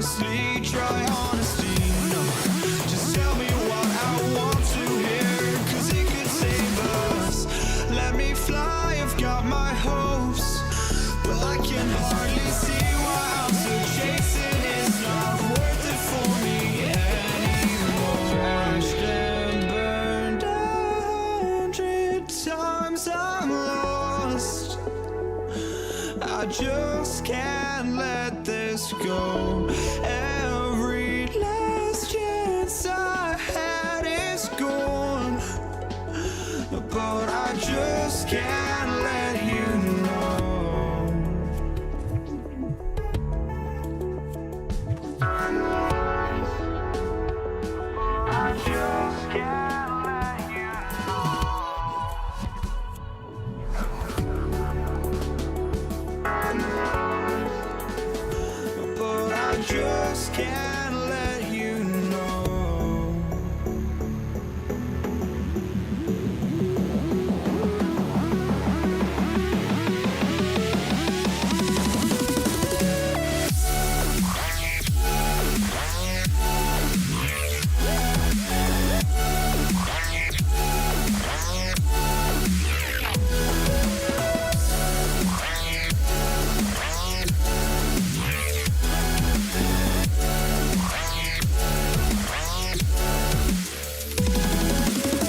honestly, try honesty. No, just tell me what I want to hear, 'cause it could save us. Let me fly, I've got my hopes, but I can hardly see why I'm still chasing. It's not worth it for me anymore. Crashed and burned 100 times, I'm lost. I just can't let this go. Every last chance I had is gone, but I just can't let you know. I just can't let you know. But I just can't let you know.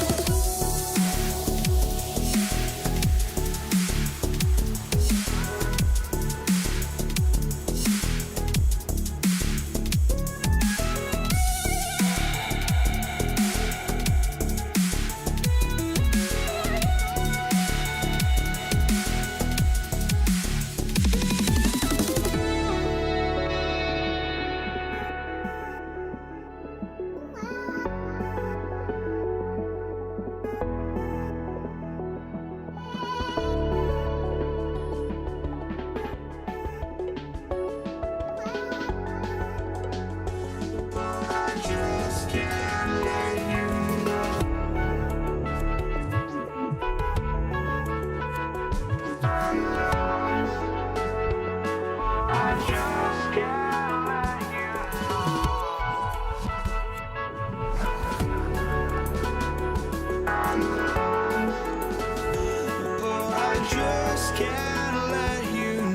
I just can't let you know.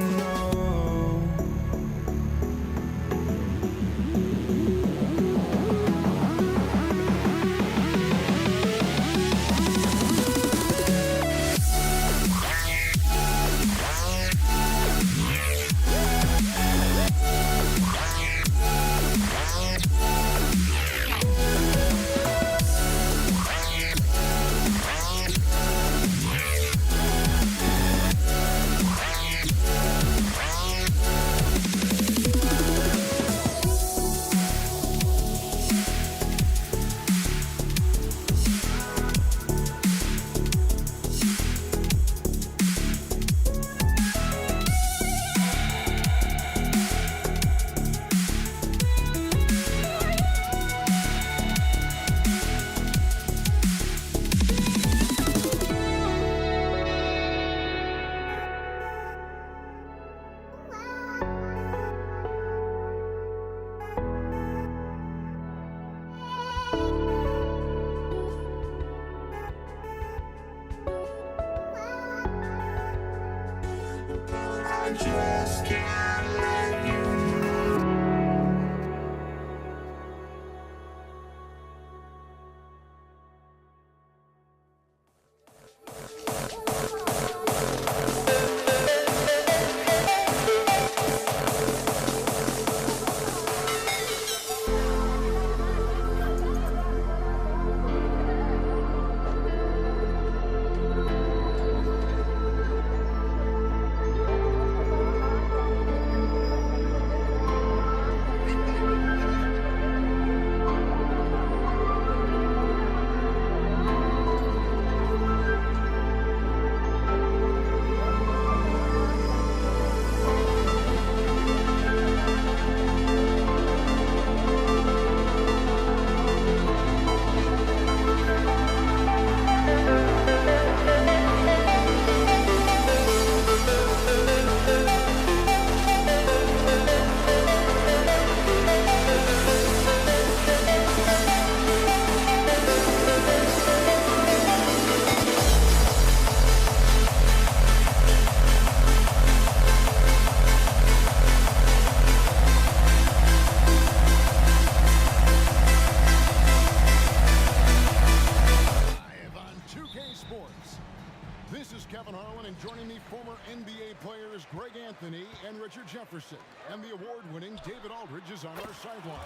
NBA players Greg Anthony and Richard Jefferson, and the award-winning David Aldridge is on our sideline.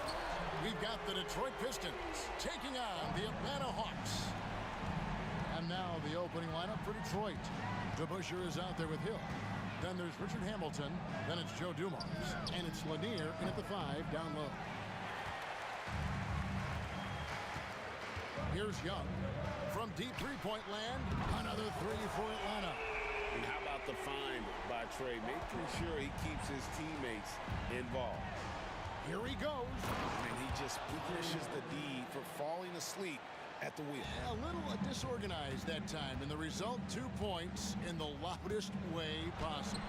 We've got the Detroit Pistons taking on the Atlanta Hawks. And now the opening lineup for Detroit. DeBusschere is out there with Hill. Then there's Richard Hamilton. Then it's Joe Dumars. And it's Lanier in at the 5 down low. Here's Young. From deep three-point land, another three for Atlanta. And how about the find by Trey, making sure he keeps his teammates involved. Here he goes. And he just punishes the D for falling asleep at the wheel. A little disorganized that time, and the result, 2 points in the loudest way possible.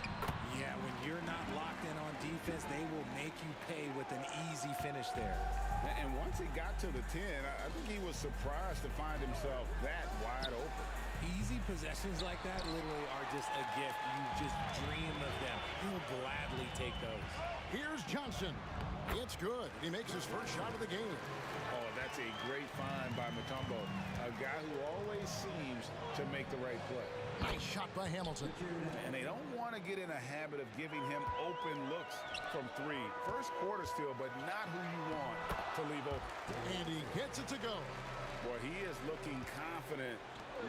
Yeah, when you're not locked in on defense, they will make you pay with an easy finish there. And once he got to the 10, I think he was surprised to find himself that wide open. Easy possessions like that literally are just a gift. You just dream of them. He'll gladly take those. Here's Johnson. It's good. He makes his first shot of the game. Oh, that's a great find by Mutombo, a guy who always seems to make the right play. Nice shot by Hamilton. And they don't want to get in a habit of giving him open looks from 3. First quarter still, but not who you want to leave open. And he gets it to go. Boy, he is looking confident.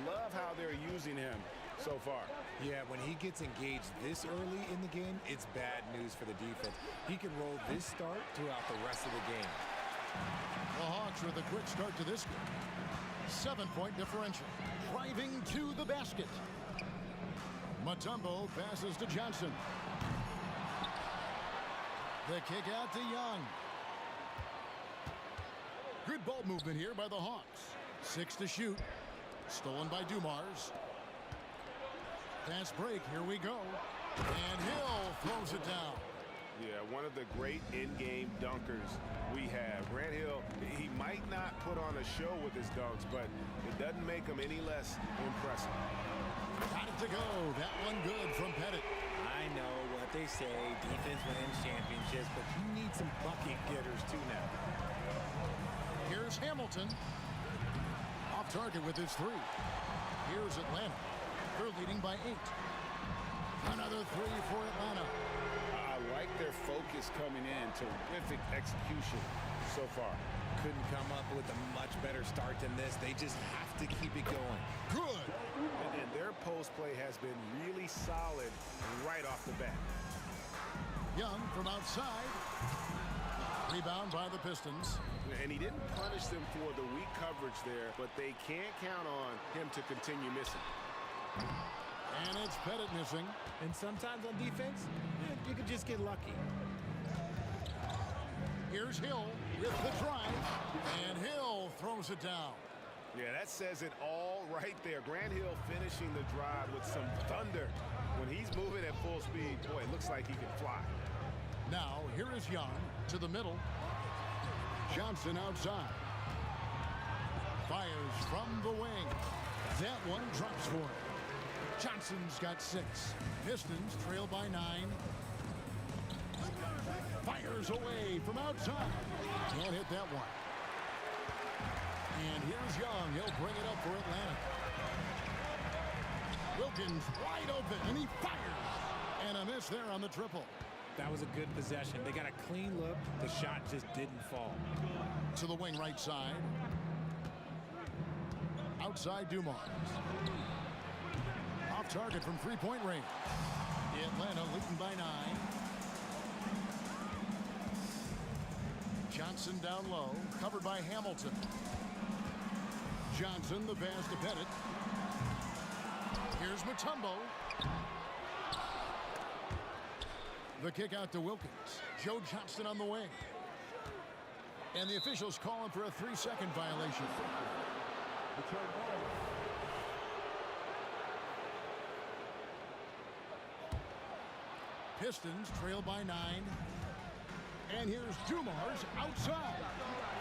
Love how they're using him so far. Yeah, when he gets engaged this early in the game, it's bad news for the defense. He can roll this start throughout the rest of the game. The Hawks with a quick start to this game. 7-point differential. Driving to the basket. Mutombo passes to Johnson. The kick out to Young. Good ball movement here by the Hawks. 6 to shoot. Stolen by Dumars. Pass break. Here we go. And Hill throws it down. Yeah, one of the great in-game dunkers we have. Grant Hill, he might not put on a show with his dunks, but it doesn't make him any less impressive. Got it to go. That one good from Pettit. I know what they say, defense wins championships, but you need some bucket getters too now. Here's Hamilton. Off target with his 3. Here's Atlanta. They're leading by 8. Another 3 for Atlanta. I like their focus coming in. Terrific execution so far. Couldn't come up with a much better start than this. They just have to keep it going. Good. And their post play has been really solid right off the bat. Young from outside. Rebound by the Pistons. And he didn't punish them for the weak coverage there, but they can't count on him to continue missing. And it's Pettit missing. And sometimes on defense, you can just get lucky. Here's Hill with the drive. And Hill throws it down. Yeah, that says it all right there. Grant Hill finishing the drive with some thunder. When he's moving at full speed, boy, it looks like he can fly. Now, here is Young to the middle. Johnson outside. Fires from the wing. That one drops for him. Johnson's got 6. Pistons trail by 9. Fires away from outside. Can't hit that one. And here's Young. He'll bring it up for Atlanta. Wilkins wide open, and he fires. And a miss there on the triple. That was a good possession. They got a clean look. The shot just didn't fall. To the wing right side. Outside Dumars. Off target from three-point range. Atlanta leading by 9. Johnson down low, covered by Hamilton. Johnson, the pass to Pettit. Here's Mutombo. The kick out to Wilkins. Joe Johnston on the wing. And the officials calling for a 3-second violation. Pistons trail by 9. And here's Dumars outside.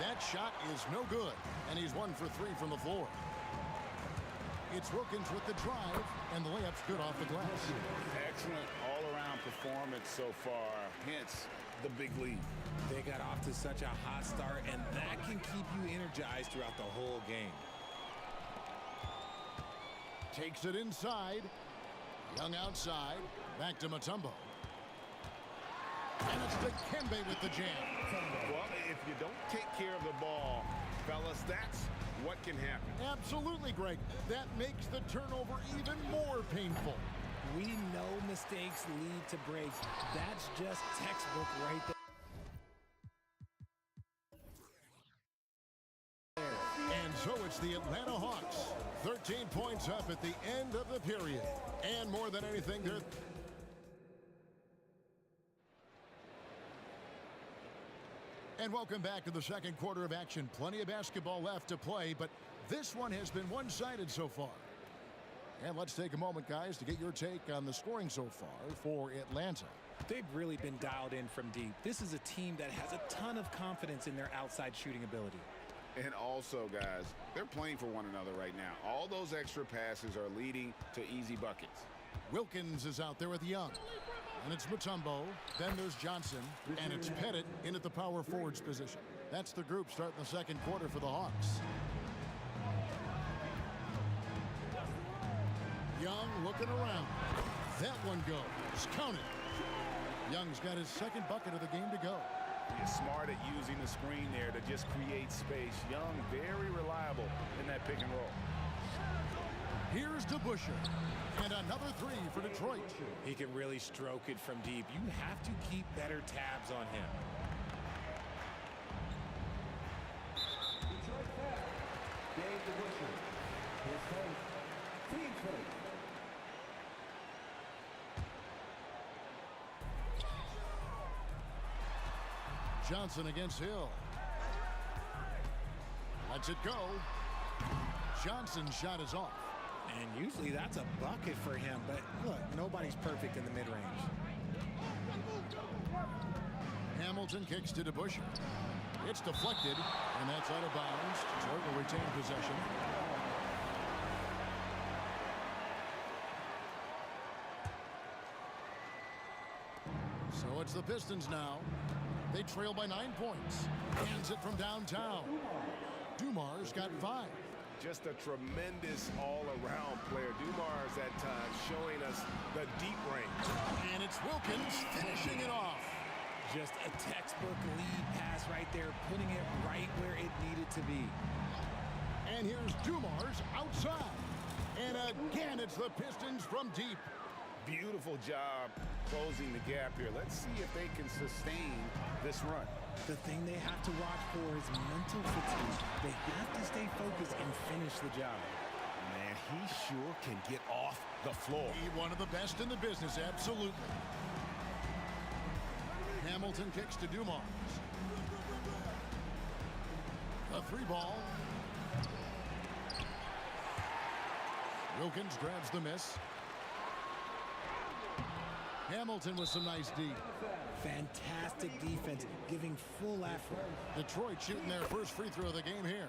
That shot is no good. And he's 1 for 3 from the floor. It's Wilkins with the drive, and the layup's good off the glass. Excellent all-around performance so far, hence the big lead. They got off to such a hot start, and that can keep you energized throughout the whole game. Takes it inside. Young outside. Back to Mutombo. And it's Dikembe with the jam. Well, if you don't take care of the ball, fellas, that's what can happen. Absolutely, Greg. That makes the turnover even more painful. We know mistakes lead to breaks. That's just textbook right there. And so it's the Atlanta Hawks. 13 points up at the end of the period. And more than anything, they're... And welcome back to the second quarter of action. Plenty of basketball left to play, but this one has been one-sided so far. And let's take a moment, guys, to get your take on the scoring so far for Atlanta. They've really been dialed in from deep. This is a team that has a ton of confidence in their outside shooting ability. And also, guys, they're playing for one another right now. All those extra passes are leading to easy buckets. Wilkins is out there with Young. And it's Mutombo. Then there's Johnson. And it's Pettit in at the power forwards position. That's the group starting the second quarter for the Hawks. Young looking around. That one goes. Count it. Young's got his second bucket of the game to go. He's smart at using the screen there to just create space. Young, very reliable in that pick and roll. Here's DeBusschere. And another three for Detroit. He can really stroke it from deep. You have to keep better tabs on him. Johnson against Hill. Lets it go. Johnson's shot is off. And usually that's a bucket for him, but look, nobody's perfect in the mid-range. Hamilton kicks to DeBusschere. It's deflected, and that's out of bounds. Detroit will retain possession. So it's the Pistons now. They trail by 9 points. Hands it from downtown. Dumar's got 5. Just a tremendous all-around player. Dumars at times showing us the deep range. And it's Wilkins finishing it off. Just a textbook lead pass right there, putting it right where it needed to be. And here's Dumars outside. And again, it's the Pistons from deep. Beautiful job closing the gap here. Let's see if they can sustain this run. The thing they have to watch for is mental fatigue. They have to stay focused and finish the job. Man, he sure can get off the floor. He's one of the best in the business, absolutely. Hamilton kicks to Dumars. A 3-ball. Wilkins grabs the miss. Hamilton with some nice D. Fantastic defense, giving full effort. Detroit shooting their first free throw of the game here.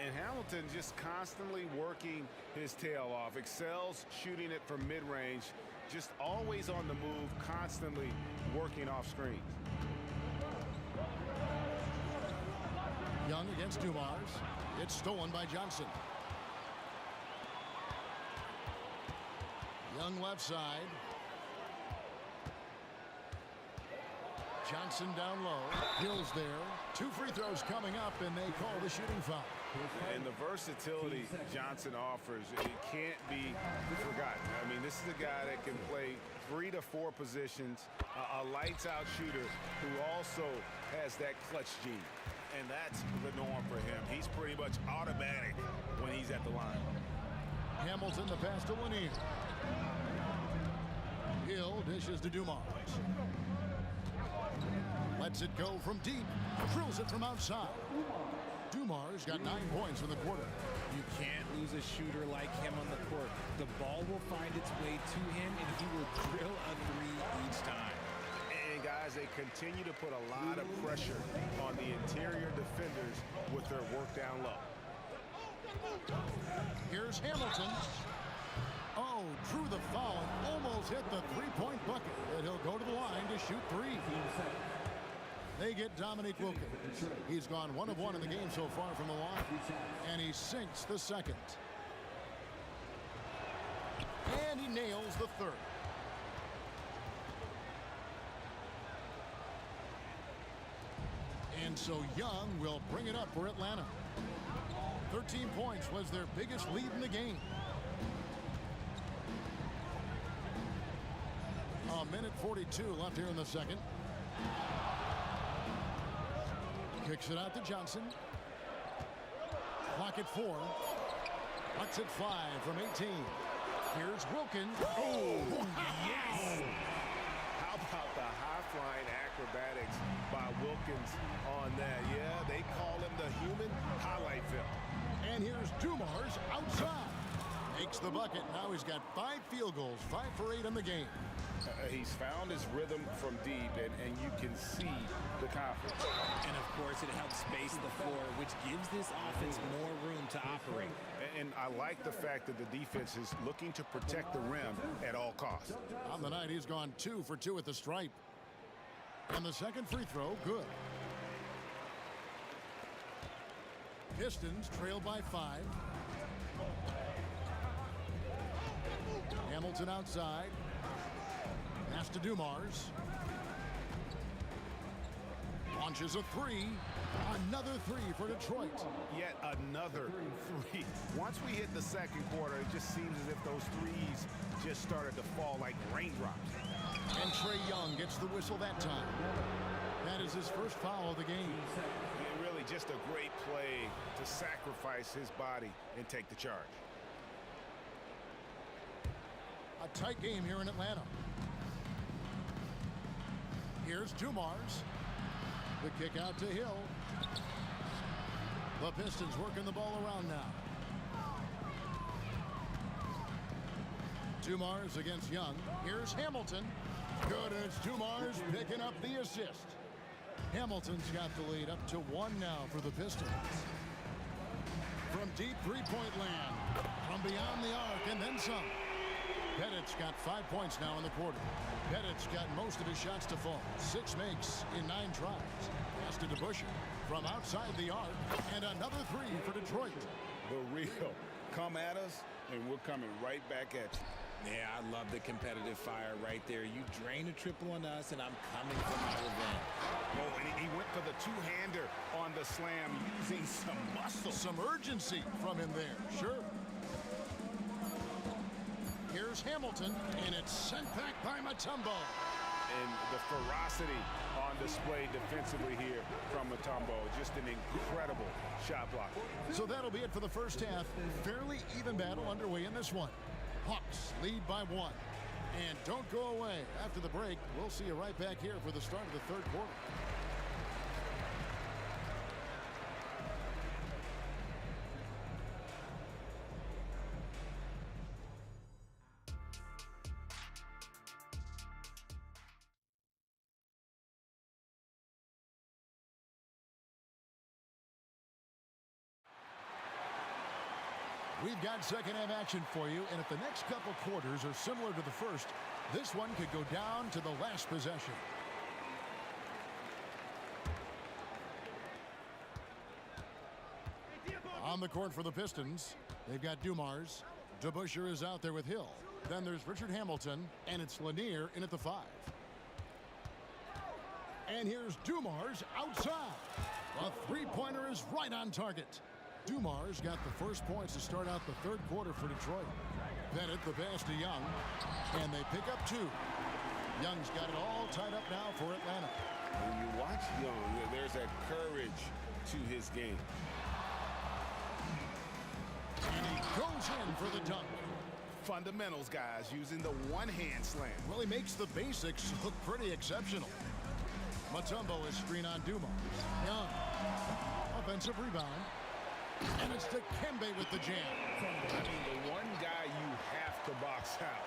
And Hamilton just constantly working his tail off. Excels shooting it from mid-range. Just always on the move, constantly working off screens. Young against Dumars. It's stolen by Johnson. Young left side. Johnson down low. Hill's there. 2 free throws coming up, and they call the shooting foul. And the versatility Johnson offers, it can't be forgotten. I mean, this is a guy that can play 3 to 4 positions, a lights-out shooter who also has that clutch gene. And that's the norm for him. He's pretty much automatic when he's at the line. Hamilton, the pass to Lanier. Hill dishes to Dumars. Lets it go from deep. Drills it from outside. Dumars got 9 points in the quarter. You can't lose a shooter like him on the court. The ball will find its way to him, and he will drill a 3 each time. And guys, they continue to put a lot of pressure on the interior defenders with their work down low. Here's Hamilton. Oh, drew the foul and almost hit the 3-point bucket. And he'll go to the line to shoot 3. They get Dominique Wilkins. He's gone 1 of 1 in the game so far from the line. And he sinks the second. And he nails the third. And so Young will bring it up for Atlanta. 13 points was their biggest lead in the game. A minute 42 left here in the second. Kicks it out to Johnson. Clock at 4. Puts it 5 from 18. Here's Wilkins. Oh, yes! How about the high-flying acrobatics by Wilkins on that? Yeah, they call him the human highlight film. And here's Dumars outside. Makes the bucket. Now he's got 5 field goals, 5 for 8 in the game. He's found his rhythm from deep, and you can see the confidence. And, of course, it helps space the floor, which gives this offense more room to operate. And I like the fact that the defense is looking to protect the rim at all costs. On the night, he's gone 2 for 2 at the stripe. And the second free throw, good. Pistons trail by 5. Hamilton outside. Pass to Dumars. Launches a 3. Another 3 for Detroit. Yet another 3. Once we hit the second quarter, it just seems as if those threes just started to fall like raindrops. And Trae Young gets the whistle that time. That is his first foul of the game. Really just a great play to sacrifice his body and take the charge. A tight game here in Atlanta. Here's Dumars. The kick out to Hill. The Pistons working the ball around now. Dumars against Young. Here's Hamilton. Good, and it's Dumars picking up the assist. Hamilton's got the lead up to 1 now for the Pistons. From deep three-point land. From beyond the arc and then some. Pettit's got 5 points now in the quarter. Pettit's got most of his shots to fall. 6 makes in 9 tries. Pass to DeBusschere from outside the arc. And another 3 for Detroit. The real. Come at us, and we're coming right back at you. Yeah, I love the competitive fire right there. You drain a triple on us, and I'm coming for my revenge. Oh, and he went for the two-hander on the slam using some muscle. Some urgency from him there. Sure. Here's Hamilton, and it's sent back by Mutombo. And the ferocity on display defensively here from Mutombo. Just an incredible shot block. So that'll be it for the first half. Fairly even battle underway in this one. Hawks lead by 1. And don't go away. After the break, we'll see you right back here for the start of the third quarter. We've got second half action for you, and if the next couple quarters are similar to the first, this one could go down to the last possession. On the court for the Pistons, they've got Dumars. DeBusschere is out there with Hill. Then there's Richard Hamilton, and it's Lanier in at the 5. And here's Dumars outside. A three-pointer is right on target. Dumars got the first points to start out the third quarter for Detroit. Bennett the pass to Young, and they pick up 2. Young's got it all tied up now for Atlanta. When you watch Young, there's that courage to his game. And he goes in for the dunk. Fundamentals, guys, using the one-hand slam. Well, he makes the basics look pretty exceptional. Mutombo is screen on Dumars. Young, offensive rebound. And it's Dikembe with the jam. I mean, the one guy you have to box out.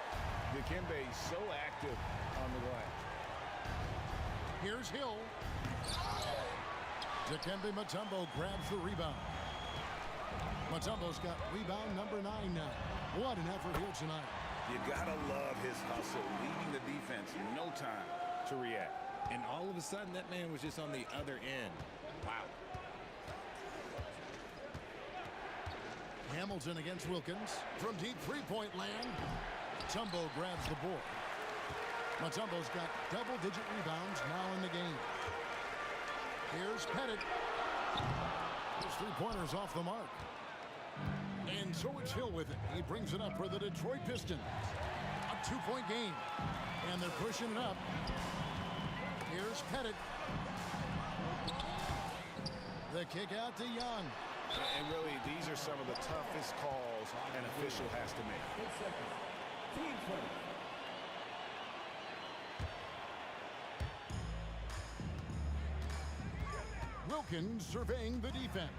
Dikembe is so active on the glass. Here's Hill. Dikembe Mutombo grabs the rebound. Mutombo's got rebound number 9 now. What an effort here tonight. You gotta love his hustle, leading the defense, no time to react. And all of a sudden, that man was just on the other end. Wow. Hamilton against Wilkins. From deep three-point land, Mutombo grabs the board. Mutombo's got double-digit rebounds now in the game. Here's Pettit. His three-pointers off the mark. And so it's Hill with it. He brings it up for the Detroit Pistons. A two-point game. And they're pushing it up. Here's Pettit. The kick out to Young. And really, these are some of the toughest calls an official has to make. Wilkins surveying the defense.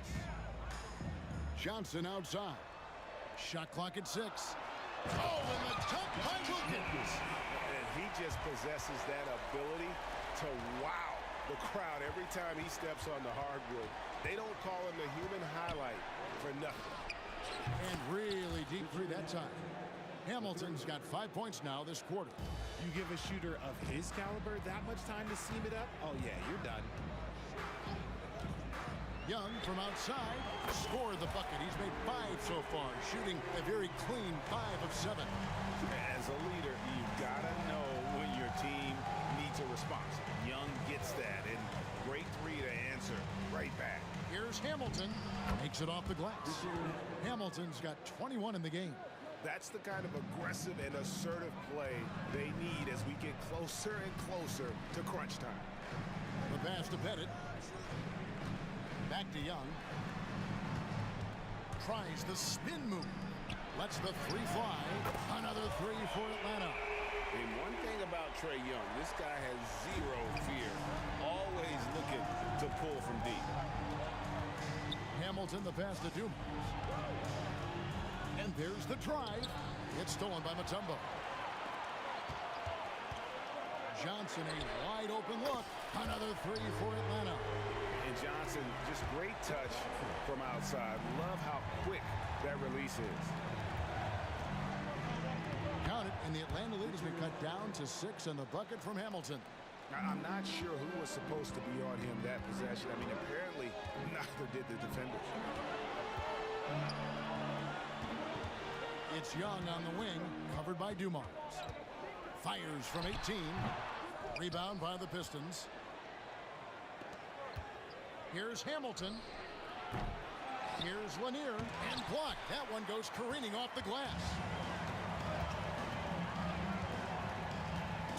Johnson outside. Shot clock at 6. Oh, and the dunk by Wilkins. And he just possesses that ability to wow the crowd every time he steps on the hardwood. They don't call him the human highlight for nothing. And really deep three that time. Hamilton's got 5 points now this quarter. You give a shooter of his caliber that much time to seam it up? Oh, yeah, you're done. Young from outside scored the bucket. He's made 5 so far, shooting a very clean 5 of 7. As a leader, you've got to know when your team needs a response. Young gets that, and great three to answer right back. Here's Hamilton. Makes it off the glass. Hamilton's got 21 in the game. That's the kind of aggressive and assertive play they need as we get closer and closer to crunch time. The pass to Pettit. Back to Young. Tries the spin move. Lets the three fly. Another three for Atlanta. And one thing about Trae Young, this guy has zero fear. Always looking to pull from deep. Hamilton the pass to Dumas. And there's the drive. It's stolen by Mutombo. Johnson a wide open look. Another three for Atlanta. And Johnson, just great touch from outside. Love how quick that release is. Count it, and the Atlanta lead has been cut down to 6 and the bucket from Hamilton. I'm not sure who was supposed to be on him that possession. I mean, apparently neither did the defenders. It's Young on the wing, covered by Dumas. Fires from 18. Rebound by the Pistons. Here's Hamilton. Here's Lanier. And blocked. That one goes careening off the glass.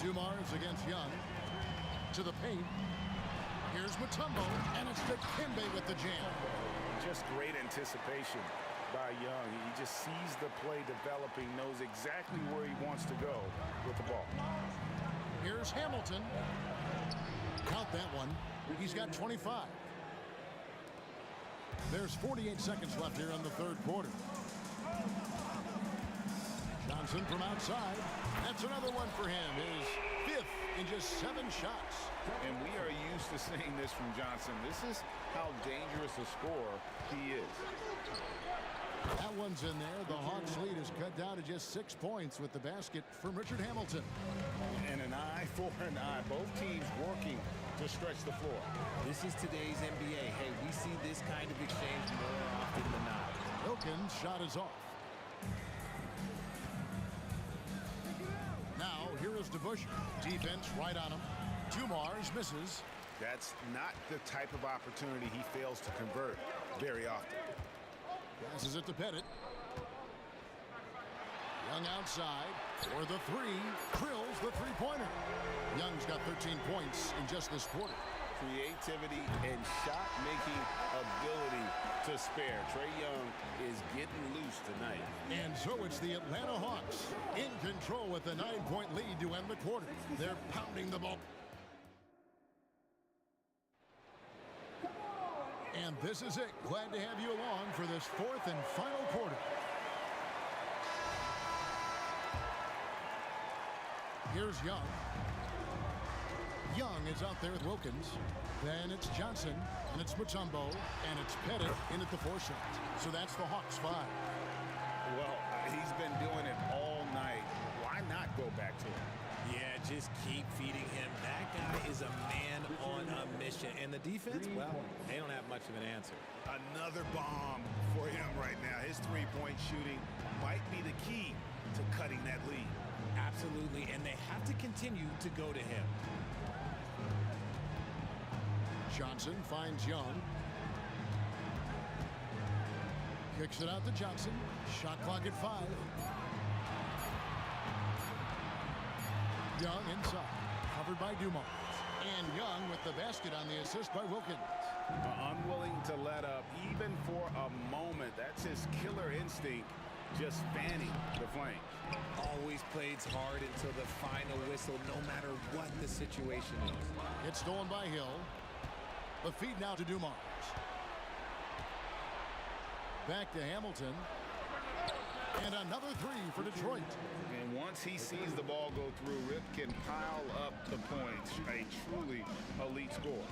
Dumas against Young. To the paint. Here's Mutombo. And it's Dikembe with the jam. Just great anticipation by Young. He just sees the play developing, knows exactly where he wants to go with the ball. Here's Hamilton. Count that one. He's got 25. There's 48 seconds left here in the third quarter. Johnson from outside. That's another one for him. His 5th in just 7 shots. And we are used to seeing this from Johnson. This is how dangerous a scorer he is. That one's in there. The Hawks lead is cut down to just 6 points with the basket from Richard Hamilton. And an eye for an eye. Both teams working to stretch the floor. This is today's NBA. Hey, we see this kind of exchange more often than not. Wilkins' shot is off. Now, here is DeBusschere. Defense right on him. Dumas misses. That's not the type of opportunity he fails to convert very often. Passes it to Pettit. Young outside for the three. Drills the three-pointer. Young's got 13 points in just this quarter. Creativity and shot-making ability to spare. Trae Young is getting loose tonight. And so it's the Atlanta Hawks in control with a 9-point lead to end the quarter. They're pounding the ball. And this is it. Glad to have you along for this 4th and final quarter. Here's Young. Young is out there with Wilkins. Then it's Johnson, and it's Mutombo, and it's Pettit in at the 4 shot. So that's the Hawks 5. Well, he's been doing it all night. Why not go back to him? Yeah, just keep feeding him. That guy is a man on a mission. And the defense, well, they don't have much of an answer. Another bomb for him right now. His three-point shooting might be the key to cutting that lead. Absolutely, and they have to continue to go to him. Johnson finds Young. Kicks it out to Johnson. Shot clock at 5. Young inside. Covered by Dumars. And Young with the basket on the assist by Wilkins. Unwilling to let up even for a moment. That's his killer instinct, just fanning the flames. Always plays hard until the final whistle, no matter what the situation is. It's stolen by Hill. The feed now to Dumars. Back to Hamilton. And another three for Detroit. And once he sees the ball go through, Rip can pile up the points. A truly elite score.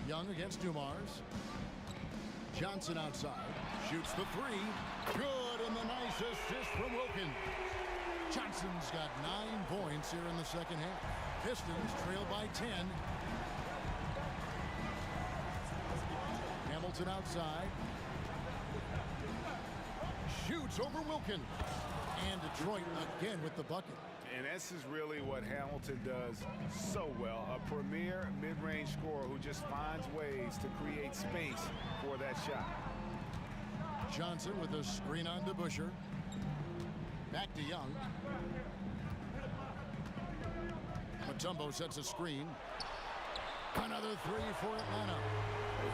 Young against Dumars. Johnson outside. Shoots the three. Good, and the nice assist from Wilkins. Johnson's got 9 points here in the second half. Pistons trail by 10. Hamilton outside. Shoots over Wilkins. And Detroit again with the bucket. And this is really what Hamilton does so well. A premier mid-range scorer who just finds ways to create space for that shot. Johnson with a screen on to Busher. Back to Young. Mutombo sets a screen. Another three for Atlanta.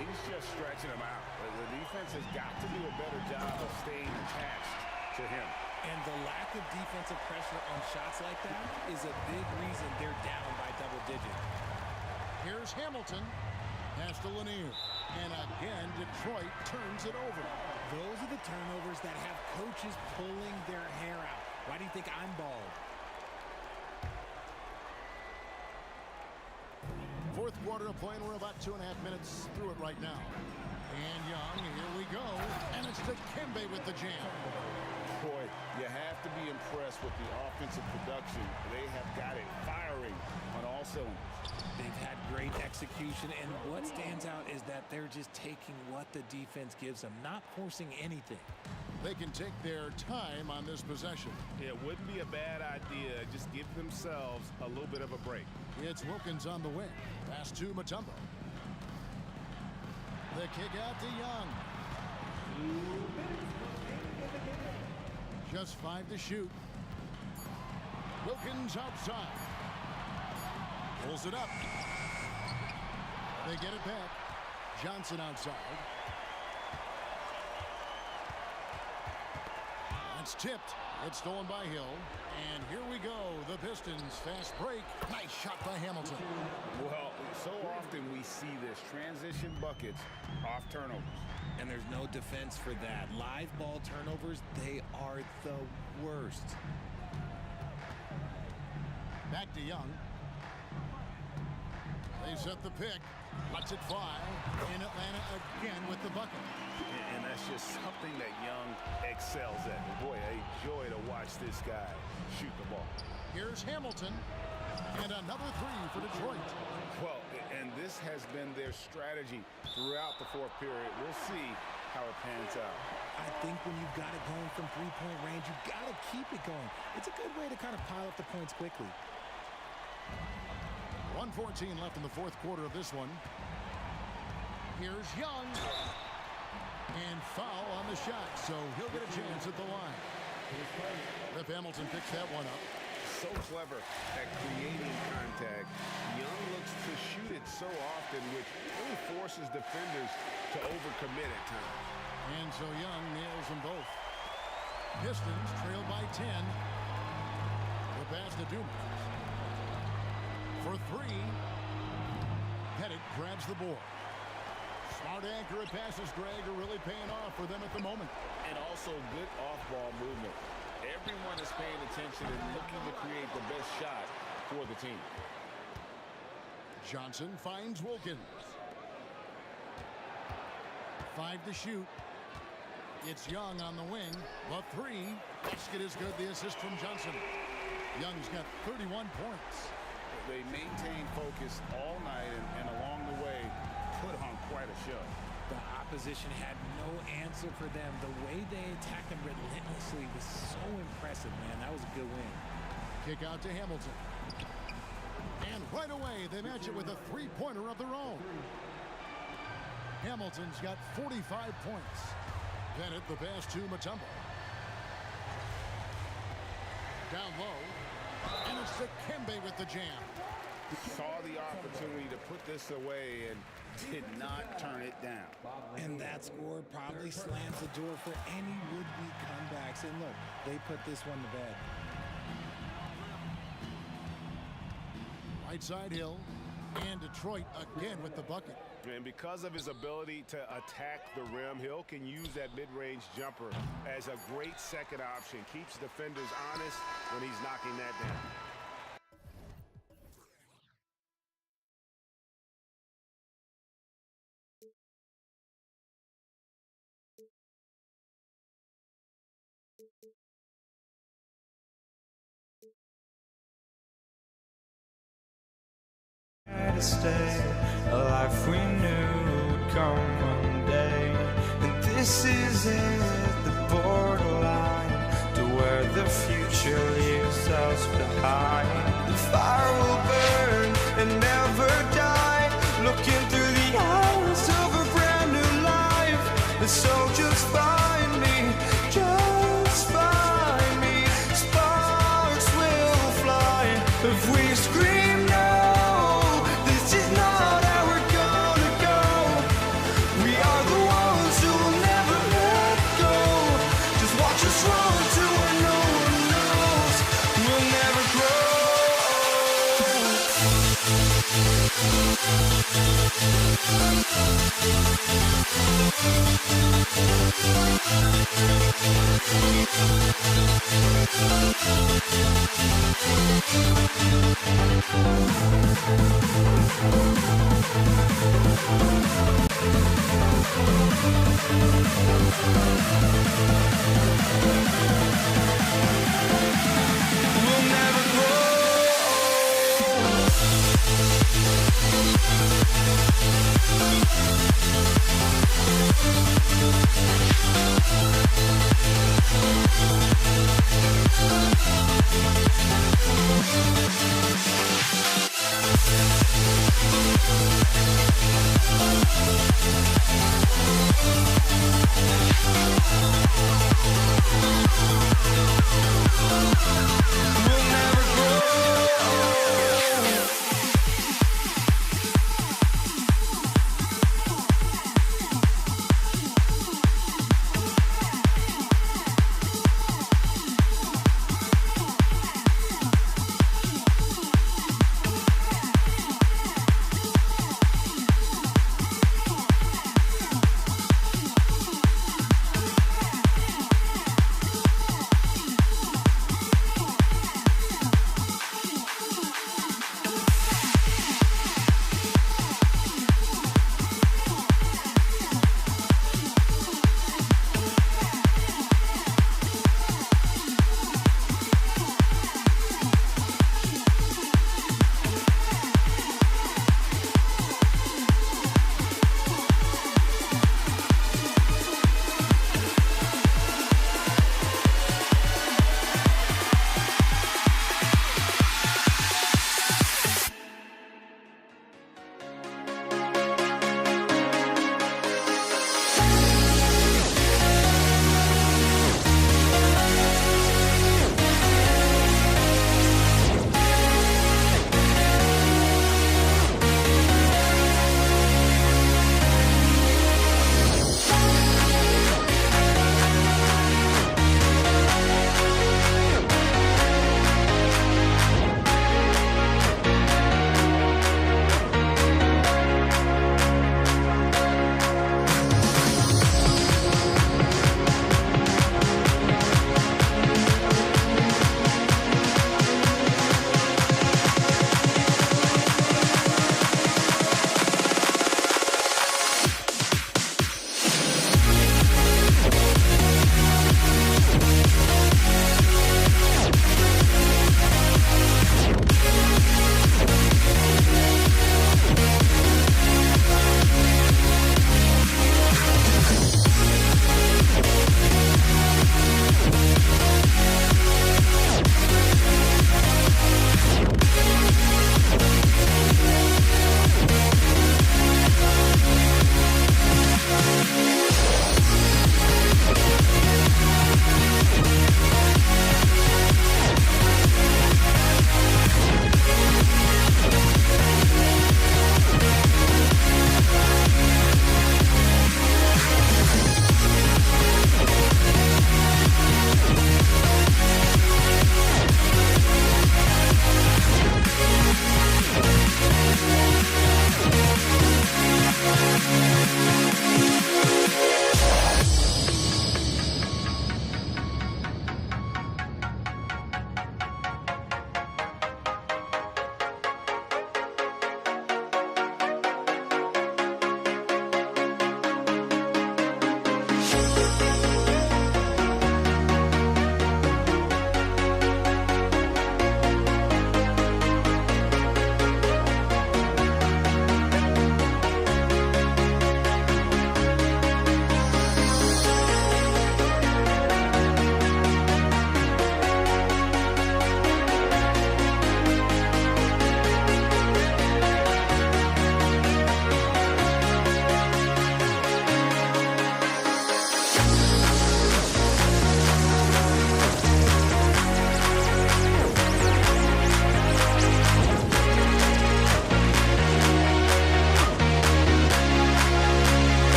He's just stretching him out. The defense has got to do a better job of staying attached to him. And the lack of defensive pressure on shots like that is a big reason they're down by double digits. Here's Hamilton. Pass to Lanier. And again, Detroit turns it over. Those are the turnovers that have coaches pulling their hair out. Why do you think I'm bald? Fourth quarter of play, and we're about 2.5 minutes through it right now. And Young, here we go. And it's Dikembe with the jam. Boy, you have to be impressed with the offensive production. They have got it firing on all cylinders. They've had great execution, and what stands out is that they're just taking what the defense gives them, not forcing anything. They can take their time on this possession. It wouldn't be a bad idea. Just give themselves a little bit of a break. It's Wilkins on the wing. Pass to Mutombo. The kick out to Young. Just 5 to shoot. Wilkins outside. Pulls it up. They get it back. Johnson outside. It's tipped. It's stolen by Hill. And here we go. The Pistons fast break. Nice shot by Hamilton. Well, so often we see this. Transition buckets off turnovers. And there's no defense for that. Live ball turnovers, they are the worst. Back to Young. They set the pick. Lets it fly. In Atlanta again with the bucket. And that's just something that Young excels at. And boy, a joy to watch this guy shoot the ball. Here's Hamilton. And another three for Detroit. Well, and this has been their strategy throughout the fourth period. We'll see how it pans out. I think when you've got it going from three-point range, you've got to keep it going. It's a good way to kind of pile up the points quickly. 1:14 left in the fourth quarter of this one. Here's Young. And foul on the shot, so he'll get a chance at the line. If Hamilton picks that one up. So clever at creating contact. Young looks to shoot it so often, which really forces defenders to overcommit at times. And so Young nails them both. Pistons trail by 10. The pass to Dumars. For three. Pettit grabs the board. Smart accurate passes, Greg, are really paying off for them at the moment. And also good off-ball movement. Everyone is paying attention and looking to create the best shot for the team. Johnson finds Wilkins. 5 to shoot. It's Young on the wing. The three. Basket is good. The assist from Johnson. Young's got 31 points. They maintain focus all night and along the way put on quite a show. The opposition had no answer for them. The way they attacked them relentlessly was so impressive, man. That was a good win. Kick out to Hamilton. And right away, they match it with a three-pointer of their own. Hamilton's got 45 points. Bennett the pass to Mutombo. Down low. And it's Dikembe with the jam. Saw the opportunity to put this away and did not turn it down. And that score probably slams the door for any would-be comebacks. And look, they put this one to bed. Right side Hill. And Detroit again with the bucket. And because of his ability to attack the rim, Hill can use that mid-range jumper as a great second option. Keeps defenders honest when he's knocking that down. To stay, a life we knew would come one day, and this is it, the borderline to where the future leaves us behind. The fire will burn and never die, looking through the eyes of a brand new life, and so just find me, just find me. Sparks will fly if we scream no.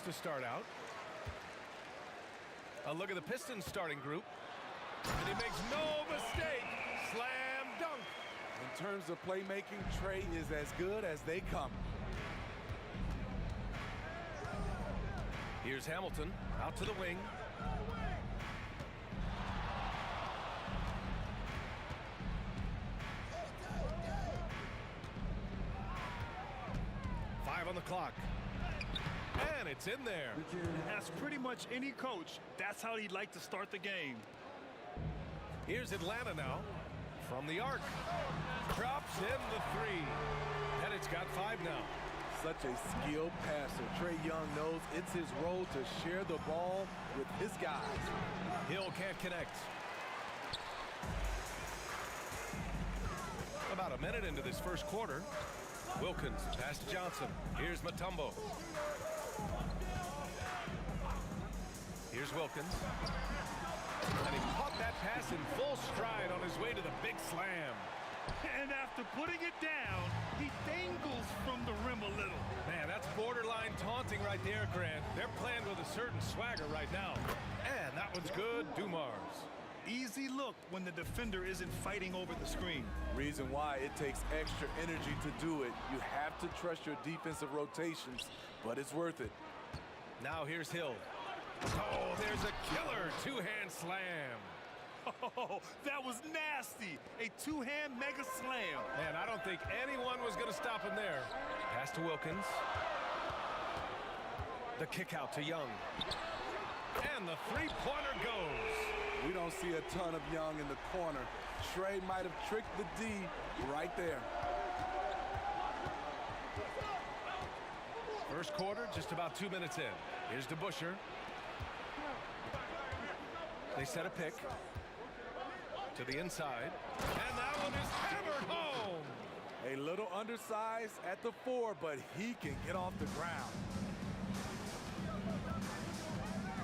Hawks to start out. A look at the Pistons starting group. And he makes no mistake. Slam dunk. In terms of playmaking, Trey is as good as they come. Here's Hamilton out to the wing. Five on the clock. And it's in there. Ask pretty much any coach. That's how he'd like to start the game. Here's Atlanta now. From the arc. Drops in the three. And it's got 5 now. Such a skilled passer. Trae Young knows it's his role to share the ball with his guys. Hill can't connect. About a minute into this first quarter. Wilkins pass to Johnson. Here's Mutombo. Here's Wilkins. And he caught that pass in full stride on his way to the big slam. And after putting it down, he dangles from the rim a little. Man, that's borderline taunting right there, Grant. They're playing with a certain swagger right now. And that one's good. Dumars. Easy look when the defender isn't fighting over the screen. Reason why it takes extra energy to do it. You have to trust your defensive rotations, but it's worth it. Now here's Hill. Oh, there's a killer two-hand slam. Oh, that was nasty. A two-hand mega slam. Man, I don't think anyone was going to stop him there. Pass to Wilkins. The kick out to Young. And the three-pointer goes. We don't see a ton of Young in the corner. Trey might have tricked the D right there. First quarter, just about 2 minutes in. Here's DeBusschere. They set a pick to the inside. And that one is hammered home. A little undersized at the 4, but he can get off the ground.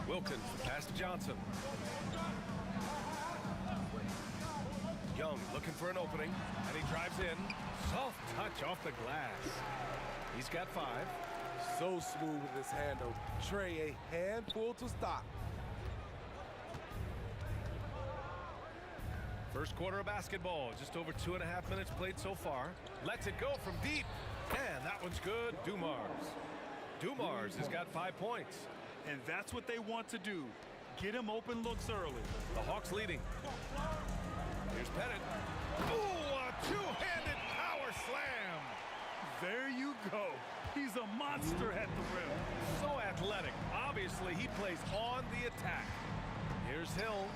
Wilkins, pass to Johnson. Young looking for an opening, and he drives in. Soft touch off the glass. He's got 5. So smooth with his handle. Trey, a handful to stop. First quarter of basketball, just over 2.5 minutes played so far. Lets it go from deep, and that one's good. Dumars has got 5 points. And that's what they want to do. Get him open looks early. The Hawks leading. Here's Pettit. Ooh, a two-handed power slam. There you go. He's a monster at the rim. So athletic. Obviously, he plays on the attack. Here's Hill.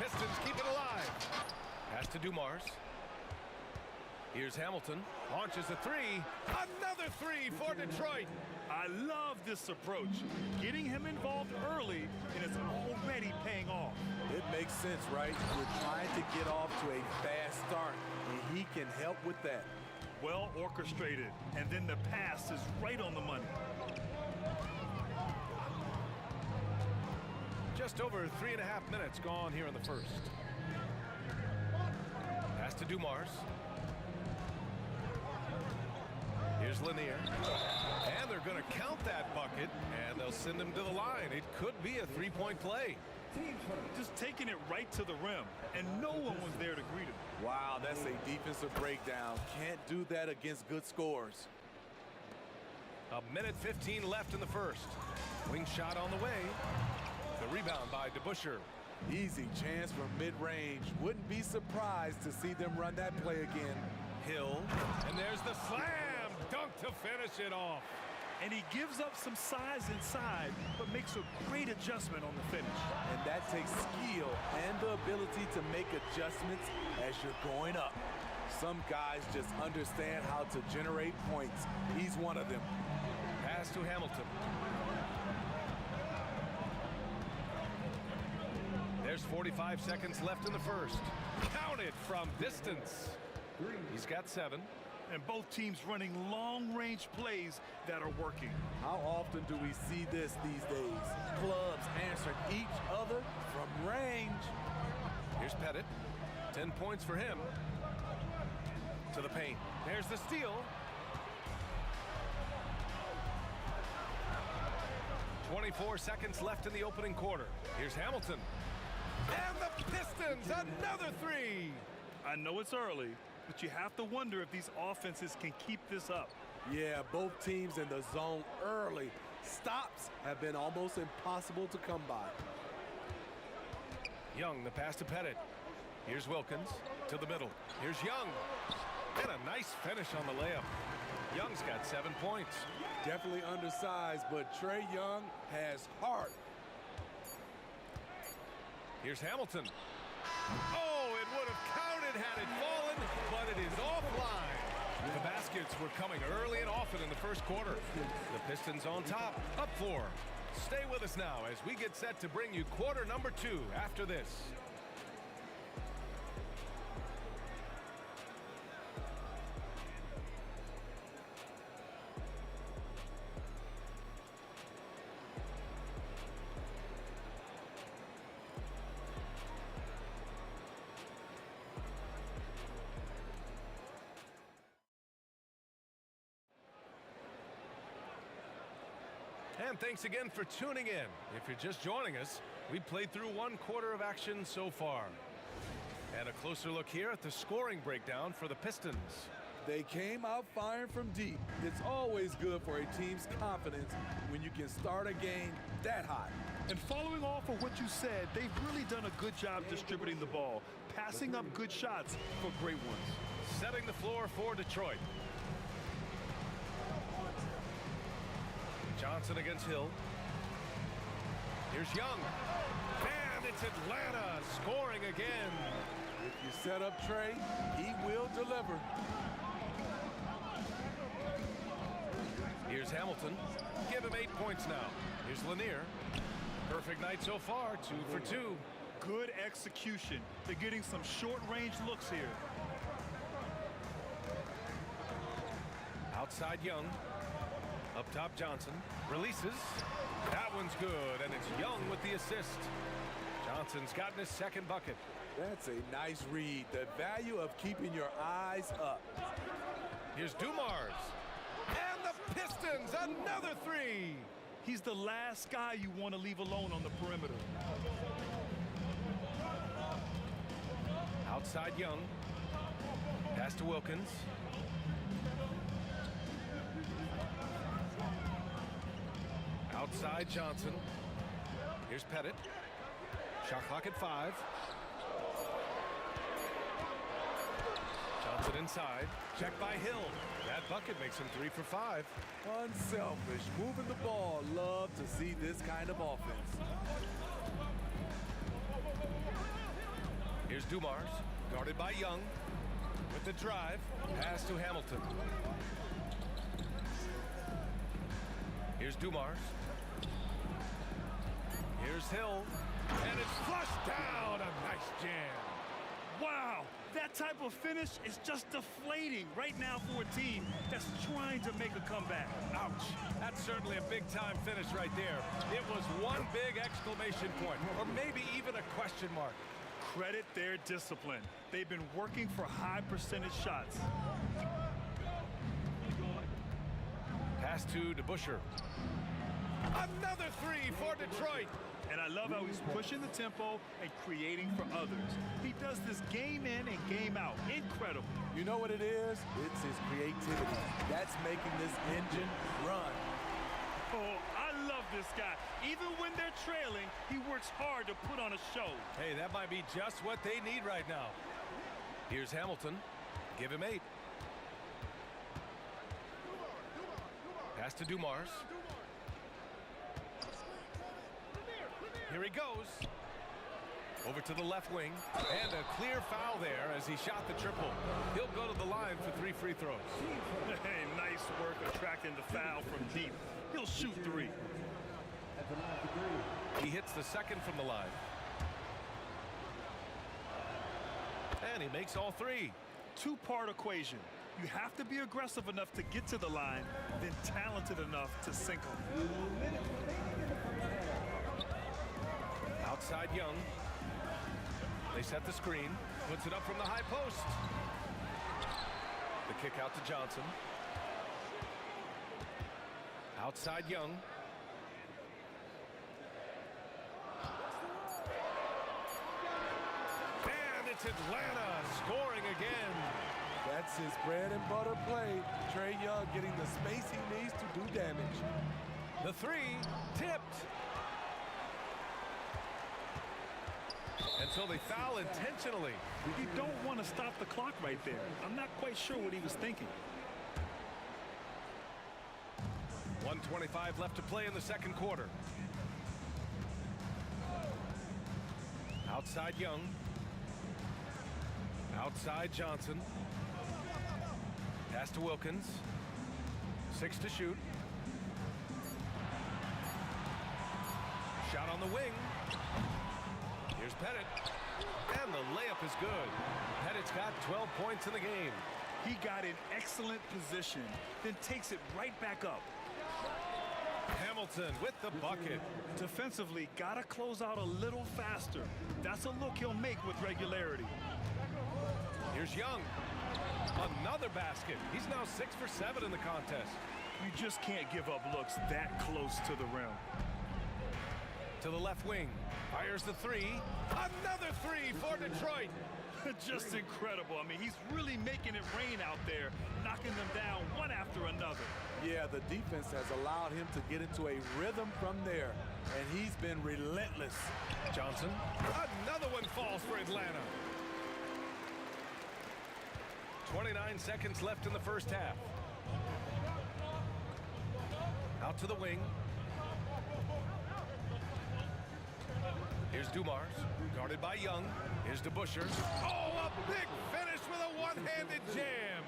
Pistons keep it alive. Pass to Dumars. Here's Hamilton. Launches a 3. Another 3 for Detroit. I love this approach. Getting him involved early, and it's already paying off. It makes sense, right? You're trying to get off to a fast start, and he can help with that. Well orchestrated, and then the pass is right on the money. Just over 3.5 minutes gone here in the first. Pass to Dumars. Here's Lanier. And they're going to count that bucket, and they'll send him to the line. It could be a three-point play. Just taking it right to the rim, and no one was there to greet him. Wow, that's a defensive breakdown. Can't do that against good scores. 1:15 left in the first. Wing shot on the way. The rebound by DeBusschere. Easy chance from mid-range. Wouldn't be surprised to see them run that play again. Hill, and there's the slam dunk to finish it off. And he gives up some size inside, but makes a great adjustment on the finish. And that takes skill and the ability to make adjustments as you're going up. Some guys just understand how to generate points. He's one of them. Pass to Hamilton. There's 45 seconds left in the first. Counted from distance. He's got 7. And both teams running long-range plays that are working. How often do we see this these days? Clubs answering each other from range. Here's Pettit. 10 points for him. To the paint. There's the steal. 24 seconds left in the opening quarter. Here's Hamilton. And the Pistons, another three. I know it's early, but you have to wonder if these offenses can keep this up. Yeah, both teams in the zone early. Stops have been almost impossible to come by. Young, the pass to Pettit. Here's Wilkins to the middle. Here's Young. And a nice finish on the layup. Young's got 7 points. Definitely undersized, but Trae Young has heart. Here's Hamilton. Oh, it would have counted had it fallen, but it is offline. The baskets were coming early and often in the first quarter. The Pistons on top, up 4. Stay with us now as we get set to bring you quarter number 2 after this. And thanks again for tuning in. If you're just joining us, we played through 1 quarter of action so far. And a closer look here at the scoring breakdown for the Pistons. They came out firing from deep. It's always good for a team's confidence when you can start a game that hot. And following off of what you said, they've really done a good job distributing the ball, passing up good shots for great ones. Setting the floor for Detroit. Johnson against Hill. Here's Young. And it's Atlanta scoring again. If you set up Trae, he will deliver. Here's Hamilton. Give him 8 points now. Here's Lanier. Perfect night so far, 2 for 2. Good execution. They're getting some short-range looks here. Outside Young. Up top Johnson. Releases. That one's good, and it's Young with the assist. Johnson's gotten his 2nd bucket. That's a nice read. The value of keeping your eyes up. Here's Dumars. And the Pistons, another 3. He's the last guy you want to leave alone on the perimeter. Outside Young. Pass to Wilkins. Outside Johnson. Here's Pettit. Shot clock at 5. Johnson inside. Check by Hill. That bucket makes him 3 for 5. Unselfish, moving the ball. Love to see this kind of offense. Here's Dumars, guarded by Young. With the drive, pass to Hamilton. Here's Dumars. Here's Hill. And it's flushed down. A nice jam. Wow, that type of finish is just deflating right now for a team that's trying to make a comeback. Ouch. That's certainly a big-time finish right there. It was one big exclamation point, or maybe even a question mark. Credit their discipline. They've been working for high percentage shots. Pass to DeBusschere. Another 3 for Detroit. And I love how he's pushing the tempo and creating for others. He does this game in and game out. Incredible. You know what it is? It's his creativity. That's making this engine run. Oh, I love this guy. Even when they're trailing, he works hard to put on a show. Hey, that might be just what they need right now. Here's Hamilton. Give him 8. Pass to Dumars. Here he goes. Over to the left wing. And a clear foul there as he shot the triple. He'll go to the line for 3 free throws. Hey, nice work attracting the foul from deep. He'll shoot 3. He hits the 2nd from the line. And he makes all 3. Two-part equation. You have to be aggressive enough to get to the line, then talented enough to sink them. Outside Young. They set the screen. Puts it up from the high post. The kick out to Johnson. Outside Young. it's Atlanta scoring again. That's his bread and butter play. Trae Young getting the space he needs to do damage. The three tipped. And so they foul intentionally. You don't want to stop the clock right there. I'm not quite sure what he was thinking. 1:25 left to play in the second quarter. Outside Young. Outside Johnson. Pass to Wilkins. 6 to shoot. Shot on the wing. Here's Pettit. And the layup is good. Pettit's got 12 points in the game. He got in excellent position, then takes it right back up. Hamilton with the bucket. Defensively, got to close out a little faster. That's a look he'll make with regularity. Here's Young. Another basket. He's now 6 for 7 in the contest. You just can't give up looks that close to the rim. To the left wing. Fires the three. Another three for Detroit. Just incredible. I mean, he's really making it rain out there, knocking them down one after another. Yeah, the defense has allowed him to get into a rhythm from there, and he's been relentless. Johnson. Another one falls for Atlanta. 29 seconds left in the first half. Out to the wing. Here's Dumars, guarded by Young. Here's DeBusschere. Oh, a big finish with a one-handed jam.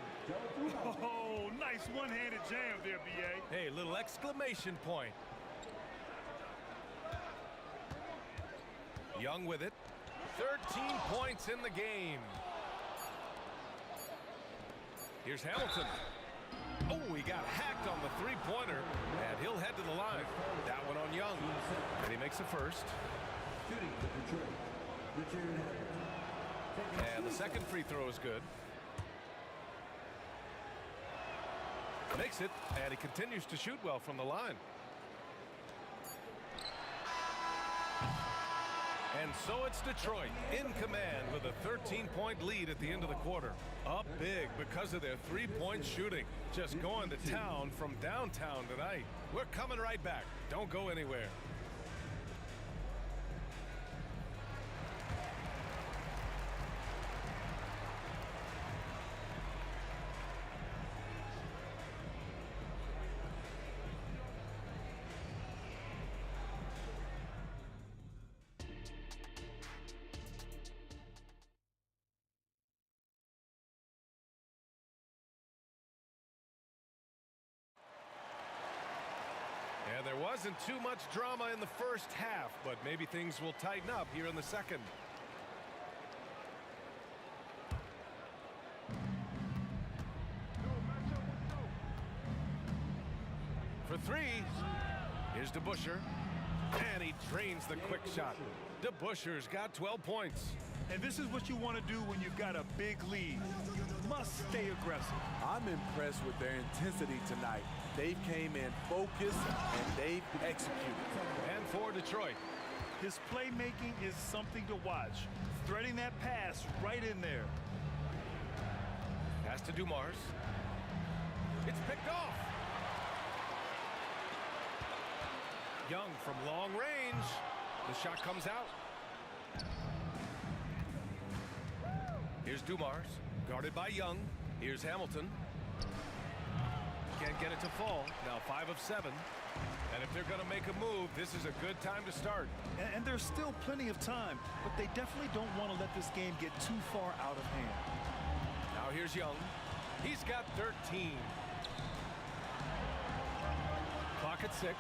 Oh, nice one-handed jam there, B.A. Hey, little exclamation point. Young with it. 13 points in the game. Here's Hamilton. Oh, he got hacked on the three-pointer, and he'll head to the line. That one on Young, and he makes the first. And the second free throw is good. Makes it, and he continues to shoot well from the line. And so it's Detroit in command with a 13-point lead at the end of the quarter. Up big because of their three-point shooting. Just going to town from downtown tonight. We're coming right back. Don't go anywhere. And there wasn't too much drama in the first half, but maybe things will tighten up here in the second. For three, here's DeBusschere, and he drains the quick shot. DeBusschere's got 12 points. And this is what you want to do when you've got a big lead. Must stay aggressive. I'm impressed with their intensity tonight. They came in focused, and they've executed. And for Detroit. His playmaking is something to watch. Threading that pass right in there. Pass to Dumars. It's picked off. Young from long range. The shot comes out. Here's Dumars, guarded by Young. Here's Hamilton. Can't get it to fall. Now 5 of 7. And if they're going to make a move, this is a good time to start. And there's still plenty of time, but they definitely don't want to let this game get too far out of hand. Now here's Young. He's got 13. Clock at 6.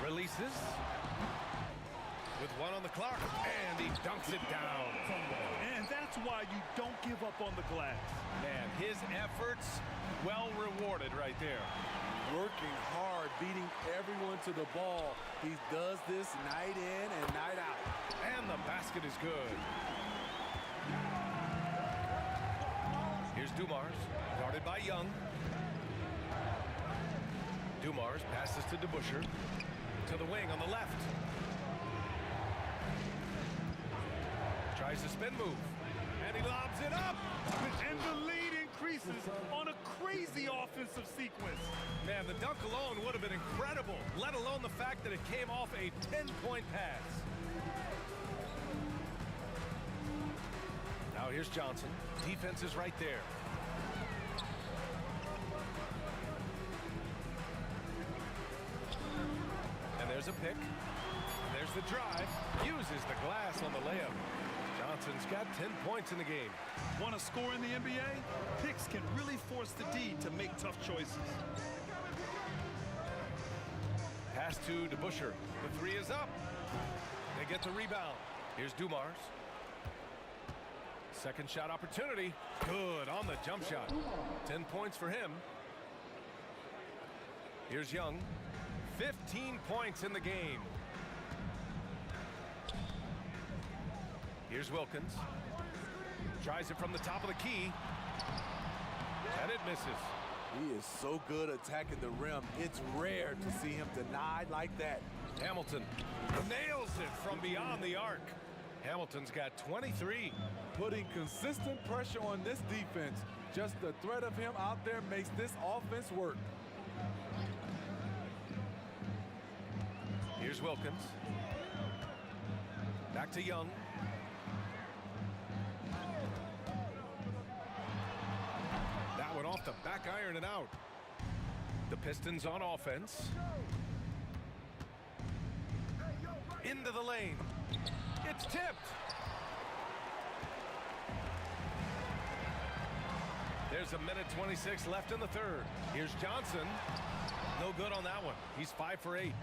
Releases. With 1 on the clock, and he dunks it down. And that's why you don't give up on the glass. Man, his efforts well rewarded right there. Working hard, beating everyone to the ball. He does this night in and night out. And the basket is good. Here's Dumars, guarded by Young. Dumars passes to DeBusschere. To the wing on the left. Tries the spin move. And he lobs it up. And the lead increases on a crazy offensive sequence. Man, the dunk alone would have been incredible, let alone the fact that it came off a 10-point pass. Now here's Johnson. Defense is right there. And there's a pick. And there's the drive. Uses the glass on the layup. Johnson's got 10 points in the game. Want to score in the NBA? Picks can really force the D to make tough choices. Pass to DeBusschere. The three is up. They get the rebound. Here's Dumars. Second shot opportunity. Good on the jump shot. 10 points for him. Here's Young. 15 points in the game. Here's Wilkins. Tries it from the top of the key. And it misses. He is so good attacking the rim. It's rare to see him denied like that. Hamilton nails it from beyond the arc. Hamilton's got 23. Putting consistent pressure on this defense. Just the threat of him out there makes this offense work. Here's Wilkins. Back to Young. That one off the back iron and out. The Pistons on offense. Into the lane. It's tipped. There's a minute 26 left in the third. Here's Johnson. No good on that one. He's 5 for 8.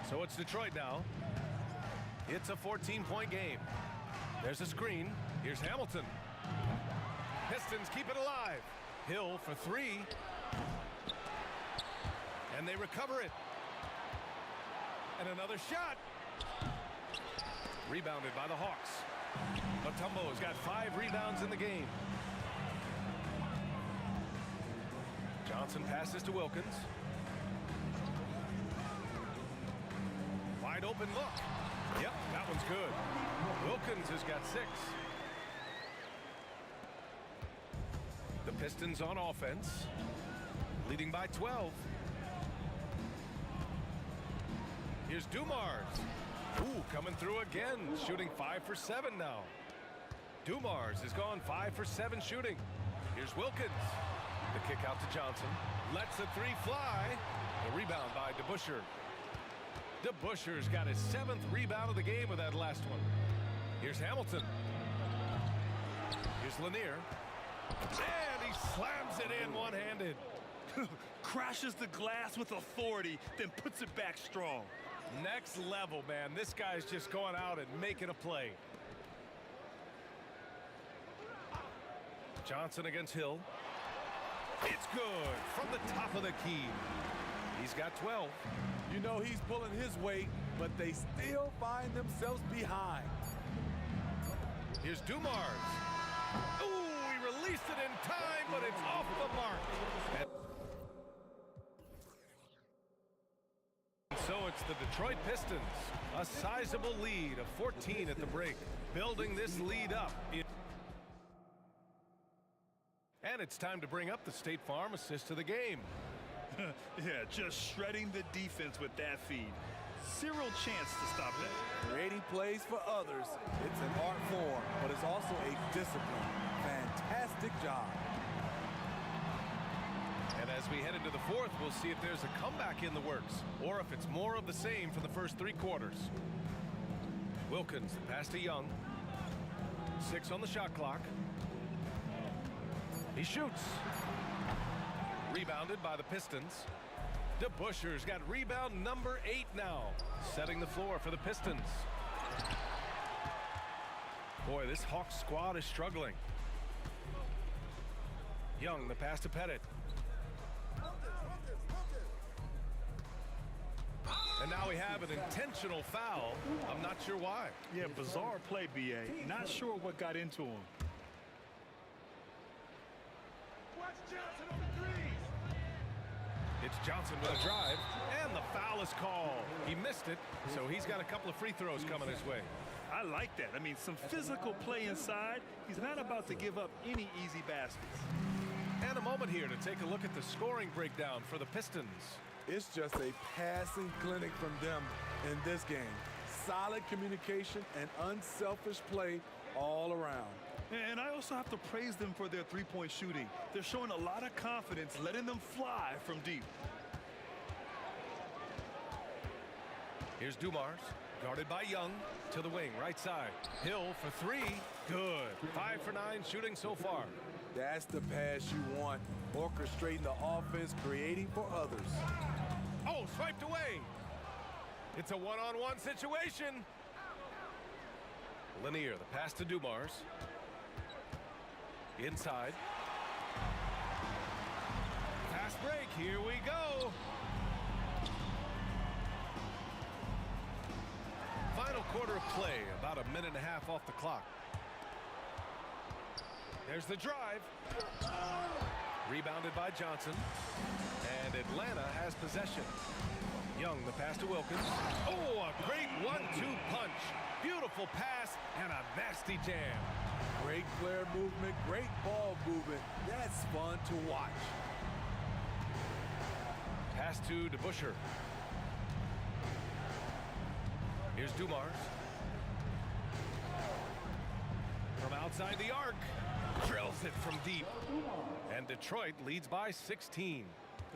So it's Detroit now. It's a 14-point game. There's a screen. Here's Hamilton. Pistons keep it alive. Hill for 3. And they recover it. And another shot. Rebounded by the Hawks. Mutombo's got 5 rebounds in the game. Johnson passes to Wilkins. Wide open look. Yep, that one's good. Wilkins has got 6. The Pistons on offense, leading by 12. Here's Dumars. Ooh, coming through again, shooting 5 for 7 now. Dumars has gone 5 for 7 shooting. Here's Wilkins. The kick out to Johnson. Lets the 3 fly. The rebound by DeBusschere. DeBusschere's got his 7th rebound of the game with that last one. Here's Hamilton. Here's Lanier. And he slams it in one-handed. Crashes the glass with authority, then puts it back strong. Next level, man. This guy's just going out and making a play. Johnson against Hill. It's good from the top of the key. He's got 12. You know he's pulling his weight, but they still find themselves behind. Here's Dumars. Ooh, he released it in time, but it's off the mark. And so it's the Detroit Pistons, a sizable lead of 14 at the break, building this lead up. And it's time to bring up the State Farm assist to the game. Yeah, just shredding the defense with that feed. Zero chance to stop that. Creating plays for others, it's an art form, but it's also a discipline. Fantastic job. And as we head into the fourth, we'll see if there's a comeback in the works, or if it's more of the same for the first 3 quarters. Wilkins, the pass to Young. 6 on the shot clock. He shoots. Rebounded by the Pistons. DeBusschere's got rebound number 8 now, setting the floor for the Pistons. Boy, this Hawks squad is struggling. Young, the pass to Pettit. And now we have an intentional foul. I'm not sure why. Yeah, bizarre play, B.A. Not sure what got into him. It's Johnson with a drive, and the foul is called. He missed it, so he's got a couple of free throws coming his way. I like that. I mean, some physical play inside. He's not about to give up any easy baskets. And a moment here to take a look at the scoring breakdown for the Pistons. It's just a passing clinic from them in this game. Solid communication and unselfish play all around. And I also have to praise them for their three-point shooting. They're showing a lot of confidence, letting them fly from deep. Here's Dumars, guarded by Young, to the wing, right side. Hill for three, good. 5 for 9 shooting so far. That's the pass you want. Orchestrating the offense, creating for others. Oh, swiped away. It's a one-on-one situation. Lanier, the pass to Dumars. Inside. Fast break, here we go. Final quarter of play, about a minute and a half off the clock. There's the drive. Rebounded by Johnson. And Atlanta has possession. Young, the pass to Wilkins. Oh, a great 1-2 punch. Beautiful pass and a nasty jam. Great player movement, great ball movement. That's fun to watch. Pass to DeBusschere. Here's Dumars. From outside the arc. Drills it from deep. And Detroit leads by 16.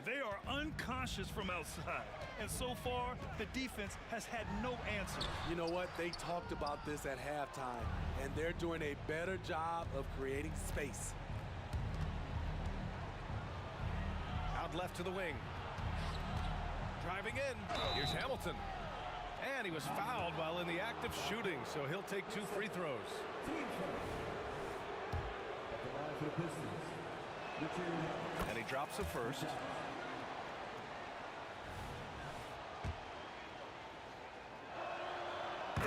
They are unconscious from outside. And so far, the defense has had no answer. You know what? They talked about this at halftime, and they're doing a better job of creating space. Out left to the wing. Driving in. Here's Hamilton. And he was fouled while in the act of shooting, so he'll take 2 free throws. And he drops the first.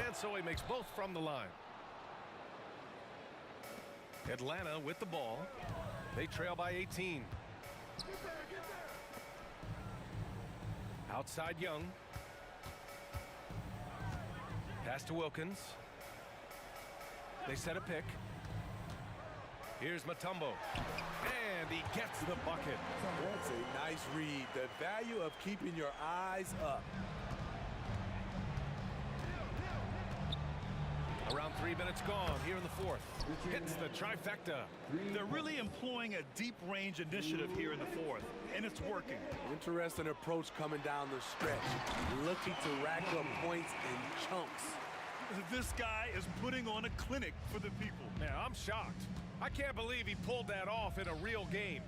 And so he makes both from the line. Atlanta with the ball. They trail by 18. Outside Young. Pass to Wilkins. They set a pick. Here's Mutombo. And he gets the bucket. That's a nice read. The value of keeping your eyes up. Around 3 minutes gone here in the fourth. Hits the trifecta. They're really employing a deep range initiative here in the fourth, and it's working. Interesting approach coming down the stretch. Looking to rack up points in chunks. This guy is putting on a clinic for the people. Man, I'm shocked. I can't believe he pulled that off in a real game.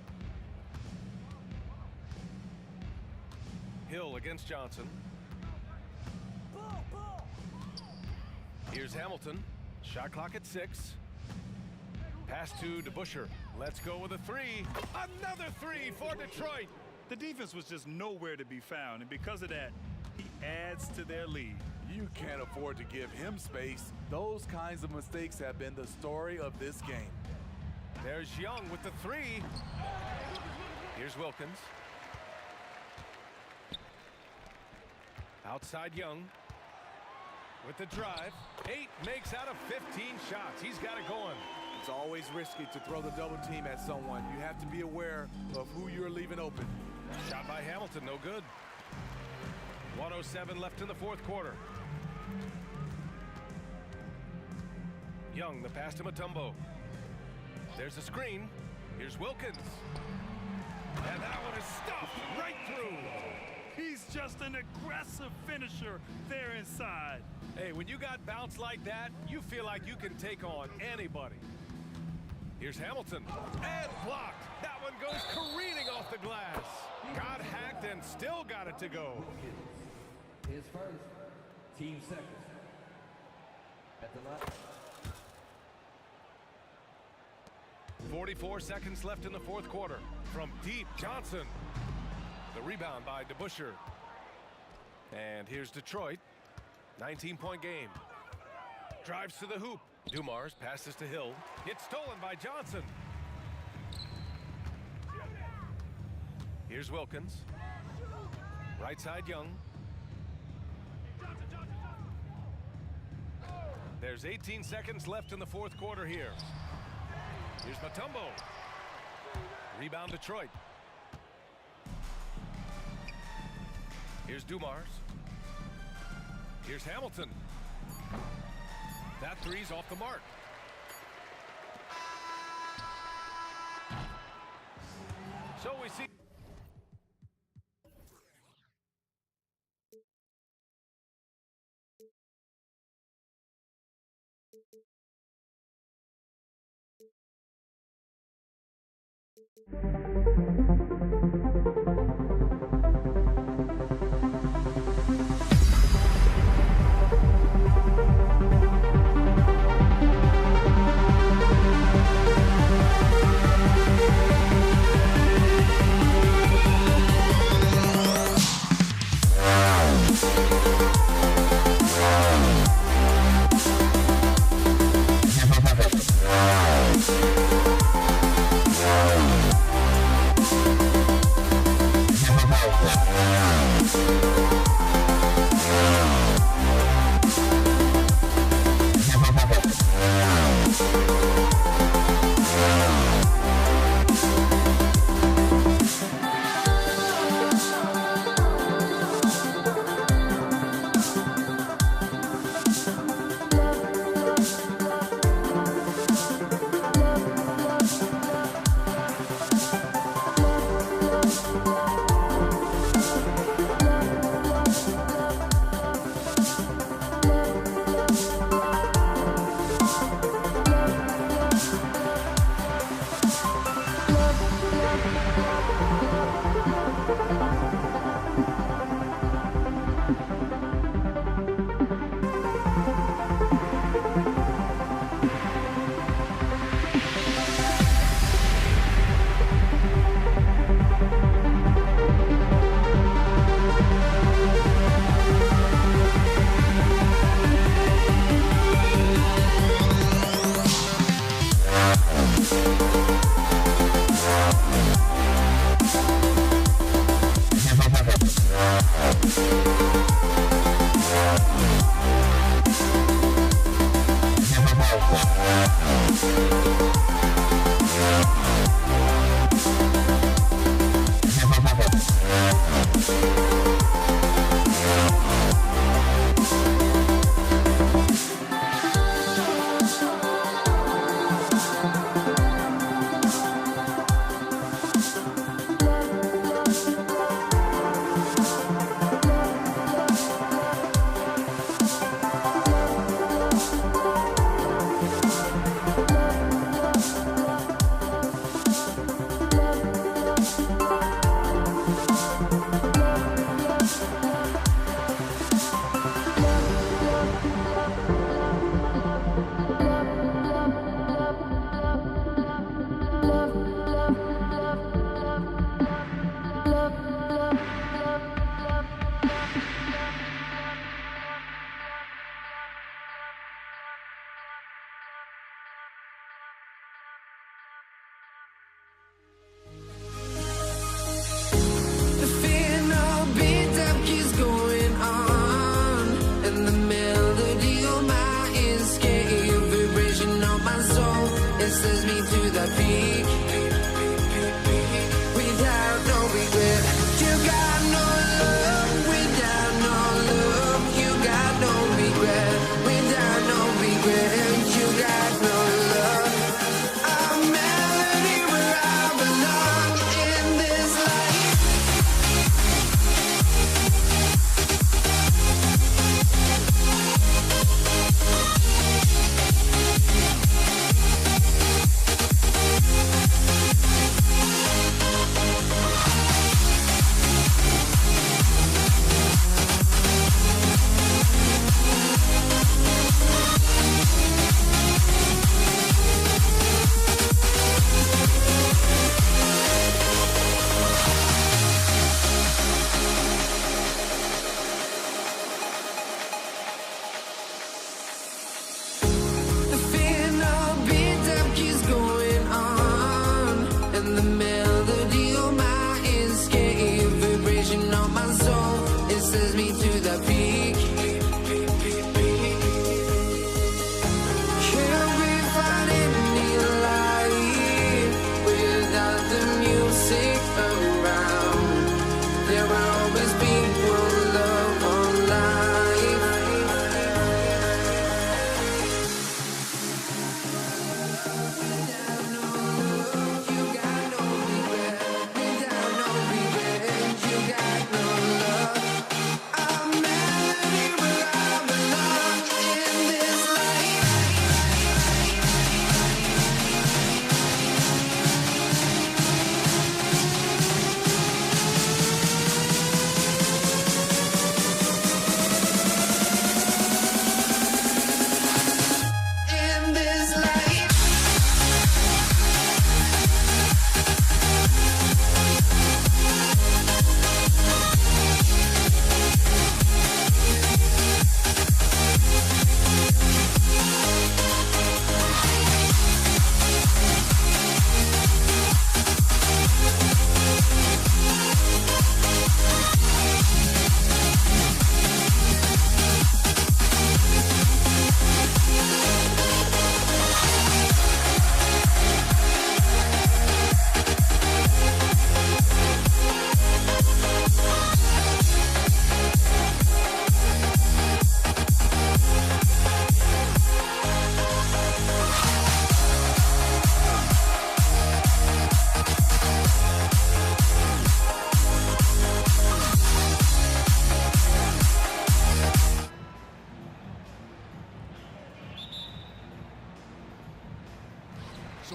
Hill against Johnson. Here's Hamilton. Shot clock at 6. Pass to DeBusschere. Let's go with a 3. Another 3 for Detroit. The defense was just nowhere to be found, and because of that, he adds to their lead. You can't afford to give him space. Those kinds of mistakes have been the story of this game. There's Young with the 3. Here's Wilkins. Outside Young with the drive. 8 makes out of 15 shots. He's got it going. It's always risky to throw the double team at someone. You have to be aware of who you're leaving open. Shot by Hamilton, no good. 1:07 left in the fourth quarter. Young, the pass to Mutombo. There's a screen. Here's Wilkins. And that one is stuffed right through. He's just an aggressive finisher there inside. Hey, when you got bounce like that, you feel like you can take on anybody. Here's Hamilton. And blocked. That one goes careening off the glass. Got hacked and still got it to go. His first, team second. At the line. 44 seconds left in the fourth quarter. From deep, Johnson. The rebound by DeBusschere. And here's Detroit. 19-point game. Drives to the hoop. Dumars passes to Hill. It's stolen by Johnson. Here's Wilkins. Right side, Young. There's 18 seconds left in the fourth quarter here. Here's Mutombo. Rebound Detroit. Here's Dumars. Here's Hamilton. That three's off the mark. So we see.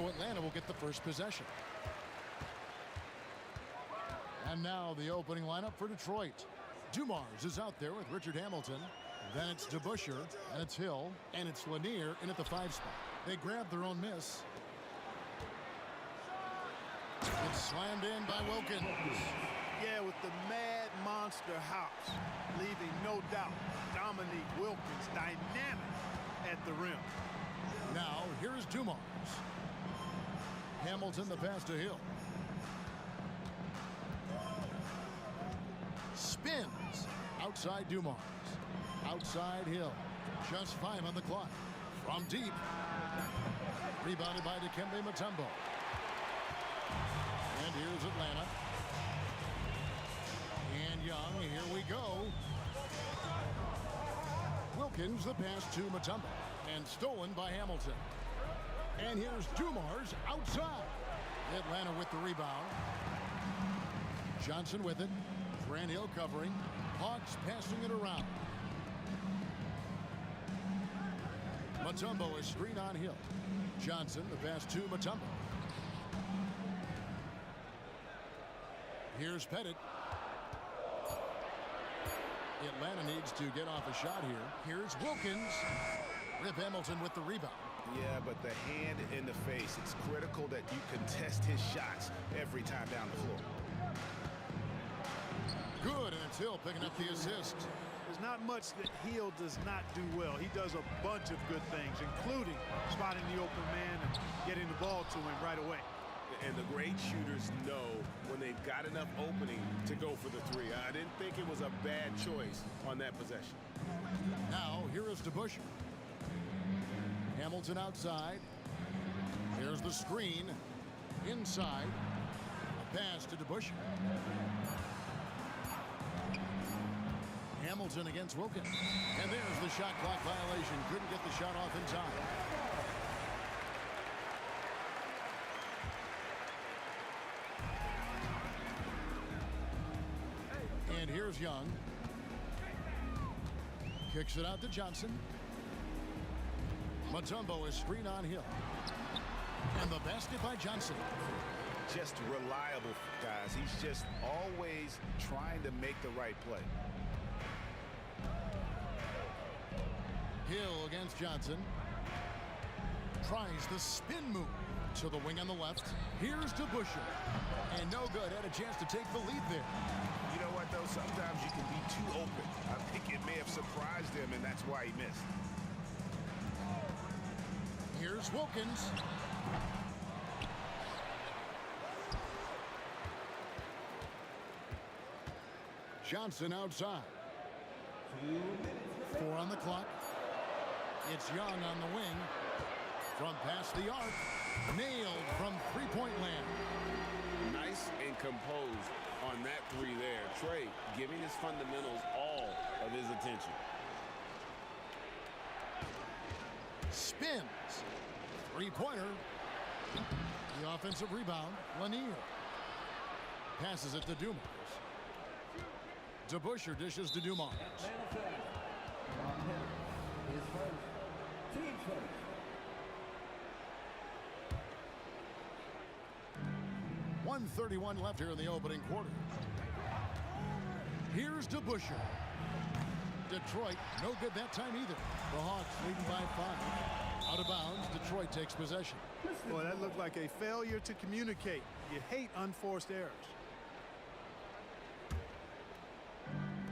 So Atlanta will get the first possession. And now the opening lineup for Detroit. Dumars is out there with Richard Hamilton. Then it's DeBusschere, and it's Hill, and it's Lanier in at the 5 spot. They grab their own miss. It's slammed in by Wilkins. Yeah, with the mad monster hops, leaving no doubt Dominique Wilkins dynamic at the rim. Now, here's Dumars. Hamilton the pass to Hill. Spins. Outside Dumars. Outside Hill. Just 5 on the clock. From deep. Rebounded by Dikembe Mutombo. And here's Atlanta. And Young, here we go. Wilkins the pass to Mutombo. And stolen by Hamilton. And here's Dumars outside. Atlanta with the rebound. Johnson with it. Grant Hill covering. Hawks passing it around. Mutombo is screen on Hill. Johnson the pass to Mutombo. Here's Pettit. Atlanta needs to get off a shot here. Here's Wilkins. Rip Hamilton with the rebound. Yeah, but the hand in the face, it's critical that you contest his shots every time down the floor. Good, and it's Hill picking up the assist. There's not much that Hill does not do well. He does a bunch of good things, including spotting the open man and getting the ball to him right away. And the great shooters know when they've got enough opening to go for the 3. I didn't think it was a bad choice on that possession. Now, here is DeBusschere. Hamilton outside. Here's the screen. Inside. A pass to DeBusschere. Hamilton against Wilkins. And there's the shot clock violation. Couldn't get the shot off in time. And here's Young. Kicks it out to Johnson. Mutombo is screen on Hill. And the basket by Johnson. Just reliable, guys. He's just always trying to make the right play. Hill against Johnson. Tries the spin move to the wing on the left. Here's DeBusschere. And no good. Had a chance to take the lead there. You know what, though? Sometimes you can be too open. I think it may have surprised him, and that's why he missed. Here's Wilkins. Johnson outside. 4 on the clock. It's Young on the wing. From past the arc. Nailed from three-point land. Nice and composed on that 3 there. Trey giving his fundamentals all of his attention. Spins. Three-pointer. The offensive rebound. Lanier. Passes it to Dumars. DeBusschere dishes to Dumars. His first. Team first. .131 left here in the opening quarter. Here's DeBusschere. Detroit, no good that time either. The Hawks leading by 5. Out of bounds, Detroit takes possession. Boy, that looked like a failure to communicate. You hate unforced errors.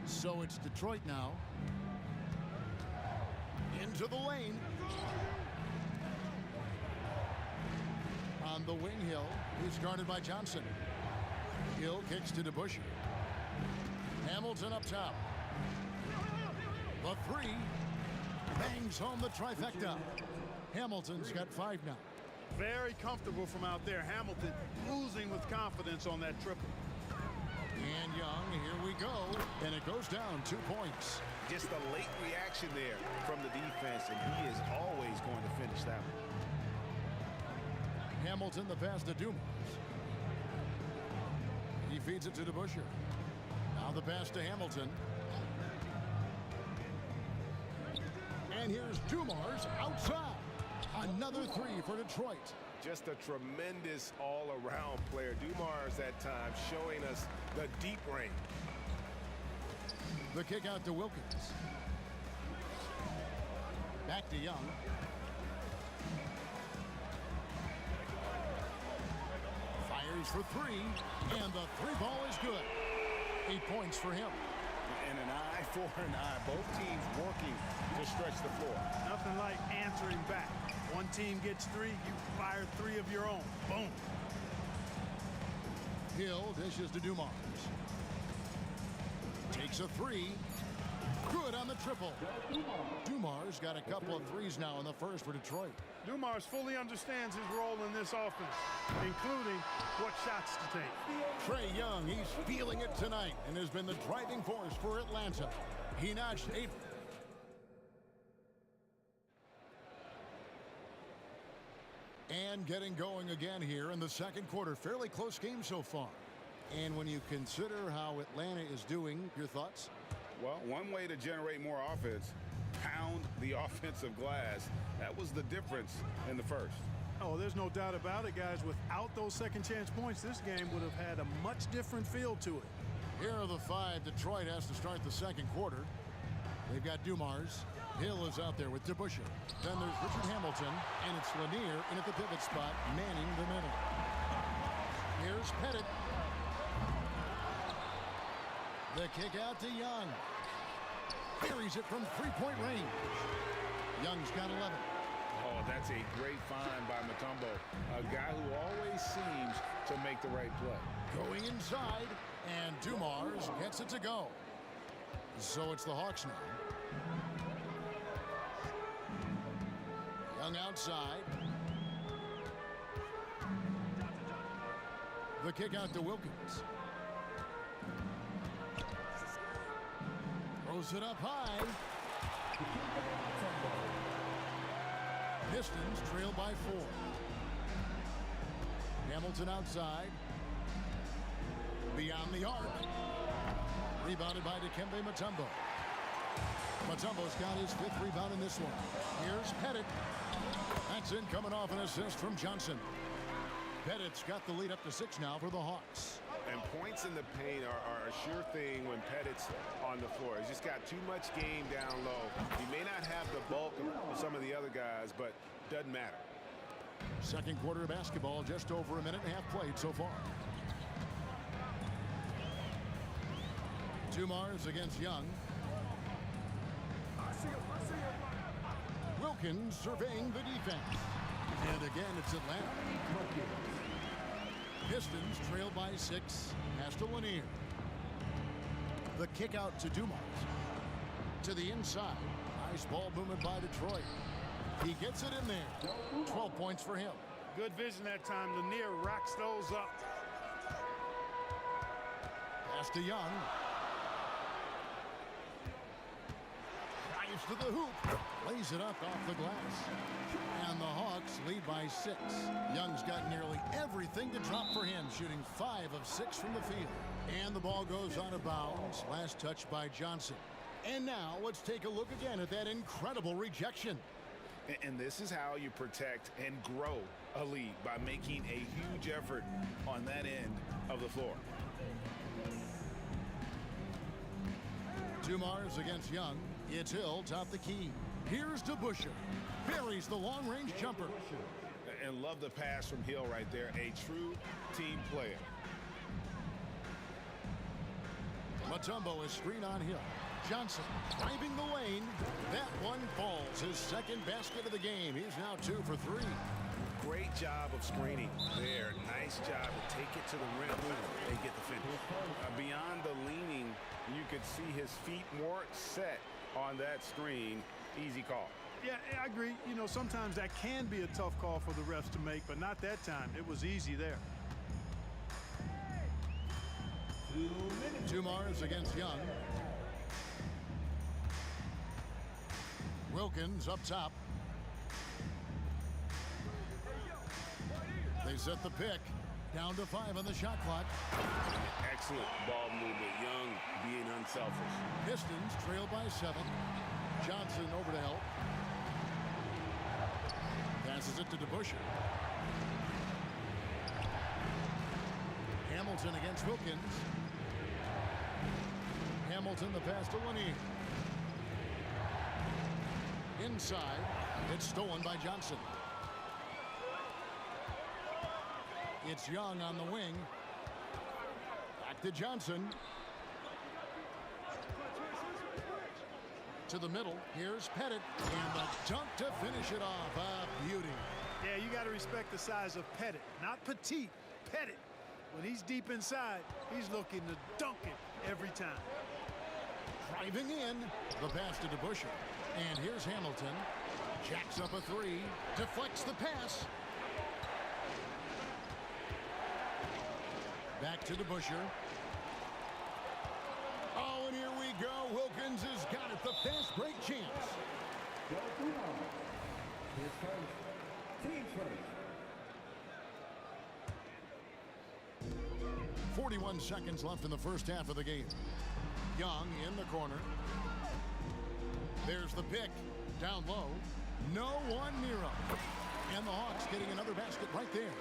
So it's Detroit now. Into the lane. On the wing, Hill. He's guarded by Johnson. Hill kicks to DeBusschere. Hamilton up top. The 3. Bangs home the trifecta. Hamilton's got 5 now. Very comfortable from out there. Hamilton oozing with confidence on that triple. And Young, here we go. And it goes down 2 points. Just a late reaction there from the defense, and he is always going to finish that one. Hamilton the pass to Dumars. He feeds it to DeBusschere. Now the pass to Hamilton. And here's Dumars outside. Another 3 for Detroit. just a tremendous all-around player. Dumars at times showing us the deep range. The kick out to Wilkins. Back to Young. Fires for three, and the three ball is good. 8 points for him. And an eye for an eye. Both teams working to stretch the floor. Nothing like answering back. One team gets three, you fire three of your own. Boom. Hill dishes to Dumars. Takes a three. Good on the triple. Dumars got a couple of threes now in the first for Detroit. Dumars fully understands his role in this offense, including what shots to take. Trae Young, he's feeling it tonight and has been the driving force for Atlanta. He notched 8. And getting going again here in the second quarter. Fairly close game so far. And when you consider how Atlanta is doing, your thoughts? Well, one way to generate more offense, pound the offensive glass. That was the difference in the first. Oh, there's no doubt about it, guys. Without those second chance points, this game would have had a much different feel to it. Here are the 5 Detroit has to start the second quarter. They've got Dumars. Hill is out there with DeBusschere. Then there's Richard Hamilton, and it's Lanier in at the pivot spot, manning the middle. Here's Pettit. The kick out to Young. Buries it from three-point range. Young's got 11. Oh, that's a great find by Mutombo. A guy who always seems to make the right play. Going inside, and Dumars gets it to go. So it's the Hawks now. Young outside. The kick out to Wilkins. Throws it up high. Pistons trail by 4. Hamilton outside. Beyond the arc. Rebounded by Dikembe Mutombo. Mutombo's got his 5th rebound in this one. Here's Pettit. That's in, coming off an assist from Johnson. Pettit's got the lead up to 6 now for the Hawks. And points in the paint are a sure thing when Pettit's on the floor. He's just got too much game down low. He may not have the bulk of some of the other guys, but doesn't matter. Second quarter of basketball, just over a minute and a half played so far. Dumars against Young. Wilkins surveying the defense. And again, it's Atlanta. Pistons trail by 6. Pass to Lanier. The kick out to Dumars. To the inside. Nice ball movement by Detroit. He gets it in there. 12 points for him. Good vision that time. Lanier racks those up. Pass to Young. Drives to the hoop. Lays it up off the glass. And the Hawks lead by 6. Young's got nearly everything to drop for him, shooting 5 of 6 from the field. And the ball goes out of bounds. Last touch by Johnson. And now let's take a look again at that incredible rejection. And this is how you protect and grow a lead, by making a huge effort on that end of the floor. Dumars against Young. It's Hill, top the key. Here's DeBusschere. Buries the long-range jumper. And love the pass from Hill right there. A true team player. Mutombo is screen on Hill. Johnson driving the lane. That one falls. His second basket of the game. He's now 2 for 3. Great job of screening there. Nice job to take it to the rim and get the finish. Beyond the leaning, you could see his feet more set on that screen. Easy call. Yeah, I agree. You know, sometimes that can be a tough call for the refs to make, but not that time. It was easy there. Dumars against Young. Wilkins up top. They set the pick. Down to 5 on the shot clock. Excellent ball movement. Young being unselfish. Pistons trail by 7. Johnson over to help. Passes it to DeBusschere. Hamilton against Wilkins. Hamilton, the pass to Linney. Inside. It's stolen by Johnson. It's Young on the wing. Back to Johnson. To the middle. Here's Pettit. And the dunk to finish it off. A beauty. Yeah, you got to respect the size of Pettit. Not petite. Pettit. When he's deep inside, he's looking to dunk it every time. Driving in. The pass to DeBusschere. And here's Hamilton. Jacks up a three. Deflects the pass. Back to DeBusschere. Oh, and here we go. Wilkins has got it. The fast break chance. His first. Team first. 41 seconds left in the first half of the game. Young in the corner. There's the pick. Down low. No one near him. And the Hawks getting another basket right there.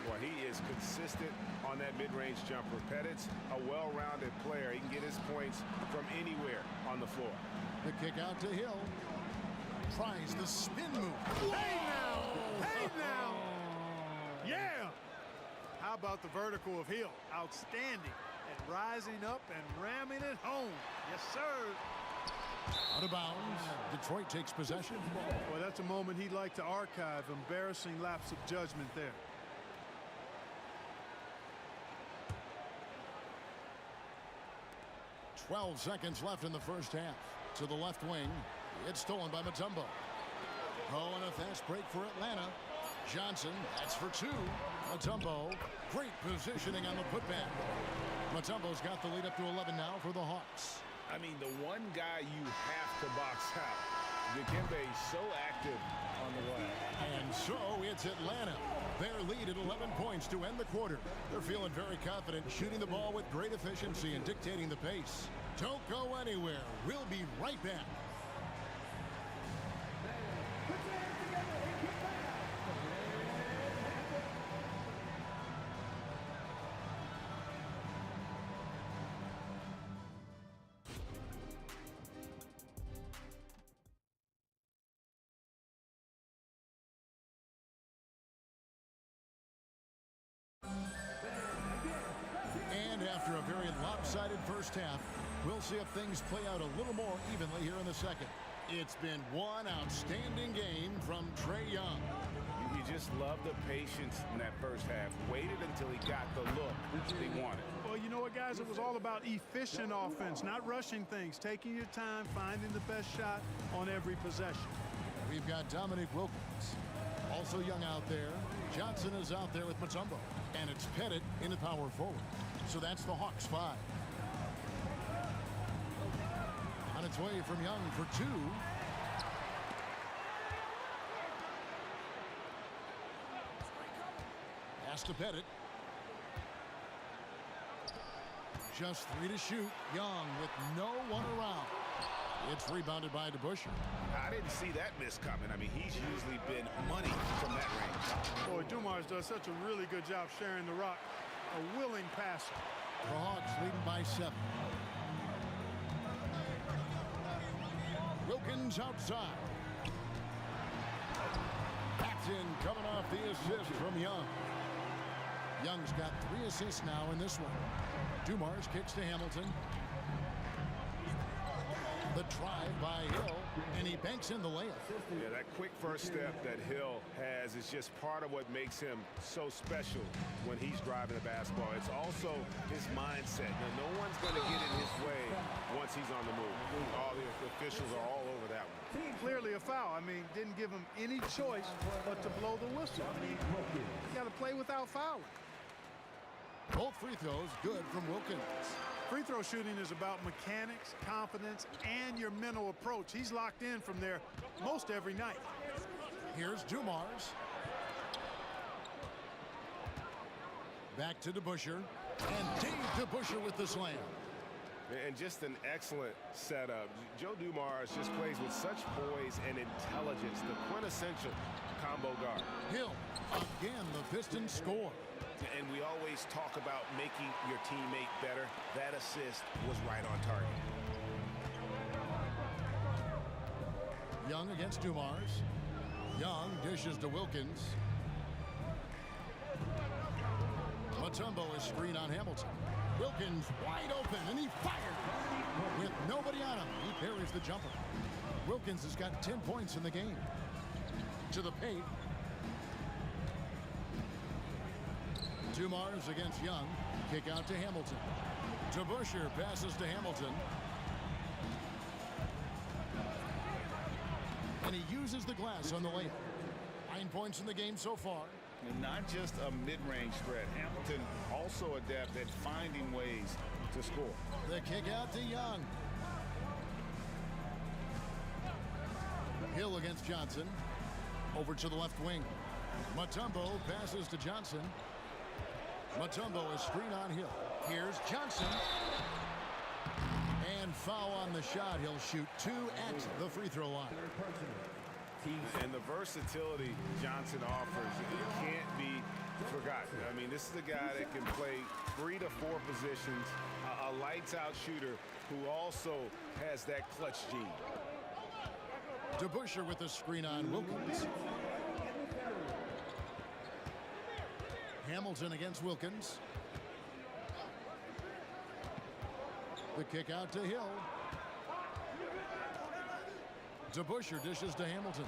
Boy, he is consistent on that mid-range jumper. Pettit's a well-rounded player. He can get his points from anywhere on the floor. The kick out to Hill. Tries the spin move. Hey now! Hey now! Yeah! How about the vertical of Hill? Outstanding at rising up and ramming it home. Yes, sir. Out of bounds. Detroit takes possession. Well, that's a moment he'd like to archive. Embarrassing lapse of judgment there. 12 seconds left in the first half. To the left wing. It's stolen by Mutombo. Oh, and a fast break for Atlanta. Johnson, that's for two. Mutombo, great positioning on the putback. Mutombo's got the lead up to 11 now for the Hawks. I mean, the one guy you have to box out. Dikembe so active on the way. And so it's Atlanta. Their lead at 11 points to end the quarter. They're feeling very confident, shooting the ball with great efficiency and dictating the pace. Don't go anywhere. We'll be right back. And after a very lopsided first half, we'll see if things play out a little more evenly here in the second. It's been one outstanding game from Trae Young. You just love the patience in that first half. Waited until he got the look he wanted. Well, you know what, guys? It was all about efficient offense, not rushing things, taking your time, finding the best shot on every possession. We've got Dominic Wilkins. Also Young out there. Johnson is out there with Mutombo. And it's Pettit in the power forward. So that's the Hawks 5. On its way from Young for two. Pass to Pettit. Just 3 to shoot. Young with no one around. It's rebounded by DeBusschere. I didn't see that miss coming. I mean, he's usually been money from that range. Boy, Dumars does such a really good job sharing the rock. A willing passer. The Hawks leading by 7. Wilkins outside. Paxton coming off the assist from Young. Young's got 3 assists now in this one. Dumars kicks to Hamilton. The drive by Hill, and he banks in the layup. Yeah, that quick first step that Hill has is just part of what makes him so special when he's driving the basketball. It's also his mindset. Now, no one's going to get in his way once he's on the move. All the officials are all over that one. Clearly a foul. I mean, didn't give him any choice but to blow the whistle. I mean, you got to play without fouling. Both free throws good from Wilkins. Free throw shooting is about mechanics, confidence, and your mental approach. He's locked in from there most every night. Here's Dumars. Back to DeBusschere. And Dave DeBusschere with the slam. And just an excellent setup. Joe Dumars just plays with such poise and intelligence, the quintessential combo guard. Hill, again, the Pistons score. And we always talk about making your teammate better. That assist was right on target. Young against Dumars. Young dishes to Wilkins. Mutombo is screen on Hamilton. Wilkins wide open, and he fired. With nobody on him, he parries the jumper. Wilkins has got 10 points in the game. To the paint. Dumars against Young. Kick out to Hamilton. To Busher, passes to Hamilton. And he uses the glass on the layup. 9 points in the game so far. And not just a mid-range threat. Hamilton also adept at finding ways to score. The kick out to Young. Hill against Johnson. Over to the left wing. Mutombo passes to Johnson. Mutombo is screen on Hill. Here's Johnson. And foul on the shot. He'll shoot 2 at the free throw line. And the versatility Johnson offers, it can't be forgotten. I mean, this is a guy that can play 3 to 4 positions, a lights-out shooter who also has that clutch gene. To Busher with the screen on Wilkins. Hamilton against Wilkins. The kick out to Hill. To Busher, dishes to Hamilton.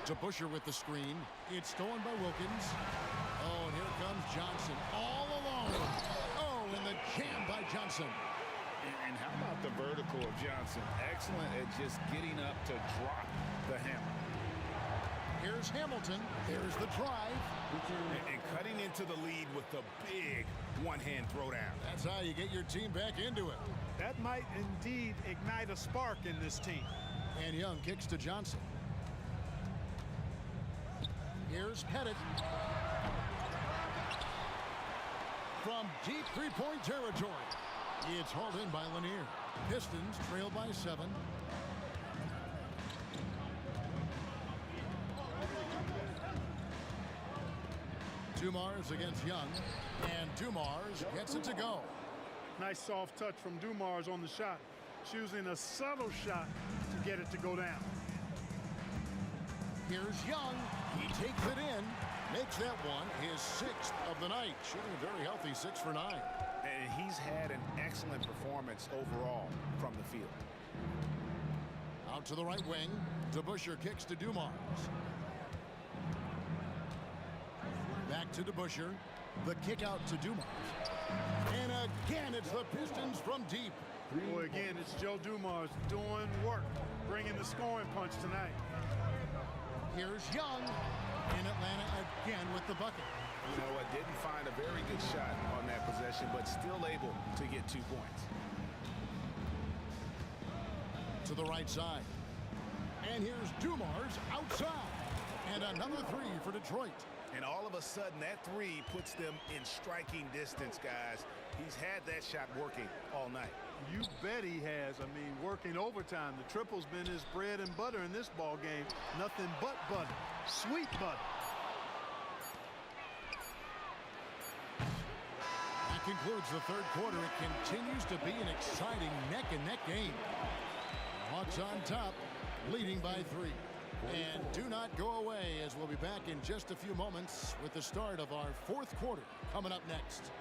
To Busher with the screen. It's stolen by Wilkins. Oh, and here comes Johnson all alone. Oh, and the jam by Johnson. And how about the vertical of Johnson? Excellent at just getting up to drop the hammer. Here's Hamilton. There's the drive. And cutting into the lead with the big one-hand throwdown. That's how you get your team back into it. That might indeed ignite a spark in this team. And Young kicks to Johnson. Here's Pettit. From deep three-point territory. It's hauled in by Lanier. Pistons trail by 7. Dumars against Young. And Dumars gets it to go. Nice soft touch from Dumars on the shot. Choosing a subtle shot to get it to go down. Here's Young. He takes it in. Makes that one his 6th of the night. Shooting a very healthy 6 for 9. And he's had an excellent performance overall from the field. Out to the right wing. DeBusschere kicks to Dumars. Back to DeBusschere. The kick out to Dumars. And again, it's the Pistons from deep. Boy, again, it's Joe Dumars doing work, bringing the scoring punch tonight. Here's Young in Atlanta again with the bucket. You know what, didn't find a very good shot on that possession, but still able to get 2 points. To the right side. And here's Dumars outside. And another 3 for Detroit. And all of a sudden, that 3 puts them in striking distance, guys. He's had that shot working all night. You bet he has. I mean, working overtime. The triple's been his bread and butter in this ball game. Nothing but butter. Sweet butter. That concludes the 3rd quarter. It continues to be an exciting neck-and-neck game. Hawks on top, leading by 3. And do not go away, as we'll be back in just a few moments with the start of our 4th quarter coming up next.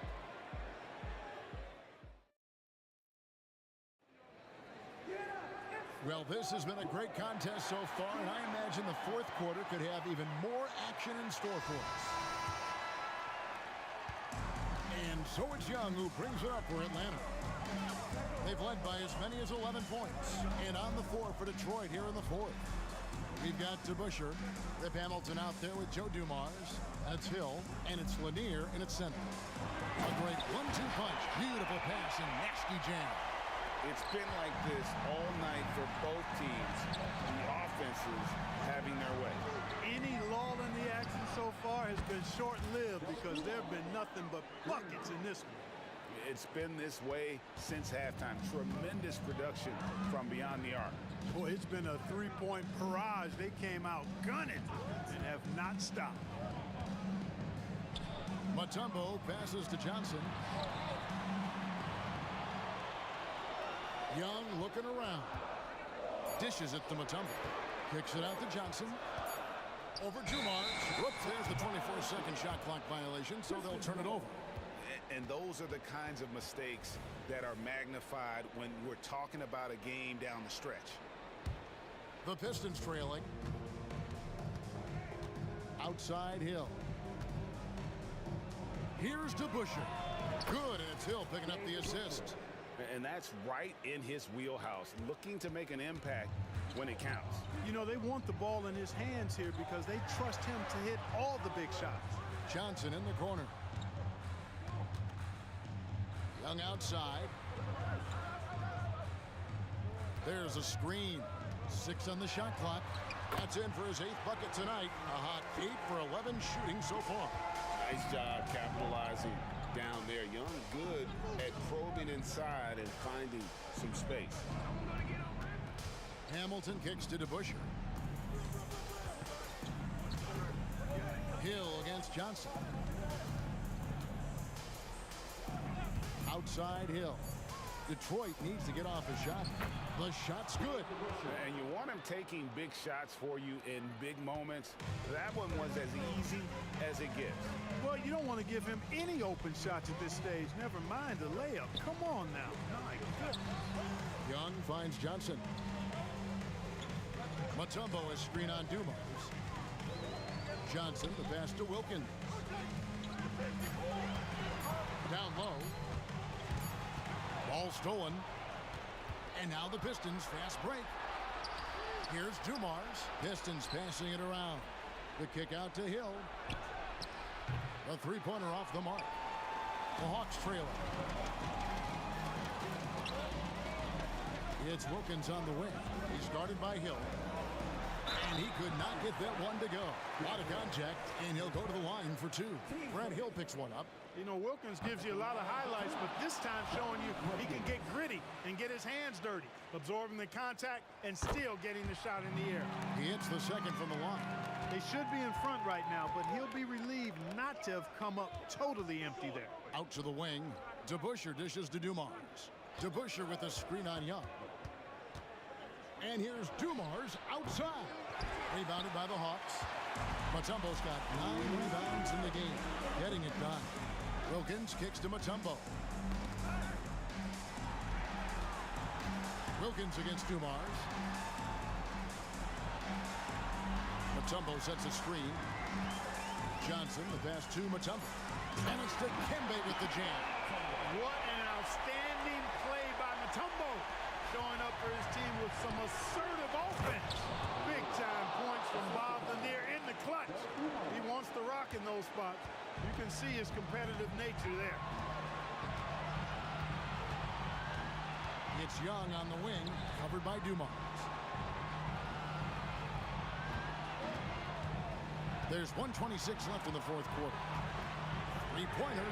Well, this has been a great contest so far, and I imagine the 4th quarter could have even more action in store for us. And so it's Young who brings it up for Atlanta. They've led by as many as 11 points. And on the floor for Detroit here in the 4th. We've got DeBusschere, Rip Hamilton out there with Joe Dumars. That's Hill, and it's Lanier in its center. A great 1-2 punch. Beautiful pass and nasty jam. It's been like this all night for both teams. The offenses having their way. Any lull in the action so far has been short-lived because there have been nothing but buckets in this one. It's been this way since halftime. Tremendous production from beyond the arc. Boy, it's been a three-point barrage. They came out gunning and have not stopped. Mutombo passes to Johnson. Young looking around. Dishes it to Mutombo. Kicks it out to Johnson. Over Dumars. Whoops, there's the 24-second shot clock violation, so they'll turn it over. And those are the kinds of mistakes that are magnified when we're talking about a game down the stretch. The Pistons trailing. Outside Hill. Here's DeBusschere. Good, and it's Hill picking up the assist. And that's right in his wheelhouse, looking to make an impact when it counts. You know, they want the ball in his hands here because they trust him to hit all the big shots. Johnson in the corner. Young outside. There's a screen. 6 on the shot clock. That's in for his 8th bucket tonight. A hot 8 for 11 shooting so far. Nice job capitalizing down there. Young good at probing inside and finding some space. Hamilton kicks to DeBusschere. Hill against Johnson. Outside Hill. Detroit needs to get off a shot. The shot's good. And you want him taking big shots for you in big moments. That one was as easy as it gets. Well, you don't want to give him any open shots at this stage. Never mind the layup. Come on now. My goodness. Young finds Johnson. Mutombo is screen on Dumars. Johnson, the pass to Wilkins. Down low. Ball stolen. And now the Pistons fast break. Here's Dumars. Pistons passing it around. The kick out to Hill. A three-pointer off the mark. The Hawks trailing. It's Wilkins on the wing. He's guarded by Hill. And he could not get that one to go. A lot of contact, and he'll go to the line for 2. Brad Hill picks one up. You know, Wilkins gives you a lot of highlights, but this time showing you he can get gritty and get his hands dirty, absorbing the contact and still getting the shot in the air. He hits the second from the line. They should be in front right now, but he'll be relieved not to have come up totally empty there. Out to the wing. DeBusschere dishes to Dumars. DeBusschere with a screen on Young. And here's Dumars outside. Rebounded by the Hawks. Mutombo's got 9 rebounds in the game. Getting it done. Wilkins kicks to Mutombo. Wilkins against Dumars. Mutombo sets a screen. Johnson, the pass to Mutombo. And it's to Kembe with the jam. What an outstanding play by Mutombo. Showing up for his team with some assertive offense. Big-time points from Bob Lanier in the clutch. He wants the rock in those spots. You can see his competitive nature there. It's Young on the wing, covered by Dumars. There's 1:26 left in the fourth quarter. Three-pointer.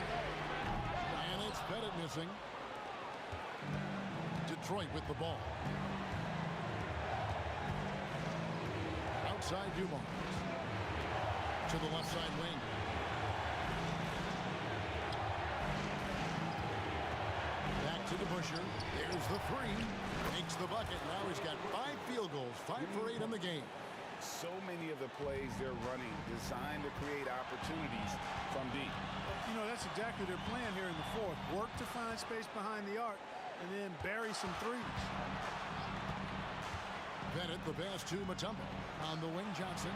And it's Pettit missing. Detroit with the ball. Outside Dumars. To the left side wing. Back to DeBusschere. There's the 3. Makes the bucket. Now he's got 5 field goals. 5 for 8 in the game. So many of the plays they're running designed to create opportunities from deep. You know, that's exactly their plan here in the fourth. Work to find space behind the arc and then bury some threes. Bennett, the pass to Mutombo. On the wing, Johnson.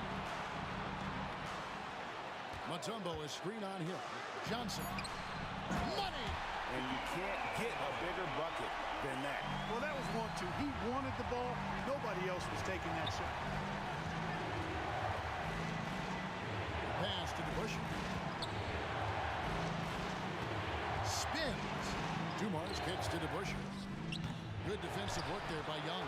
Mutombo is screen on Hill. Johnson. Money! And you can't get a bigger bucket than that. Well, that was 1-2. He wanted the ball. Nobody else was taking that shot. Pass to DeBusschere. Spins. Dumars kicks to DeBusschere. Good defensive work there by Young.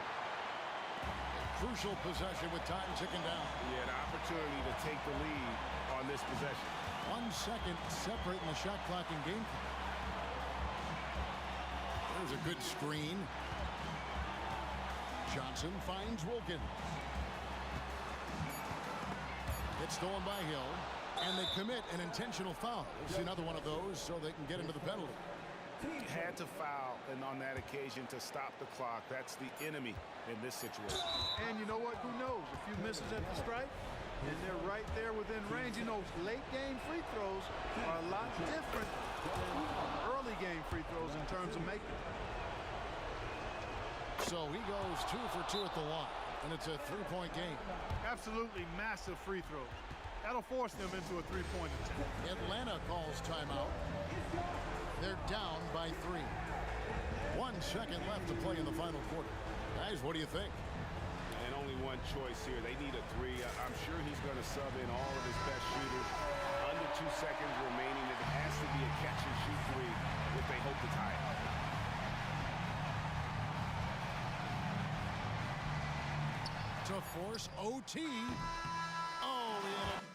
Crucial possession with time ticking down. He had an opportunity to take the lead on this possession. 1 second separating the shot clock and game clock. There's a good screen. Johnson finds Wilkins. It's stolen by Hill. And they commit an intentional foul. It's another one of those so they can get into the penalty. Had to foul, and on that occasion to stop the clock. That's the enemy in this situation. And you know what? Who knows? A few misses at the stripe, and they're right there within range. You know, late game free throws are a lot different than early game free throws in terms of making. So he goes 2 for 2 at the line, and it's a three-point game. Absolutely massive free throws. That'll force them into a three-point attempt. Atlanta calls timeout. They're down by 3. 1 second left to play in the final quarter. Guys, what do you think? And only one choice here. They need a 3. I'm sure he's going to sub in all of his best shooters. Under 2 seconds remaining. It has to be a catch-and-shoot 3 if they hope to tie it. To force OT. Oh, he had a...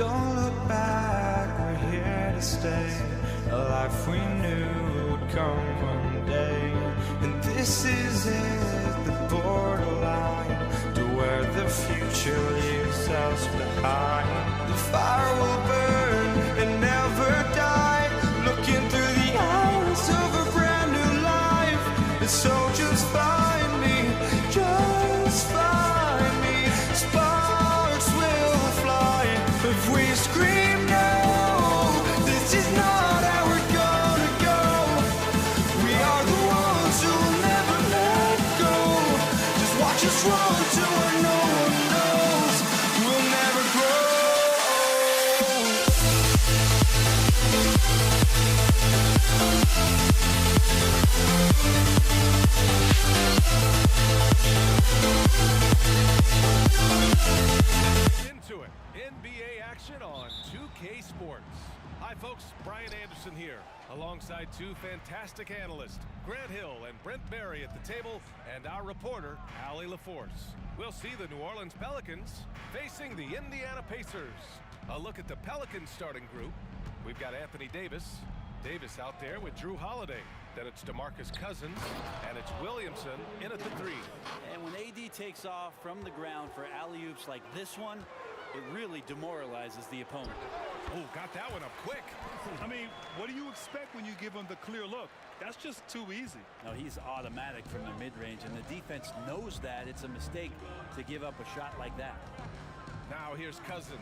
Don't look back, we're here to stay. A life we knew would come one day. And this is it, the borderline to where the future leaves us behind. The fire will burn and never die, looking through the eyes of a brand new life. And so just find me, just find me. Sparks will fly if we scream no. This is not how we're gonna go. We are the ones who will never let go. Just watch us run to where no one knows. We'll never grow. Into it. NBA action on 2K Sports. Hi folks, Brian Anderson here, alongside two fantastic analysts, Grant Hill and Brent Barry at the table, and our reporter, Allie LaForce. We'll see the New Orleans Pelicans facing the Indiana Pacers. A look at the Pelicans starting group. We've got Anthony Davis. Davis out there with Drew Holiday. Then it's DeMarcus Cousins, and it's Williamson in at the three. And when AD takes off from the ground for alley-oops like this one, it really demoralizes the opponent. Oh, got that one up quick. I mean, what do you expect when you give him the clear look? That's just too easy. No, he's automatic from the mid-range, and the defense knows that it's a mistake to give up a shot like that. Now here's Cousins.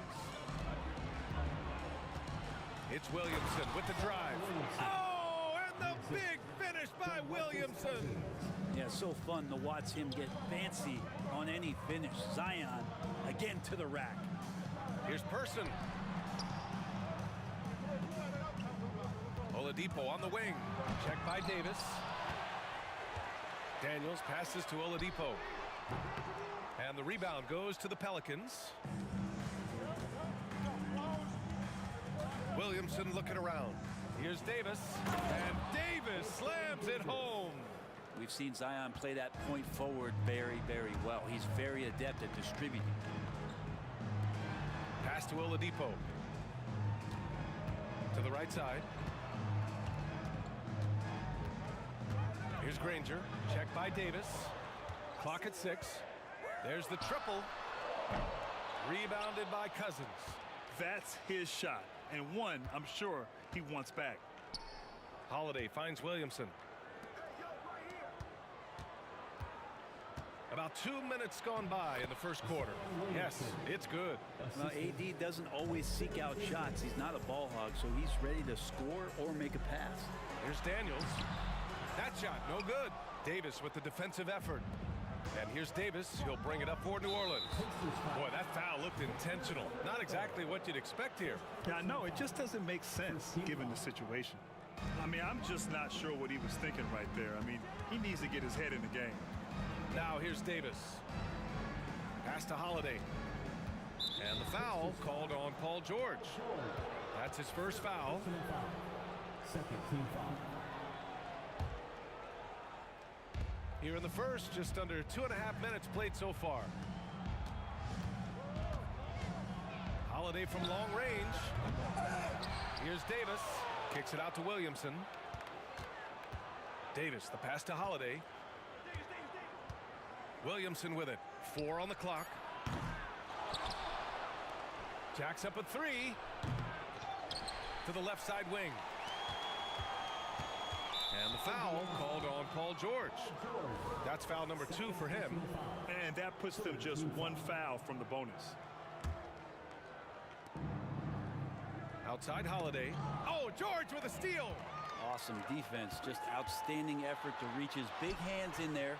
It's Williamson with the drive. Oh, and the big finish by Williamson. Yeah, so fun to watch him get fancy on any finish. Zion again to the rack. Here's Person. Oladipo on the wing. Checked by Davis. Daniels passes to Oladipo. And the rebound goes to the Pelicans. Williamson looking around. Here's Davis. And Davis slams it home. We've seen Zion play that point forward very, very well. He's very adept at distributing. Pass to Oladipo. To the right side. Here's Granger. Checked by Davis. Clock at 6. There's the triple. Rebounded by Cousins. That's his shot, and one I'm sure he wants back. Holiday finds Williamson. About 2 minutes gone by in the first quarter. Yes, it's good. Well, AD doesn't always seek out shots. He's not a ball hog, so he's ready to score or make a pass. Here's Daniels. That shot, no good. Davis with the defensive effort. And here's Davis. He'll bring it up for New Orleans. Boy, that foul looked intentional. Not exactly what you'd expect here. Yeah, I know. It just doesn't make sense given the situation. I mean, I'm just not sure what he was thinking right there. I mean, he needs to get his head in the game. Now here's Davis. Pass to Holiday. And the foul called on Paul George. That's his first foul. Second team foul. Here in the first, just under 2.5 minutes played so far. Holiday from long range. Here's Davis. Kicks it out to Williamson. Davis, the pass to Holiday. Williamson with it. 4 on the clock. Jacks up a 3. To the left side wing. And the foul called on Paul George. That's foul number 2 for him. And that puts them just one foul from the bonus. Outside Holiday. Oh, George with a steal. Awesome defense. Just outstanding effort to reach his big hands in there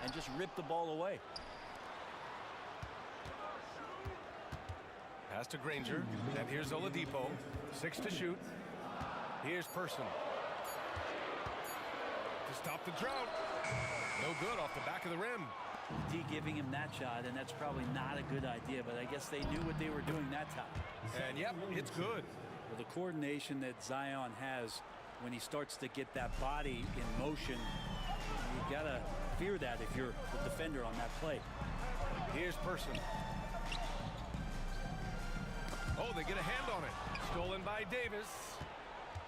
and just rip the ball away. Pass to Granger. And here's Oladipo. 6 to shoot. Here's Person. To stop the drought. No good off the back of the rim. D giving him that shot, and that's probably not a good idea, but I guess they knew what they were doing that time. And yep, it's good. Well, the coordination that Zion has when he starts to get that body in motion, you gotta fear that if you're the defender on that play. Here's Person. Oh, they get a hand on it. Stolen by Davis.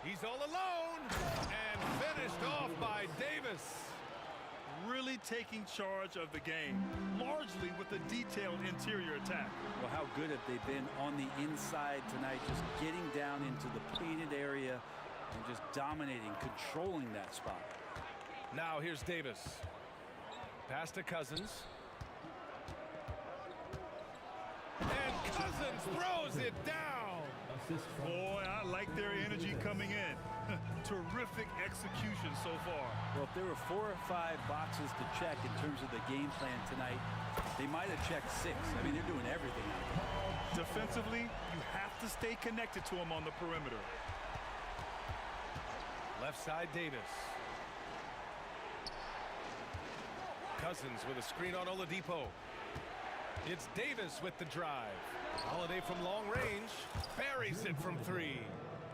He's all alone and finished off by Davis. Really taking charge of the game, largely with a detailed interior attack. Well, how good have they been on the inside tonight, just getting down into the painted area and just dominating, controlling that spot. Now here's Davis. Pass to Cousins. And Cousins throws it down. Boy, I like their energy coming in. Terrific execution so far. Well, if there were 4 or 5 boxes to check in terms of the game plan tonight, they might have checked 6. I mean, they're doing everything out there. Defensively, you have to stay connected to him on the perimeter. Left side, Davis. Cousins with a screen on Oladipo. It's Davis with the drive. Holiday from long range. Buries it from 3.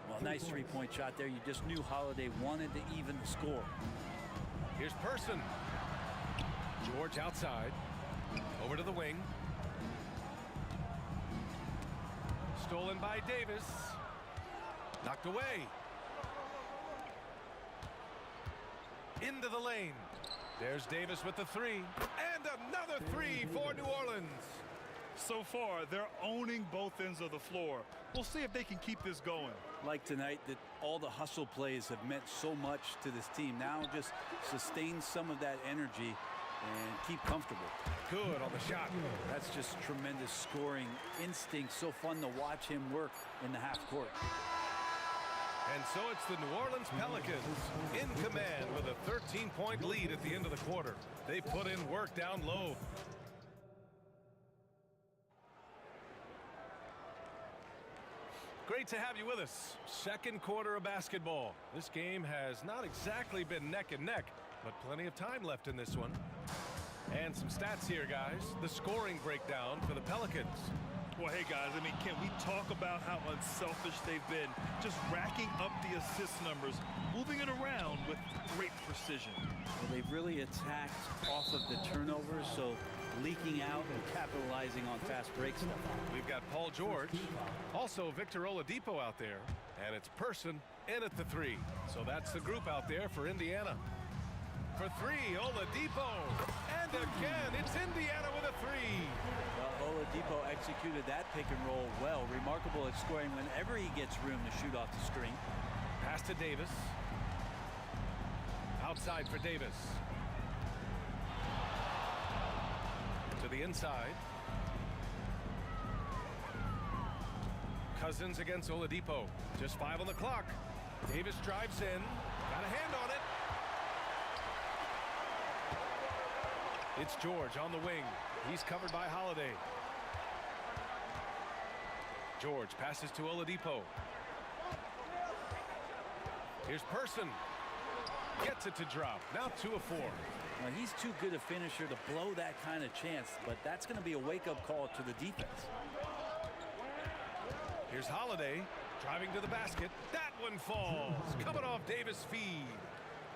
Well, nice three-point shot there. You just knew Holiday wanted to even the score. Here's Person. George outside. Over to the wing. Stolen by Davis. Knocked away. Into the lane. There's Davis with the 3. And another 3 for New Orleans. So far, they're owning both ends of the floor. We'll see if they can keep this going. Like tonight, that all the hustle plays have meant so much to this team. Now just sustain some of that energy and keep comfortable. Good on the shot. That's just tremendous scoring instinct. So fun to watch him work in the half court. And so it's the New Orleans Pelicans in command with a 13-point lead at the end of the quarter. They put in work down low. Great to have you with us. Second quarter of basketball. This game has not exactly been neck and neck, but plenty of time left in this one. And some stats here, guys. The scoring breakdown for the Pelicans. Well, hey, guys, I mean, can we talk about how unselfish they've been? Just racking up the assist numbers, moving it around with great precision. Well, they've really attacked off of the turnovers, so leaking out and capitalizing on fast break stuff. We've got Paul George, also Victor Oladipo out there, and it's Person in at the 3. So that's the group out there for Indiana. For 3, Oladipo, and again, it's Indiana with a 3. Well, Oladipo executed that pick and roll well. Remarkable at scoring whenever he gets room to shoot off the screen. Pass to Davis. Outside for Davis. To the inside. Cousins against Oladipo. Just 5 on the clock. Davis drives in. Got a hand on it. It's George on the wing. He's covered by Holiday. George passes to Oladipo. Here's Person. Gets it to drop. Now 2 of 4. Well, he's too good a finisher to blow that kind of chance, but that's going to be a wake-up call to the defense. Here's Holiday driving to the basket. That one falls. Coming off Davis' feed.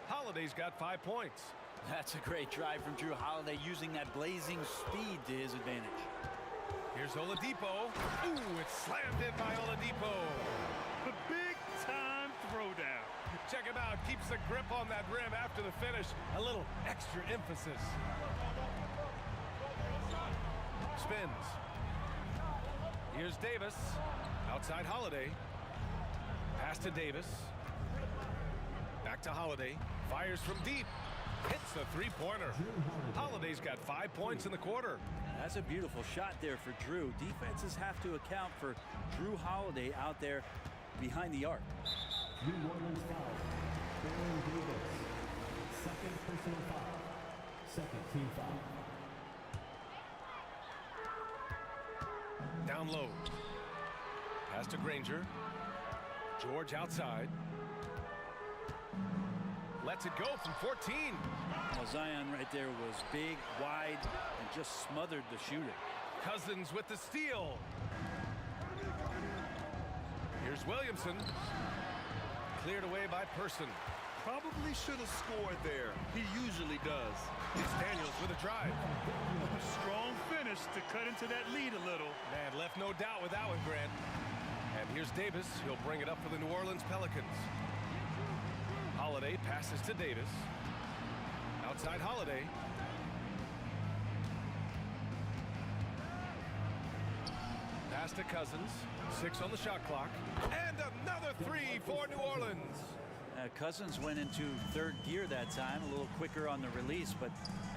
Holiday's got 5 points. That's a great drive from Drew Holiday, using that blazing speed to his advantage. Here's Oladipo. Ooh, it's slammed in by Oladipo. The big-time throwdown. Check him out. Keeps the grip on that rim after the finish. A little extra emphasis. Spins. Here's Davis. Outside Holiday. Pass to Davis. Back to Holiday. Fires from deep. Hits the three-pointer. Holiday's got 5 points in the quarter. That's a beautiful shot there for Drew. Defenses have to account for Drew Holiday out there behind the arc. New Orleans foul. Baron Davis. Second personal foul. Second team foul. Down low. Pass to Granger. George outside. Lets it go from 14. Well, Zion right there was big, wide, and just smothered the shooter. Cousins with the steal. Here's Williamson. Cleared away by Person. Probably should have scored there. He usually does. It's Daniels with a drive. A strong finish to cut into that lead a little. Man, left no doubt with that one, Grant. here's Davis. He'll bring it up for the New Orleans Pelicans. Holiday passes to Davis. Outside Holiday. Pass to Cousins. 6 on the shot clock. And another 3 for New Orleans. Cousins went into third gear that time, a little quicker on the release, but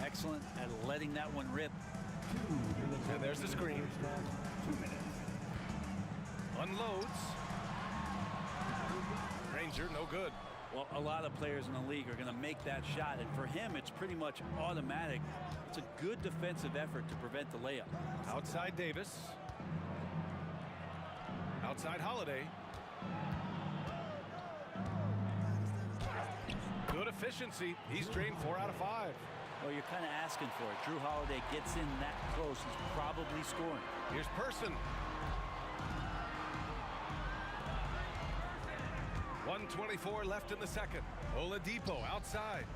excellent at letting that one rip. And there's the screen. Unloads. Ranger, no good. Well, a lot of players in the league are going to make that shot, and for him, it's pretty much automatic. It's a good defensive effort to prevent the layup. Outside Davis. Outside Holiday. Good efficiency. He's drained 4 out of 5. Well, you're kind of asking for it. Drew Holiday gets in that close. He's probably scoring. Here's Person. 1:24 left in the second. Oladipo outside.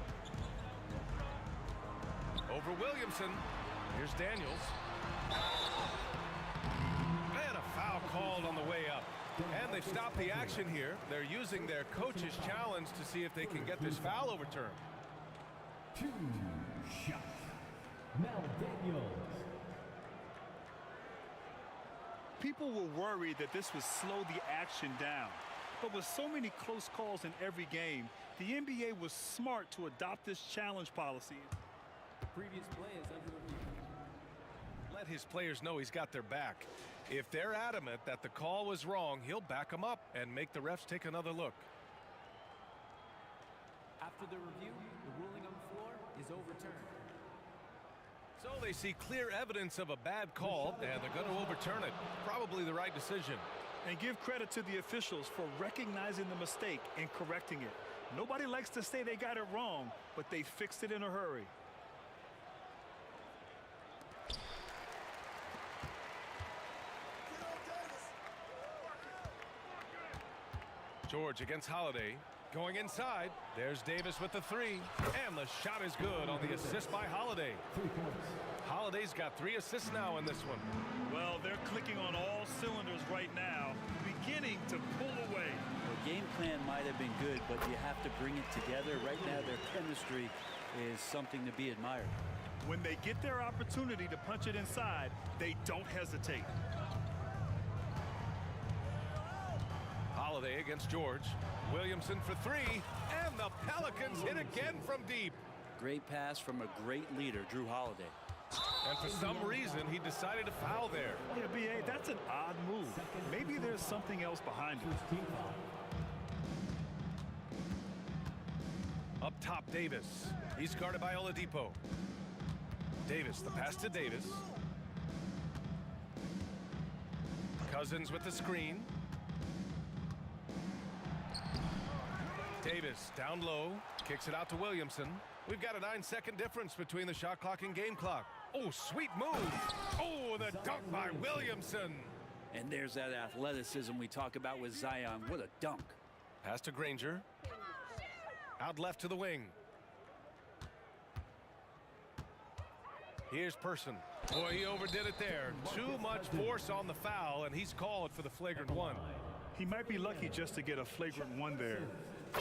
Over Williamson. Here's Daniels. And a foul called on the way up. And they've stopped the action here. They're using their coach's challenge to see if they can get this foul overturned. 2 shots. Mel Daniels. People were worried that this would slow the action down. But with so many close calls in every game, the NBA was smart to adopt this challenge policy. The previous play is under review. Let his players know he's got their back. If they're adamant that the call was wrong, he'll back them up and make the refs take another look. After the review, the ruling on the floor is overturned. So they see clear evidence of a bad call, and they're going to overturn it. Probably the right decision. And give credit to the officials for recognizing the mistake and correcting it. Nobody likes to say they got it wrong, but they fixed it in a hurry. George against Holiday. Going inside. There's Davis with the 3. And the shot is good on the assist by Holiday. 3 points. Holiday's got 3 assists now in this one. Well, they're clicking on all cylinders right now, beginning to pull away. The game plan might have been good, but you have to bring it together. Right now, their chemistry is something to be admired. When they get their opportunity to punch it inside, they don't hesitate. Holiday against George. Williamson for 3. And the Pelicans hit again from deep. Great pass from a great leader, Drew Holiday. And for some reason, he decided to foul there. Yeah, B.A., that's an odd move. Maybe there's something else behind it. Up top, Davis. He's guarded by Oladipo. Davis, the pass to Davis. Cousins with the screen. Davis down low, kicks it out to Williamson. We've got a 9-second difference between the shot clock and game clock. Oh, sweet move. Oh, the dunk by Williamson. And there's that athleticism we talk about with Zion. What a dunk. Pass to Granger. Out left to the wing. Here's Person. Boy, he overdid it there. Too much force on the foul, and he's called for the flagrant 1. He might be lucky just to get a flagrant 1 there.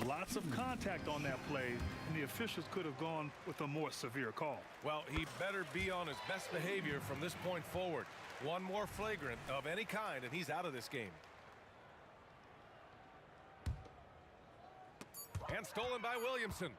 Lots of contact on that play, and the officials could have gone with a more severe call. Well, he better be on his best behavior from this point forward. One more flagrant of any kind, and he's out of this game. And stolen by Williamson.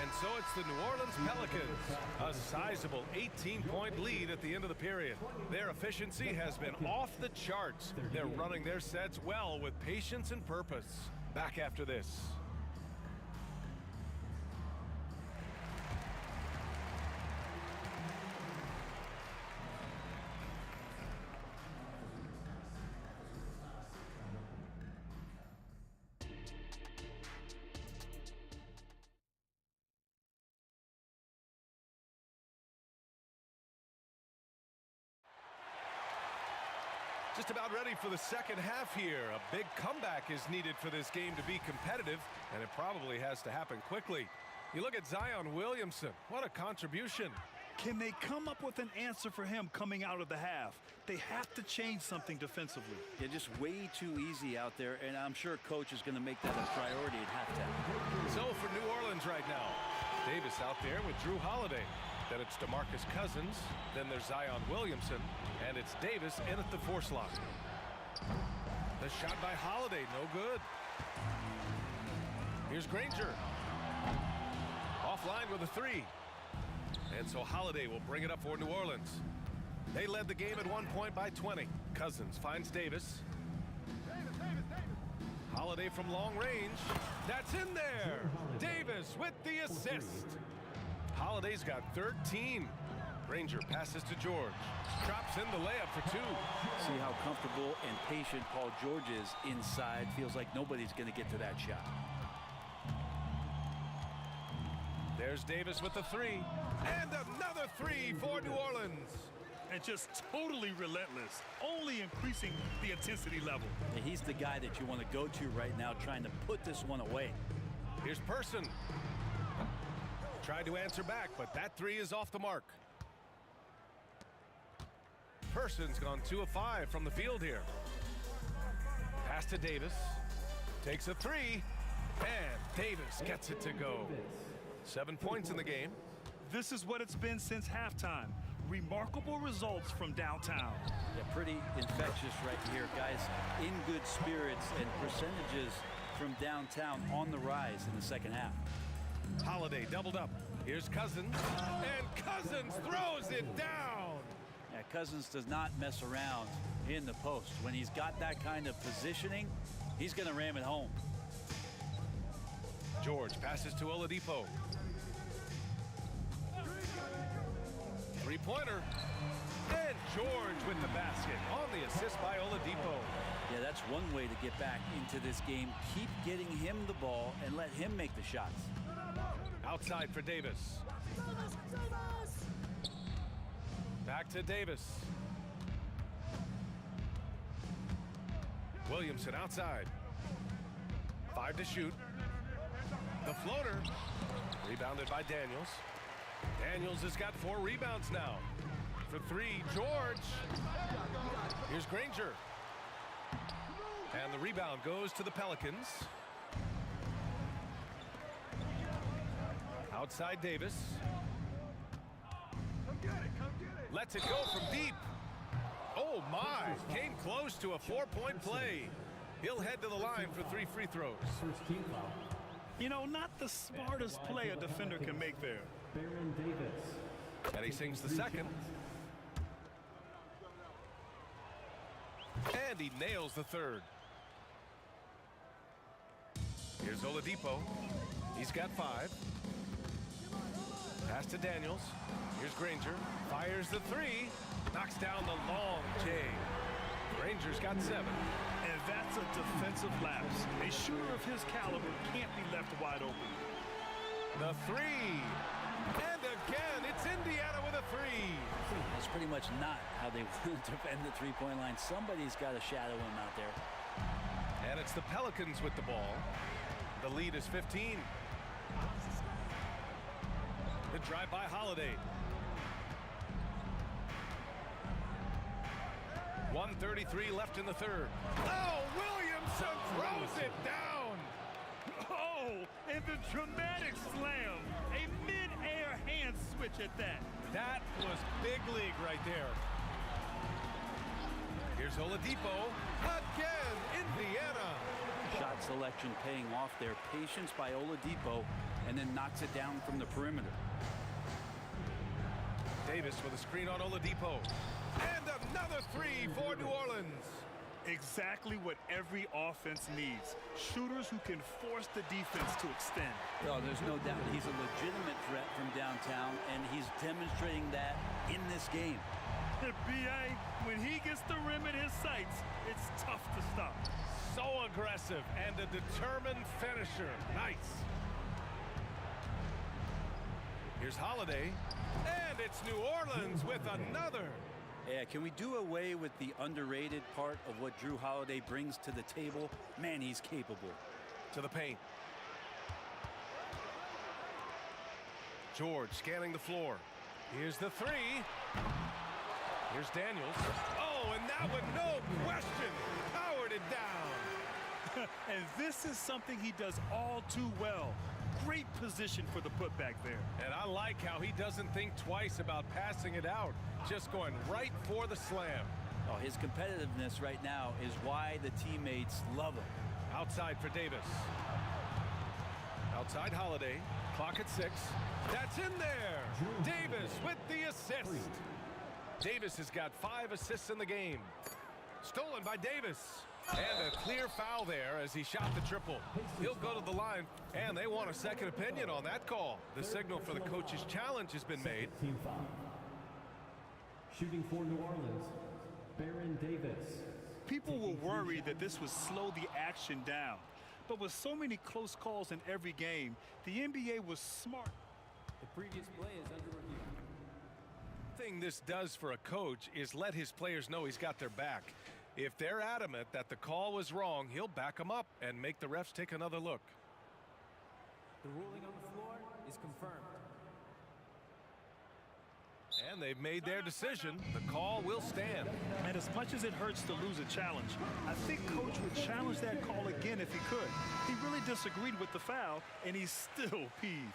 And so it's the New Orleans Pelicans, a sizable 18-point lead at the end of the period. Their efficiency has been off the charts. They're running their sets well with patience and purpose. Back after this. Just about ready for the second half here. A big comeback is needed for this game to be competitive, and it probably has to happen quickly. You look at Zion Williamson. What a contribution. Can they come up with an answer for him coming out of the half? They have to change something defensively. They're just way too easy out there, and I'm sure coach is going to make that a priority at halftime. So for New Orleans right now, Davis out there with Drew Holiday. Then it's DeMarcus Cousins. Then there's Zion Williamson. And it's Davis in at the 4 slot. The shot by Holiday, no good. Here's Granger. Offline with a 3. And so Holiday will bring it up for New Orleans. They led the game at one point by 20. Cousins finds Davis. Holiday from long range. That's in there. Davis with the assist. Holiday's got 13. Granger passes to George. Drops in the layup for 2. See how comfortable and patient Paul George is inside. Feels like nobody's going to get to that shot. There's Davis with the 3. And another 3 for New Orleans. And just totally relentless, only increasing the intensity level. And he's the guy that you want to go to right now, trying to put this one away. Here's Person. Tried to answer back, but that 3 is off the mark. Person's gone 2 of 5 from the field here. Pass to Davis. Takes a 3. And Davis gets it to go. 7 points in the game. This is what it's been since halftime. Remarkable results from downtown. Yeah, pretty infectious right here, guys. In good spirits and percentages from downtown on the rise in the second half. Holiday doubled up. Here's Cousins. And Cousins throws it down. Yeah, Cousins does not mess around in the post. When he's got that kind of positioning, he's going to ram it home. George passes to Oladipo. 3-pointer. And George with the basket on the assist by Oladipo. Yeah, that's one way to get back into this game. Keep getting him the ball and let him make the shots. Outside for Davis. Back to Davis. Williamson outside. 5 to shoot. The floater. Rebounded by Daniels. Daniels has got 4 rebounds now. For 3, George. Here's Granger. And the rebound goes to the Pelicans. Outside Davis. Lets it go from deep. Oh my, came close to a 4-point play. He'll head to the line for 3 free throws. First team foul. You know, not the smartest play a defender can make there. Baron Davis. And he sings the second. And he nails the third. Here's Oladipo. He's got 5. Pass to Daniels. Here's Granger. Fires the 3. Knocks down the long J. Granger's got 7. And that's a defensive lapse. A shooter of his caliber can't be left wide open. The 3. And again, it's Indiana with a 3. That's pretty much not how they want to defend the three-point line. Somebody's got to shadow him out there. And it's the Pelicans with the ball. The lead is 15. The drive by Holiday. 1:33 left in the third. Oh, Williamson throws it down. Oh, and the dramatic slam. A mid-air hand switch at that. That was big league right there. Here's Oladipo. Again, Indiana. Shot selection paying off there. Patience by Oladipo, and then knocks it down from the perimeter. Davis with a screen on Oladipo. And another 3 for New Orleans. Exactly what every offense needs. Shooters who can force the defense to extend. Oh, there's no doubt he's a legitimate threat from downtown, and he's demonstrating that in this game. The B.A., when he gets the rim in his sights, it's tough to stop. So aggressive and a determined finisher. Nice. Here's Holiday. And it's New Orleans with another. Yeah, can we do away with the underrated part of what Drew Holiday brings to the table? Man, he's capable. To the paint. George scanning the floor. Here's the three. Here's Daniels. Oh, and that one, no question, powered it down. And this is something he does all too well. Great position for the putback there. And I like how he doesn't think twice about passing it out, just going right for the slam. Oh, his competitiveness right now is why the teammates love him. Outside for Davis. Outside Holiday. Clock at 6. That's in there. Davis with the assist. Davis has got 5 assists in the game. Stolen by Davis. And a clear foul there as he shot the triple. He'll go to the line, and they want a second opinion on that call. The signal for the coach's challenge has been made. Team foul. Shooting for New Orleans, Baron Davis. People were worried that this would slow the action down. But with so many close calls in every game, the NBA was smart. The previous play is under review. Thing this does for a coach is let his players know he's got their back. If they're adamant that the call was wrong, he'll back them up and make the refs take another look. The ruling on the floor is confirmed. And they've made their decision. The call will stand. And as much as it hurts to lose a challenge, I think Coach would challenge that call again if he could. He really disagreed with the foul, and he's still peeved.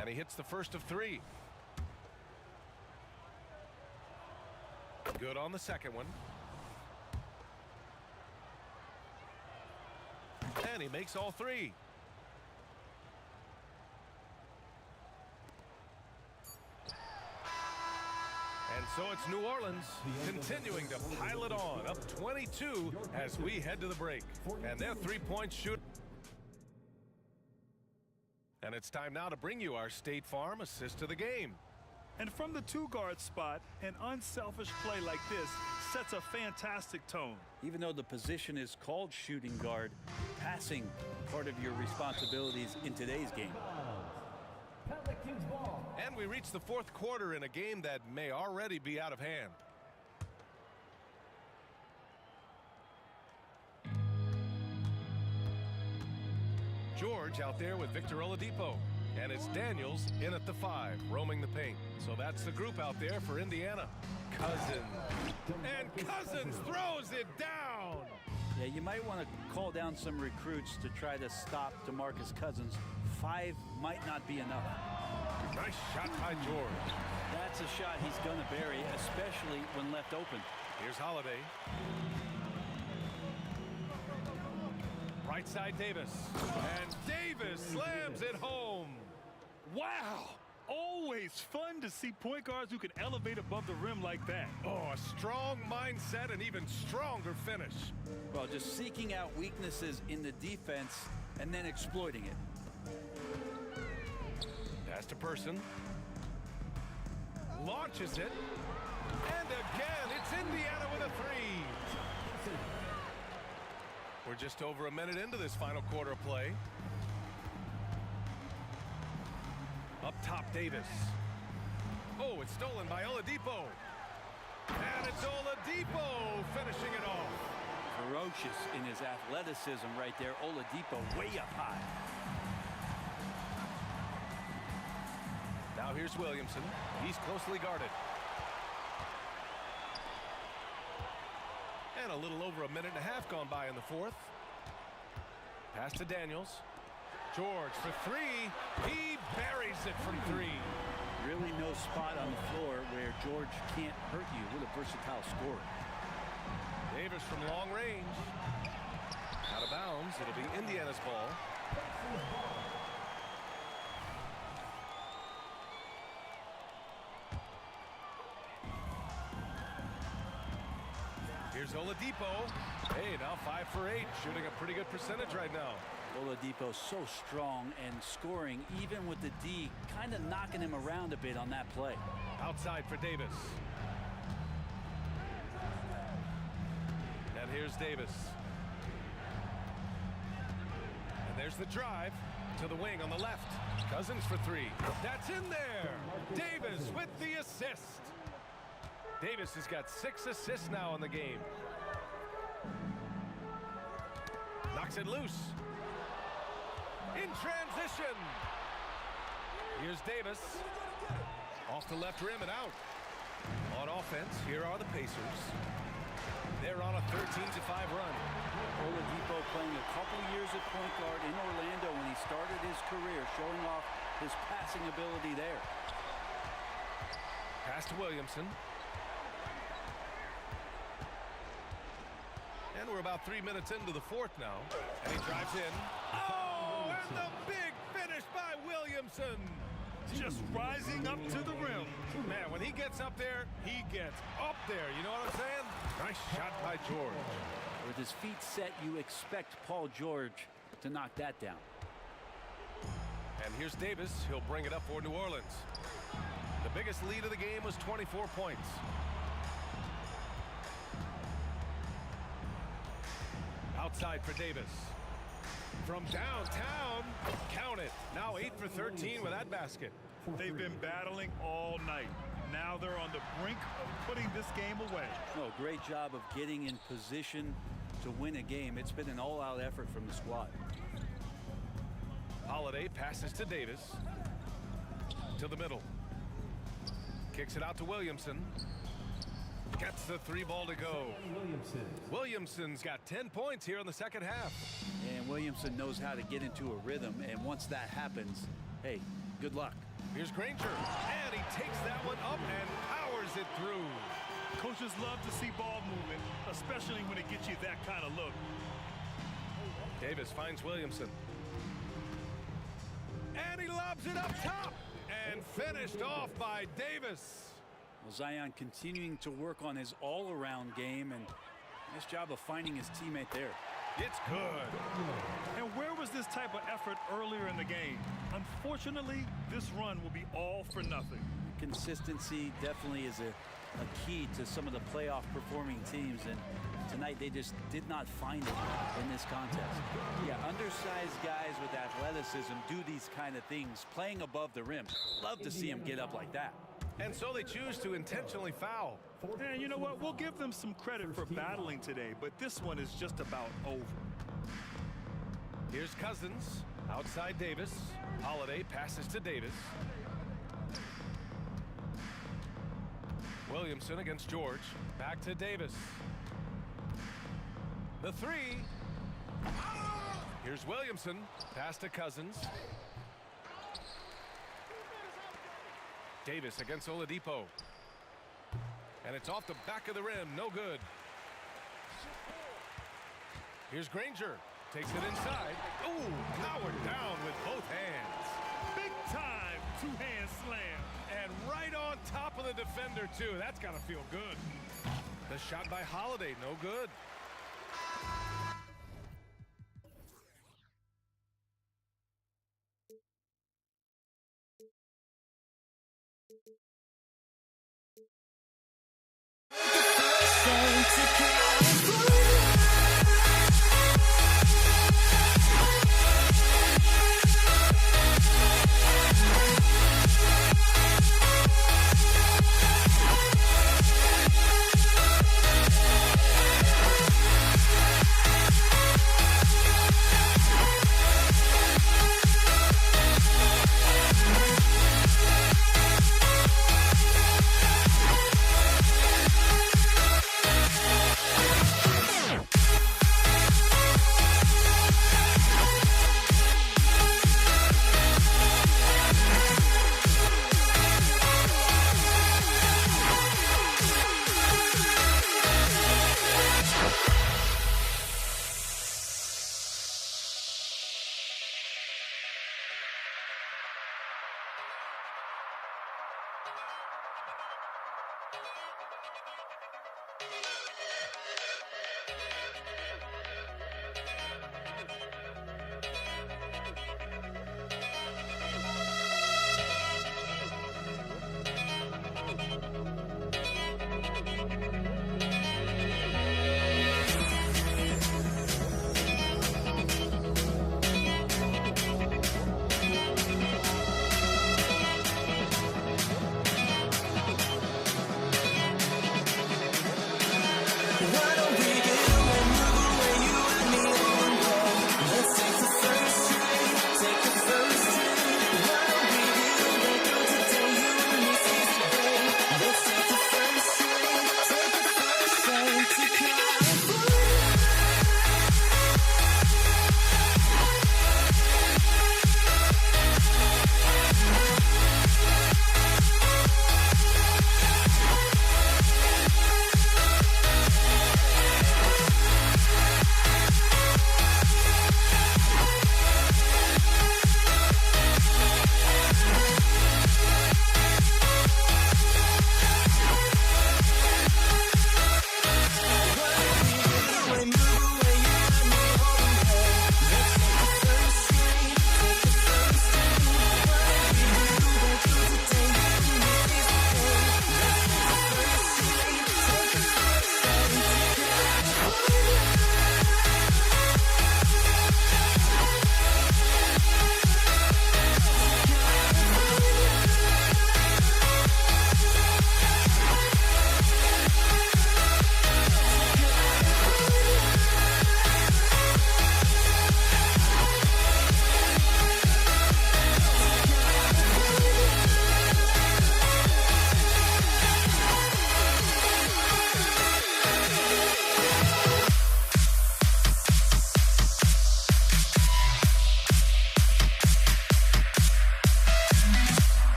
And he hits the first of 3. Good on the second one. And he makes all 3. And so it's New Orleans continuing to pile it on, up 22 as we head to the break. And their three-point shoot. And it's time now to bring you our State Farm assist of the game. And from the two-guard spot, an unselfish play like this sets a fantastic tone. Even though the position is called shooting guard, passing part of your responsibilities in today's game. Pelicans ball. And we reach the fourth quarter in a game that may already be out of hand. George out there with Victor Oladipo. And it's Daniels in at the 5, roaming the paint. So that's the group out there for Indiana. Cousins. And Cousins throws it down. Yeah, you might want to call down some recruits to try to stop DeMarcus Cousins. 5 might not be enough. Nice shot by George. That's a shot he's going to bury, especially when left open. Here's Holiday. Right side Davis. And Davis slams it home. Wow! Always fun to see point guards who can elevate above the rim like that. Oh, a strong mindset and even stronger finish. Well, just seeking out weaknesses in the defense and then exploiting it. Pass to Person. Launches it. And again, it's Indiana with a 3. We're just over a minute into this final quarter of play. Up top, Davis. Oh, it's stolen by Oladipo. And it's Oladipo finishing it off. Ferocious in his athleticism right there. Oladipo way up high. Now here's Williamson. He's closely guarded. And a little over a minute and a half gone by in the fourth. Pass to Daniels. George for 3. He buries it from 3. Really no spot on the floor where George can't hurt you with a versatile scorer. Davis from long range. Out of bounds. It'll be Indiana's ball. Here's Oladipo. Hey, now 5 for 8. Shooting a pretty good percentage right now. Oladipo so strong and scoring even with the D kind of knocking him around a bit on that play. Outside for Davis. And here's Davis. And there's the drive to the wing on the left. Cousins for three. That's in there. Davis with the assist. Davis has got 6 assists now in the game. Knocks it loose. In transition. Here's Davis. Off the left rim and out. On offense, here are the Pacers. They're on a 13-5 run. Oladipo playing a couple years at point guard in Orlando when he started his career, showing off his passing ability there. Pass to Williamson. And we're about 3 minutes into the fourth now. And he drives in. Oh, and the big finish by Williamson. Just rising up to the rim. Man, when he gets up there, he gets up there. You know what I'm saying? Nice shot by George. With his feet set, you expect Paul George to knock that down. And here's Davis. He'll bring it up for New Orleans. The biggest lead of the game was 24 points. Outside for Davis. From downtown, count it. Now 8 for 13 with that basket. They've been battling all night. Now they're on the brink of putting this game away. Oh, great job of getting in position to win a game. It's been an all-out effort from the squad. Holiday passes to Davis. To the middle. Kicks it out to Williamson. Gets the 3 ball to go. Williamson's got 10 points here in the second half. And Williamson knows how to get into a rhythm, and once that happens, hey, good luck. Here's Granger, and he takes that one up and powers it through. Coaches love to see ball movement, especially when it gets you that kind of look. Davis finds Williamson. And he lobs it up top, and finished off by Davis. Well, Zion continuing to work on his all-around game, and nice job of finding his teammate there. It's good. And where was this type of effort earlier in the game? Unfortunately, this run will be all for nothing. Consistency definitely is a key to some of the playoff performing teams, and tonight they just did not find it in this contest. Yeah, undersized guys with athleticism do these kind of things, playing above the rim. Love to see them get up like that. And so they choose to intentionally foul. And you know what? We'll give them some credit for battling today, but this one is just about over. Here's Cousins. Outside Davis. Holiday passes to Davis. Williamson against George. Back to Davis. The 3. Here's Williamson. Pass to Cousins. Davis against Oladipo. And it's off the back of the rim. No good. Here's Granger. Takes it inside. Ooh, powered down with both hands. Big time two-hand slam. And right on top of the defender, too. That's got to feel good. The shot by Holiday. No good.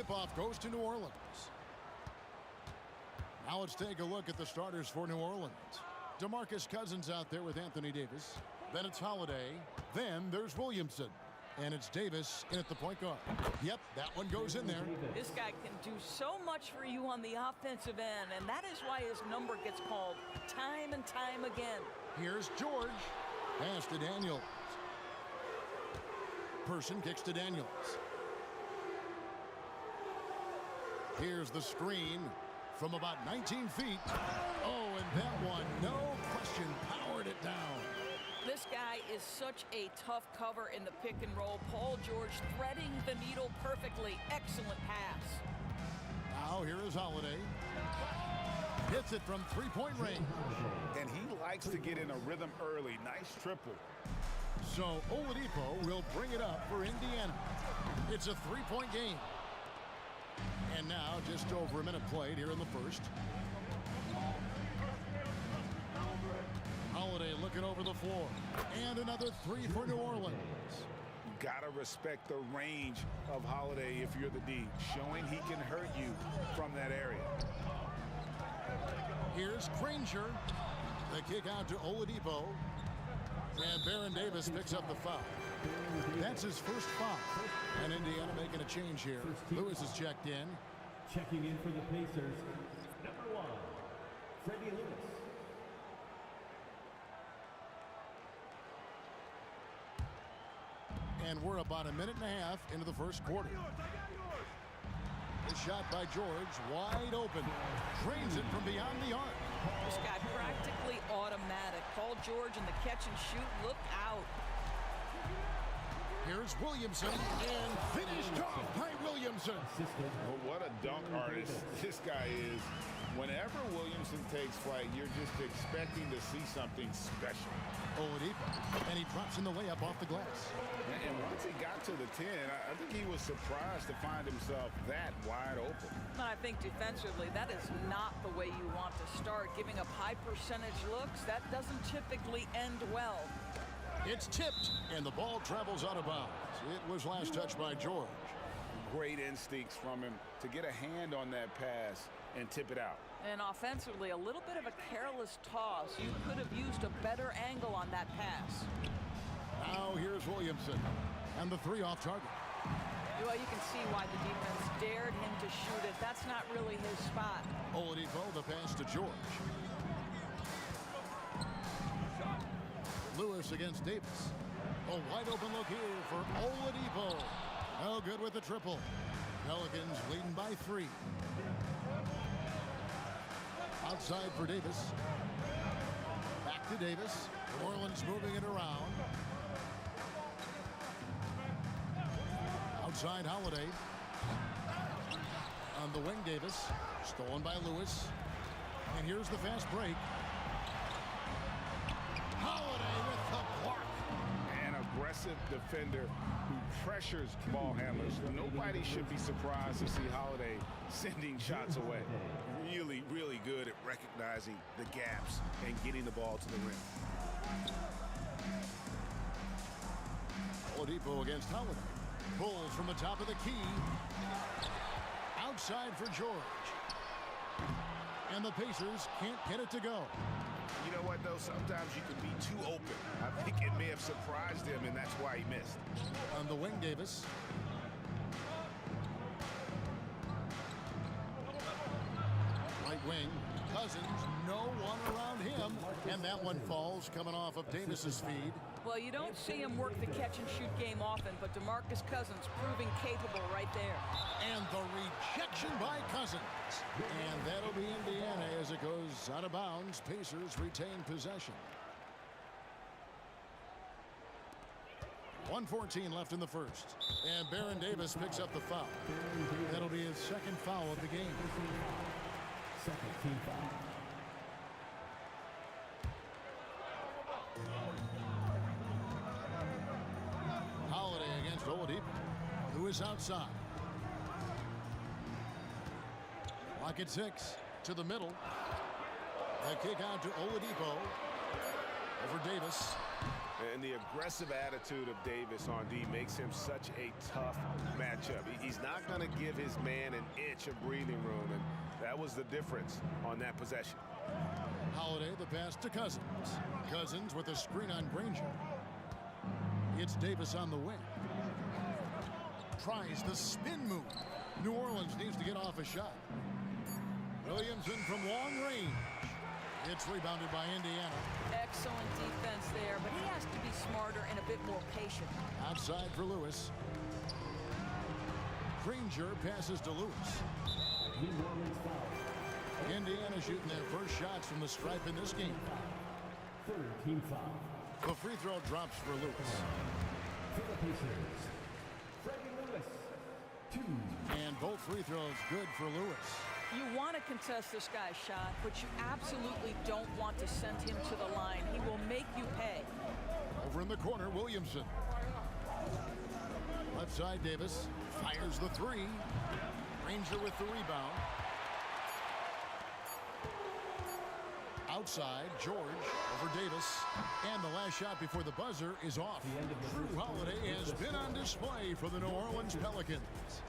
Tip-off goes to New Orleans. Now let's take a look at the starters for New Orleans. DeMarcus Cousins out there with Anthony Davis. Then it's Holiday. Then there's Williamson. And it's Davis in at the point guard. Yep, that one goes in there. This guy can do so much for you on the offensive end, and that is why his number gets called time and time again. Here's George. Pass to Daniels. Person kicks to Daniels. Here's the screen from about 19 feet. Oh, and that one, no question, powered it down. This guy is such a tough cover in the pick and roll. Paul George threading the needle perfectly. Excellent pass. Now here is Holiday. Hits it from three-point range. And he likes to get in a rhythm early. Nice triple. So Oladipo will bring it up for Indiana. It's a three-point game. And now just over a minute played here in the first. Holiday looking over the floor. And another three for New Orleans. You gotta respect the range of Holiday if you're the D, showing he can hurt you from that area. Here's Granger. The kick out to Oladipo. And Baron Davis picks up the foul. That's his first foul. And Indiana making a change here. Lewis is checked in. Checking in for the Pacers, number 1, Freddie Lewis. And we're about a minute and a half into the first quarter. The shot by George, wide open. Drains it from beyond the arc. This guy practically automatic. Paul George in the catch and shoot. Look out. Here's Williamson, and finished off by Williamson. Well, what a dunk artist this guy is. Whenever Williamson takes flight, you're just expecting to see something special. Oladipo, and he drops in the layup off the glass. And once he got to the 10, I think he was surprised to find himself that wide open. I think defensively, that is not the way you want to start. Giving up high percentage looks, that doesn't typically end well. It's tipped, and the ball travels out of bounds. It was last touched by George. Great instincts from him to get a hand on that pass and tip it out. And offensively, a little bit of a careless toss. You could have used a better angle on that pass. Now here's Williamson, and the three off target. Well, you can see why the defense dared him to shoot it. That's not really his spot. Oladipo, the pass to George. Lewis against Davis. A wide open look here for Oladipo. No good with the triple. Pelicans leading by 3. Outside for Davis. Back to Davis. New Orleans moving it around. Outside Holiday. On the wing, Davis. Stolen by Lewis. And here's the fast break. Holiday with the block. An aggressive defender who pressures ball handlers. Nobody should be surprised to see Holiday sending shots away. Really, really good at recognizing the gaps and getting the ball to the rim. Oladipo against Holiday. Pulls from the top of the key. Outside for George. And the Pacers can't get it to go. You know what, though? Sometimes you can be too open. I think it may have surprised him, and that's why he missed. On the wing, Davis. Right wing, Cousins, no one around him. And that one falls coming off of Davis's feed. Well, you don't see him work the catch-and-shoot game often, but DeMarcus Cousins proving capable right there. And the rejection by Cousins. And that'll be Indiana as it goes out of bounds. Pacers retain possession. 1:14 left in the first. And Baron Davis picks up the foul. That'll be his second foul of the game. Second team foul. Holiday against Oladipo, who is outside. Clock at 6 to the middle. The kick out to Oladipo over Davis. And the aggressive attitude of Davis on D makes him such a tough matchup. He's not going to give his man an inch of breathing room, and that was the difference on that possession. Holiday, the pass to Cousins. Cousins with a screen on Granger. It's Davis on the wing. Tries the spin move. New Orleans needs to get off a shot. Williamson from long range. It's rebounded by Indiana. Excellent defense there, but he has to be smarter and a bit more patient. Outside for Lewis. Granger passes to Lewis. Indiana shooting their first shots from the stripe in this game. Third team foul. The free throw drops for Lewis. For the Pacers, Freddie Lewis, 2. And both free throws good for Lewis. You want to contest this guy's shot, but you absolutely don't want to send him to the line. He will make you pay. Over in the corner, Williamson. Left side, Davis fires the three. Granger with the rebound. Outside, George over Davis. And the last shot before the buzzer is off. Drew Holiday has been on display for the New Orleans Pelicans.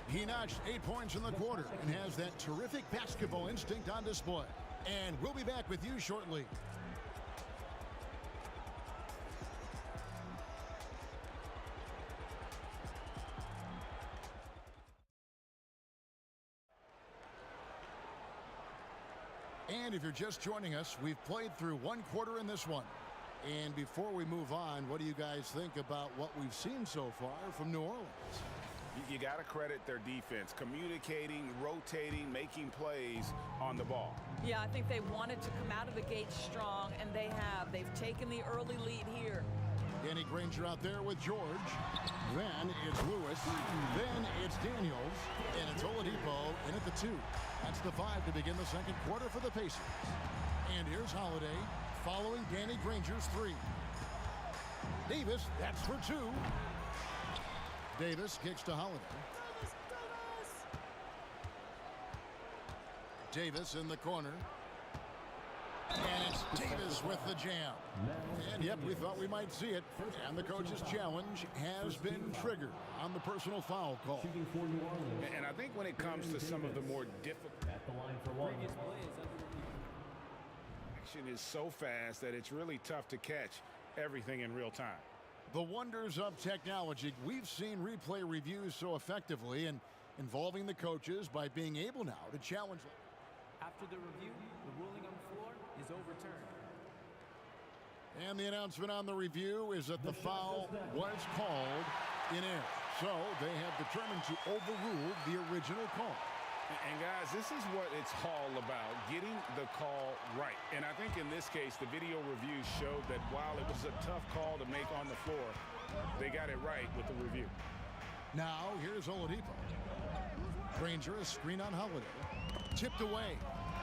He notched 8 points in the quarter and has that terrific basketball instinct on display. And we'll be back with you shortly. And if you're just joining us, we've played through one quarter in this one. And before we move on, what do you guys think about what we've seen so far from New Orleans? You got to credit their defense, communicating, rotating, making plays on the ball. Yeah, I think they wanted to come out of the gate strong, and they have. They've taken the early lead here. Danny Granger out there with George. Then it's Lewis. Then it's Daniels. And it's Oladipo in at the 2. That's the 5 to begin the second quarter for the Pacers. And here's Holiday following Danny Granger's 3. Davis, that's for 2. Davis kicks to Holiday. Davis in the corner. And it's Davis with the jam. And yep, we thought we might see it. And the coach's challenge has been triggered on the personal foul call. And I think when it comes to some of the more difficult, action is so fast that it's really tough to catch everything in real time. The wonders of technology. We've seen replay reviews so effectively and involving the coaches by being able now to challenge them. After the review, the ruling on the floor is overturned. And the announcement on the review is that the foul was called in air. So they have determined to overrule the original call. And guys, this is what it's all about, getting the call right. And I think in this case, the video review showed that while it was a tough call to make on the floor, they got it right with the review. Now, here's Oladipo. Granger, a screen on Holiday. Tipped away.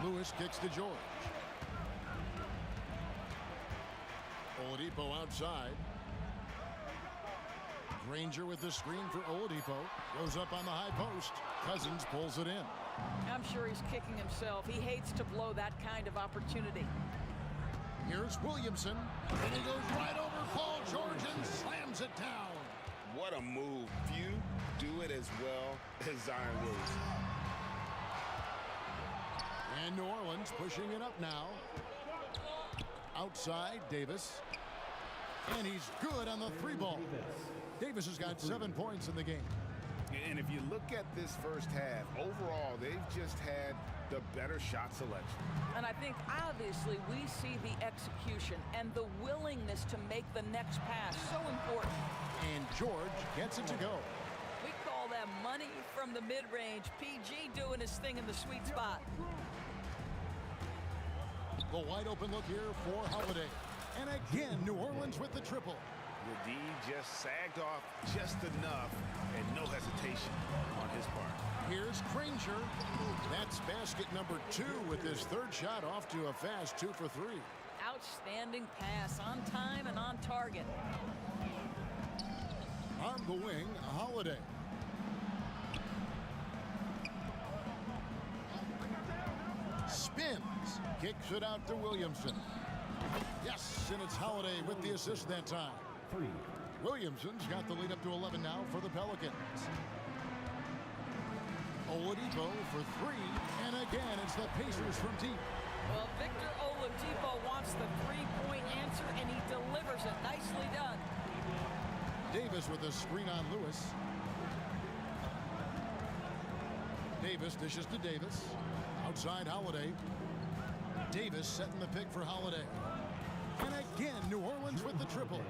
Lewis kicks to George. Oladipo outside. Granger with the screen for Oladipo. Goes up on the high post. Cousins pulls it in. I'm sure he's kicking himself. He hates to blow that kind of opportunity. Here's Williamson. And he goes right over Paul George and slams it down. What a move. Few do it as well as Zion Williamson. And New Orleans pushing it up now. Outside, Davis. And he's good on the 3-ball. Davis has got 7 points in the game. And if you look at this first half, overall, they've just had the better shot selection. And I think, obviously, we see the execution and the willingness to make the next pass so important. And George gets it to go. We call that money from the mid-range. PG doing his thing in the sweet spot. The wide open look here for Holiday. And again, New Orleans with the triple. The D just sagged off just enough and no hesitation on his part. Here's Granger. That's basket number 2 with his third shot off to a fast 2 for 3. Outstanding pass, on time and on target. On the wing, Holiday. Spins. Kicks it out to Williamson. Yes, and it's Holiday with the assist that time. 3. Williamson's got the lead up to 11 now for the Pelicans. Oladipo for 3, and again it's the Pacers from deep. Well, Victor Oladipo wants the three-point answer, and he delivers it. Nicely done. Davis with a screen on Lewis. Davis dishes to Davis. Outside Holiday. Davis setting the pick for Holiday. And again, New Orleans with the triple.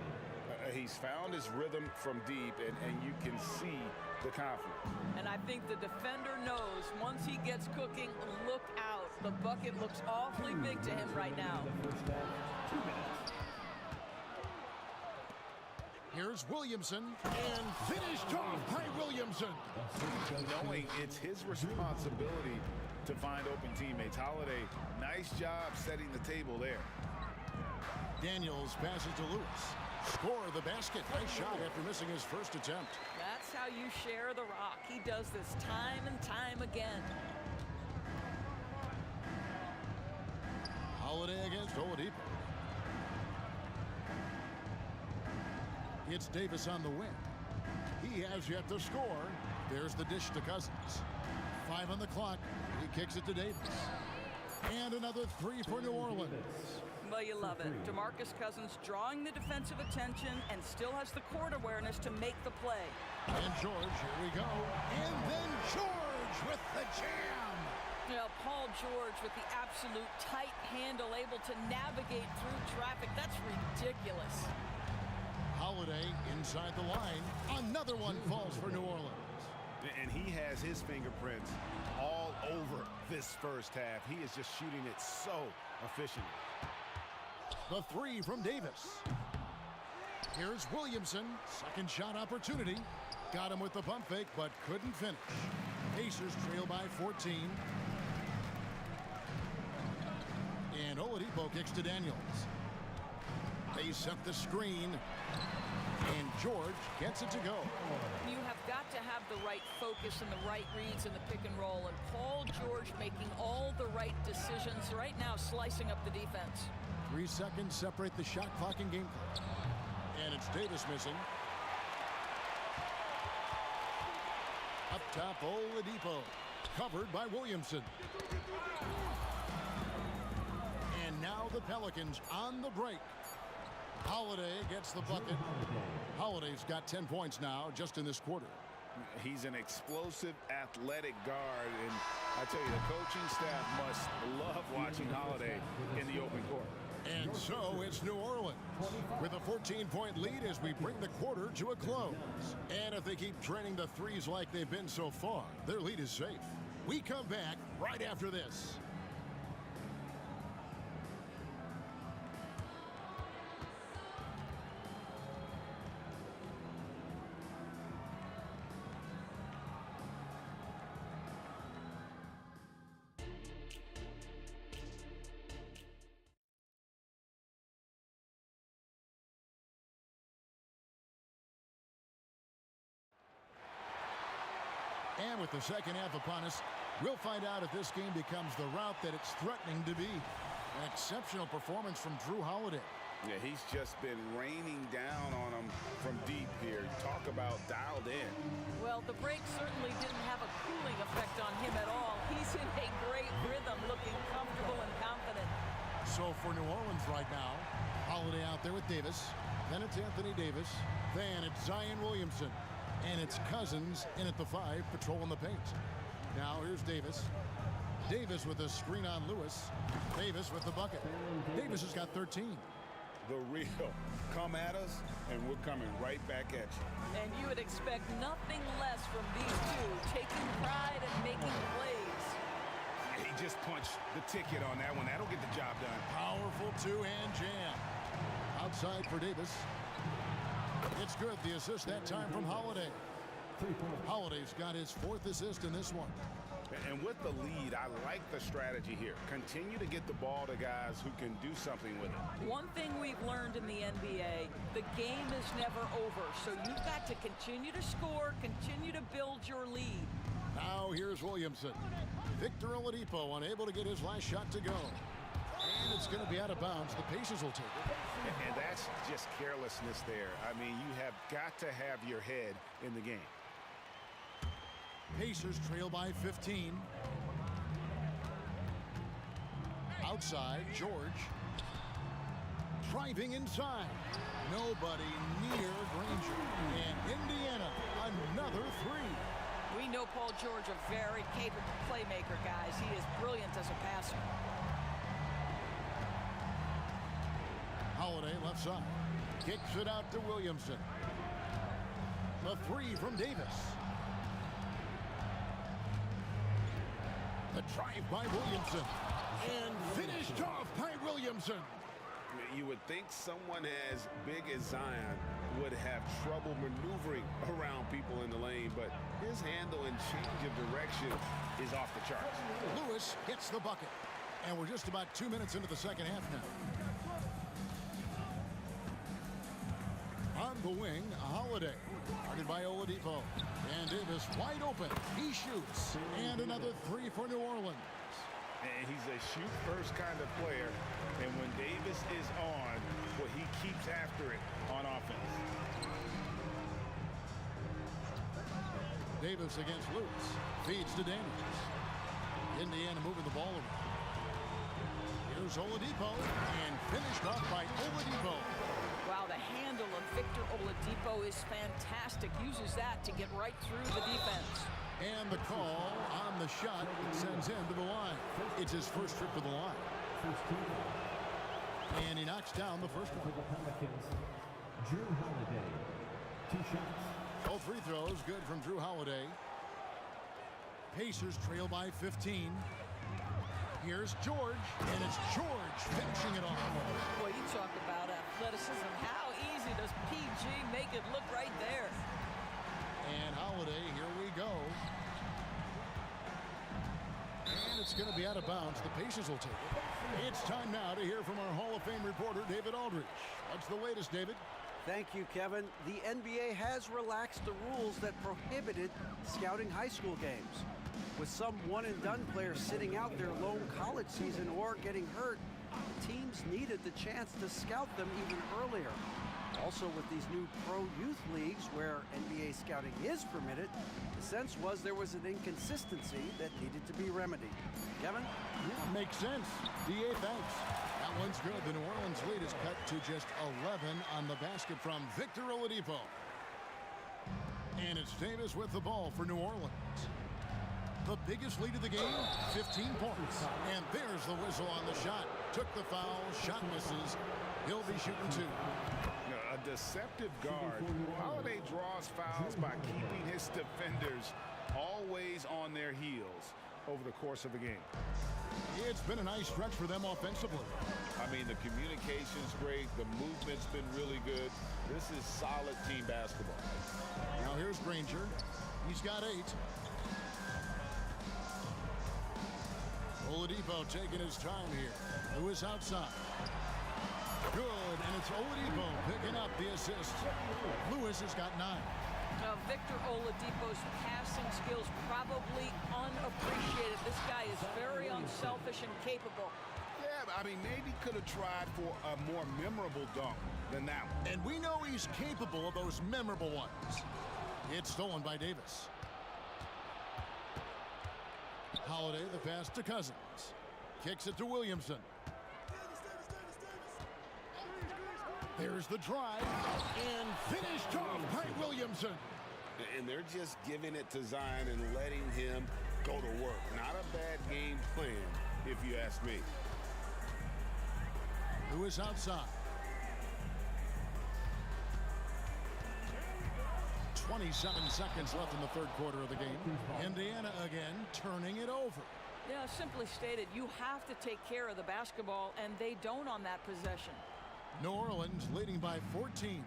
He's found his rhythm from deep, and you can see the confidence. And I think the defender knows once he gets cooking, look out. The bucket looks awfully big to him right now. Here's Williamson, and finished off by Williamson. Knowing it's his responsibility to find open teammates. Holiday, nice job setting the table there. Daniels passes to Lewis. Score the basket. Nice shot after missing his first attempt. That's how you share the rock. He does this time and time again. Holiday against Oladipo. It's Davis on the wing. He has yet to score. There's the dish to Cousins. 5 on the clock. He kicks it to Davis. And another 3 for New Orleans. Well, you love it. DeMarcus Cousins drawing the defensive attention and still has the court awareness to make the play. And George, here we go. And then George with the jam. Well, Paul George with the absolute tight handle, able to navigate through traffic. That's ridiculous. Holiday inside the line. Another one falls for New Orleans. And he has his fingerprints all over this first half. He is just shooting it so efficiently. The 3 from Davis. Here's Williamson. Second shot opportunity. Got him with the pump fake, but couldn't finish. Pacers trail by 14. And Oladipo kicks to Daniels. They set the screen. And George gets it to go. You have got to have the right focus and the right reads in the pick and roll. And Paul George making all the right decisions right now, slicing up the defense. 3 seconds separate the shot clock and game clock. And it's Davis missing. Up top, Oladipo. Covered by Williamson. And now the Pelicans on the break. Holiday gets the bucket. Holiday's got 10 points now just in this quarter. He's an explosive, athletic guard, and I tell you, the coaching staff must love watching Holiday in the open court. And so it's New Orleans with a 14-point lead as we bring the quarter to a close. And if they keep training the threes like they've been so far, their lead is safe. We come back right after this. And with the second half upon us, we'll find out if this game becomes the route that it's threatening to be. An exceptional performance from Drew Holiday. Yeah, he's just been raining down on him from deep here. Talk about dialed in. Well, the break certainly didn't have a cooling effect on him at all. He's in a great rhythm, looking comfortable and confident. So for New Orleans right now, Holiday out there with Davis. Then it's Anthony Davis. Then it's Zion Williamson. And it's Cousins in at the 5, patrolling the paint. Now here's Davis. Davis with a screen on Lewis. Davis with the bucket. Davis has got 13. The real. Come at us, and we're coming right back at you. And you would expect nothing less from these two, taking pride and making plays. He just punched the ticket on that one. That'll get the job done. Powerful two-hand jam. Outside for Davis. It's good. The assist that time from Holiday. Holiday's got his 4th assist in this one. And with the lead, I like the strategy here. Continue to get the ball to guys who can do something with it. One thing we've learned in the NBA, the game is never over. So you've got to continue to score, continue to build your lead. Now here's Williamson. Victor Oladipo unable to get his last shot to go. And it's going to be out of bounds. The Pacers will take it. And that's just carelessness there. I mean, you have got to have your head in the game. Pacers trail by 15. Outside, George. Driving inside. Nobody near Granger. And Indiana, another three. We know Paul George, a very capable playmaker, guys. He is brilliant as a passer. Holiday left side. Kicks it out to Williamson. The three from Davis. The drive by Williamson. And finished off by Williamson. You would think someone as big as Zion would have trouble maneuvering around people in the lane, but his handle and change of direction is off the charts. Lewis hits the bucket. And we're just about 2 minutes into the second half now. On the wing, Holiday. Guarded by Oladipo. And Davis wide open. He shoots. And another three for New Orleans. And he's a shoot-first kind of player. And when Davis is on, well, he keeps after it on offense. Davis against Lewis. Feeds to Daniels. Indiana moving the ball around. Here's Oladipo. And finished off by Oladipo. Wow, the handle of Victor Oladipo is fantastic. Uses that to get right through the defense. And the call on the shot that sends him to the line. It's his first trip to the line. And he knocks down the first one. For the Pelicans, Drew Holiday. 2 shots. All free throws good from Drew Holiday. Pacers trail by 15. Here's George, and it's George finishing it off. Boy, you talk about athleticism. How easy does PG make it look right there? And Holiday, here we go. And it's going to be out of bounds. The Pacers will take it. It's time now to hear from our Hall of Fame reporter, David Aldridge. What's the latest, David? Thank you, Kevin. The NBA has relaxed the rules that prohibited scouting high school games. With some one-and-done players sitting out their lone college season or getting hurt, teams needed the chance to scout them even earlier. Also, with these new pro youth leagues where NBA scouting is permitted, the sense was there was an inconsistency that needed to be remedied. Kevin? Yeah, makes sense. DA, thanks. That one's good. The New Orleans lead is cut to just 11 on the basket from Victor Oladipo. And it's Davis with the ball for New Orleans. The biggest lead of the game, 15 points. And there's the whistle on the shot. Took the foul, shot misses. He'll be shooting 2. A deceptive guard. Holiday draws fouls by keeping his defenders always on their heels over the course of the game. It's been a nice stretch for them offensively. I mean, the communication's great. The movement's been really good. This is solid team basketball. Now here's Granger. He's got 8. Oladipo taking his time here. Lewis outside. Good, and it's Oladipo picking up the assist. Lewis has got 9. Now, Victor Oladipo's passing skills probably unappreciated. This guy is very unselfish and capable. Yeah, I mean, maybe could have tried for a more memorable dunk than that one. And we know he's capable of those memorable ones. It's stolen by Davis. Holiday, the pass to Cousins. Kicks it to Williamson. There's the drive. And finished off by Williamson. And they're just giving it to Zion and letting him go to work. Not a bad game plan, if you ask me. Lewis outside. 27 seconds left in the third quarter of the game. Indiana again turning it over. Yeah, simply stated, you have to take care of the basketball, and they don't on that possession. New Orleans leading by 14.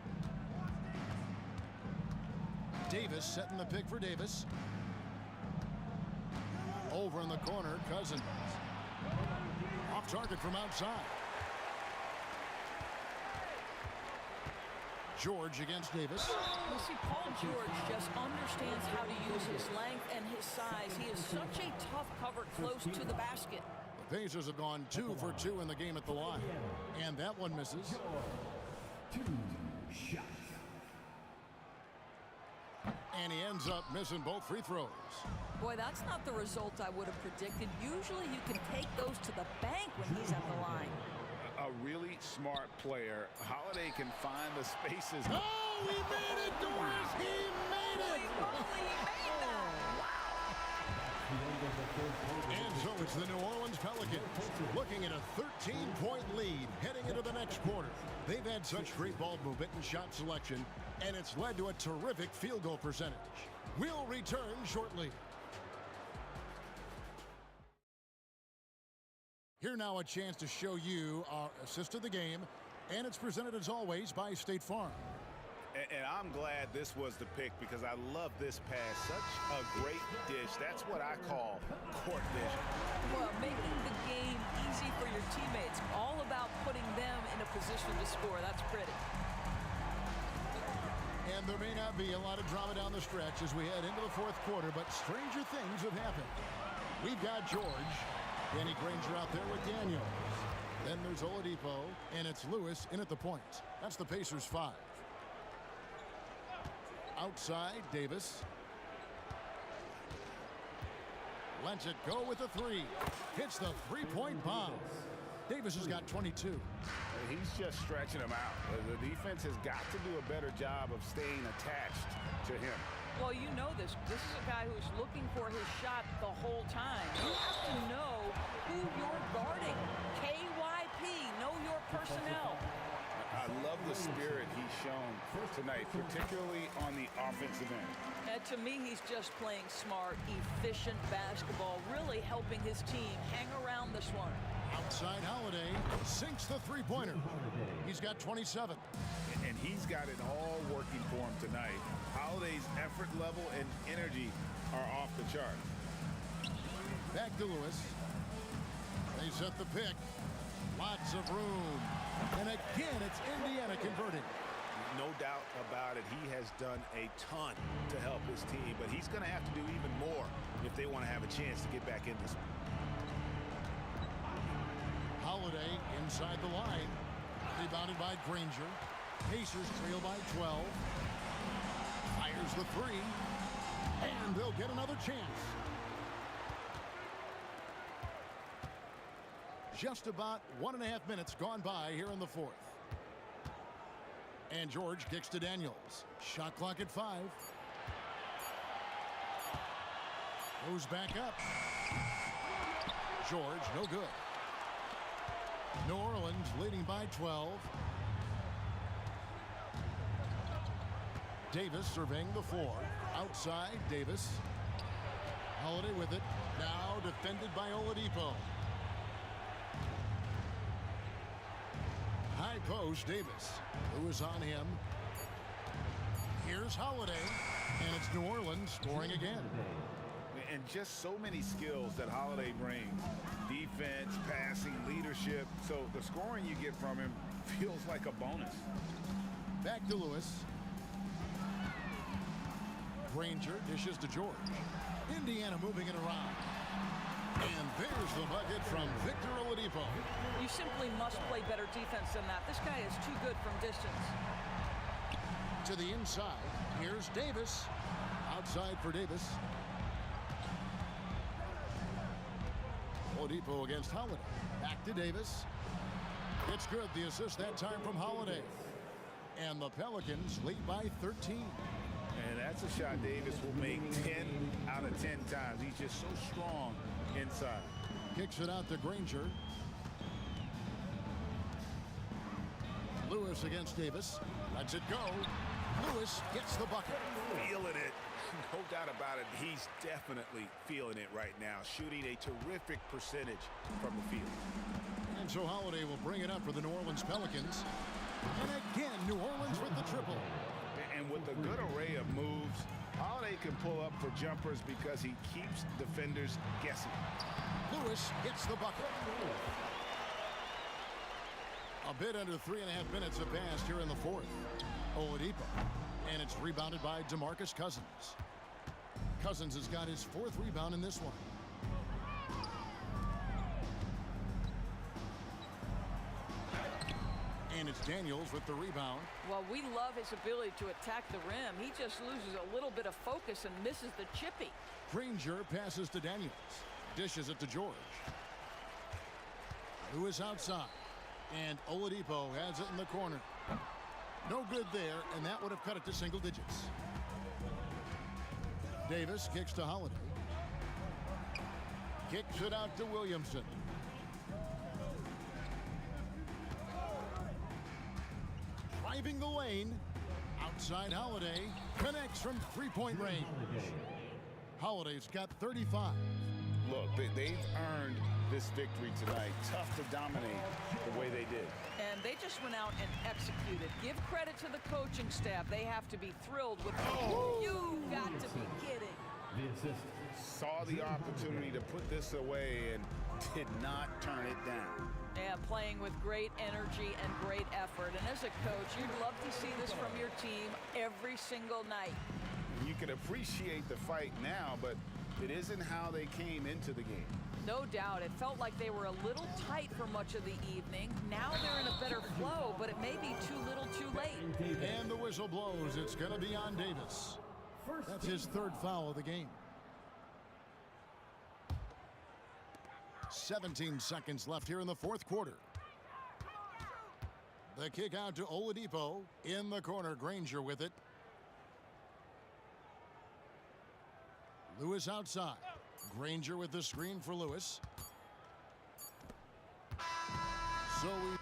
Davis setting the pick for Davis. Over in the corner, Cousins. Off target from outside. George against Davis. You see, Paul George just understands how to use his length and his size. He is such a tough cover close to the basket. The Pacers have gone 2 for 2 in the game at the line. And that one misses. 2 shots. And he ends up missing both free throws. Boy, that's not the result I would have predicted. Usually you can take those to the bank when he's at the line. A really smart player. Holiday can find the spaces. Oh, he made it, Doris! He made it! And so it's the New Orleans Pelicans looking at a 13-point lead heading into the next quarter. They've had such great ball movement and shot selection, and it's led to a terrific field goal percentage. We'll return shortly. Here now a chance to show you our assist of the game, and it's presented as always by State Farm. And I'm glad this was the pick because I love this pass. Such a great dish. That's what I call court vision. Well, making the game easy for your teammates. All about putting them in a position to score. That's pretty. And there may not be a lot of drama down the stretch as we head into the fourth quarter, but stranger things have happened. We've got George, Danny Granger out there with Daniels. Then there's Oladipo, and it's Lewis in at the point. That's the Pacers 5. Outside, Davis. Lets it go with a 3. Hits the three-point bomb. Davis has got 22. He's just stretching him out. The defense has got to do a better job of staying attached to him. Well, you know this. This is a guy who's looking for his shot the whole time. You have to know who you're guarding. KYP, know your personnel. I love the spirit he's shown tonight, particularly on the offensive end. And to me, he's just playing smart, efficient basketball, really helping his team hang around this one. Outside Holiday sinks the three-pointer. He's got 27. And he's got it all working for him tonight. Holiday's effort level and energy are off the chart. Back to Lewis. They set the pick. Lots of room. And again, it's Indiana converting. No doubt about it. He has done a ton to help his team, but he's going to have to do even more if they want to have a chance to get back in this one. Holiday inside the line. Rebounded by Granger. Pacers trail by 12. Fires the 3. And they'll get another chance. Just about 1.5 minutes gone by here in the fourth. And George kicks to Daniels. Shot clock at 5. Goes back up. George, no good. New Orleans leading by 12. Davis surveying the floor. Outside, Davis. Holiday with it. Now defended by Oladipo. High post, Davis. Who is on him? Here's Holiday. And it's New Orleans scoring again. And just so many skills that Holiday brings. Defense, passing, leadership. So the scoring you get from him feels like a bonus. Back to Lewis. Granger dishes to George. Indiana moving it around. And there's the bucket from Victor Oladipo. You simply must play better defense than that. This guy is too good from distance. To the inside. Here's Davis. Outside for Davis. Oladipo against Holiday. Back to Davis. It's good. The assist that time from Holiday. And the Pelicans lead by 13. And that's a shot Davis will make 10 out of 10 times. He's just so strong inside. Kicks it out to Granger. Lewis against Davis. Lets it go. Lewis gets the bucket. Feeling it. No doubt about it. He's definitely feeling it right now. Shooting a terrific percentage from the field. And so Holiday will bring it up for the New Orleans Pelicans. And again, New Orleans with the triple. And with a good array of moves, Holiday can pull up for jumpers because he keeps defenders guessing. Lewis hits the bucket. A bit under 3.5 minutes have passed here in the fourth. Oladipo. And it's rebounded by DeMarcus Cousins. Cousins has got his 4th rebound in this one. It's Daniels with the rebound. Well, we love his ability to attack the rim. He just loses a little bit of focus and misses the chippy. Granger passes to Daniels. Dishes it to George. Lewis outside. And Oladipo has it in the corner. No good there, and that would have cut it to single digits. Davis kicks to Holiday. Kicks it out to Williamson. Driving the lane. Outside Holiday. Connects from three-point range. Holiday's got 35. Look, they've earned this victory tonight. Tough to dominate the way they did. And they just went out and executed. Give credit to the coaching staff. They have to be thrilled with You've got to be kidding. The assist. Saw the opportunity to put this away and did not turn it down. Yeah, playing with great energy and great effort. And as a coach, you'd love to see this from your team every single night. You can appreciate the fight now, but it isn't how they came into the game. No doubt. It felt like they were a little tight for much of the evening. Now they're in a better flow, but it may be too little too late. And the whistle blows. It's going to be on Davis. That's his third foul of the game. 17 seconds left here in the fourth quarter. The kick out to Oladipo. In the corner, Granger with it. Lewis outside. Granger with the screen for Lewis. So we...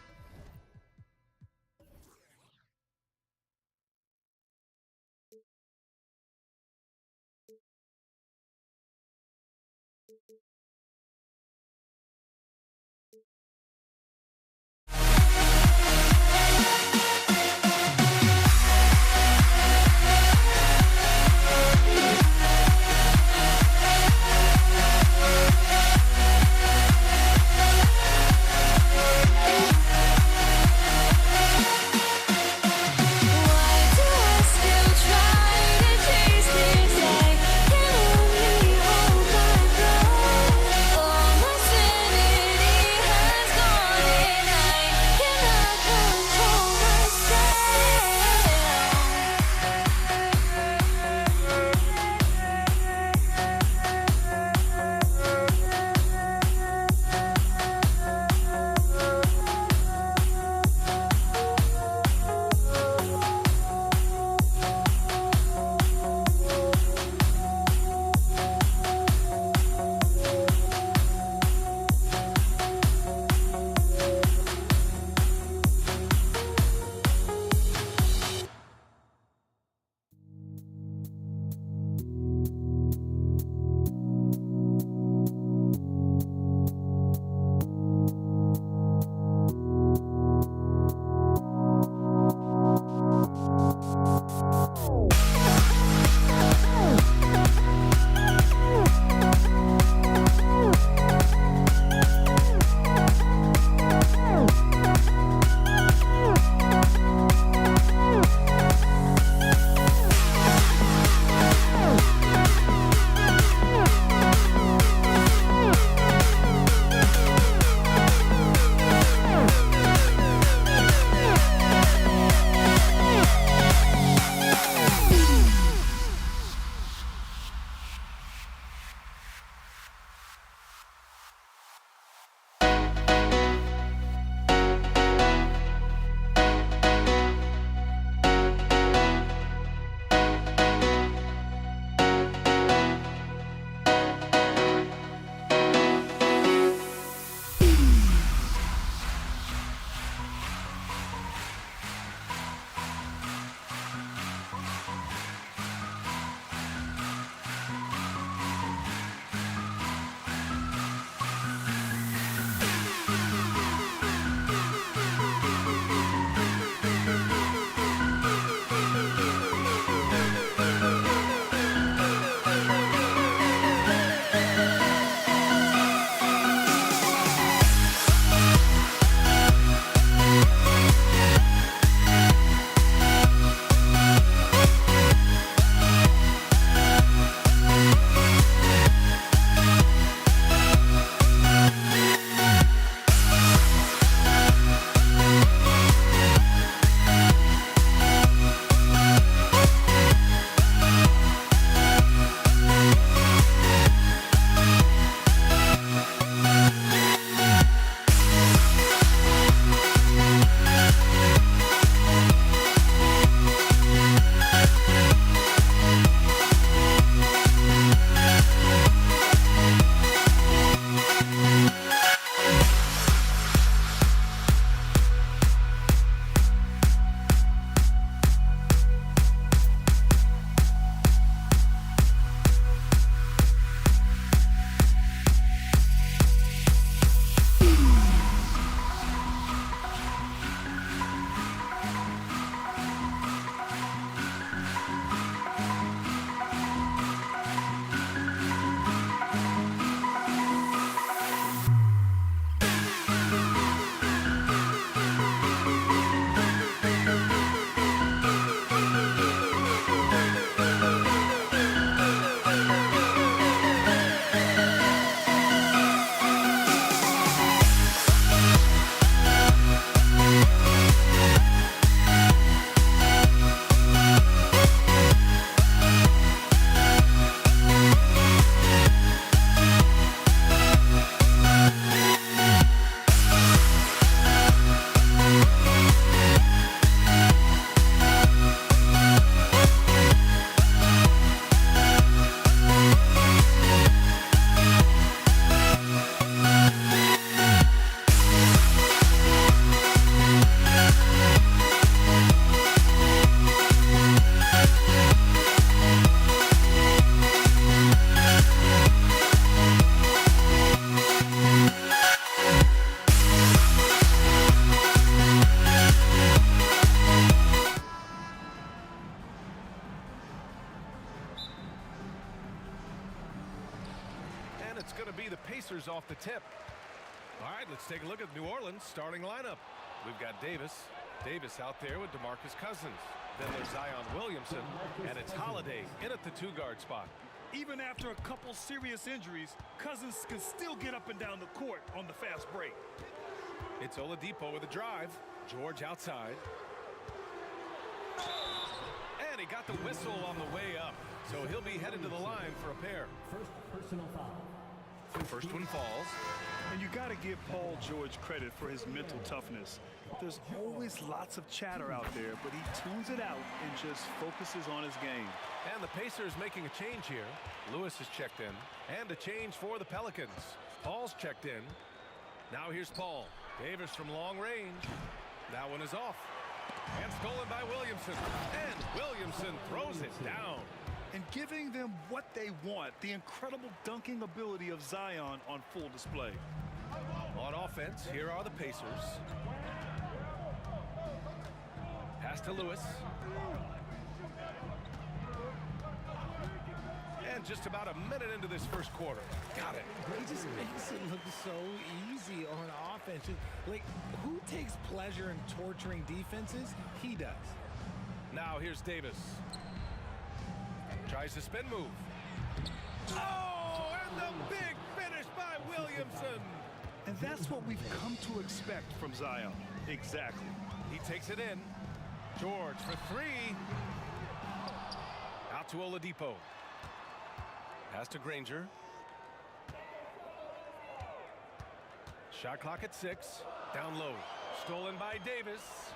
Pacers off the tip. All right, let's take a look at New Orleans starting lineup. We've got Davis out there with DeMarcus Cousins. Then there's Zion Williamson, and it's Holiday in at the 2-guard spot. Even after a couple serious injuries, Cousins can still get up and down the court on the fast break. It's Oladipo with a drive. George outside. And he got the whistle on the way up. So he'll be headed to the line for a pair. First personal foul. First one falls. And you got to give Paul George credit for his mental toughness. There's always lots of chatter out there, but he tunes it out and just focuses on his game. And the Pacers making a change here. Lewis is checked in. And a change for the Pelicans. Paul's checked in. Now here's Paul. Davis from long range. That one is off. And stolen by Williamson. And Williamson throws it down. And giving them what they want, the incredible dunking ability of Zion on full display. On offense, here are the Pacers. Pass to Lewis. And just about a minute into this first quarter. Got it. He just makes it look so easy on offense. Like, who takes pleasure in torturing defenses? He does. Now here's Davis. Tries the spin move. Oh, and the big finish by Williamson. And that's what we've come to expect from Zion. Exactly. He takes it in. George for 3. Out to Oladipo. Pass to Granger. Shot clock at 6. Down low. Stolen by Davis.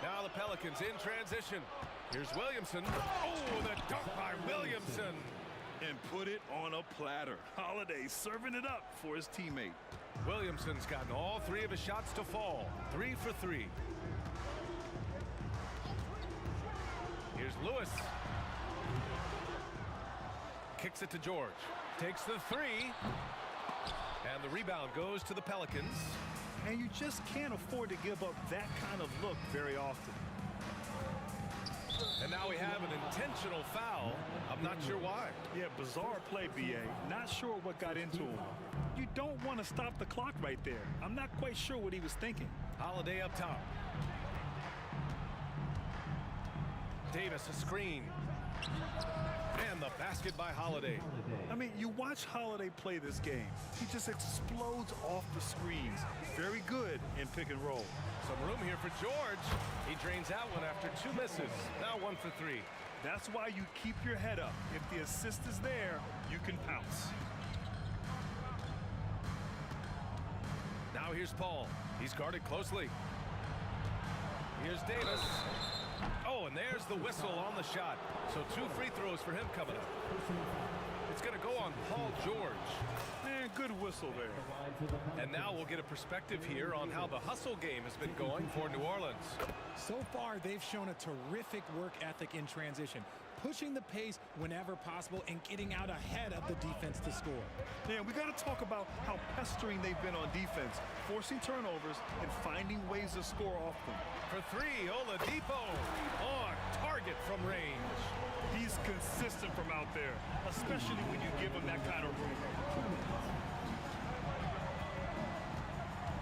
Now the Pelicans in transition. Here's Williamson. Oh, the dunk by Williamson. And put it on a platter. Holiday serving it up for his teammate. Williamson's gotten all 3 of his shots to fall. 3 for 3. Here's Lewis. Kicks it to George. Takes the 3. And the rebound goes to the Pelicans. And you just can't afford to give up that kind of look very often. And now we have an intentional foul. I'm not sure why. Yeah, bizarre play, B.A. Not sure what got into him. You don't want to stop the clock right there. I'm not quite sure what he was thinking. Holiday up top. Davis a screen. And the basket by Holiday. I mean, you watch Holiday play this game. He just explodes off the screens. Very good in pick and roll. Some room here for George. He drains out one after 2 misses. Now 1 for 3. That's why you keep your head up. If the assist is there, you can pounce. Now here's Paul. He's guarded closely. Here's Davis. Oh, and there's the whistle on the shot. So 2 free throws for him coming up. It's going to go on Paul George. Man, good whistle there. And now we'll get a perspective here on how the hustle game has been going for New Orleans. So far, they've shown a terrific work ethic in transition, pushing the pace whenever possible and getting out ahead of the defense to score. Yeah, we got to talk about how pestering they've been on defense, forcing turnovers and finding ways to score off them. For 3, Oladipo on target from range. He's consistent from out there, especially when you give him that kind of room.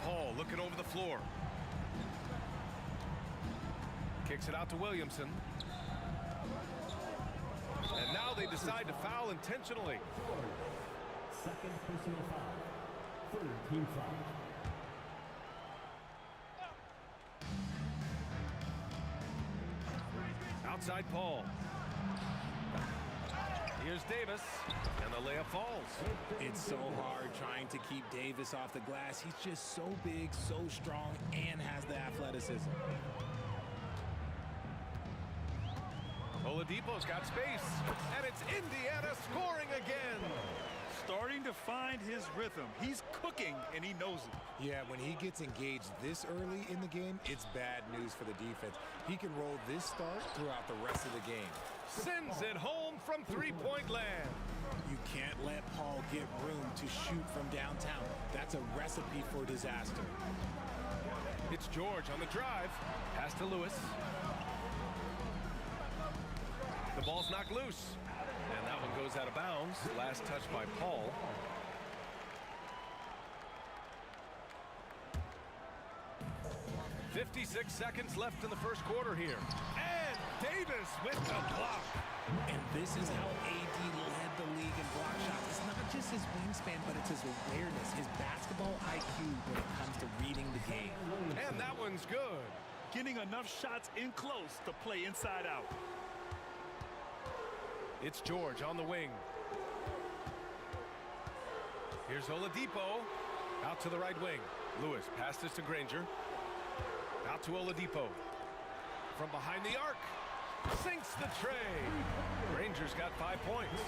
Paul looking over the floor. Kicks it out to Williamson. And now they decide to foul intentionally. Second personal foul. Third team foul. Outside Paul. Here's Davis, and the layup falls. It's so hard trying to keep Davis off the glass. He's just so big, so strong, and has the athleticism. Oladipo's got space, and it's Indiana scoring again. Starting to find his rhythm. He's cooking, and he knows it. Yeah, when he gets engaged this early in the game, it's bad news for the defense. He can roll this start throughout the rest of the game. Sends it home from 3-point land. You can't let Paul get room to shoot from downtown. That's a recipe for disaster. It's George on the drive. Pass to Lewis. The ball's knocked loose. And that one goes out of bounds. Last touch by Paul. 56 seconds left in the first quarter here. And Davis with the block. And this is how AD led the league in block shots. It's not just his wingspan, but it's his awareness, his basketball IQ when it comes to reading the game. And that one's good. Getting enough shots in close to play inside out. It's George on the wing. Here's Oladipo. Out to the right wing. Lewis passes to Granger. Out to Oladipo. From behind the arc. Sinks the tray. Granger's got 5 points.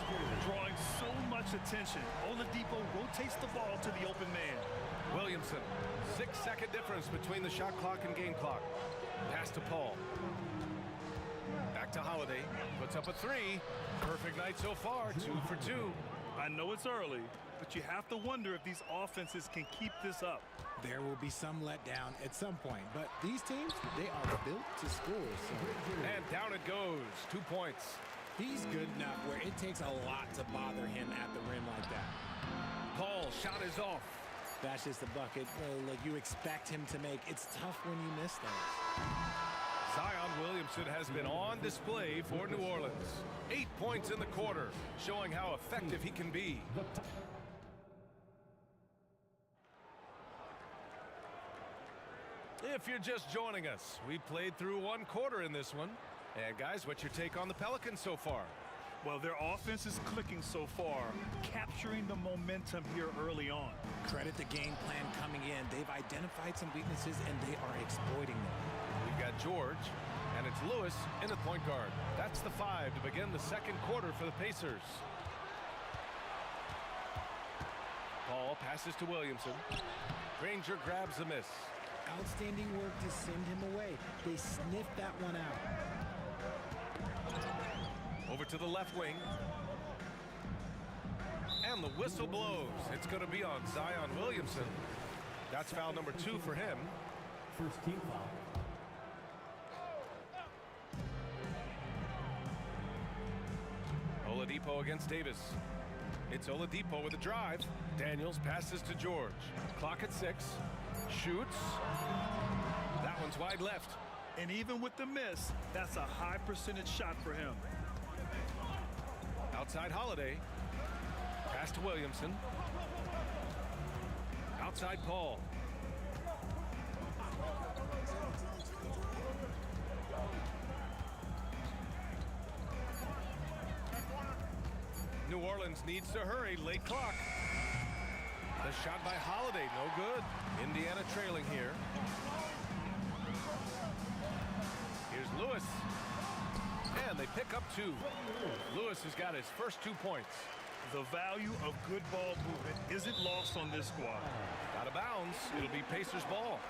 Drawing so much attention. Oladipo rotates the ball to the open man. Williamson. 6-second difference between the shot clock and game clock. Pass to Paul. Back to Holiday. Puts up a three. Perfect night so far. 2 for 2. I know it's early, but you have to wonder if these offenses can keep this up. There will be some letdown at some point, but these teams, they are built to score. So. And down it goes. 2 points. He's good enough where it takes a lot to bother him at the rim like that. Paul, shot is off. That's just a bucket like you expect him to make. It's tough when you miss those. Zion Williamson has been on display for New Orleans. 8 points in the quarter, showing how effective he can be. If you're just joining us, we played through 1 quarter in this one. And guys, what's your take on the Pelicans so far? Well, their offense is clicking so far, capturing the momentum here early on. Credit the game plan coming in. They've identified some weaknesses, and they are exploiting them. We've got George, and it's Lewis in the point guard. That's the 5 to begin the second quarter for the Pacers. Paul passes to Williamson. Granger grabs the miss. Outstanding work to send him away. They sniffed that one out. Over to the left wing. And the whistle blows. It's going to be on Zion Williamson. That's foul number 2 for him. First team foul. Oladipo against Davis. It's Oladipo with a drive. Daniels passes to George. Clock at 6. Shoots. That one's wide left. And even with the miss, that's a high percentage shot for him. Outside Holiday. Pass to Williamson. Outside Paul. New Orleans needs to hurry. Late clock. The shot by Holiday, no good. Indiana trailing here. Here's Lewis. And they pick up 2. Lewis has got his first 2 points. The value of good ball movement isn't lost on this squad. Out of bounds. It'll be Pacers ball.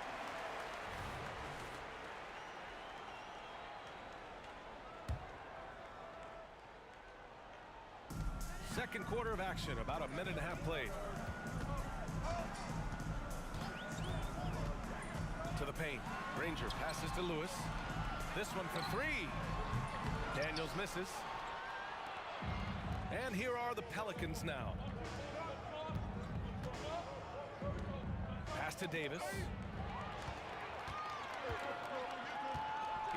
Second quarter of action, about a minute and a half played. To the paint. Granger passes to Lewis. This one for 3. Daniels misses. And here are the Pelicans now. Pass to Davis.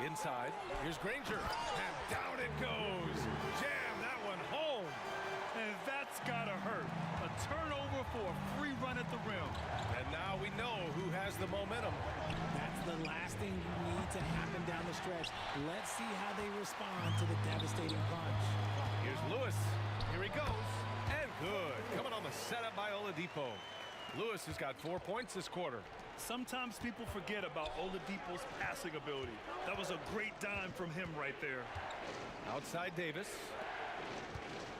Inside. Here's Granger. And down it goes. Jam that one home. And that's gotta hurt. A turnover for a free run at the rim. And now we know who has the momentum. That's the last thing you need to happen down the stretch. Let's see how they respond to the devastating punch. Here's Lewis. Here he goes. And good. Coming on the setup by Oladipo. Lewis has got 4 points this quarter. Sometimes people forget about Oladipo's passing ability. That was a great dime from him right there. Outside Davis.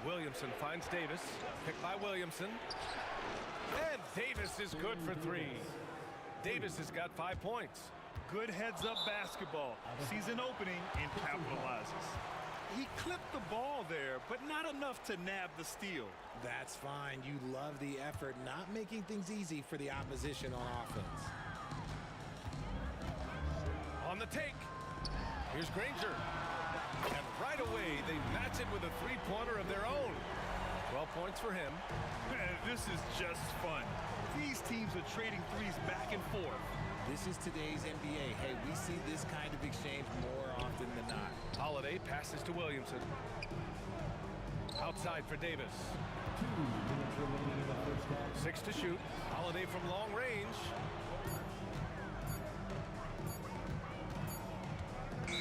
Williamson finds Davis. Picked by Williamson. And Davis is good for 3. Davis has got 5 points. Good heads-up basketball. Sees an opening and capitalizes. He clipped the ball there, but not enough to nab the steal. That's fine. You love the effort, not making things easy for the opposition on offense. On the take. Here's Granger. And right away, they match it with a 3-pointer of their own. 12 points for him. Man, this is just fun. These teams are trading threes back and forth. This is today's NBA. Hey, we see this kind of exchange more often than not. Holiday passes to Williamson. Outside for Davis. 2 minutes remaining in the first half. 6 to shoot. Holiday from long range.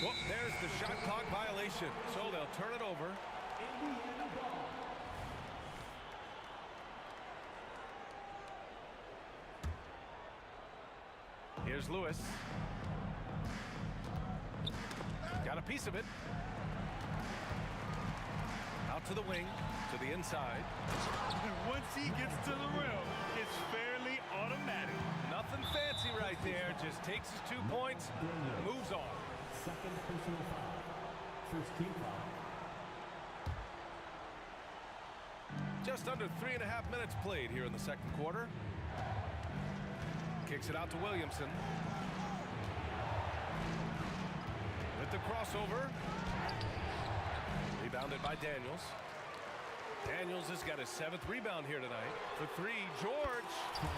Well, there's the shot clock violation, so they'll turn it over. Here's Lewis. Got a piece of it. Out to the wing, to the inside. Once he gets to the rim, it's fairly automatic. Nothing fancy right there. Just takes his 2 points, moves on. Second personal foul. First team foul. Just under 3.5 minutes played here in the second quarter. Kicks it out to Williamson. With the crossover. Rebounded by Daniels. Daniels has got his 7th rebound here tonight. For 3, George.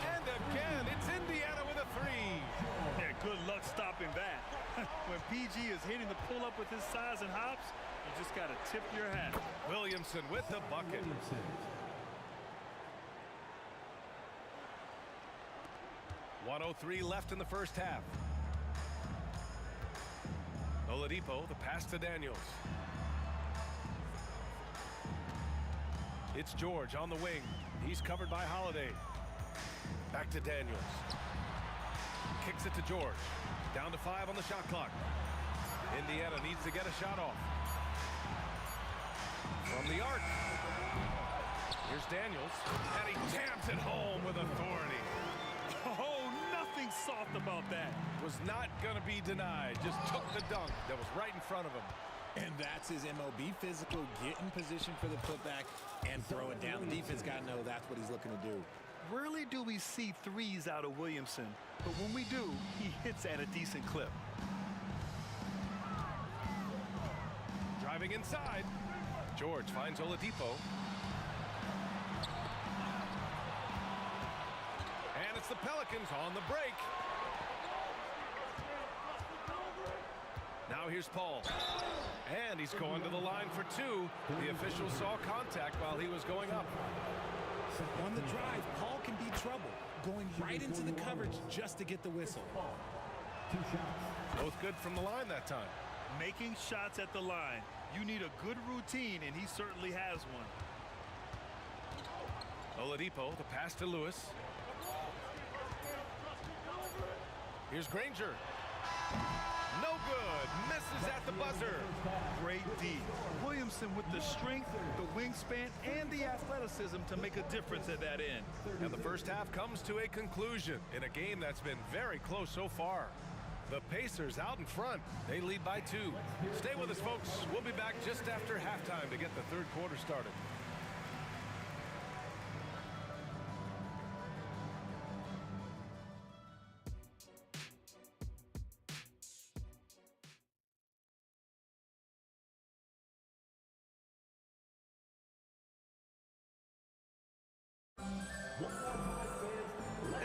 And again, it's Indiana with a 3. Yeah, good luck stopping that. When PG is hitting the pull-up with his size and hops, you just got to tip your hat. Williamson with the bucket. 1:03 left in the first half. Oladipo, the pass to Daniels. It's George on the wing. He's covered by Holiday. Back to Daniels. Kicks it to George. Down to 5 on the shot clock. Indiana needs to get a shot off. From the arc. Here's Daniels. And he jams it home with authority. Oh, nothing soft about that. Was not going to be denied. Just took the dunk that was right in front of him. And that's his MO. Be physical, get in position for the putback, and throw it down. The defense got to know that's what he's looking to do. Rarely do we see threes out of Williamson, but when we do, he hits at a decent clip. Driving inside. George finds Oladipo. And it's the Pelicans on the break. Now here's Paul. And he's going to the line for 2. The official saw contact while he was going up. On the drive, Paul can be trouble, going right into the coverage just to get the whistle. 2 shots. Both good from the line that time. Making shots at the line. You need a good routine, and he certainly has one. Oladipo, the pass to Lewis. Here's Granger. No good. Misses at the buzzer. Great D. Williamson with the strength, the wingspan, and the athleticism to make a difference at that end. And the first half comes to a conclusion in a game that's been very close so far. The Pacers out in front. They lead by 2. Stay with us, folks. We'll be back just after halftime to get the third quarter started.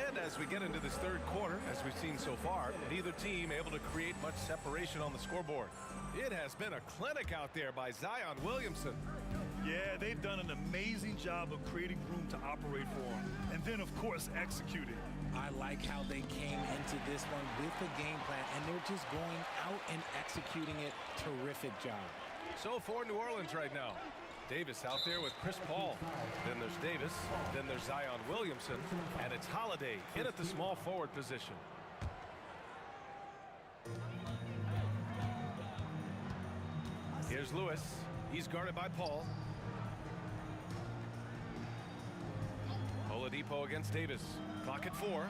And as we get into this third quarter, as we've seen so far, neither team able to create much separation on the scoreboard. It has been a clinic out there by Zion Williamson. Yeah, they've done an amazing job of creating room to operate for him. And then, of course, executing. I like how they came into this one with a game plan, and they're just going out and executing it. Terrific job. So for New Orleans right now, Davis out there with Chris Paul. Then there's Davis. Then there's Zion Williamson. And it's Holiday in at the small forward position. Here's Lewis. He's guarded by Paul. Oladipo against Davis. Clock at 4.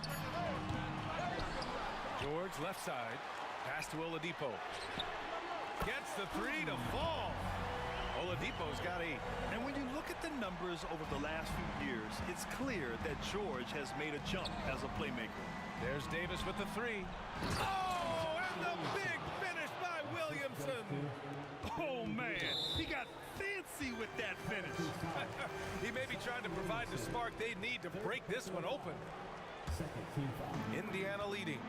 George left side. Pass to Oladipo. Gets the 3 to fall. Oladipo's got 8. And when you look at the numbers over the last few years, it's clear that George has made a jump as a playmaker. There's Davis with the 3. Oh, and the big finish by Williamson. Oh, man. He got fancy with that finish. He may be trying to provide the spark they need to break this one open. Second team foul. Indiana leading.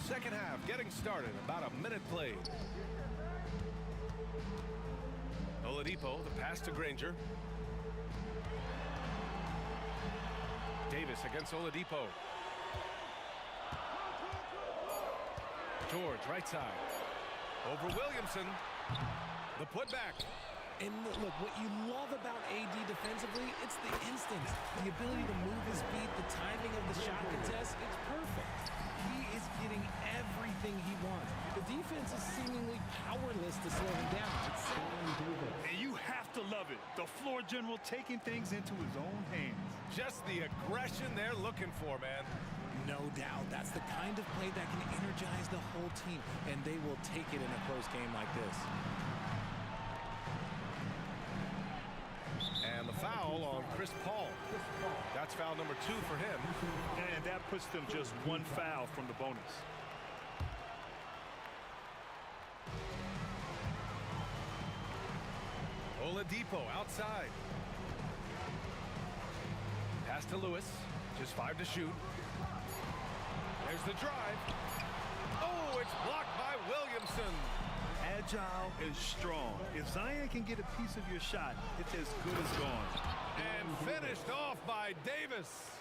Second half getting started. About a minute played. Oladipo, the pass to Granger. Davis against Oladipo. George, right side. Over Williamson. The putback. And look, what you love about AD defensively, it's the instincts, the ability to move his feet, the timing of the shot contest. It's perfect. He is getting everything he wants. The defense is seemingly powerless to slow him down. And you have to love it. The floor general taking things into his own hands. Just the aggression they're looking for, man. No doubt. That's the kind of play that can energize the whole team, and they will take it in a close game like this. And the foul on Chris Paul. That's foul number 2 for him. And that puts them just one foul from the bonus. Oladipo outside. Pass to Lewis. Just 5 to shoot. There's the drive. Oh, it's blocked by Williamson. Agile and strong. If Zion can get a piece of your shot, it's as good as gone. And finished off by Davis.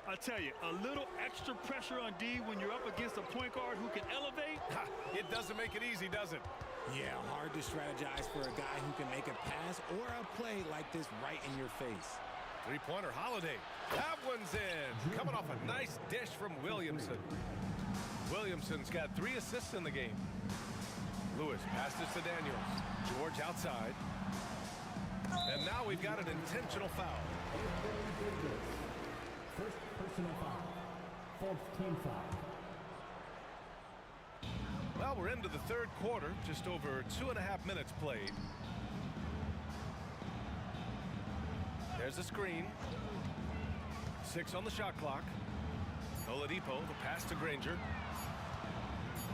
I tell you, a little extra pressure on D when you're up against a point guard who can elevate. It doesn't make it easy, does it? Yeah, hard to strategize for a guy who can make a pass or a play like this right in your face. Three-pointer Holiday. That one's in. Coming off a nice dish from Williamson. Williamson's got 3 assists in the game. Lewis passes to Daniels. George outside. And now we've got an intentional foul. First personal foul. Fourth team foul. Well, we're into the third quarter. Just over 2.5 minutes played. There's a screen. 6 on the shot clock. Oladipo, the pass to Granger.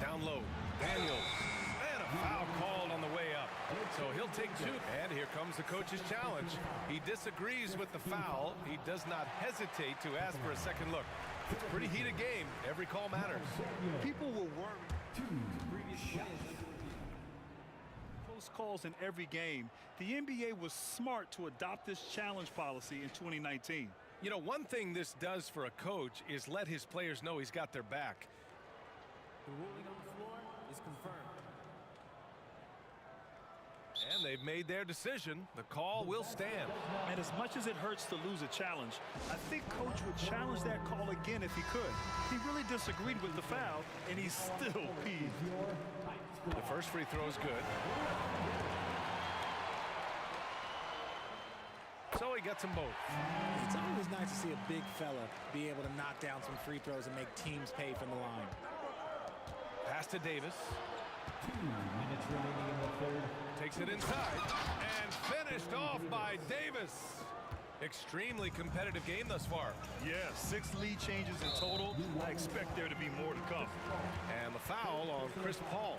Down low. Daniels. And a foul called on the way up. So he'll take 2. And here comes the coach's challenge. He disagrees with the foul. He does not hesitate to ask for a second look. It's a pretty heated game. Every call matters. People were worried. Close calls in every game. The NBA was smart to adopt this challenge policy in 2019. You know, one thing this does for a coach is let his players know he's got their back. The ruling on the floor is confirmed. And they've made their decision. The call will stand. And as much as it hurts to lose a challenge, I think Coach would challenge that call again if he could. He really disagreed with the foul, and he's still peeved. The first free throw is good. So he gets them both. It's always nice to see a big fella be able to knock down some free throws and make teams pay from the line. Pass to Davis. 2 minutes remaining in the third. Takes it inside and finished off by Davis. Extremely competitive game thus far. Yeah, 6 lead changes in total. I expect there to be more to come. And the foul on Chris Paul.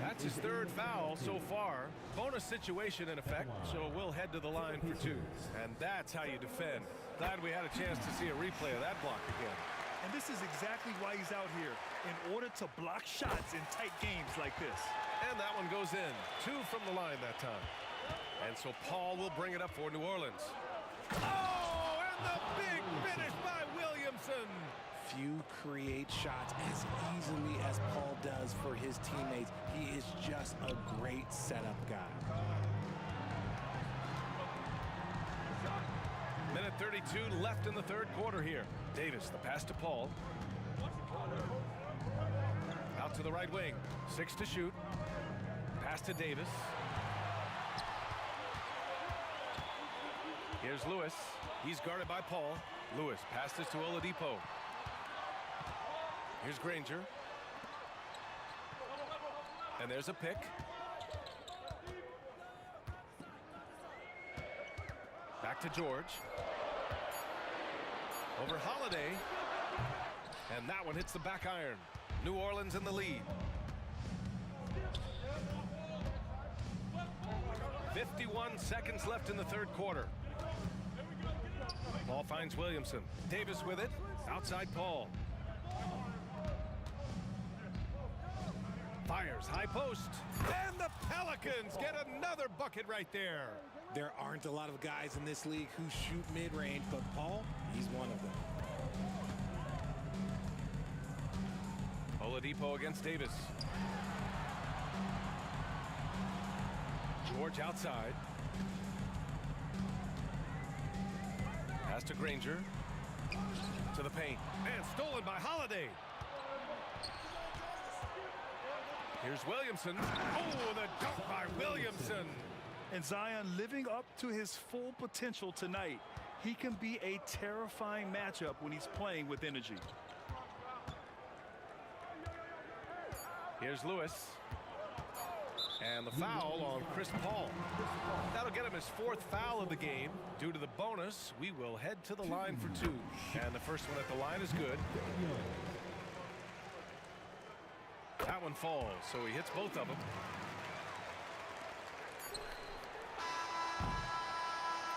That's his 3rd foul so far. Bonus situation in effect, so we'll head to the line for 2. And that's how you defend. Glad we had a chance to see a replay of that block again. And this is exactly why he's out here, in order to block shots in tight games like this. And that one goes in. 2 from the line that time. And so Paul will bring it up for New Orleans. Oh, and the big finish by Williamson. Few create shots as easily as Paul does for his teammates. He is just a great setup guy. Minute 32 left in the third quarter here. Davis, the pass to Paul. Out to the right wing. 6 to shoot. Pass to Davis. Here's Lewis. He's guarded by Paul. Lewis passes to Oladipo. Here's Granger. And there's a pick. Back to George. Over Holiday. And that one hits the back iron. New Orleans in the lead. 51 seconds left in the third quarter. Ball finds Williamson. Davis with it. Outside Paul. Fires high post. And the Pelicans get another bucket right there. There aren't a lot of guys in this league who shoot mid-range, but Paul, he's one of them. Oladipo against Davis. George outside. Pass to Granger. To the paint. And stolen by Holiday. Here's Williamson. Oh, the dunk by Williamson. And Zion living up to his full potential tonight. He can be a terrifying matchup when he's playing with energy. Here's Lewis. And the foul on Chris Paul. That'll get him his 4th foul of the game. Due to the bonus, we will head to the line for 2. And the first one at the line is good. That one falls, so he hits both of them.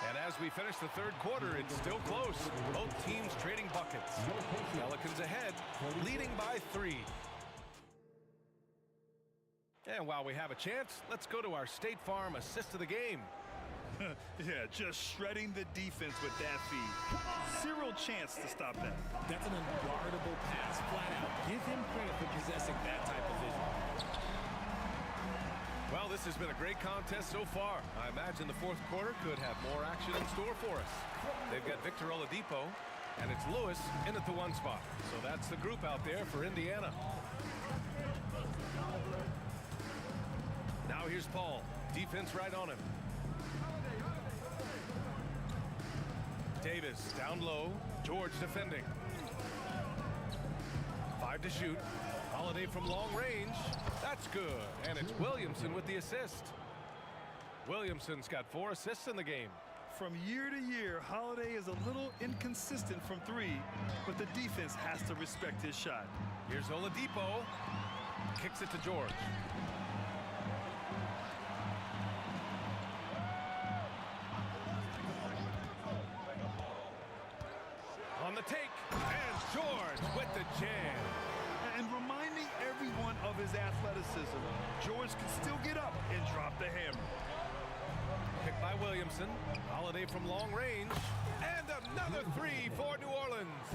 And as we finish the 3rd quarter, it's still close. Both teams trading buckets. Pelicans ahead, leading by 3. And while we have a chance, let's go to our State Farm assist of the game. Yeah, just shredding the defense with that feed. Zero chance to stop that. That's an unguardable pass, flat out. Give him credit for possessing that type of vision. Well, this has been a great contest so far. I imagine the 4th quarter could have more action in store for us. They've got Victor Oladipo, and it's Lewis in at the 1 spot. So that's the group out there for Indiana. Now here's Paul. Defense right on him. Davis down low. George defending. 5 to shoot. Holiday from long range. That's good. And it's Williamson with the assist. Williamson's got 4 assists in the game. From year to year, Holiday is a little inconsistent from 3, but the defense has to respect his shot. Here's Oladipo. Kicks it to George. On the take, and George with the jam. And reminding everyone of his athleticism, George can still get up and drop the hammer. Picked by Williamson. Holiday from long range. And another 3 for New Orleans.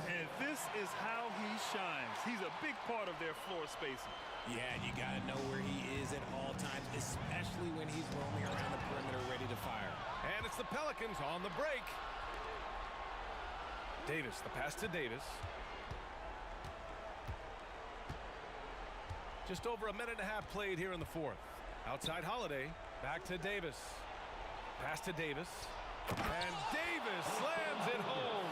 And this is how he shines. He's a big part of their floor spacing. Yeah, and you got to know where he is at all times, especially when he's roaming around the perimeter ready to fire. And it's the Pelicans on the break. Davis, the pass to Davis. Just over a minute and a half played here in the 4th. Outside Holiday, back to Davis. Pass to Davis. And Davis slams it home.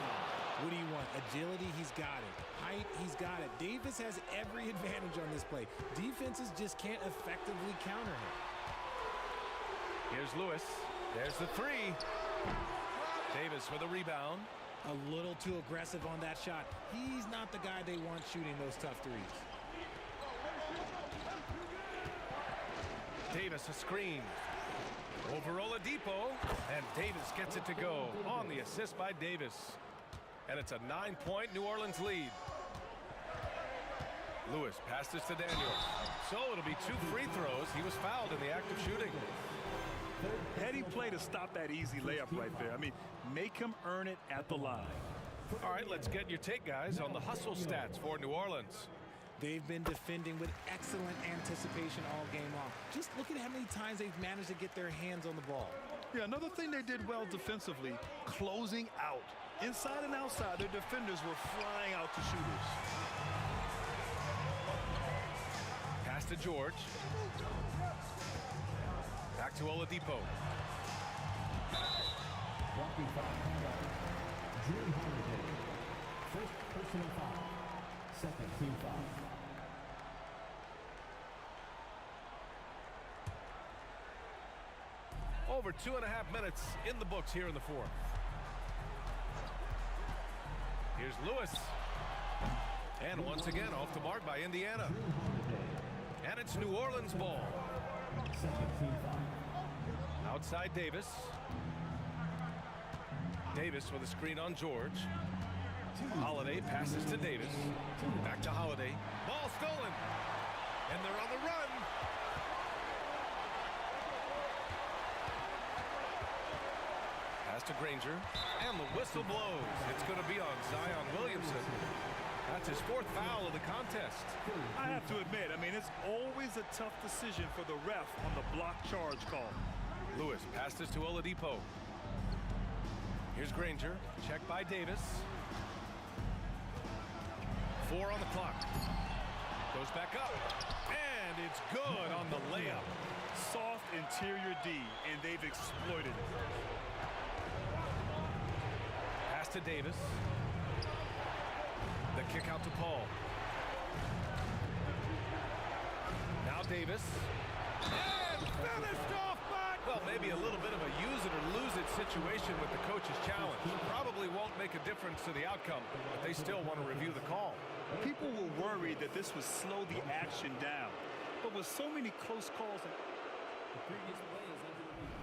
What do you want? Agility, he's got it. Height, he's got it. Davis has every advantage on this play. Defenses just can't effectively counter him. Here's Lewis. There's the 3. Davis with a rebound. A little too aggressive on that shot. He's not the guy they want shooting those tough threes. Davis a screen. Over Oladipo. And Davis gets it to go on the assist by Davis. And it's a 9-point New Orleans lead. Lewis passes to Daniels. So it'll be 2 free throws. He was fouled in the act of shooting. Heady play to stop that easy layup right there. I mean, make him earn it at the line. All right, let's get your take, guys, on the hustle stats for New Orleans. They've been defending with excellent anticipation all game long. Just look at how many times they've managed to get their hands on the ball. Yeah, another thing they did well defensively, closing out. Inside and outside, their defenders were flying out to shooters. Pass to George. Back to Oladipo. Walking foul. Drew Holiday. First personal foul. Second team foul. Over 2.5 minutes in the books here in the 4th. Here's Lewis. And once again off the mark by Indiana. And it's New Orleans ball. Outside Davis. Davis with a screen on George. Holiday passes to Davis. Back to Holiday. Ball stolen. And they're on to Granger, and the whistle blows. It's going to be on Zion Williamson. That's his 4th foul of the contest. I have to admit, I mean, it's always a tough decision for the ref on the block charge call. Lewis passes to Oladipo. Here's Granger, checked by Davis. 4 on the clock. Goes back up, and it's good on the layup. Soft interior D, and they've exploited it. Pass to Davis. The kick out to Paul. Now Davis. And finished off by... Well, maybe a little bit of a use it or lose it situation with the coach's challenge. Probably won't make a difference to the outcome, but they still want to review the call. People were worried that this would slow the action down. But with so many close calls, The previous play is under review.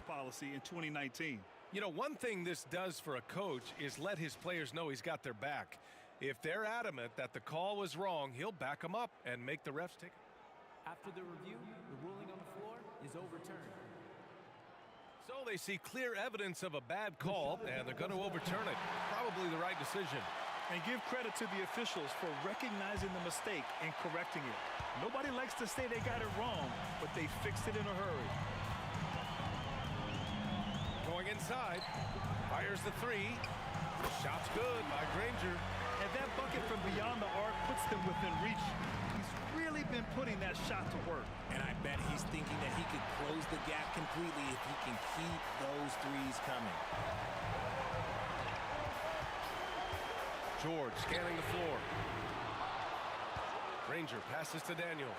Policy in 2019. You know, one thing this does for a coach is let his players know he's got their back. If they're adamant that the call was wrong, he'll back them up and make the refs take it. After the review, the ruling on the floor is overturned. So they see clear evidence of a bad call, and they're going to overturn it. Probably the right decision. And give credit to the officials for recognizing the mistake and correcting it. Nobody likes to say they got it wrong, but they fixed it in a hurry. Going inside, fires the 3. Shot's good by Granger. And that bucket from beyond the arc puts them within reach. He's really been putting that shot to work. And I bet he's thinking that he could close the gap completely if he can keep those threes coming. George scanning the floor. Granger passes to Daniels.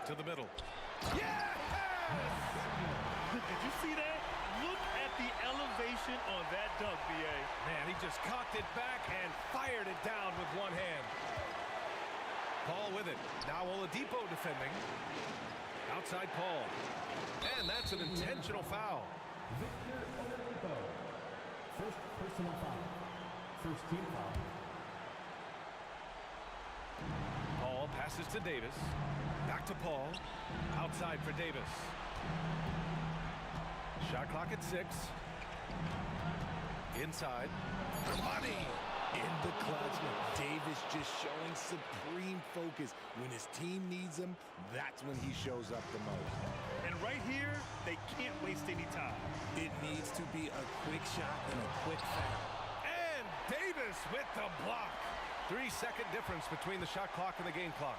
To the middle. Yes! Did you see that? Look at the elevation on that dunk, B.A. Man, he just cocked it back and fired it down with one hand. Paul with it. Now Oladipo defending. Outside Paul. And that's an intentional foul. Victor Oladipo. First personal foul. First team foul. Paul passes to Davis. Back to Paul. Outside for Davis. Shot clock at 6. Inside. Money. In the clutch, Davis just showing supreme focus. When his team needs him, that's when he shows up the most. And right here, they can't waste any time. It needs to be a quick shot and a quick foul. And Davis with the block. 3-second difference between the shot clock and the game clock.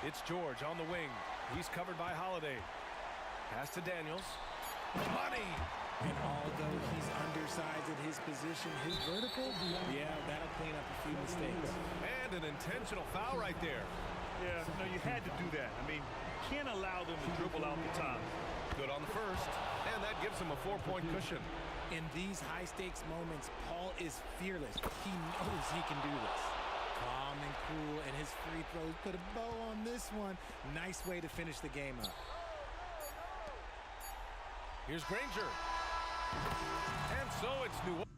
It's George on the wing. He's covered by Holiday. Pass to Daniels. Money! And although he's undersized at his position, his vertical, yeah, that'll clean up a few mistakes. And an intentional foul right there. Yeah, no, you had to do that. I mean, can't allow them to dribble out the time. Good on the first. And that gives him a 4-point cushion. In these high-stakes moments, Paul is fearless. He knows he can do this. Calm and cool, and his free throws put a bow on this one. Nice way to finish the game up. Here's Granger. And so it's New Orleans.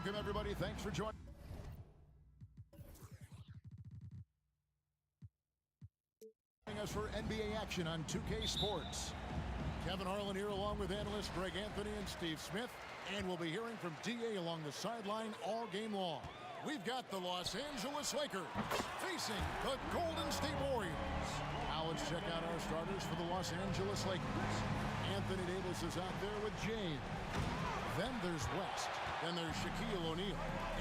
Welcome, everybody. Thanks for joining us for NBA action on 2K Sports. Kevin Harlan here along with analysts Greg Anthony and Steve Smith. And we'll be hearing from DA along the sideline all game long. We've got the Los Angeles Lakers facing the Golden State Warriors. Now let's check out our starters for the Los Angeles Lakers. Anthony Davis is out there with James. Then there's West. Then there's Shaquille O'Neal.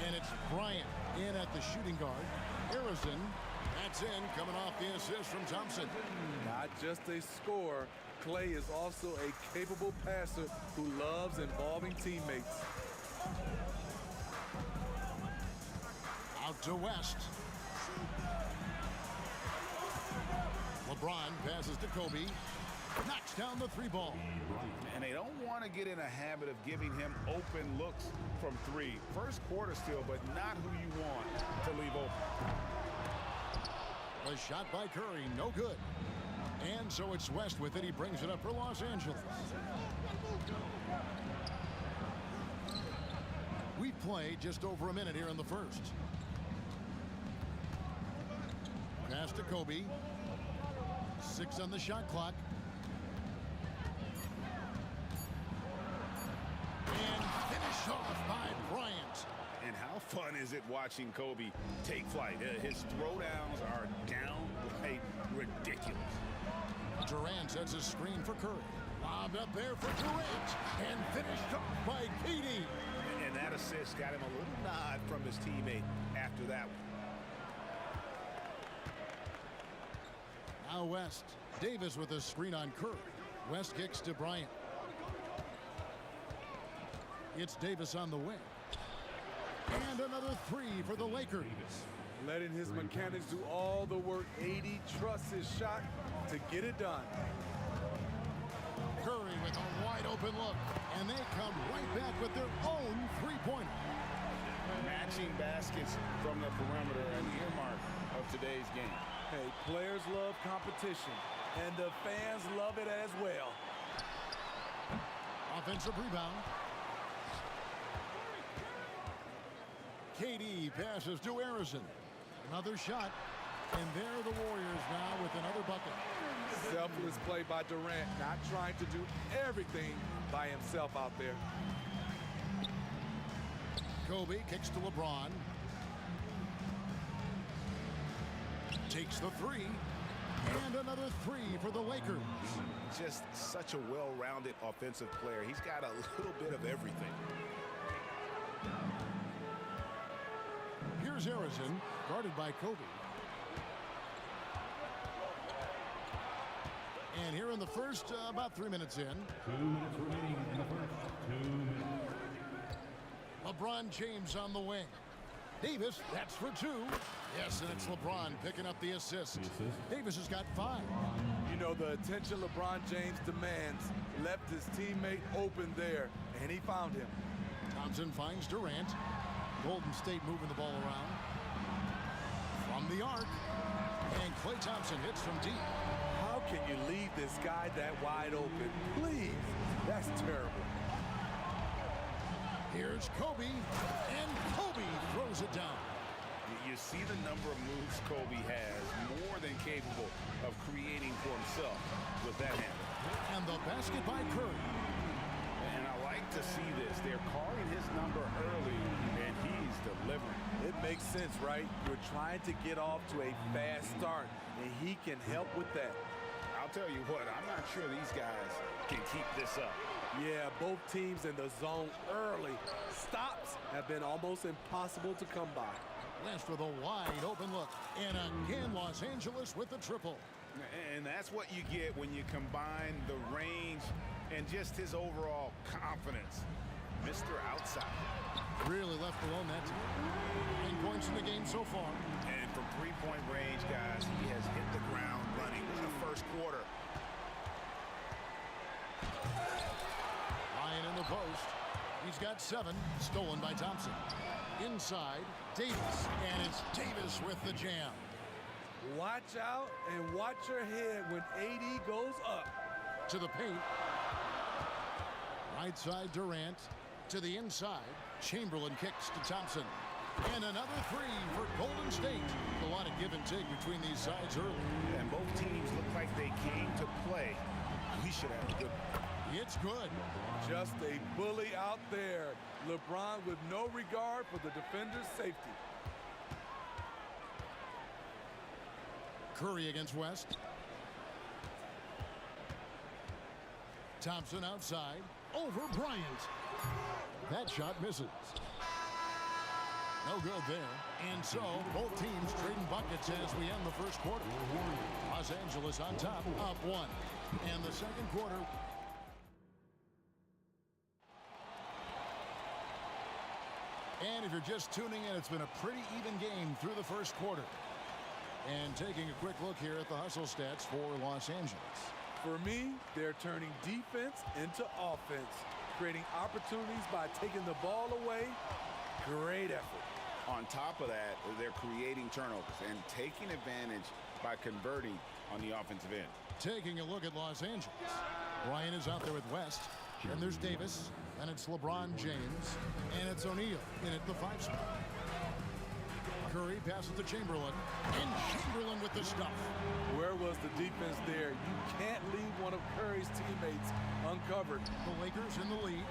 And it's Bryant in at the shooting guard. Harrison, that's in, coming off the assist from Thompson. Not just a scorer, Clay is also a capable passer who loves involving teammates. Out to West. LeBron passes to Kobe. Knocks down the three ball. And they don't want to get in a habit of giving him open looks from three. First quarter still, but not who you want to leave open. The shot by Curry, no good. And so it's West with it. He brings it up for Los Angeles. We've played just over a minute here in the first. Pass to Kobe. 6 on the shot clock. And finish off by Bryant. And how fun is it watching Kobe take flight? His throwdowns are downright ridiculous. Durant sets a screen for Curry. Lobbed up there for Durant. And finished off by KD. And that assist got him a little nod from his teammate after that one. Now West. Davis with a screen on Curry. West kicks to Bryant. It's Davis on the wing. And another three for the Lakers. Letting his mechanics do all the work. AD trusts his shot to get it done. Curry with a wide open look. And they come right back with their own three-pointer. Matching baskets from the perimeter, an earmark of today's game. Hey, players love competition, and the fans love it as well. Offensive rebound. KD passes to Harrison. Another shot. And there are the Warriors now with another bucket. Selfless play by Durant, not trying to do everything by himself out there. Kobe kicks to LeBron. Takes the three. And another three for the Lakers. Just such a well-rounded offensive player. He's got a little bit of everything. Here's Harrison, guarded by Kobe. And here in the first, about 3 minutes in. 2 minutes remaining in the first. 2 minutes. LeBron James on the wing. Davis, that's for two. Yes, and it's LeBron picking up the assist. Davis has got 5. You know, the attention LeBron James demands left his teammate open there, and he found him. Thompson finds Durant. Golden State moving the ball around. From the arc. And Klay Thompson hits from deep. How can you leave this guy that wide open? Please, that's terrible. Here's Kobe, and Kobe throws it down. You see the number of moves Kobe has, more than capable of creating for himself with that handle. And the basket by Curry. And I like to see this. They're calling his number early, and he's delivering. It makes sense, right? You're trying to get off to a fast start, and he can help with that. I'll tell you what, I'm not sure these guys can keep this up. Yeah, both teams in the zone early. Stops have been almost impossible to come by. West with a wide open look. And again, Los Angeles with the triple. And that's what you get when you combine the range and just his overall confidence. Mr. Outside. Really left alone that time. 9 points in the game so far. And from three-point range, guys, he has hit the ground running in the first quarter. Ryan in the post. He's got 7, stolen by Thompson. Inside, Davis, and it's Davis with the jam. Watch out and watch your head when AD goes up. To the paint. Right side, Durant. To the inside, Chamberlain kicks to Thompson. And another three for Golden State. A lot of give and take between these sides early. And both teams look like they came to play. We should have a good one. It's good. Just a bully out there. LeBron with no regard for the defender's safety. Curry against West. Thompson outside. Over Bryant. That shot misses. No good there. And so, both teams trading buckets as we end the first quarter. Los Angeles on top, up 1. And the second quarter. And if you're just tuning in, it's been a pretty even game through the first quarter. And taking a quick look here at the hustle stats for Los Angeles. For me, they're turning defense into offense, creating opportunities by taking the ball away. Great effort. On top of that, they're creating turnovers and taking advantage by converting on the offensive end. Taking a look at Los Angeles. Bryant is out there with West. And there's Davis. And it's LeBron James. And it's O'Neal in at the 5 spot. Curry passes to Chamberlain. And Chamberlain with the stuff. Where was the defense there? You can't leave one of Curry's teammates uncovered. The Lakers in the lead.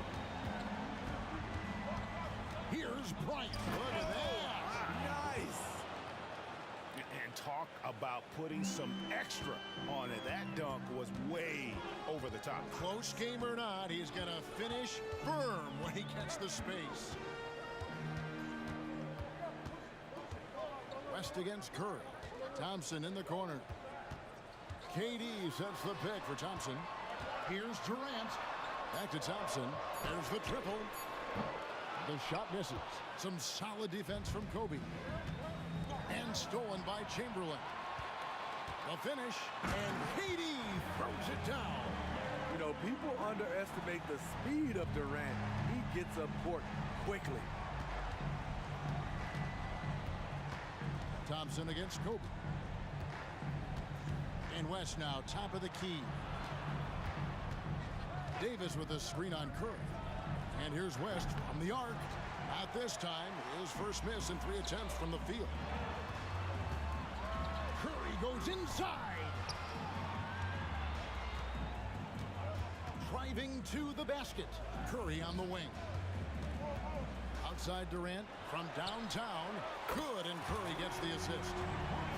Here's Bryant. Look at that. Nice. And talk about putting some extra on it. That dunk was way over the top. Close game or not, he's going to finish firm when he gets the space. West against Curry. Thompson in the corner. KD sets the pick for Thompson. Here's Durant. Back to Thompson. There's the triple. The shot misses. Some solid defense from Kobe. And stolen by Chamberlain. The finish. And KD throws it down. You know, people underestimate the speed of Durant. He gets up court quickly. Thompson against Kobe. And West now top of the key. Davis with a screen on Curry. And here's West from the arc. Not this time. His first miss in 3 attempts from the field. Curry goes inside. Driving to the basket. Curry on the wing. Outside Durant from downtown. Good, and Curry gets the assist.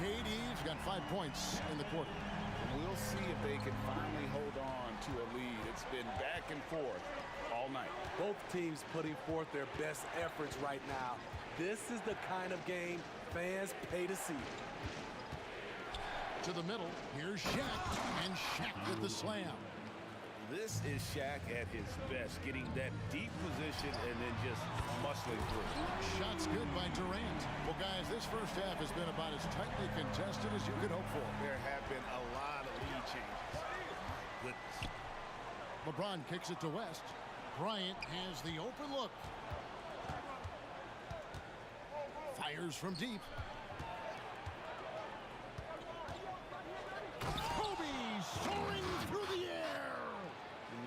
KD's got 5 points in the quarter. And we'll see if they can finally hold on to a lead. It's been back and forth all night. Both teams putting forth their best efforts right now. This is the kind of game fans pay to see. To the middle, here's Shaq, and Shaq with the slam. This is Shaq at his best, getting that deep position and then just muscling through. Shots good by Durant. Well, guys, this first half has been about as tightly contested as you could hope for. There have been a lot of lead changes. Goodness. LeBron kicks it to West. Bryant has the open look. Fires from deep. Kobe soaring through the air.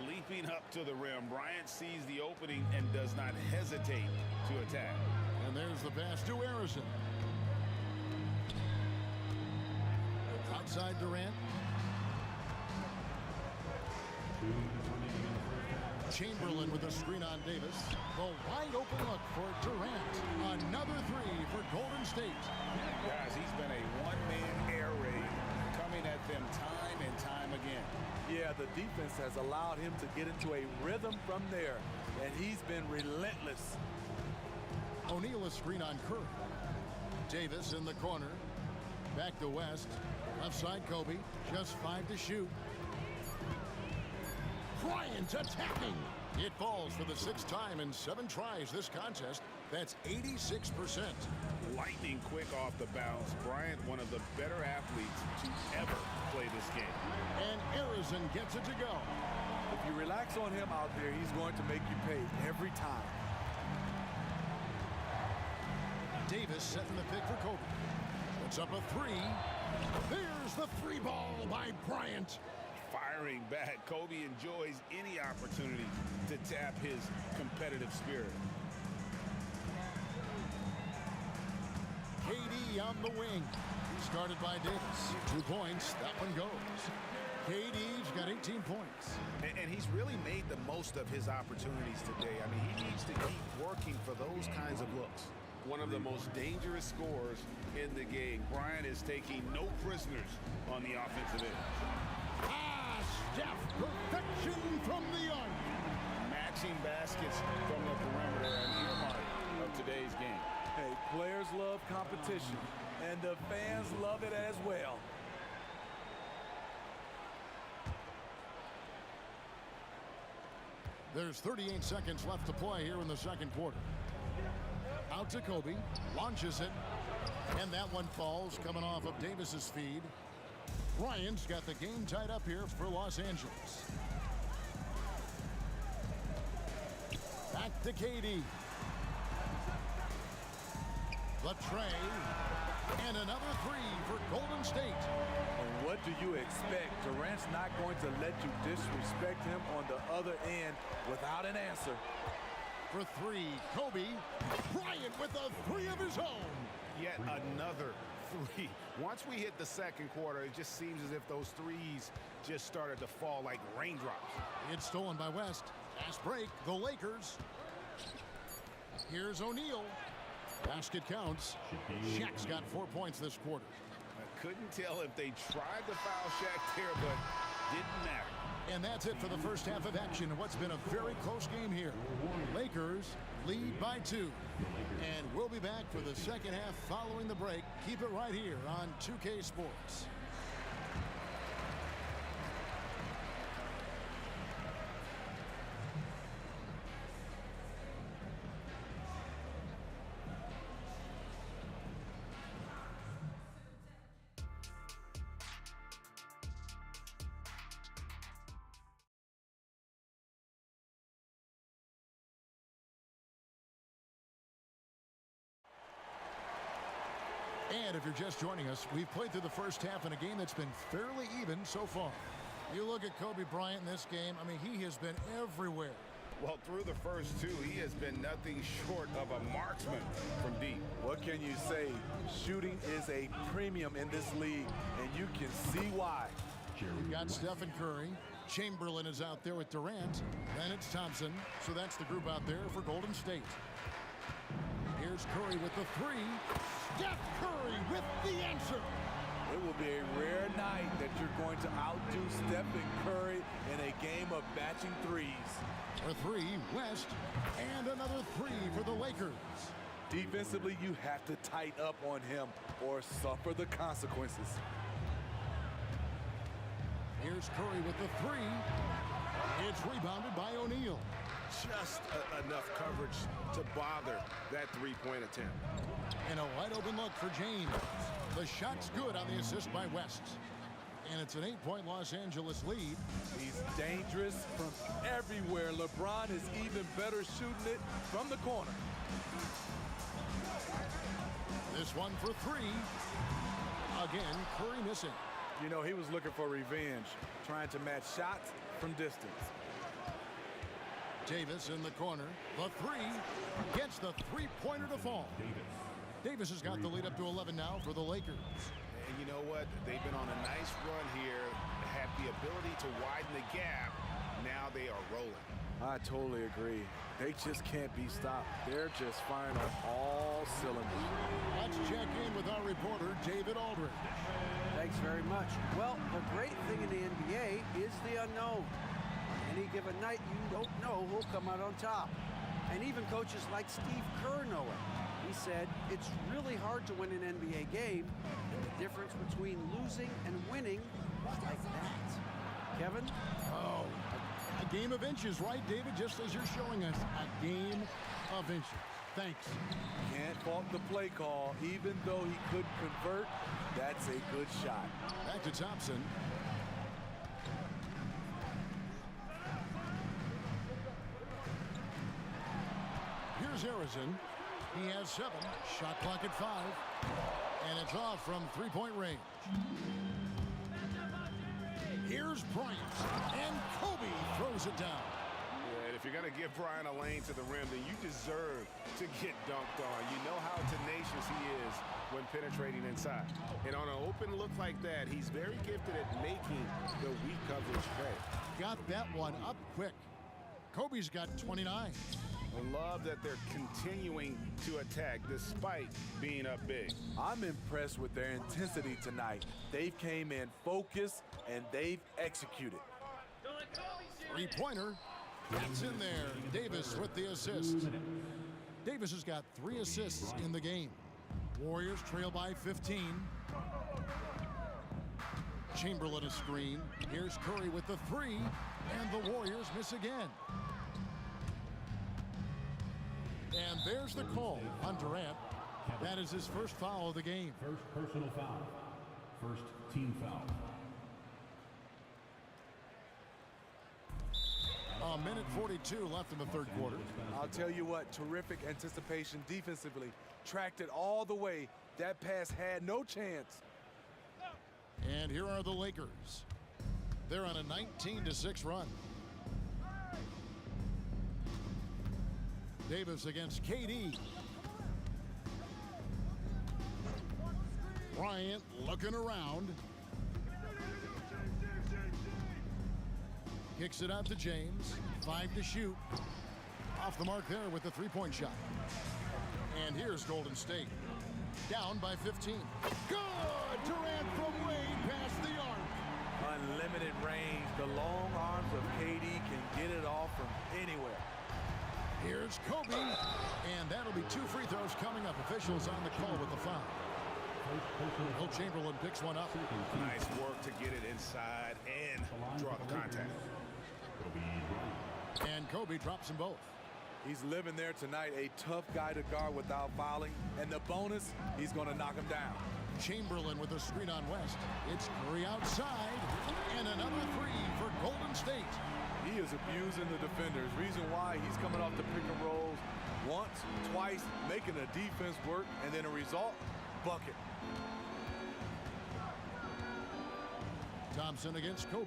Leaping up to the rim, Bryant sees the opening and does not hesitate to attack. And there's the pass to Harrison. Outside Durant. Chamberlain with a screen on Davis. The wide open look for Durant. Another three for Golden State. Guys, he's been a one-man air raid coming at them time and time again. Yeah, the defense has allowed him to get into a rhythm from there, and he's been relentless. O'Neal a screen on Curry. Davis in the corner. Back to West. Left side Kobe. Just 5 to shoot. Bryant attacking. It falls for the 6th time in 7 tries this contest. That's 86%. Lightning quick off the bounce. Bryant, one of the better athletes to ever play this game. And Harrison gets it to go. If you relax on him out there, he's going to make you pay every time. Davis setting the pick for Kobe. Puts up a 3. There's the 3 ball by Bryant. Fires firing back. Kobe enjoys any opportunity to tap his competitive spirit. KD on the wing. Started by Davis. 2 points. That one goes. KD's got 18 points. And he's really made the most of his opportunities today. I mean, he needs to keep working for those kinds of looks. One of the most dangerous scorers in the game. Bryant is taking no prisoners on the offensive end. Steph, perfection from the arc. Matching baskets from the perimeter, an earmark of today's game. Hey, players love competition, and the fans love it as well. There's 38 seconds left to play here in the second quarter. Out to Kobe, launches it, and that one falls coming off of Davis's feed. Bryant's got the game tied up here for Los Angeles. Back to KD. The tray, and another three for Golden State. And what do you expect? Durant's not going to let you disrespect him on the other end without an answer. For three, Kobe. Bryant with a three of his own. Yet another three. Once we hit the second quarter, it just seems as if those threes just started to fall like raindrops. It's stolen by West. Fast break, the Lakers. Here's O'Neal. Basket counts. Shaq's got 4 points this quarter. I couldn't tell if they tried to foul Shaq there, but didn't matter. And that's it for the first half of action in what's been a very close game here. Lakers lead by 2. And we'll be back for the second half following the break. Keep it right here on 2K Sports. And if you're just joining us, we've played through the first half in a game that's been fairly even so far. You look at Kobe Bryant in this game, I mean, he has been everywhere. Well, through the first two, he has been nothing short of a marksman from deep. What can you say? Shooting is a premium in this league, and you can see why. We've got Stephen Curry. Chamberlain is out there with Durant. Then it's Thompson. So that's the group out there for Golden State. Here's Curry with the three. Steph Curry with the answer. It will be a rare night that you're going to outdo Stephen Curry in a game of matching threes. For three, West, and another three for the Lakers. Defensively, you have to tighten up on him or suffer the consequences. Here's Curry with the three. It's rebounded by O'Neal. Just enough coverage to bother that three-point attempt. And a wide open look for James. The shot's good on the assist by West. And it's an 8-point Los Angeles lead. He's dangerous from everywhere. LeBron is even better shooting it from the corner. This one for three. Again, Curry missing. You know, he was looking for revenge, trying to match shots from distance. Davis in the corner. The three gets the three-pointer to fall. Davis has got the lead up to 11 now for the Lakers. And you know what? They've been on a nice run here, have the ability to widen the gap. Now they are rolling. I totally agree. They just can't be stopped. They're just firing on all cylinders. Let's check in with our reporter, David Aldridge. Thanks very much. Well, the great thing in the NBA is the unknown. On any given night, you don't know who'll come out on top. And even coaches like Steve Kerr know it. He said it's really hard to win an NBA game, and the difference between losing and winning is like that. Kevin? Oh, a game of inches, right, David? Just as you're showing us, a game of inches. Thanks. Can't fault the play call. Even though he couldn't convert, that's a good shot. Back to Thompson. Here's Harrison. He has 7. Shot clock at 5. And it's off from three-point range. Here's Bryant, and Kobe throws it down. Yeah, and if you're going to give Bryant a lane to the rim, then you deserve to get dunked on. You know how tenacious he is when penetrating inside. And on an open look like that, he's very gifted at making the weak coverage pay. Got that one up quick. Kobe's got 29. I love that they're continuing to attack despite being up big. I'm impressed with their intensity tonight. They've came in focused and they've executed. Three-pointer. That's in there. Davis with the assist. Davis has got 3 assists in the game. Warriors trail by 15. Chamberlain a screen. Here's Curry with the 3, and the Warriors miss again. And there's the call on Durant. That is his first foul of the game. First personal foul. First team foul. A minute 42 left in the third quarter. I'll tell you what, terrific anticipation defensively. Tracked it all the way. That pass had no chance. And here are the Lakers. They're on a 19-6 run. Davis against KD. Bryant looking around. Kicks it out to James. 5 to shoot. Off the mark there with the three-point shot. And here's Golden State. Down by 15. Good! Durant from way past the arc. Unlimited range. The long arms of KD can get it off from anywhere. Here's Kobe. And that'll be 2 free throws coming up. Officials on the call with the foul. Will Chamberlain picks one up. Nice work to get it inside and draw the contact. And Kobe drops them both. He's living there tonight, a tough guy to guard without fouling. And the bonus, he's going to knock him down. Chamberlain with a screen on West. It's Curry outside. And another 3 for Golden State. He is abusing the defenders. Reason why he's coming off the pick and rolls once, twice, making the defense work, and then a result, bucket. Thompson against Kobe.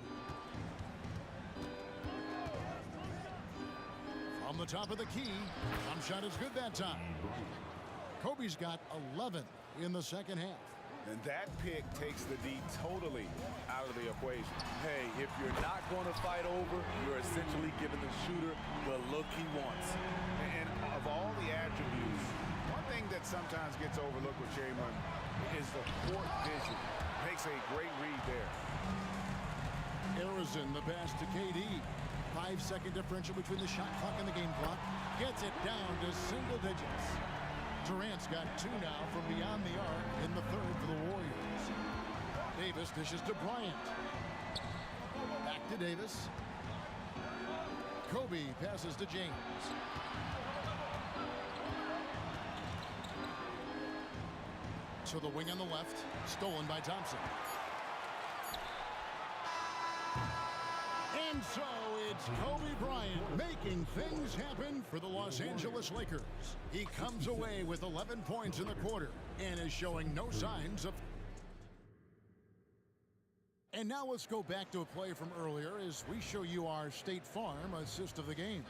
From the top of the key, jump shot is good that time. Kobe's got 11 in the second half. And that pick takes the D totally out of the equation. Hey, if you're not going to fight over, you're essentially giving the shooter the look he wants. And of all the attributes, one thing that sometimes gets overlooked with Chamberlain is the court vision. Makes a great read there. Harrison, the pass to KD. 5-second differential between the shot clock and the game clock. Gets it down to single digits. Durant's got 2 now from beyond the arc in the third for the Warriors. Davis dishes to Bryant. Back to Davis. Kobe passes to James. To the wing on the left. Stolen by Thompson. And so it's Kobe Bryant making things happen for the Los Angeles Lakers. He comes away with 11 points in the quarter and is showing no signs of... And now let's go back to a play from earlier as we show you our State Farm assist of the game.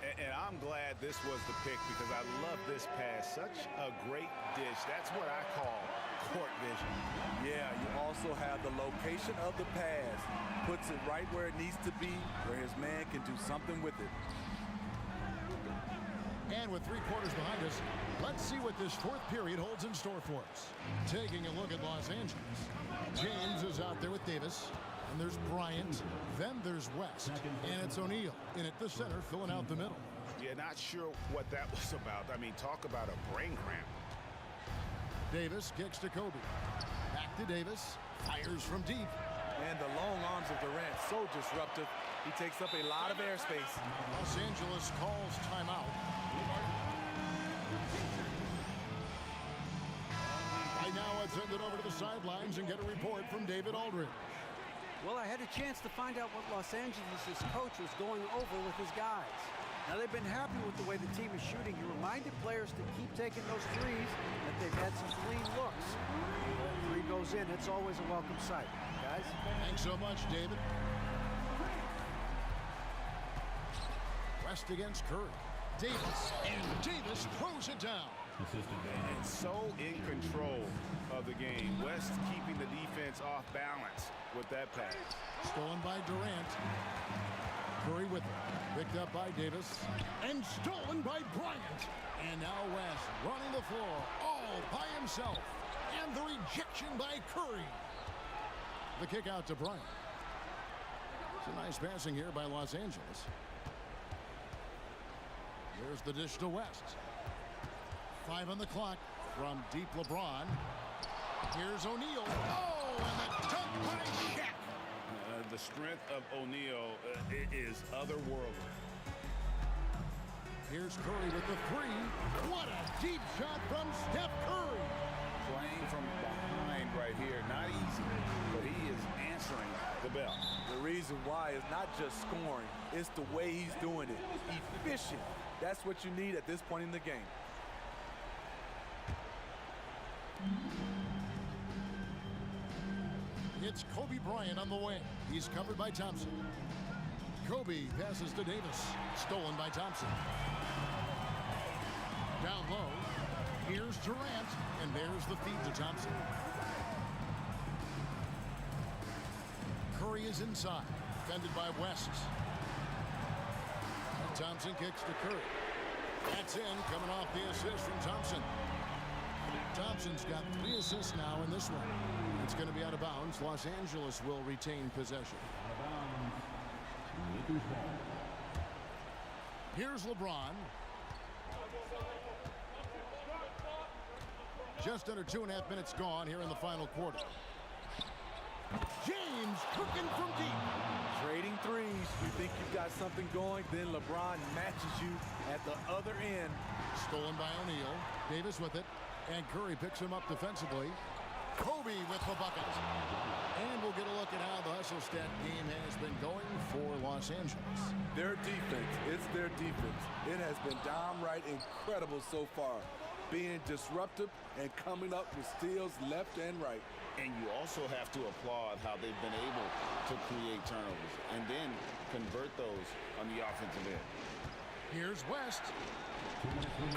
And I'm glad this was the pick because I love this pass. Such a great dish. That's what I call court vision. Yeah, you also have the location of the pass. Puts it right where it needs to be, where his man can do something with it. And with 3 quarters behind us, let's see what this fourth period holds in store for us. Taking a look at Los Angeles. James is out there with Davis. And there's Bryant. Then there's West. And it's O'Neal in at the center, filling out the middle. Yeah, not sure what that was about. I mean, talk about a brain cramp. Davis kicks to Kobe. Back to Davis. Fires from deep. And the long arms of Durant, so disruptive. He takes up a lot of airspace. Los Angeles calls timeout. Right now, let's send it over to the sidelines and get a report from David Aldridge. Well, I had a chance to find out what Los Angeles' coach was going over with his guys. Now, they've been happy with the way the team is shooting. He reminded players to keep taking those threes, that they've had some clean looks. When a 3 goes in, it's always a welcome sight. guys. Thanks so much, David. West against Curry. Davis, and Davis throws it down. And so in control of the game. West keeping the defense off balance with that pass. Stolen by Durant. Curry with it. Picked up by Davis. And stolen by Bryant. And now West running the floor all by himself. And the rejection by Curry. The kick out to Bryant. It's a nice passing here by Los Angeles. Here's the dish to West. 5 on the clock from deep LeBron. Here's O'Neal. Oh, and the dunk by Shaq. The strength of O'Neal is otherworldly. Here's Curry with the 3. What a deep shot from Steph Curry. Playing from behind right here. Not easy, but he is answering the bell. The reason why is not just scoring, it's the way he's doing it. Efficient. That's what you need at this point in the game. It's Kobe Bryant on the wing. He's covered by Thompson. Kobe passes to Davis. Stolen by Thompson. Down low. Here's Durant. And there's the feed to Thompson. Curry is inside. Defended by West. And Thompson kicks to Curry. That's in. Coming off the assist from Thompson. Thompson's got 3 assists now in this one. It's going to be out of bounds. Los Angeles will retain possession. Here's LeBron. Just under 2.5 minutes gone here in the final quarter. James cooking from deep. Trading threes. You think you've got something going, then LeBron matches you at the other end. Stolen by O'Neal. Davis with it. And Curry picks him up defensively. Kobe with the bucket. And we'll get a look at how the hustle stat game has been going for Los Angeles. Their defense, it's their defense. It has been downright incredible so far. Being disruptive and coming up with steals left and right. And you also have to applaud how they've been able to create turnovers and then convert those on the offensive end. Here's West.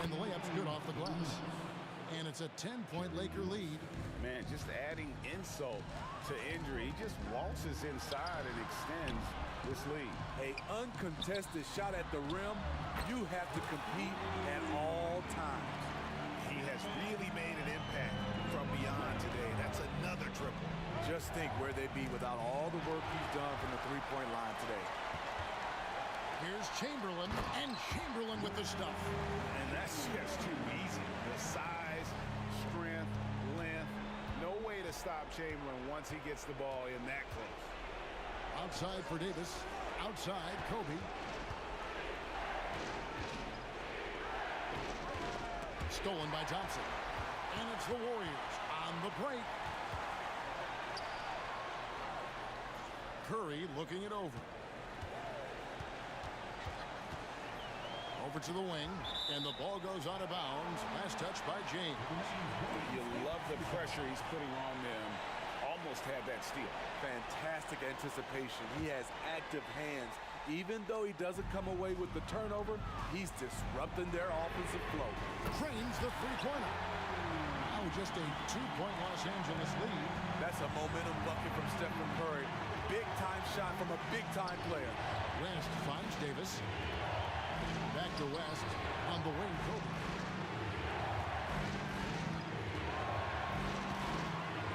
And the layup's good off the glass. And it's a 10-point Laker lead. Man, just adding insult to injury. He just waltzes inside and extends this lead. An uncontested shot at the rim, you have to compete at all times. He has really made an impact from beyond today. That's another triple. Just think where they'd be without all the work he's done from the three-point line today. Here's Chamberlain, and Chamberlain with the stuff. And that's just too easy. The size, strength, length, no way to stop Chamberlain once he gets the ball in that close. Outside for Davis. Outside, Kobe. Stolen by Thompson. And it's the Warriors on the break. Curry looking it over. Over to the wing, and the ball goes out of bounds. Last touch by James. You love the pressure he's putting on them. Almost had that steal. Fantastic anticipation. He has active hands. Even though he doesn't come away with the turnover, he's disrupting their offensive flow. Trains the three-pointer. Now just a 2-point Los Angeles lead. That's a momentum bucket from Stephen Curry. Big-time shot from a big-time player. West finds Davis. Back to West on the wing, Kobe.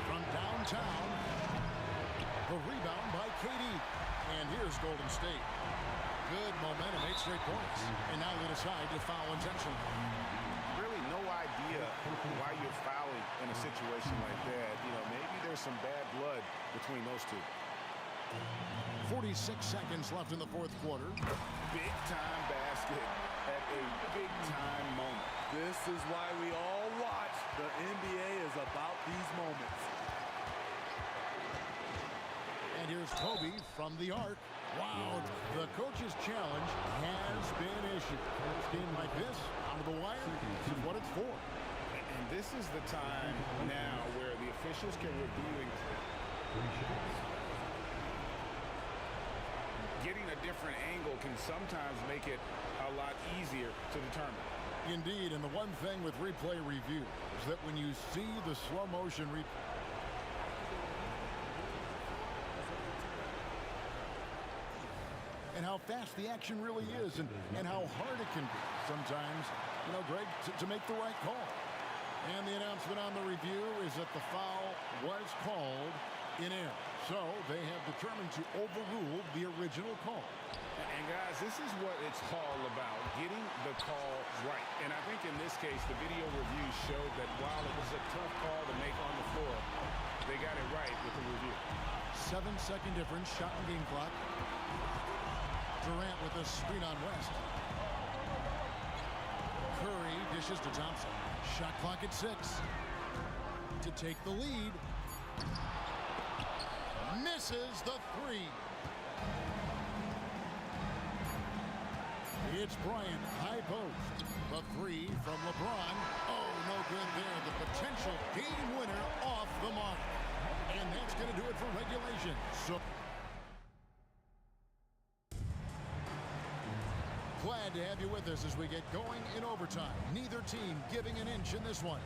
From downtown, the rebound by KD. And here's Golden State. Good momentum, 8 straight points. And now they decide to foul intentionally. Really no idea why you're fouling in a situation like that. You know, maybe there's some bad blood between those two. 46 seconds left in the fourth quarter. Big-time basket at a big-time moment. This is why we all watch. The NBA is about these moments. And here's Kobe from the arc. Wow, the coach's challenge has been issued. A game like this, out of the wire, this is what it's for. And this is the time now where the officials can review and different angle can sometimes make it a lot easier to determine. Indeed, and the one thing with replay review is that when you see the slow motion and how fast the action really is and how hard it can be sometimes, you know, Greg, to make the right call. And the announcement on the review is that the foul was called in air. So they have determined to overrule the original call. And guys, this is what it's all about, getting the call right. And I think in this case, the video review showed that while it was a tough call to make on the floor, they got it right with the review. 7-second difference, shot and game clock. Durant with a screen on West. Curry dishes to Thompson. Shot clock at 6. To take the lead. Misses the 3. It's Bryant, high post. The 3 from LeBron. Oh, no good there. The potential game winner off the mark. And that's going to do it for regulation. So glad to have you with us as we get going in overtime. Neither team giving an inch in this one.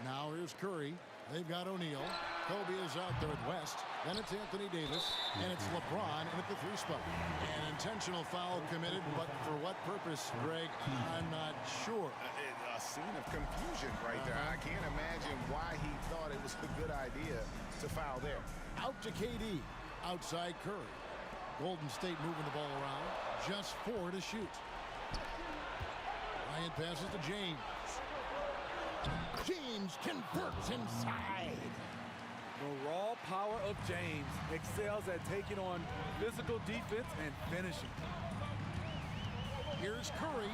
Now here's Curry. They've got O'Neal. Kobe is out there at West. Then it's Anthony Davis. And it's LeBron at the 3 spot. An intentional foul committed, but for what purpose, Greg? I'm not sure. A scene of confusion right there. I can't imagine why he thought it was a good idea to foul there. Out to KD. Outside Curry. Golden State moving the ball around. Just 4 to shoot. Bryant passes to James. James converts inside. The raw power of James excels at taking on physical defense and finishing. Here's Curry,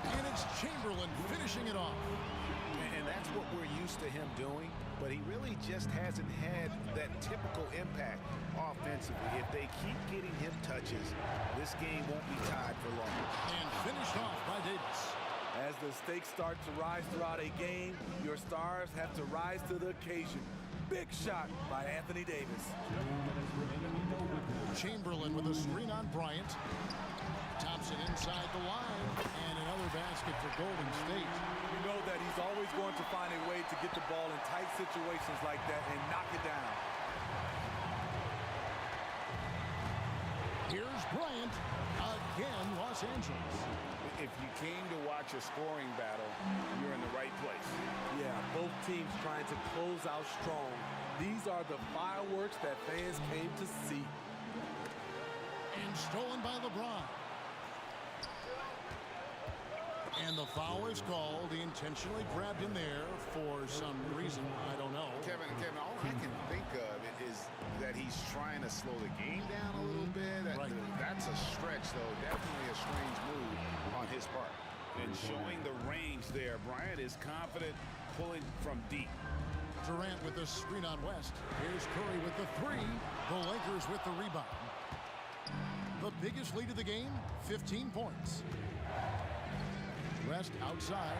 and it's Chamberlain finishing it off. And that's what we're used to him doing, but he really just hasn't had that typical impact offensively. If they keep getting him touches, this game won't be tied for long. And finished off by Davis. As the stakes start to rise throughout a game, your stars have to rise to the occasion. Big shot by Anthony Davis. Chamberlain with a screen on Bryant. Thompson inside the line, and another basket for Golden State. You know that he's always going to find a way to get the ball in tight situations like that and knock it down. Here's Bryant. Again, Los Angeles. If you came to watch a scoring battle, you're in the right place. Yeah, both teams trying to close out strong. These are the fireworks that fans came to see. And stolen by LeBron. And the foul is called. He intentionally grabbed him there for some reason. I don't know. Kevin, all I can think of is that he's trying to slow the game down a little bit. That's a stretch, though. Definitely a strange move on his part. And showing the range there, Bryant is confident pulling from deep. Durant with the screen on West. Here's Curry with the 3. The Lakers with the rebound. The biggest lead of the game, 15 points. West outside.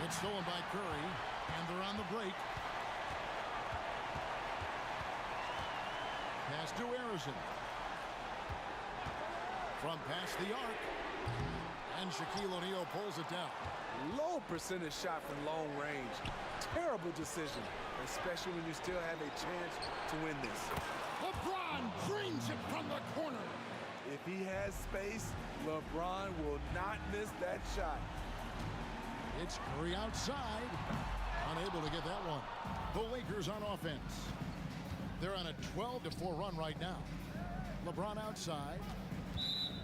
It's stolen by Curry, and they're on the break. Pass to Harrison. From past the arc. And Shaquille O'Neal pulls it down. Low percentage shot from long range. Terrible decision, especially when you still have a chance to win this. LeBron dreams it from the corner. If he has space, LeBron will not miss that shot. It's Curry outside. Unable to get that one. The Lakers on offense. They're on a 12-4 run right now. LeBron outside.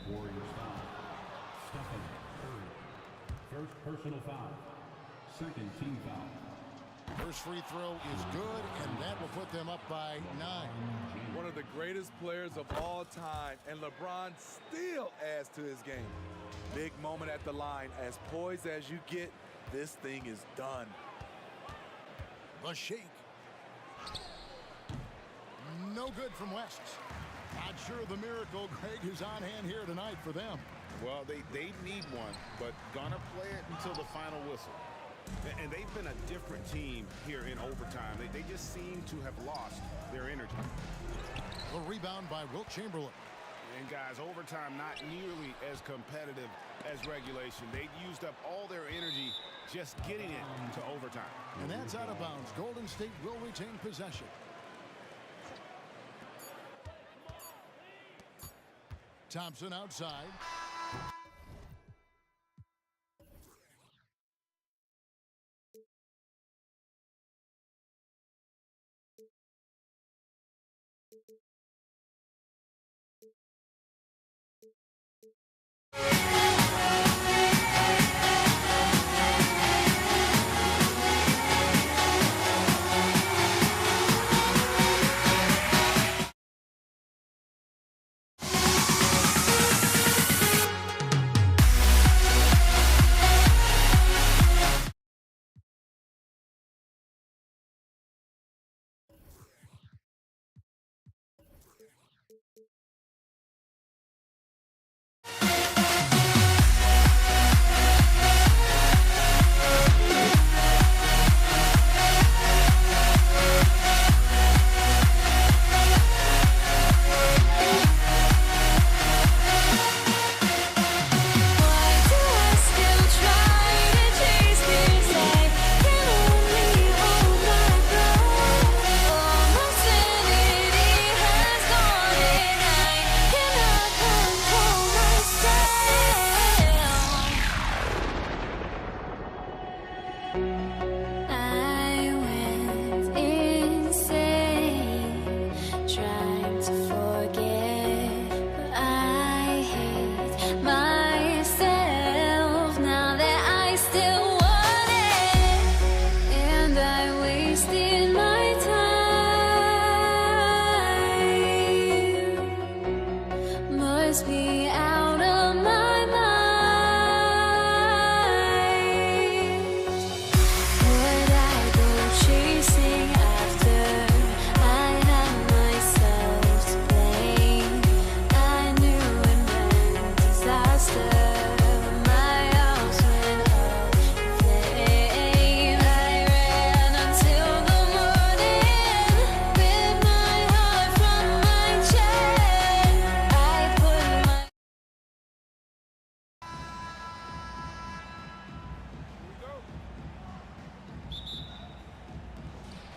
Warriors foul. Stephen Curry. First personal foul. Second team foul. First free throw is good, and that will put them up by 9. One of the greatest players of all time, and LeBron still adds to his game. Big moment at the line. As poised as you get, this thing is done. The shake. No good from West. Not sure the miracle, Greg, is on hand here tonight for them. Well, they need one, but gonna play it until the final whistle. And they've been a different team here in overtime. They just seem to have lost their energy. The rebound by Wilt Chamberlain. And guys, overtime not nearly as competitive as regulation. They used up all their energy just getting it to overtime. And that's out of bounds. Golden State will retain possession. Thompson outside.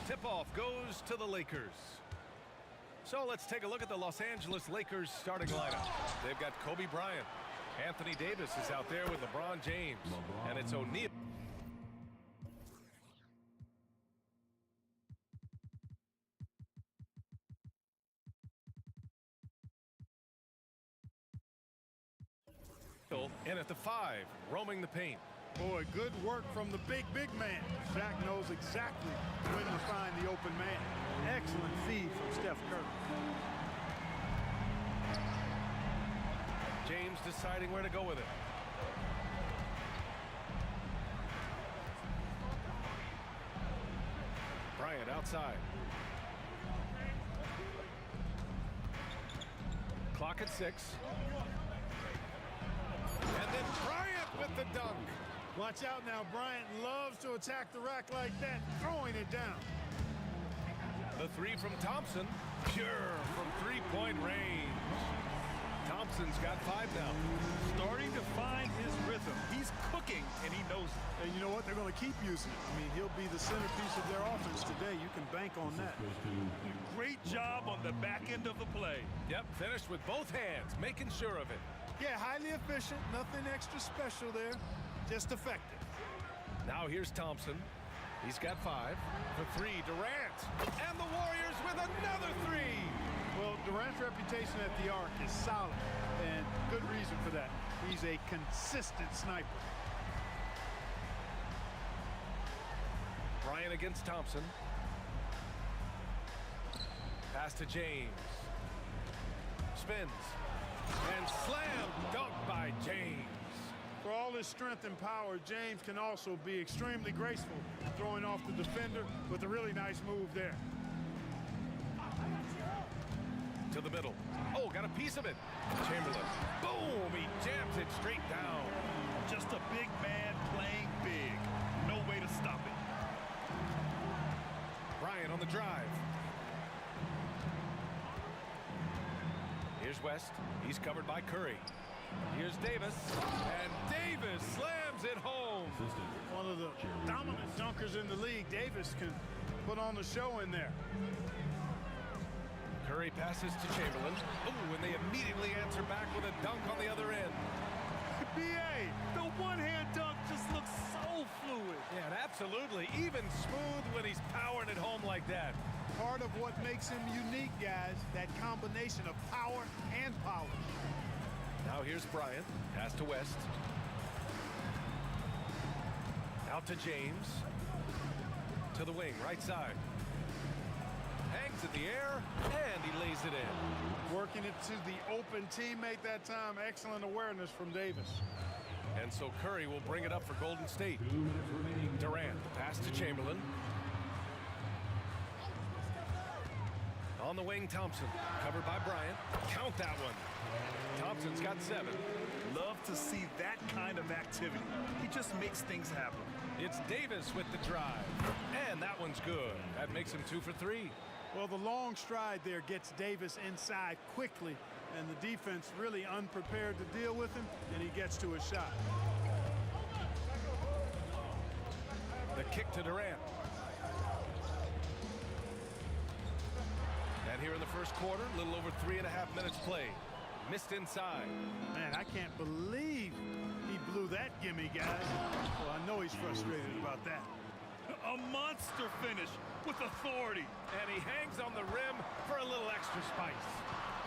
Tip-off goes to the Lakers. So let's take a look at the Los Angeles Lakers starting lineup. They've got Kobe Bryant. Anthony Davis is out there with LeBron James. And it's O'Neal. In at the 5, roaming the paint. Boy, good work from the big man. Shaq knows exactly when to find the open man. Excellent feed from Steph Curry. James deciding where to go with it. Bryant outside. Clock at 6. And then Bryant with the dunk. Watch out now. Bryant loves to attack the rack like that, throwing it down. The 3 from Thompson. Pure from three-point range. Thompson's got 5 now. Starting to find his rhythm. He's cooking, and he knows it. And you know what? They're going to keep using it. I mean, he'll be the centerpiece of their offense today. You can bank on that. Great job on the back end of the play. Yep, finished with both hands, making sure of it. Yeah, highly efficient. Nothing extra special there. Just effective. Now here's Thompson. He's got 5. For 3, Durant. And the Warriors with another 3. Well, Durant's reputation at the arc is solid, and good reason for that. He's a consistent sniper. Bryant against Thompson. Pass to James. Spins. And slam dunk by James. For all his strength and power, James can also be extremely graceful, throwing off the defender with a really nice move there. To the middle. Oh, got a piece of it. Chamberlain. Boom! He jams it straight down. Just a big man playing big. No way to stop it. Bryant on the drive. Here's West. He's covered by Curry. Here's Davis. And Davis slams it home. One of the dominant dunkers in the league. Davis can put on the show in there. Curry passes to Chamberlain. Ooh, and they immediately answer back with a dunk on the other end. B.A., the one-hand dunk just looks so fluid. Yeah, and absolutely. Even smooth when he's powering it home like that. Part of what makes him unique, guys, that combination of power and polish. Now here's Bryant. Pass to West. Out to James. To the wing, right side. Hangs in the air, and he lays it in. Working it to the open teammate that time. Excellent awareness from Davis. And so Curry will bring it up for Golden State. Durant, the pass to Chamberlain. On the wing, Thompson. Covered by Bryant. Count that one. Thompson's got 7. Love to see that kind of activity. He just makes things happen. It's Davis with the drive. And that one's good. That makes him 2 for 3. Well, the long stride there gets Davis inside quickly, and the defense really unprepared to deal with him, and he gets to his shot. The kick to Durant. And here in the first quarter, a little over 3.5 minutes played. Missed inside. Man, I can't believe he blew that gimme, guys. Well, I know he's frustrated about that. A monster finish with authority. And he hangs on the rim for a little extra spice.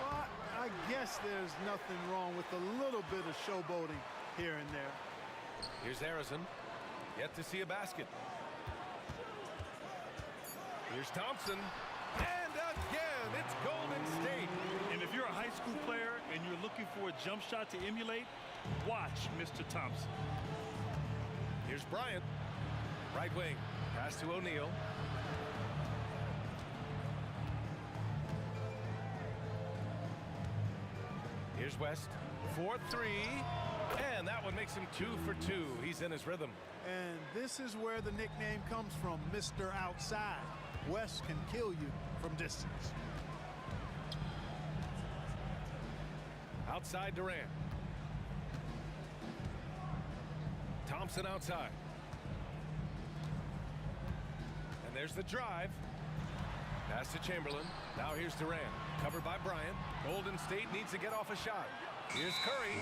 Well, I guess there's nothing wrong with a little bit of showboating here and there. Here's Harrison. Yet to see a basket. Here's Thompson. And again, it's Golden State. And if you're a high school player and you're looking for a jump shot to emulate, watch Mr. Thompson. Here's Bryant. Right wing. Pass to O'Neal. Here's West. 4-3. And that one makes him 2 for 2. He's in his rhythm. And this is where the nickname comes from, Mr. Outside. West can kill you from distance. Outside Durant. Thompson outside. And there's the drive. Pass to Chamberlain. Now here's Durant. Covered by Bryant. Golden State needs to get off a shot. Here's Curry.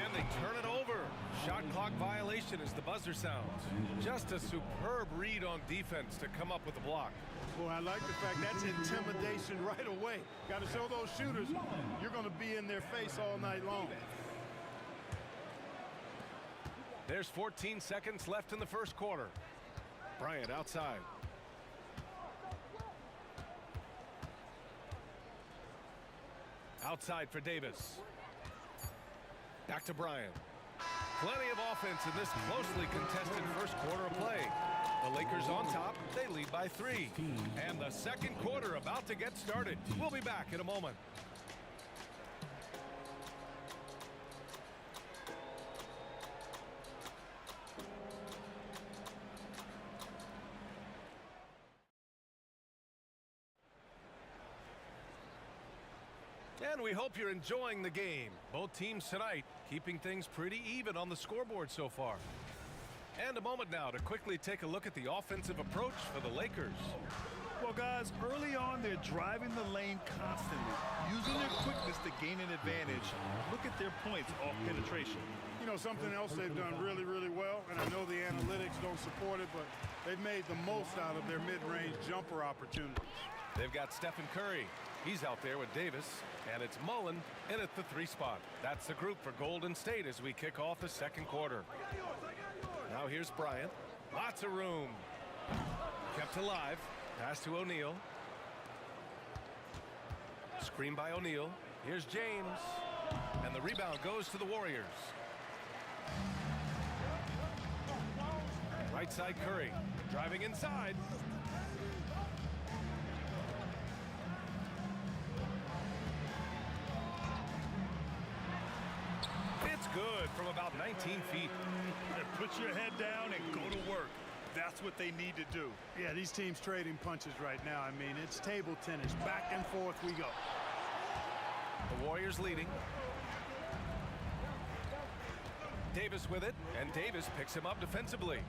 And they turn it over. Shot clock violation as the buzzer sounds. Just a superb read on defense to come up with the block. Boy, I like the fact that's intimidation right away. Got to show those shooters you're going to be in their face all night long. There's 14 seconds left in the first quarter. Bryant outside. Outside for Davis. Back to Bryant. Plenty of offense in this closely contested first quarter of play. The Lakers on top. They lead by 3. And the second quarter about to get started. We'll be back in a moment. And we hope you're enjoying the game. Both teams tonight keeping things pretty even on the scoreboard so far. And a moment now to quickly take a look at the offensive approach for the Lakers. Well, guys, early on, they're driving the lane constantly, using their quickness to gain an advantage. Look at their points off penetration. You know, something else they've done really, really well, and I know the analytics don't support it, but they've made the most out of their mid-range jumper opportunities. They've got Stephen Curry. He's out there with Davis, and it's Mullen in at the 3 spot. That's the group for Golden State as we kick off the second quarter. Now here's Bryant. Lots of room. Kept alive. Pass to O'Neal. Screen by O'Neal. Here's James. And the rebound goes to the Warriors. Right side Curry. Driving inside. good from about 19 feet. Put your head down and go to work. That's what they need to do. Yeah, these teams trading punches right now. I mean, it's table tennis. Back and forth we go. The Warriors leading. Davis with it, and Davis picks him up defensively.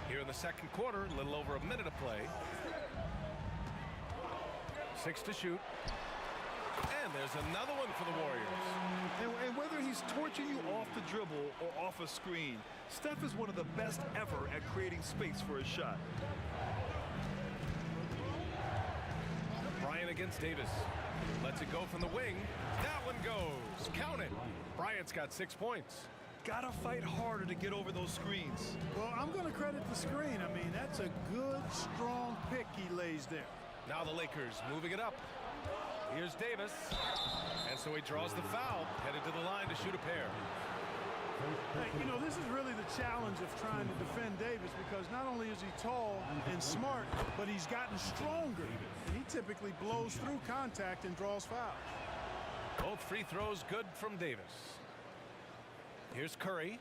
Here in the second quarter, a little over a minute of play. 6 to shoot. And there's another one for the Warriors. And whether he's torching you off the dribble or off a screen, Steph is one of the best ever at creating space for his shot. Bryant against Davis. Lets it go from the wing. That one goes. Count it. Bryant's got 6 points. Gotta fight harder to get over those screens. Well, I'm going to credit the screen. I mean, that's a good, strong pick he lays there. Now the Lakers moving it up. Here's Davis. And so he draws the foul, headed to the line to shoot a pair. Hey, you know, this is really the challenge of trying to defend Davis, because not only is he tall and smart, but he's gotten stronger. And he typically blows through contact and draws fouls. Both free throws good from Davis. Here's Curry.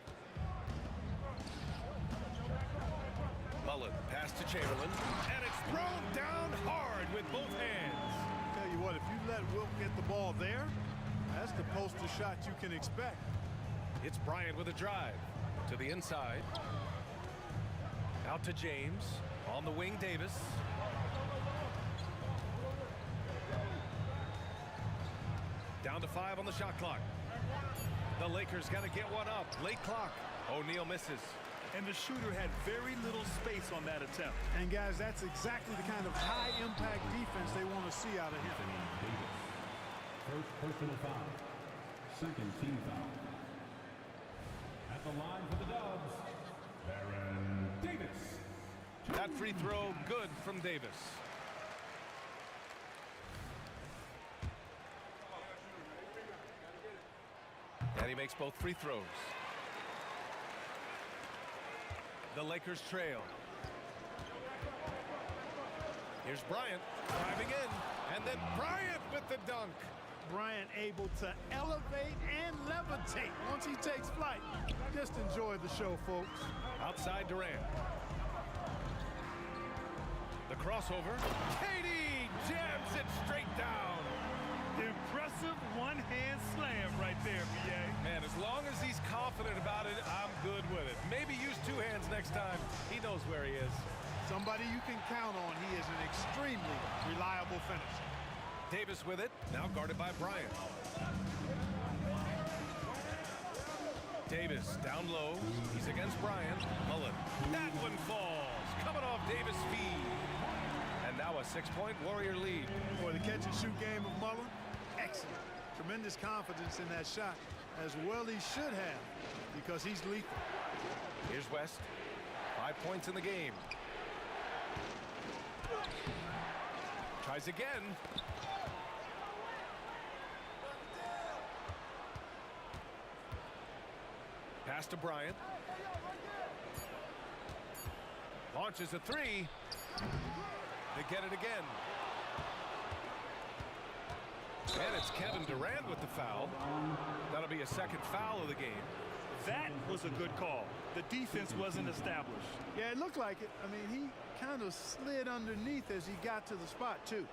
Mullen, pass to Chamberlain, and it's thrown down hard with both hands. Tell you what, if you let Wilt get the ball there, that's the poster shot you can expect. It's Bryant with a drive to the inside. Out to James. On the wing, Davis. Down to 5 on the shot clock. The Lakers got to get one up. Late clock. O'Neal misses. And the shooter had very little space on that attempt. And guys, that's exactly the kind of high-impact defense they want to see out of him. First personal foul. Second team foul. At the line for the Dubs, Baron Davis. That free throw good from Davis. And he makes both free throws. The Lakers trail. Here's Bryant driving in, and then Bryant with the dunk. Bryant able to elevate and levitate once he takes flight. Just enjoy the show, folks. Outside Durant. The crossover. Katie jams it straight down. Impressive one-hand slam right there, B.A. Man, as long as he's confident about it, I'm good with it. Maybe use 2 hands next time. He knows where he is. Somebody you can count on. He is an extremely reliable finisher. Davis with it, now guarded by Bryant. Davis down low. He's against Bryant. Mullen. That one falls. Coming off Davis' feed. And now a 6-point Warrior lead. For the catch-and-shoot game of Mullen, excellent. Tremendous confidence in that shot, as well he should have, because he's lethal. Here's West. 5 points in the game. Tries again. Pass to Bryant. Launches a 3. They get it again. And it's Kevin Durant with the foul. That'll be a second foul of the game. That was a good call. The defense wasn't established. Yeah, it looked like it. I mean, he kind of slid underneath as he got to the spot, too.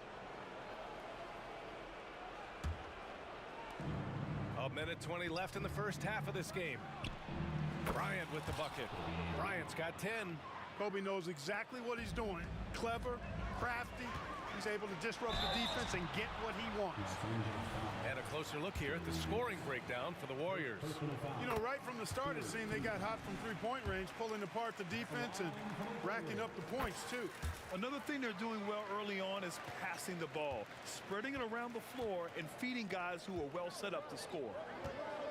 A minute 20 left in the first half of this game. Bryant with the bucket. Bryant's got 10. Kobe knows exactly what he's doing. Clever, crafty. He's able to disrupt the defense and get what he wants. And a closer look here at the scoring breakdown for the Warriors. You know, right from the start, it seemed they got hot from three-point range, pulling apart the defense and racking up the points, too. Another thing they're doing well early on is passing the ball, spreading it around the floor and feeding guys who are well set up to score.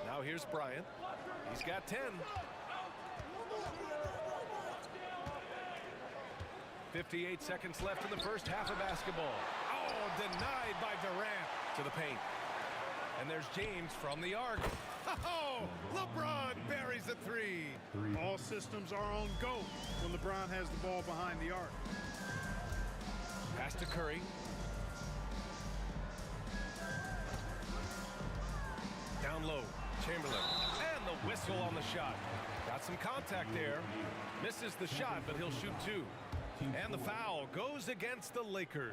Now here's Bryant. He's got 10. 58 seconds left in the first half of basketball. Oh, denied by Durant to the paint. And there's James from the arc. Oh, LeBron buries a 3. All systems are on go when LeBron has the ball behind the arc. Pass to Curry. Down low, Chamberlain. And the whistle on the shot. Got some contact there. Misses the shot, but he'll shoot two. And the foul goes against the Lakers.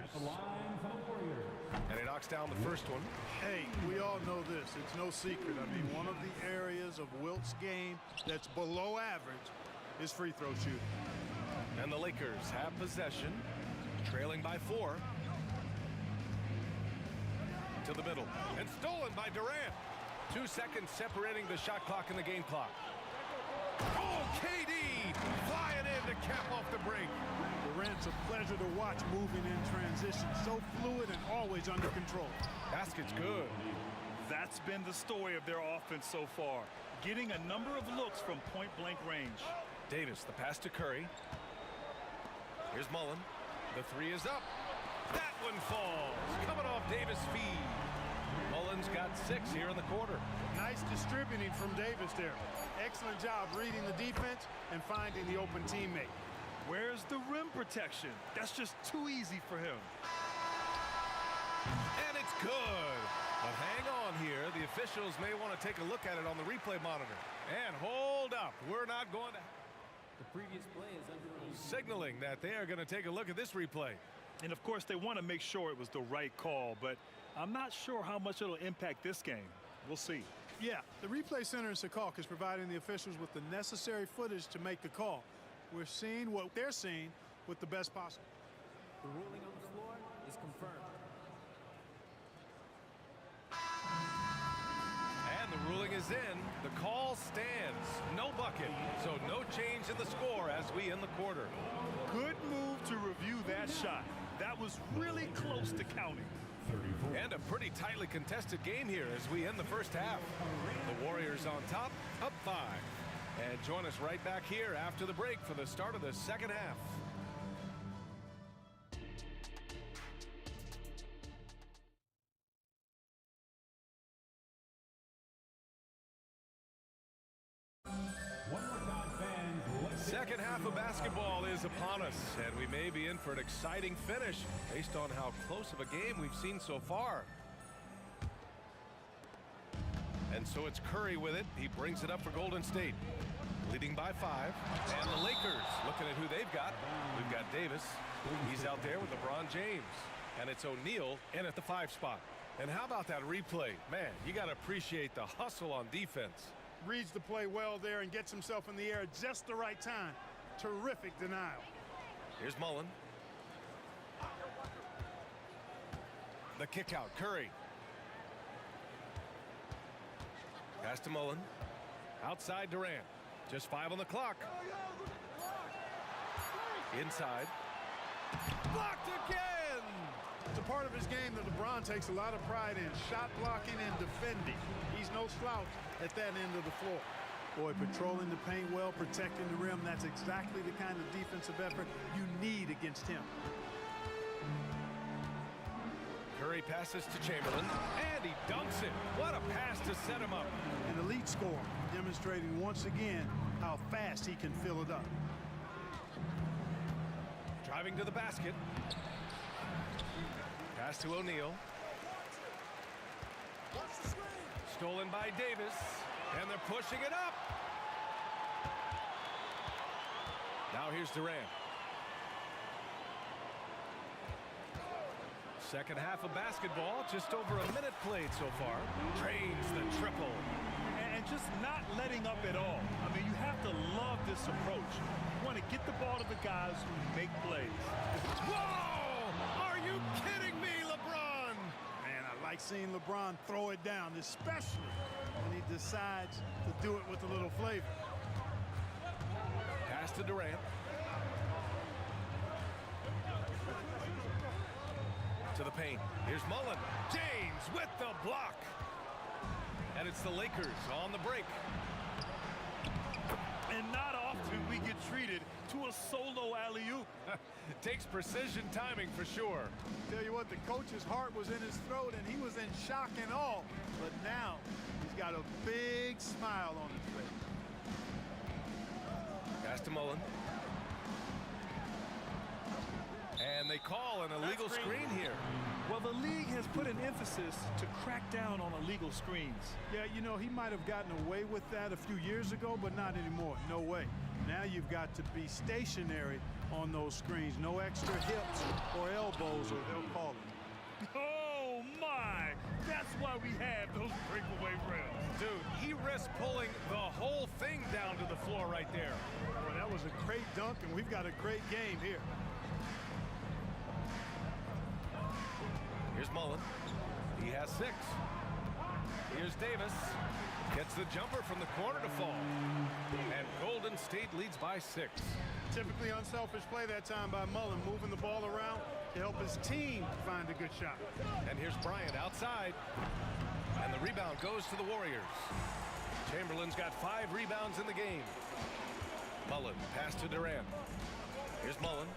And he knocks down the first one. Hey, we all know this. It's no secret. I mean, one of the areas of Wilt's game that's below average is free throw shooting. And the Lakers have possession, trailing by 4. To the middle. And stolen by Durant. 2 seconds separating the shot clock and the game clock. Oh, KD flying in to cap off the break. Durant's a pleasure to watch moving in transition. So fluid and always under control. Basket's good. That's been the story of their offense so far. Getting a number of looks from point-blank range. Davis, the pass to Curry. Here's Mullen. The 3 is up. That one falls. Coming off Davis' feed. Mullen's got 6 here in the quarter. Nice distributing from Davis there. Excellent job reading the defense and finding the open teammate. Where's the rim protection? That's just too easy for him. And it's good. But hang on here. The officials may want to take a look at it on the replay monitor. And hold up. We're not going to... The previous play is under review. Signaling that they are going to take a look at this replay. And of course, they want to make sure it was the right call, but I'm not sure how much it'll impact this game. We'll see. Yeah, the replay center in Secaucus is providing the officials with the necessary footage to make the call. We're seeing what they're seeing with the best possible. The ruling on the floor is confirmed. And the ruling is in. The call stands. No bucket. So no change in the score as we end the quarter. Good move to review that shot. That was really close to counting. And a pretty tightly contested game here as we end the first half. The Warriors on top, up 5. And join us right back here after the break for the start of the second half. Second half of basketball is upon us, and we may be in for an exciting finish based on how close of a game we've seen so far. And so it's Curry with it. He brings it up for Golden State, leading by 5. And the Lakers looking at who they've got. We've got Davis. He's out there with LeBron James. And it's O'Neal in at the 5 spot. And how about that replay? Man, you got to appreciate the hustle on defense. Reads the play well there and gets himself in the air at just the right time. Terrific denial. Here's Mullen. The kick out, Curry. Pass to Mullen. Outside Durant. Just 5 on the clock. Inside. Blocked again! It's a part of his game that LeBron takes a lot of pride in. Shot blocking and defending. He's no slouch at that end of the floor. Boy, patrolling the paint well, protecting the rim. That's exactly the kind of defensive effort you need against him. Curry passes to Chamberlain, and he dunks it. What a pass to set him up. An elite scorer, demonstrating once again how fast he can fill it up. Driving to the basket. Pass to O'Neal. Stolen by Davis, and they're pushing it up. Now here's Durant. Second half of basketball, just over a minute played so far. Drains the triple. And just not letting up at all. I mean, you have to love this approach. You want to get the ball to the guys who make plays. Whoa! Are you kidding me, LeBron? Man, I like seeing LeBron throw it down, especially when he decides to do it with a little flavor. Pass to Durant. To the paint. Here's Mullen. James with the block. And it's the Lakers on the break. And not often we get treated to a solo alley-oop. Takes precision timing for sure. Tell you what, the coach's heart was in his throat and he was in shock and awe. But now he's got a big smile on his face. Pass to Mullen. And they call an illegal screen here. Well, the league has put an emphasis to crack down on illegal screens. Yeah, you know, he might have gotten away with that a few years ago, but not anymore. No way. Now you've got to be stationary on those screens. No extra hips or elbows, or they'll call it. Oh, my! That's why we have those breakaway rails. Dude, he risked pulling the whole thing down to the floor right there. Well, that was a great dunk, and we've got a great game here. Here's Mullen. He has 6. Here's Davis. Gets the jumper from the corner to fall. And Golden State leads by 6. Typically unselfish play that time by Mullen, moving the ball around to help his team find a good shot. And here's Bryant outside. And the rebound goes to the Warriors. Chamberlain's got 5 rebounds in the game. Mullen, pass to Durant. Here's Mullen.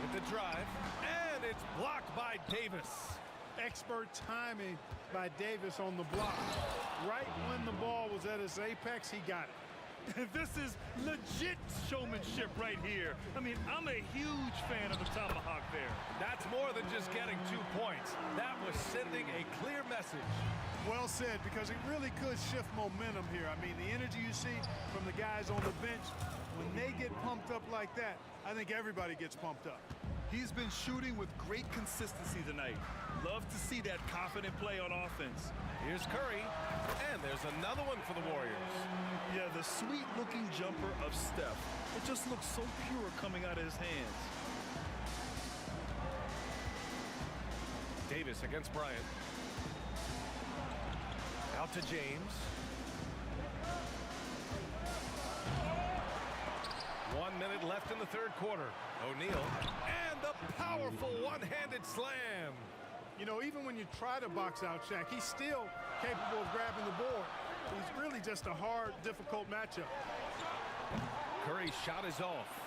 With the drive, and it's blocked by Davis. Expert timing by Davis on the block. Right when the ball was at its apex, he got it. This is legit showmanship right here. I mean, I'm a huge fan of the tomahawk there. That's more than just getting 2 points. That was sending a clear message. Well said, because it really could shift momentum here. I mean, the energy you see from the guys on the bench, when they get pumped up like that, I think everybody gets pumped up. He's been shooting with great consistency tonight. Love to see that confident play on offense. Here's Curry, and there's another one for the Warriors. Yeah, the sweet-looking jumper of Steph. It just looks so pure coming out of his hands. Davis against Bryant. Out to James. 1 minute left in the third quarter. O'Neal, and the powerful one-handed slam. You know, even when you try to box out Shaq, he's still capable of grabbing the board. He's really just a hard, difficult matchup. Curry's shot is off.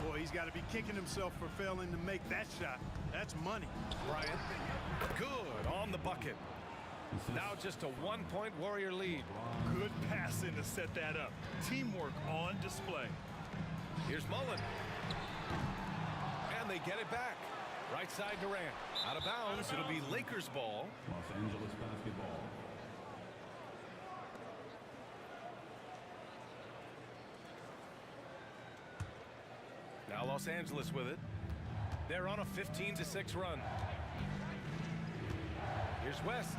Boy, he's got to be kicking himself for failing to make that shot. That's money. Bryant, good on the bucket. Now just a 1-point Warrior lead. Good passing to set that up. Teamwork on display. Here's Mullen. And they get it back. Right side Durant. Out of bounds. It'll be Lakers ball. Los Angeles basketball. Now Los Angeles with it. They're on a 15-6 run. Here's West.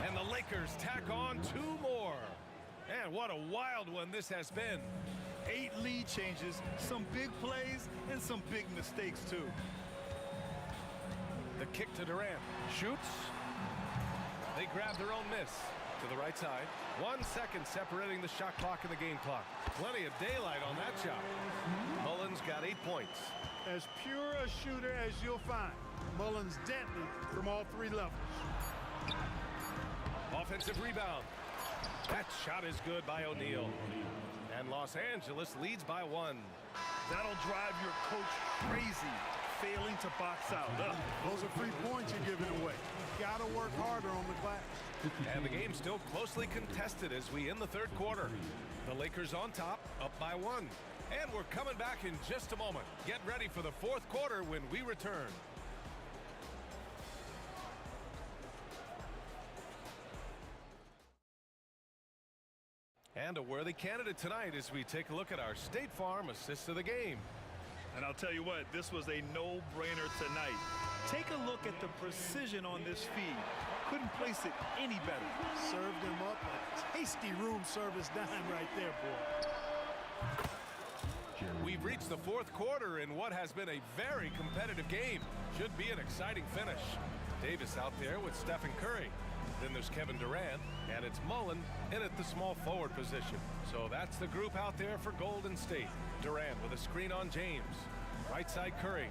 And the Lakers tack on 2 more. And what a wild one this has been. 8 lead changes, some big plays, and some big mistakes, too. The kick to Durant. Shoots. They grab their own miss. To the right side. 1 second separating the shot clock and the game clock. Plenty of daylight on that shot. Mullen's got 8 points. As pure a shooter as you'll find. Mullen's deadly from all 3 levels. Offensive rebound. That shot is good by O'Neal. And Los Angeles leads by 1. That'll drive your coach crazy, failing to box out. Those are 3 points you're giving away. You've got to work harder on the glass. And the game's still closely contested as we end the third quarter. The Lakers on top, up by 1. And we're coming back in just a moment. Get ready for the fourth quarter when we return. And a worthy candidate tonight as we take a look at our State Farm assist of the game. And I'll tell you what, this was a no-brainer tonight. Take a look at the precision on this feed. Couldn't place it any better. Served him up a tasty room service dime right there, boy. We've reached the fourth quarter in what has been a very competitive game. Should be an exciting finish. Davis out there with Stephen Curry. Then there's Kevin Durant, and it's Mullen in at the small forward position. So that's the group out there for Golden State. Durant with a screen on James. Right side Curry.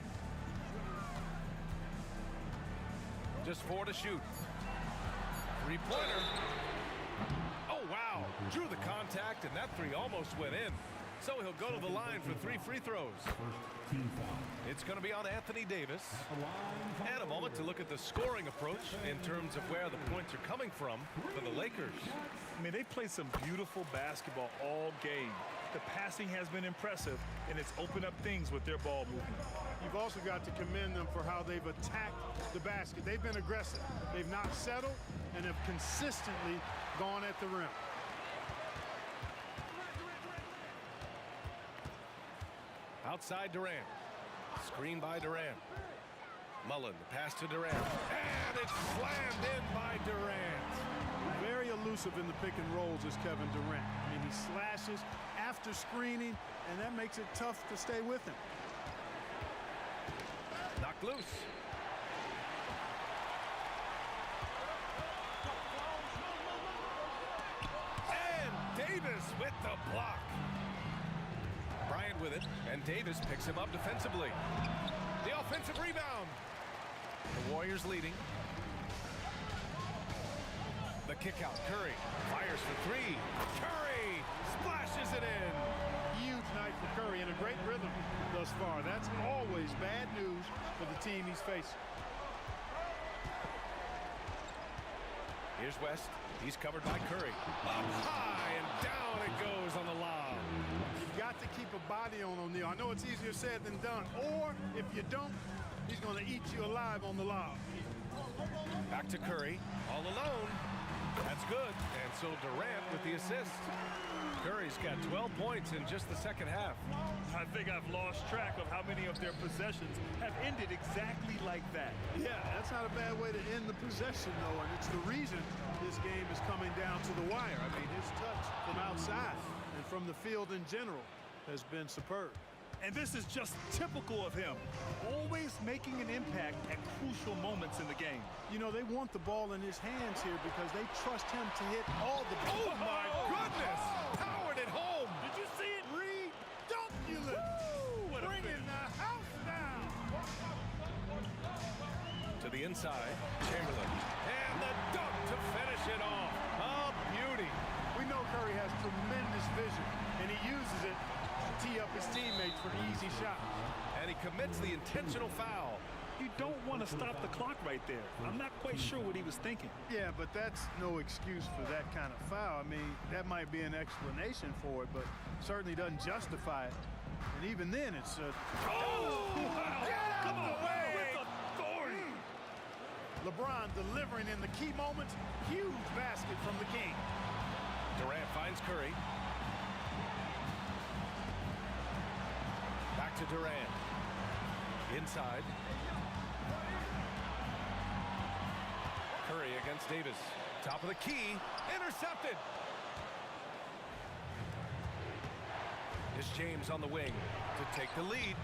Just 4 to shoot. 3-pointer. Oh, wow. Drew the contact, and that 3 almost went in. So he'll go to the line for 3 free throws. Team foul. It's going to be on Anthony Davis. And a moment to look at the scoring approach in terms of where the points are coming from for the Lakers. I mean, they've played some beautiful basketball all game. The passing has been impressive, and it's opened up things with their ball movement. You've also got to commend them for how they've attacked the basket. They've been aggressive. They've not settled and have consistently gone at the rim. Outside Durant. Screen by Durant. Mullen, the pass to Durant. And it's slammed in by Durant. Very elusive in the pick and rolls is Kevin Durant. I mean, he slashes after screening, and that makes it tough to stay with him. Knocked loose. And Davis with the block. Bryant with it, and Davis picks him up defensively. The offensive rebound. The Warriors leading. The kick out. Curry fires for 3. Curry splashes it in. Huge night for Curry and a great rhythm thus far. That's always bad news for the team he's facing. Here's West. He's covered by Curry. Up high and down it goes on the lob. You've got to keep a body on O'Neal. I know it's easier said than done. Or if you don't, he's going to eat you alive on the lob. Back to Curry. All alone. That's good. And so Durant with the assist. Curry's got 12 points in just the second half. I think I've lost track of how many of their possessions have ended exactly like that. Yeah, that's not a bad way to end the possession, though, and it's the reason this game is coming down to the wire. I mean, his touch from outside and from the field in general has been superb. And this is just typical of him, always making an impact at crucial moments in the game. You know, they want the ball in his hands here because they trust him to hit all the balls. Oh, my goodness! Powered it home! Did you see it? Redunculous! Bringing the house down! To the inside, Chamberlain. And the dunk to finish it off. A beauty. We know Curry has tremendous vision, and he uses it to tee up his teammates for easy shots. And he commits the intentional foul. You don't want to stop the clock right there. I'm not quite sure what he was thinking. Yeah, but that's no excuse for that kind of foul. I mean, that might be an explanation for it, but certainly doesn't justify it. And even then, it's a... Oh! Wow! Come on, away! With authority! LeBron delivering in the key moments. Huge basket from the King. Durant finds Curry. Back to Durant. Inside. Curry against Davis. Top of the key. Intercepted. Is James on the wing to take the lead.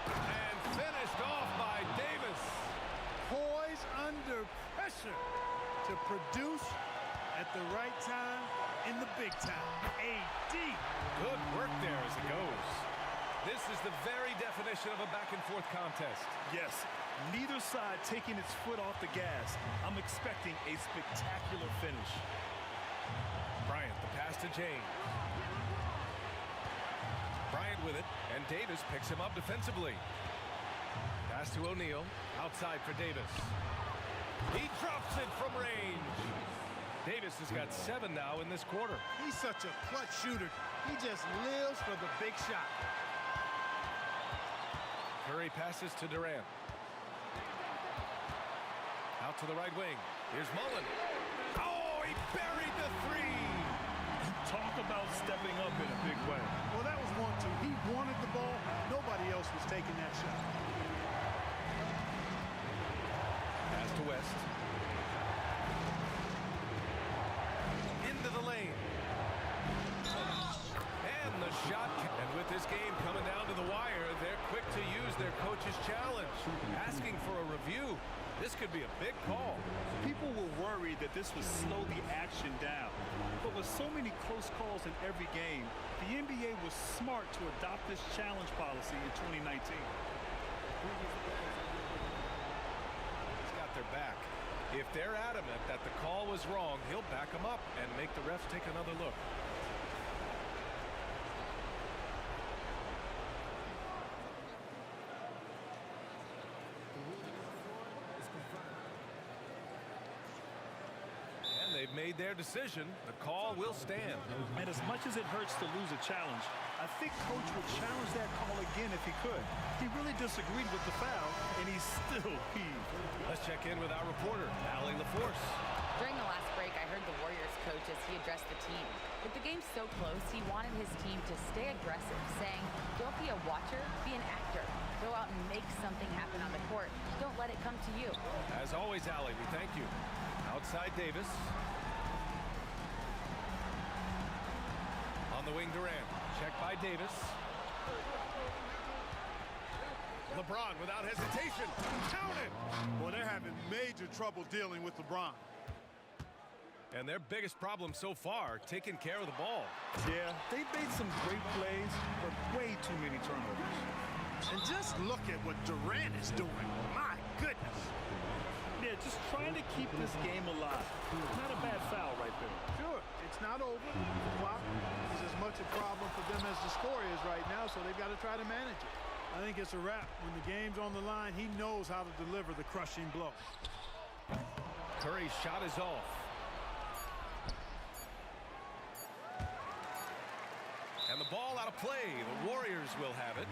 And finished off by Davis. Poised under pressure to produce at the right time in the big time. AD. Good work there as it goes. This is the very definition of a back-and-forth contest. Yes, neither side taking its foot off the gas. I'm expecting a spectacular finish. Bryant, the pass to James. Bryant with it, and Davis picks him up defensively. Pass to O'Neal, outside for Davis. He drops it from range. Davis has got 7 now in this quarter. He's such a clutch shooter. He just lives for the big shot. Curry passes to Durant. Out to the right wing. Here's Mullen. Oh, he buried the 3. Talk about stepping up in a big way. Well, that was 1-2. He wanted the ball. Nobody else was taking that shot. Pass to West. Into the lane. And the shot. And with this game coming down to the wire, they're quick to use their coach's challenge. Asking for a review. This could be a big call. People were worried that this would slow the action down. But with so many close calls in every game, the NBA was smart to adopt this challenge policy in 2019. He's got their back. If they're adamant that the call was wrong, he'll back them up and make the refs take another look. They've made their decision. The call will stand. And as much as it hurts to lose a challenge, I think Coach would challenge that call again if he could. He really disagreed with the foul, and he's still peeved. Let's check in with our reporter, Allie LaForce. During the last break, I heard the Warriors coach as he addressed the team. With the game so close, he wanted his team to stay aggressive, saying, don't be a watcher, be an actor. Go out and make something happen on the court. Don't let it come to you. As always, Allie, we thank you. Outside Davis. On the wing, Durant. Check by Davis. LeBron without hesitation. Counted. Well, they're having major trouble dealing with LeBron. And their biggest problem so far, taking care of the ball. Yeah, they've made some great plays, but way too many turnovers. And just look at what Durant is doing. My goodness. Yeah, just trying to keep this game alive. Not a bad foul right there. Sure, it's not over. The clock is as much a problem for them as the score is right now, so they've got to try to manage it. I think it's a wrap. When the game's on the line, he knows how to deliver the crushing blow. Curry's shot is off. And the ball out of play. The Warriors will have it.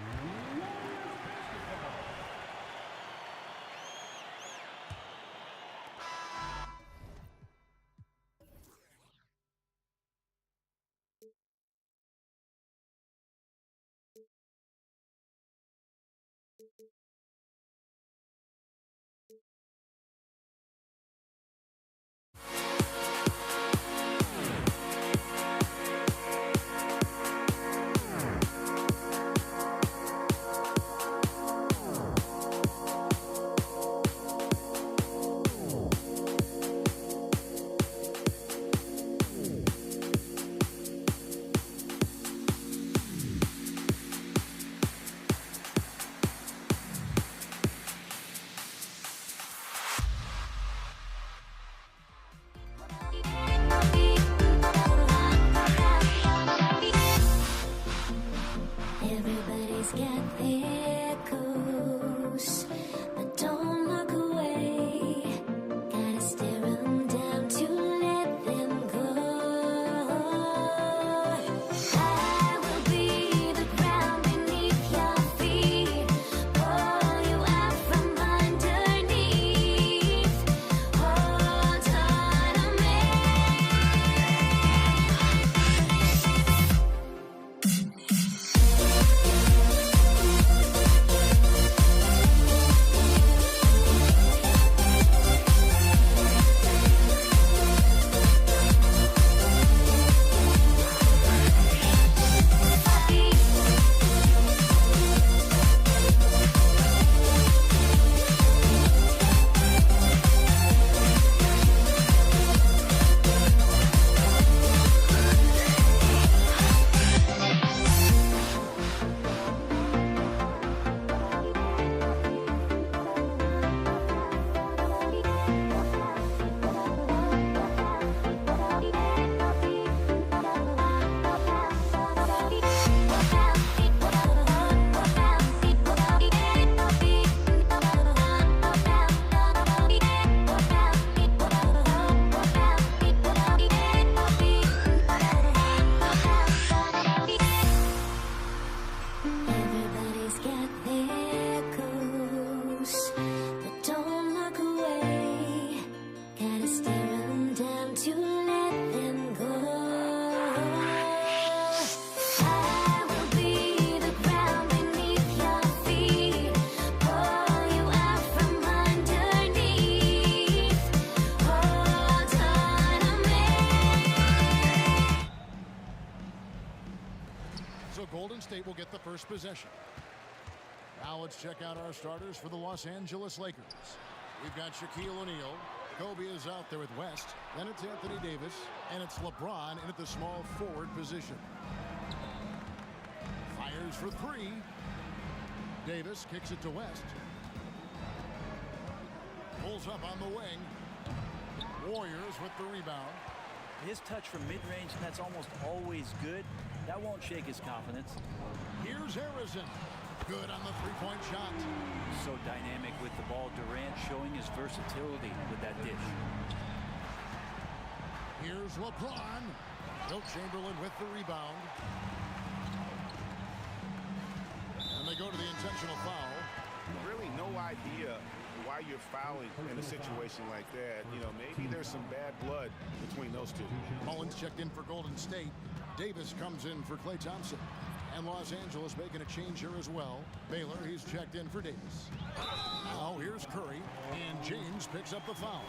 Everybody's got their goals, but don't look away. Gotta stare them down to let them go. I will be the ground beneath your feet, pull you out from underneath. Hold on to me. Everybody's got their goals, but don't look away. Gotta stare them down to let them go. I will be the ground beneath your feet, pull you out from underneath. Hold on to me. So Golden State will get the first possession. Now let's check out our starters for the Los Angeles Lakers. We've got Shaquille O'Neal. Kobe is out there with West. Then it's Anthony Davis. And it's LeBron in at the small forward position. Fires for three. Davis kicks it to West. Pulls up on the wing. Warriors with the rebound. His touch from mid-range, and that's almost always good. That won't shake his confidence. Here's Harrison. Good on the three-point shot. So dynamic with the ball. Durant showing his versatility with that dish. Here's LeBron. Wilt Chamberlain with the rebound. And they go to the intentional foul. Really no idea why you're fouling in a situation like that. You know, maybe there's some bad blood between those two. Mullins checked in for Golden State. Davis comes in for Klay Thompson. And Los Angeles making a change here as well. Baylor, he's checked in for Davis. Now here's Curry. And James picks up the foul.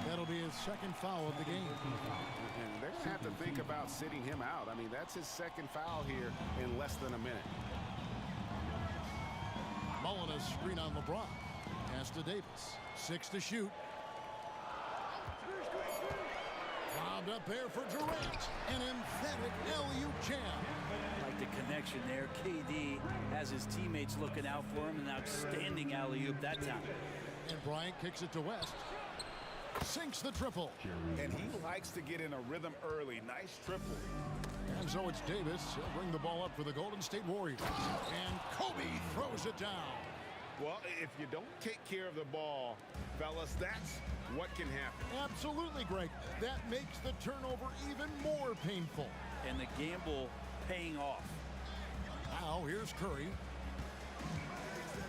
That'll be his second foul of the game. And they're going to have to think about sitting him out. I mean, that's his second foul here in less than a minute. Mullen a screen on LeBron. Pass to Davis. 6 to shoot. Lobbed up there for Durant. An emphatic alley-oop jam. Like the connection there. KD has his teammates looking out for him. An outstanding alley-oop that time. And Bryant kicks it to West. Sinks the triple. And he likes to get in a rhythm early. Nice triple. And so it's Davis. He'll bring the ball up for the Golden State Warriors. And Kobe throws it down. Well, if you don't take care of the ball, fellas, that's what can happen. Absolutely, Greg. That makes the turnover even more painful. And the gamble paying off. Now here's Curry.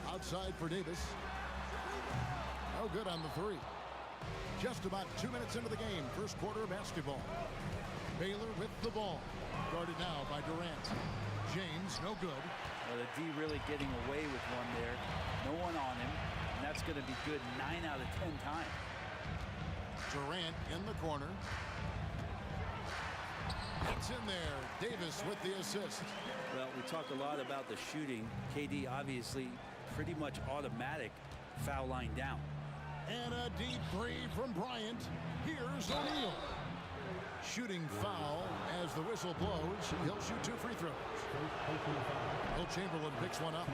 Outside for Davis. No good on the three. Just about 2 minutes into the game. First quarter of basketball. Baylor with the ball. Guarded now by Durant. James, no good. Well, the D really getting away with one there. No one on him. And that's going to be good 9 out of 10 times. Durant in the corner. It's in there. Davis with the assist. Well, we talk a lot about the shooting. KD obviously pretty much automatic foul line down. And a deep three from Bryant. Here's O'Neal. Shooting foul as the whistle blows. He'll shoot 2 free throws. Wilt Chamberlain picks one up.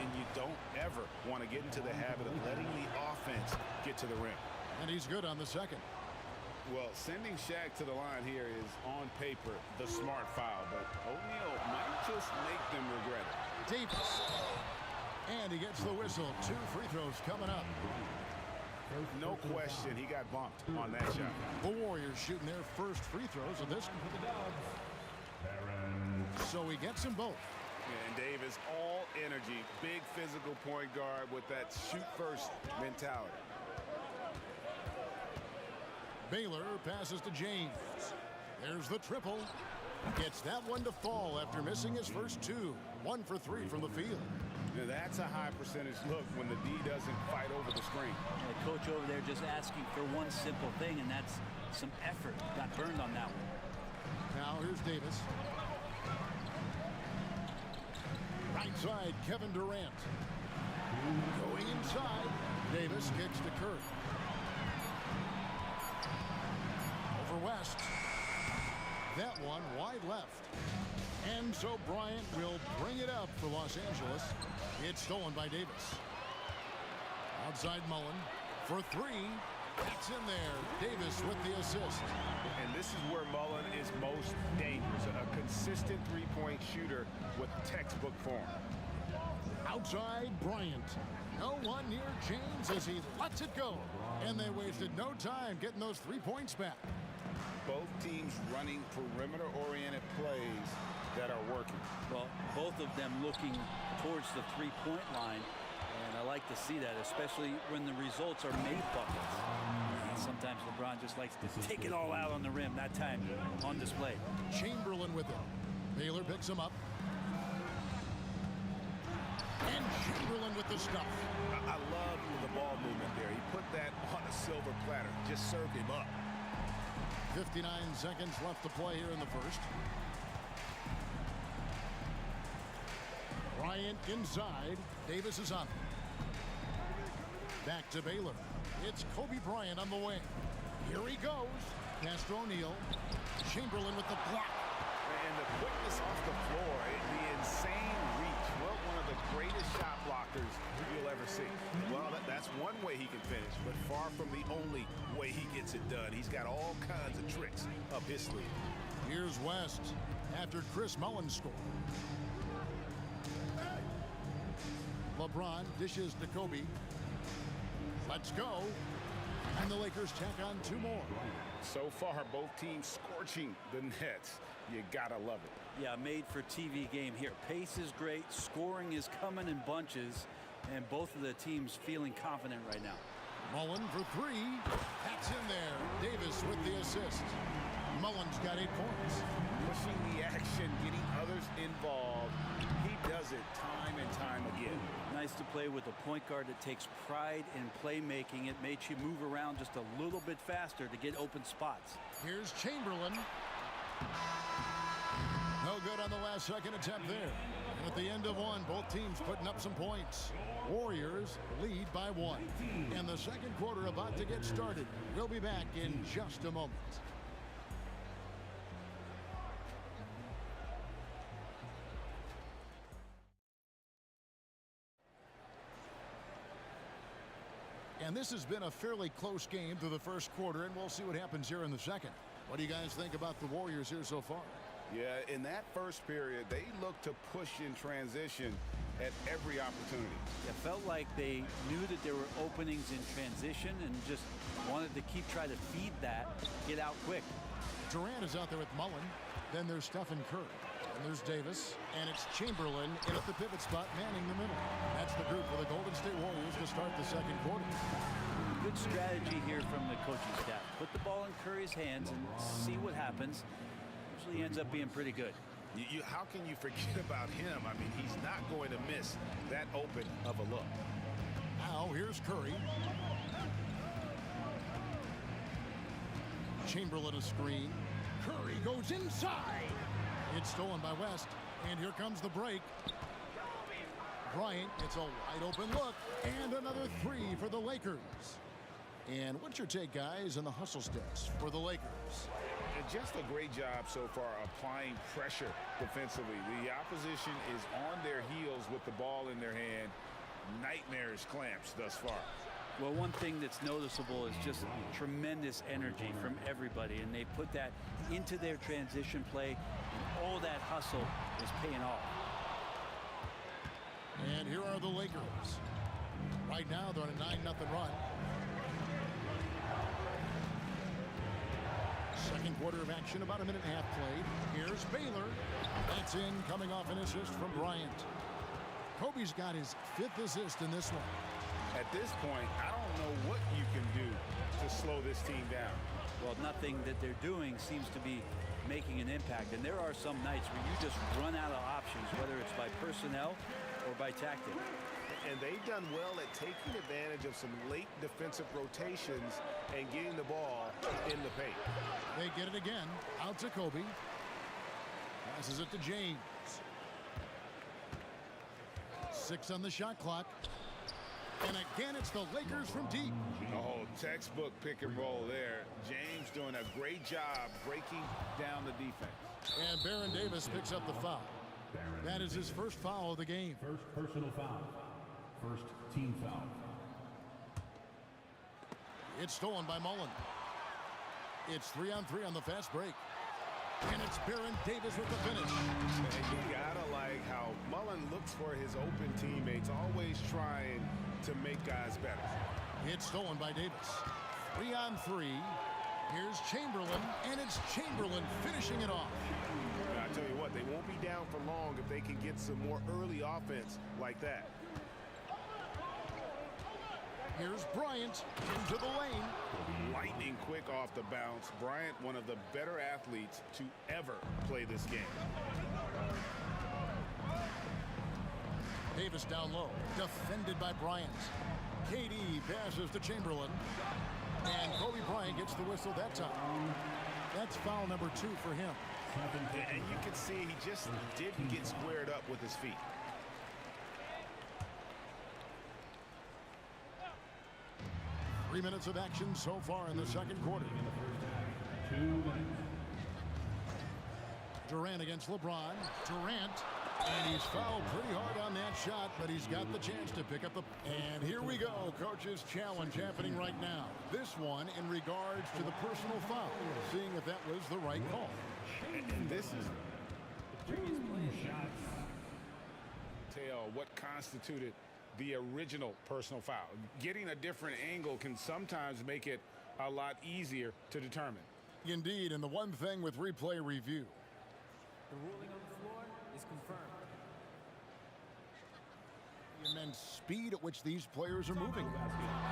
And you don't ever want to get into the habit of letting the offense get to the rim. And he's good on the second. Well, sending Shaq to the line here is on paper the smart foul, but O'Neal might just make them regret it. Davis. And he gets the whistle. 2 free throws coming up. No question, he got bumped on that shot. The Warriors shooting their first free throws of this. So he gets them both. And Davis, all energy, big physical point guard with that shoot-first mentality. Baylor passes to James. There's the triple. Gets that one to fall after missing his first 2. 1 for 3 from the field. Now that's a high percentage look when the D doesn't fight over the screen. And the coach over there just asking for one simple thing, and that's some effort. Got burned on that one. Now here's Davis. Right side, Kevin Durant. Going inside. Davis kicks to Curry. Over West. That one wide left. And so Bryant will bring it up for Los Angeles. It's stolen by Davis. Outside Mullen for 3. It's in there. Davis with the assist. And this is where Mullen is most dangerous. A consistent three-point shooter with textbook form. Outside Bryant. No one near James as he lets it go. And they wasted no time getting those 3 points back. Both teams running perimeter-oriented plays that are working. Well, both of them looking towards the three-point line, and I like to see that, especially when the results are made buckets. And sometimes LeBron just likes to take it all out on the rim. That time on display. Chamberlain with it. Baylor picks him up. And Chamberlain with the stuff. I love the ball movement there. He put that on a silver platter. Just served him up. 59 seconds left to play here in the first. Bryant inside. Davis is on. Back to Baylor. It's Kobe Bryant on the wing. Here he goes. Pass to O'Neal. Chamberlain with the block. And the quickness off the floor, the insane reach. Well, one of the greatest shot blockers you'll ever see. Well, that's one way he can finish, but far from the only way he gets it done. He's got all kinds of tricks up his sleeve. Here's West after Chris Mullin scored. LeBron dishes to Kobe. Let's go. And the Lakers tack on 2 more. So far, both teams scorching the nets. You gotta love it. Yeah, made for TV game here. Pace is great, scoring is coming in bunches, and both of the teams feeling confident right now. Mullen for 3. That's in there. Davis with the assist. Mullen's got 8 points. Pushing the action, getting others involved. He does it time and time again. Nice to play with a point guard that takes pride in playmaking. It makes you move around just a little bit faster to get open spots. Here's Chamberlain. No good on the last second attempt there. And at the end of one, both teams putting up some points. Warriors lead by 1. And the second quarter about to get started. We'll be back in just a moment. And this has been a fairly close game through the first quarter, and we'll see what happens here in the second. What do you guys think about the Warriors here so far? Yeah, in that first period, they looked to push in transition at every opportunity. It felt like they knew that there were openings in transition and just wanted to keep trying to feed that, get out quick. Durant is out there with Mullen. Then there's Stephen Curry. And there's Davis. And it's Chamberlain in at the pivot spot, manning the middle. That's the group for the Golden State Warriors to start the second quarter. Good strategy here from the coaching staff. Put the ball in Curry's hands and see what happens. Usually ends up being pretty good. How can you forget about him? I mean, he's not going to miss that open of a look. Now here's Curry. Chamberlain a screen. Curry goes inside. It's stolen by West. And here comes the break. Bryant gets a wide open look. And another 3 for the Lakers. And what's your take, guys, on the hustle steps for the Lakers? And just a great job so far applying pressure defensively. The opposition is on their heels with the ball in their hand. Nightmarish clamps thus far. Well, one thing that's noticeable is just tremendous energy from everybody, and they put that into their transition play, and all that hustle is paying off. And here are the Lakers. Right now, they're on a 9-0 run. Second quarter of action, about a minute and a half played. Here's Baylor. That's in, coming off an assist from Bryant. Kobe's got his 5th assist in this one. At this point, I don't know what you can do to slow this team down. Well, nothing that they're doing seems to be making an impact. And there are some nights where you just run out of options, whether it's by personnel or by tactic. And they've done well at taking advantage of some late defensive rotations and getting the ball in the paint. They get it again. Out to Kobe. Passes it to James. 6 on the shot clock. And again, it's the Lakers from deep. Oh, textbook pick and roll there. James doing a great job breaking down the defense. And Baron Davis picks up the foul. That is his first foul of the game. First personal foul. First team foul. It's stolen by Mullen. It's 3-on-3 on the fast break. And it's Baron Davis with the finish. And you gotta like how Mullen looks for his open teammates, always trying to make guys better. It's stolen by Davis. 3-on-3. Here's Chamberlain, and it's Chamberlain finishing it off. I tell you what, they won't be down for long if they can get some more early offense like that. Here's Bryant into the lane. Lightning quick off the bounce. Bryant, one of the better athletes to ever play this game. Davis down low, defended by Bryant. KD passes to Chamberlain. And Kobe Bryant gets the whistle that time. That's foul number 2 for him. And you can see he just didn't get squared up with his feet. Three minutes of action so far in the second quarter. 2 minutes. Durant against LeBron. Durant. And he's fouled pretty hard on that shot, but he's got the chance to pick up the... And here we go. Coach's challenge happening right now. This one in regards to the personal foul. Seeing if that was the right call. And this is... Tell what constituted the original personal foul. Getting a different angle can sometimes make it a lot easier to determine. Indeed, and the one thing with replay review. The ruling on the floor is confirmed. The immense speed at which these players are moving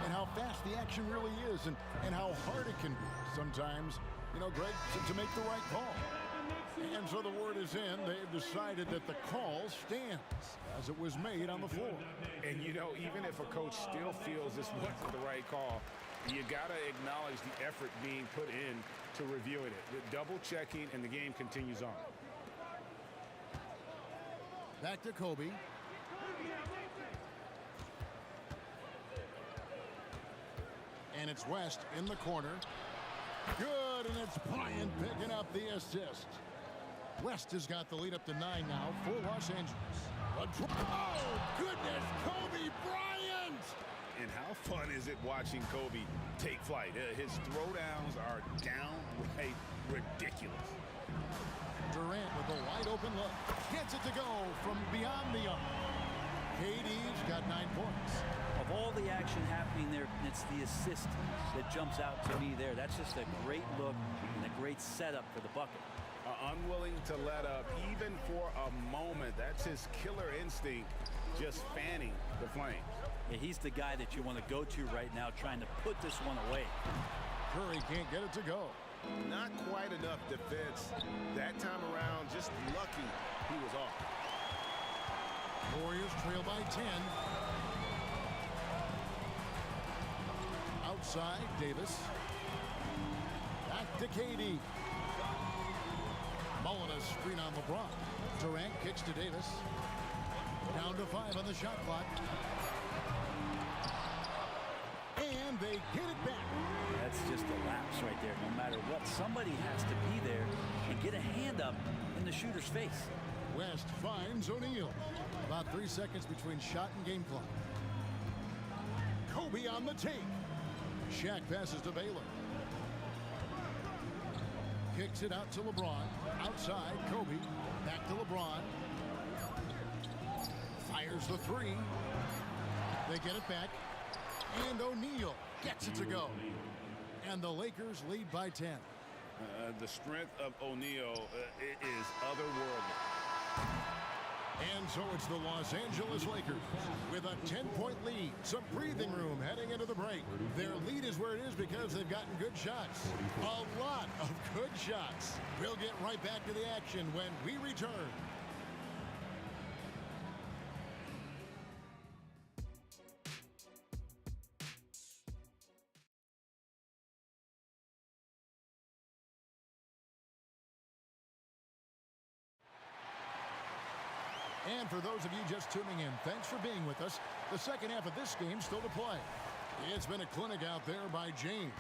and how fast the action really is and how hard it can be sometimes, Greg, to make the right call. And so the word is in. They've decided that the call stands as it was made on the floor. And, even if a coach still feels this wasn't the right call, you got to acknowledge the effort being put in to reviewing it. The double checking, and the game continues on. Back to Kobe. And it's West in the corner. Good, and it's Bryant picking up the assist. West has got the lead up to 9 now for Los Angeles. Oh, goodness, Kobe Bryant! And how fun is it watching Kobe take flight? His throwdowns are downright ridiculous. Durant with a wide open look. Gets it to go from beyond the arc. KD's got 9 points. Of all the action happening there, it's the assist that jumps out to me there. That's just a great look and a great setup for the bucket. Unwilling to let up even for a moment. That's his killer instinct, just fanning the flames. Yeah, he's the guy that you want to go to right now, trying to put this one away. Curry can't get it to go. Not quite enough defense. That time around, just lucky he was off. Warriors trail by 10. Outside, Davis. Back to KD. Mullen a screen on LeBron. Durant kicks to Davis. Down to 5 on the shot clock. And they get it back. That's just a lapse right there. No matter what, somebody has to be there and get a hand up in the shooter's face. West finds O'Neal. About 3 seconds between shot and game clock. Kobe on the take. Shaq passes to Baylor. Kicks it out to LeBron. Outside, Kobe. Back to LeBron. Fires the 3. They get it back. And O'Neal gets it to go. And the Lakers lead by 10. The strength of O'Neal is otherworldly. And so it's the Los Angeles Lakers with a 10-point lead. Some breathing room heading into the break. Their lead is where it is because they've gotten good shots. A lot of good shots. We'll get right back to the action when we return. And for those of you just tuning in, thanks for being with us. The second half of this game still to play. It's been a clinic out there by James.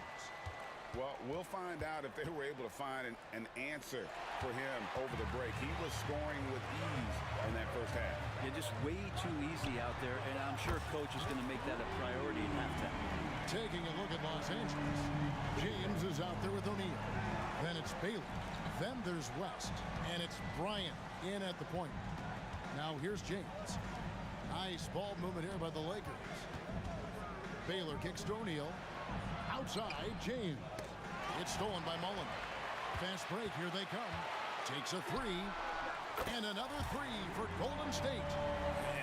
Well, we'll find out if they were able to find an answer for him over the break. He was scoring with ease in that first half. Yeah, just way too easy out there, and I'm sure coach is going to make that a priority at halftime. Taking a look at Los Angeles. James is out there with O'Neal. Then it's Baylor. Then there's West. And it's Bryant in at the point. Now here's James. Nice ball movement here by the Lakers. Baylor kicks to O'Neal. Outside, James. It's stolen by Mullen. Fast break, here they come. Takes a 3. And another 3 for Golden State.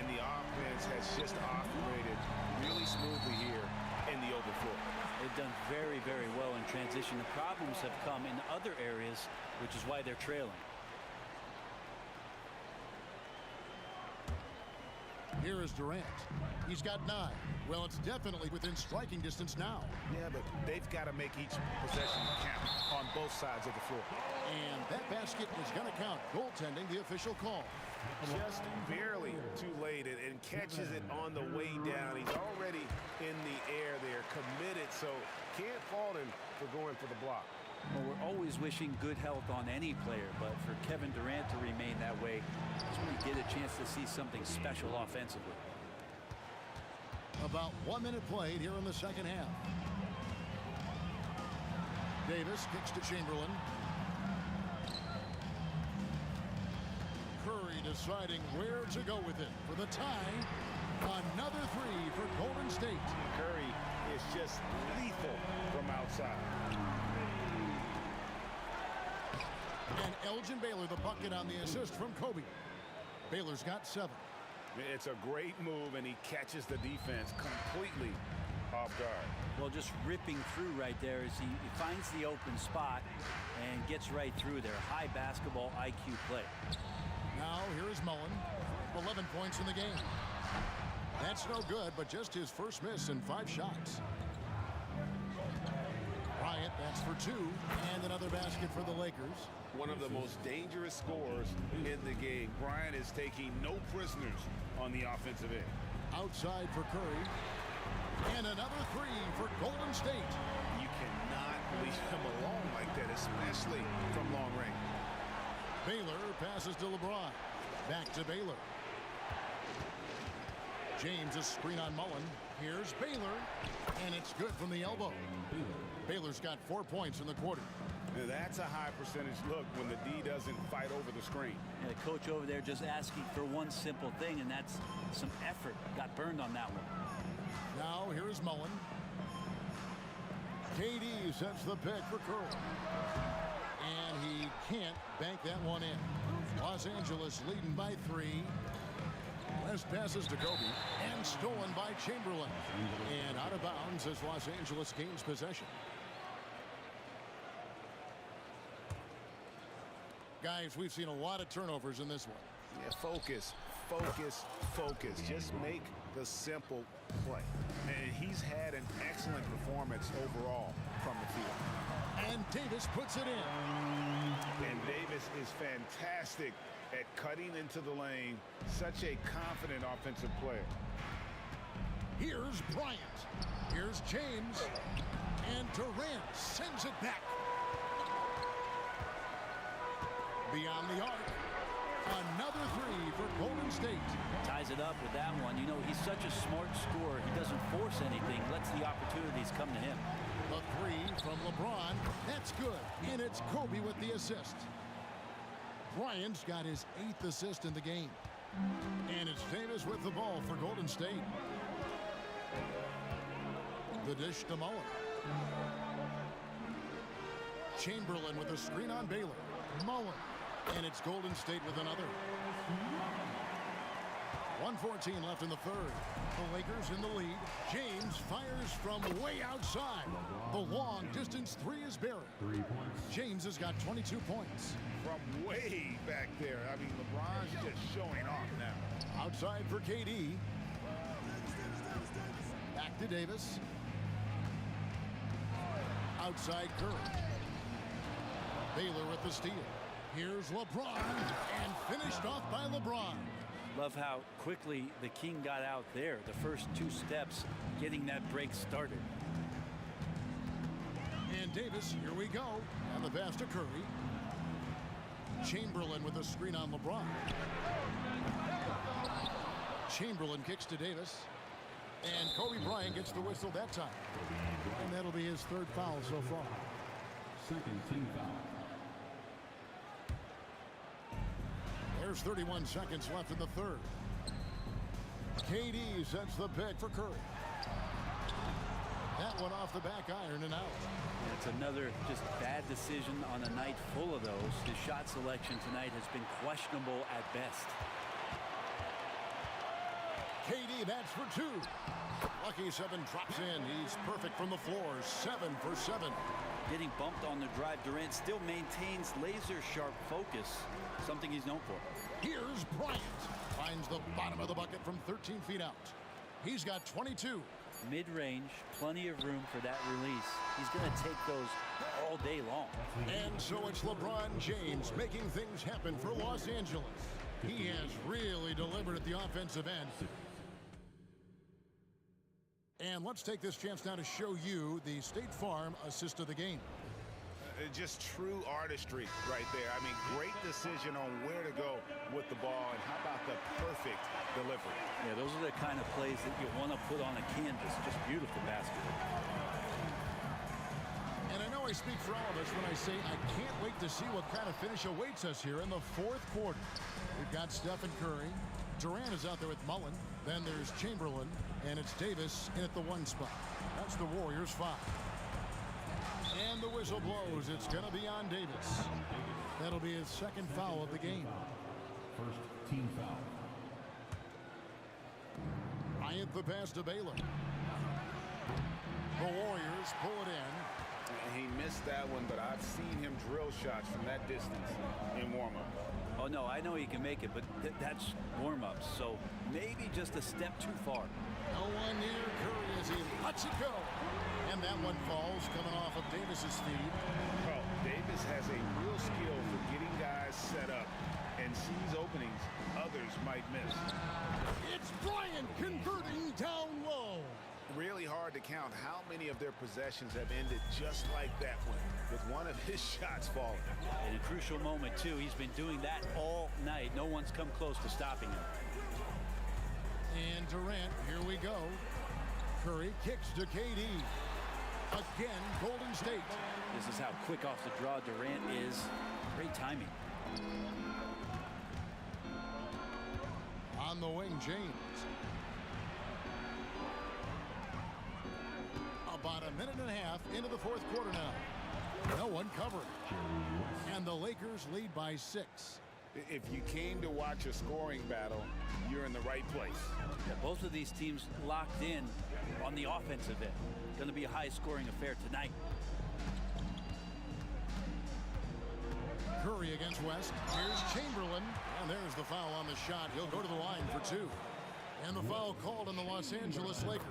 And the offense has just operated really smoothly here in the open floor. They've done very, very well in transition. The problems have come in other areas, which is why they're trailing. Here is Durant. He's got 9. Well, it's definitely within striking distance now. Yeah, but they've got to make each possession count on both sides of the floor. And that basket is going to count. Goaltending, the official call. Just barely too late and catches it on the way down. He's already in the air there, committed, so can't fault him for going for the block. Well, we're always wishing good health on any player, but for Kevin Durant to remain that way, that's when you get a chance to see something special offensively. About 1 minute played here in the second half. Davis kicks to Chamberlain. Curry deciding where to go with it for the tie. Another three for Golden State. Curry is just lethal from outside. And Elgin Baylor, the bucket on the assist from Kobe. Baylor's got 7. It's a great move, and he catches the defense completely off guard. Well, just ripping through right there as he finds the open spot and gets right through there. High basketball IQ play. Now here is Mullen. 11 points in the game. That's no good, but just his first miss in 5 shots. Bryant, that's for 2, and another basket for the Lakers. One of the most dangerous scorers in the game. Bryant is taking no prisoners on the offensive end. Outside for Curry. And another 3 for Golden State. You cannot leave him alone like that, especially from long range. Baylor passes to LeBron. Back to Baylor. James, a screen on Mullen. Here's Baylor. And it's good from the elbow. Baylor's got 4 points in the quarter. That's a high percentage look when the D doesn't fight over the screen. And the coach over there just asking for one simple thing, and that's some effort. Got burned on that one. Now here is Mullen. KD sets the pick for Curry. And he can't bank that one in. Los Angeles leading by 3. West passes to Kobe and stolen by Chamberlain. And out of bounds as Los Angeles gains possession. Guys, we've seen a lot of turnovers in this one. Yeah, focus, focus, focus. Just make the simple play. And he's had an excellent performance overall from the field. And Davis puts it in. And Davis is fantastic at cutting into the lane. Such a confident offensive player. Here's Bryant. Here's James. And Durant sends it back. Beyond the arc. Another 3 for Golden State. Ties it up with that one. You know, he's such a smart scorer. He doesn't force anything. Lets the opportunities come to him. The 3 from LeBron. That's good. And it's Kobe with the assist. Bryant's got his 8th assist in the game. And it's Davis with the ball for Golden State. The dish to Mullen. Chamberlain with a screen on Baylor. Mullen. And it's Golden State with another. 1:14 left in the third. The Lakers in the lead. James fires from way outside. The long distance 3 is buried. James has got 22 points. From way back there. I mean, LeBron's just showing off now. Outside for KD. Back to Davis. Outside Curry. Baylor with the steal. Here's LeBron, and finished off by LeBron. Love how quickly the King got out there. The first 2 steps getting that break started. And Davis, here we go. And the pass to Curry. Chamberlain with a screen on LeBron. Chamberlain kicks to Davis. And Kobe Bryant gets the whistle that time. And that'll be his 3rd foul so far. Second team foul. There's 31 seconds left in the third. KD sets the pick for Curry. That one off the back iron and out. It's another just bad decision on a night full of those. His shot selection tonight has been questionable at best. KD, that's for 2. Lucky 7 drops in. He's perfect from the floor. 7 for 7. Getting bumped on the drive, Durant still maintains laser-sharp focus, something he's known for. Here's Bryant. Finds the bottom of the bucket from 13 feet out. He's got 22. Mid-range, plenty of room for that release. He's going to take those all day long. And so it's LeBron James making things happen for Los Angeles. He has really delivered at the offensive end. And let's take this chance now to show you the State Farm assist of the game. Just true artistry right there. I mean, great decision on where to go with the ball, and how about the perfect delivery? Yeah, those are the kind of plays that you want to put on a canvas. Just beautiful basketball. And I know I speak for all of us when I say I can't wait to see what kind of finish awaits us here in the fourth quarter. We've got Stephen Curry. Durant is out there with Mullen. Then there's Chamberlain. And it's Davis in at the 1 spot. That's the Warriors' 5. And the whistle blows. It's going to be on Davis. That'll be his second foul of the game. First team foul. Bryant the pass to Baylor. The Warriors pull it in. He missed that one, but I've seen him drill shots from that distance in warm-up. Oh, no, I know he can make it, but that's warm-ups, so maybe just a step too far. No one near Curry as he lets it go. And that one falls coming off of Davis's feed. Well, Davis has a real skill for getting guys set up and sees openings others might miss. It's Bryant converting down low. Really hard to count how many of their possessions have ended just like that one, with one of his shots falling. In a crucial moment, too. He's been doing that all night. No one's come close to stopping him. And Durant, here we go. Curry kicks to KD. Again, Golden State. This is how quick off the draw Durant is. Great timing. On the wing, James. About a minute and a half into the fourth quarter now. No one covering. And the Lakers lead by 6. If you came to watch a scoring battle, you're in the right place. Yeah, both of these teams locked in on the offensive end. Going to be a high-scoring affair tonight. Curry against West. Here's Chamberlain. And there's the foul on the shot. He'll go to the line for 2. And the foul called on the Los Angeles Lakers.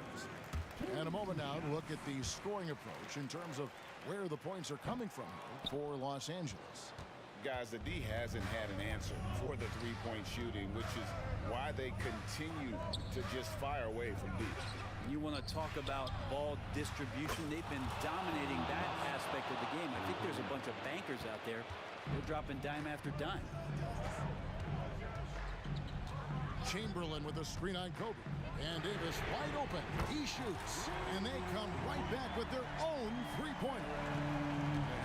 And a moment now to look at the scoring approach in terms of where the points are coming from for Los Angeles. Guys, the D hasn't had an answer for the three-point shooting, which is why they continue to just fire away from deep. You want to talk about ball distribution. They've been dominating that aspect of the game. I think there's a bunch of bankers out there. They're dropping dime after dime. Chamberlain with a screen on Kobe. And Davis wide open. He shoots. And they come right back with their own three-pointer.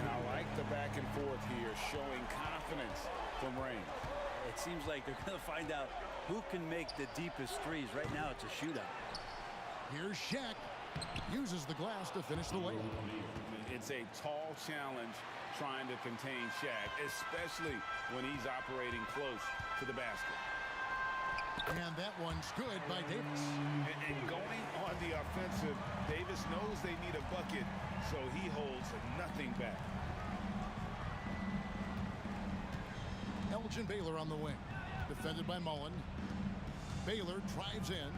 And I like the back and forth here, showing confidence from Rain. It seems like they're going to find out who can make the deepest threes. Right now, it's a shootout. Here's Shaq. Uses the glass to finish the layup. It's a tall challenge trying to contain Shaq, especially when he's operating close to the basket. And that one's good by Davis. And going on the offensive, Davis knows they need a bucket, so he holds nothing back. Elgin Baylor on the wing. Defended by Mullen. Baylor drives in.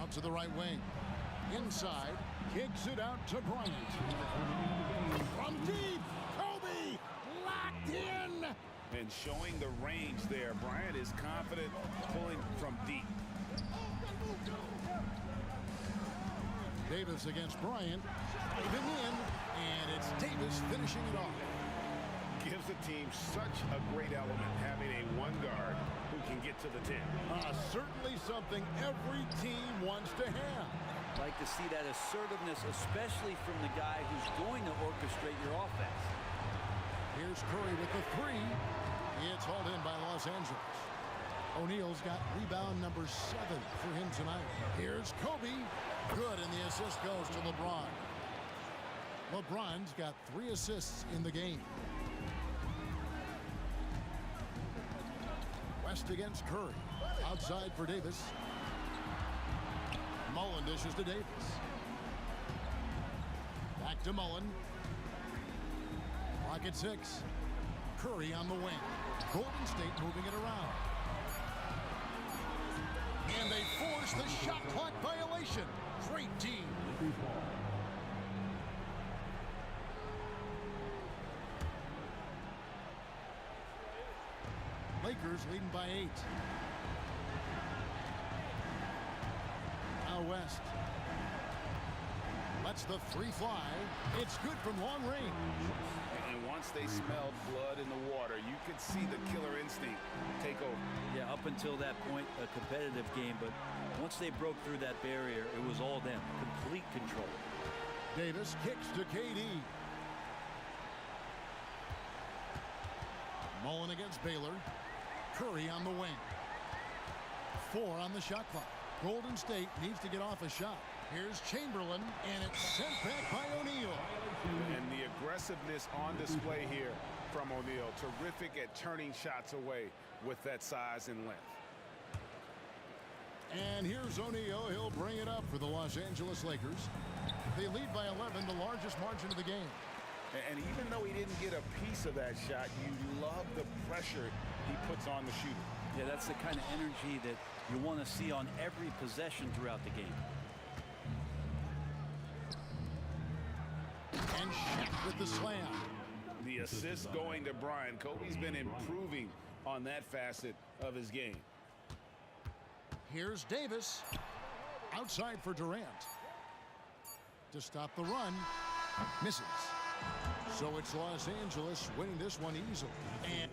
Out to the right wing. Inside. Kicks it out to Bryant. From deep. Kobe locked in. And showing the range there. Bryant is confident pulling from deep. Davis against Bryant. Driving in. And it's Davis finishing it off. Gives the team such a great element having a one guard who can get to the 10. Certainly something every team wants to have. Like to see that assertiveness, especially from the guy who's going to orchestrate your offense. Here's Curry with the 3. It's hauled in by Los Angeles. O'Neal's got rebound number 7 for him tonight. Here's Kobe. Good, and the assist goes to LeBron. LeBron's got 3 assists in the game. West against Curry. Outside for Davis. Mullen dishes to Davis. Back to Mullen. Clock at 6. Curry on the wing. Golden State moving it around. And they force the shot clock violation. Great team. Lakers leading by 8. Now West. Lets the 3 fly. It's good from long range. And once they smelled blood in the water, you could see the killer instinct take over. Yeah, up until that point, a competitive game, but once they broke through that barrier, it was all them. Complete control. Davis kicks to KD. Mullen against Baylor. Curry on the wing. 4 on the shot clock. Golden State needs to get off a shot. Here's Chamberlain, and it's sent back by O'Neal. And the aggressiveness on display here from O'Neal. Terrific at turning shots away with that size and length. And here's O'Neal. He'll bring it up for the Los Angeles Lakers. They lead by 11, the largest margin of the game. And even though he didn't get a piece of that shot, you love the pressure he puts on the shooter. Yeah, that's the kind of energy that you want to see on every possession throughout the game. And Shaq with the slam. The assist going to Bryant. Kobe's been improving on that facet of his game. Here's Davis. Outside for Durant. To stop the run. Misses. So it's Los Angeles winning this one easily. And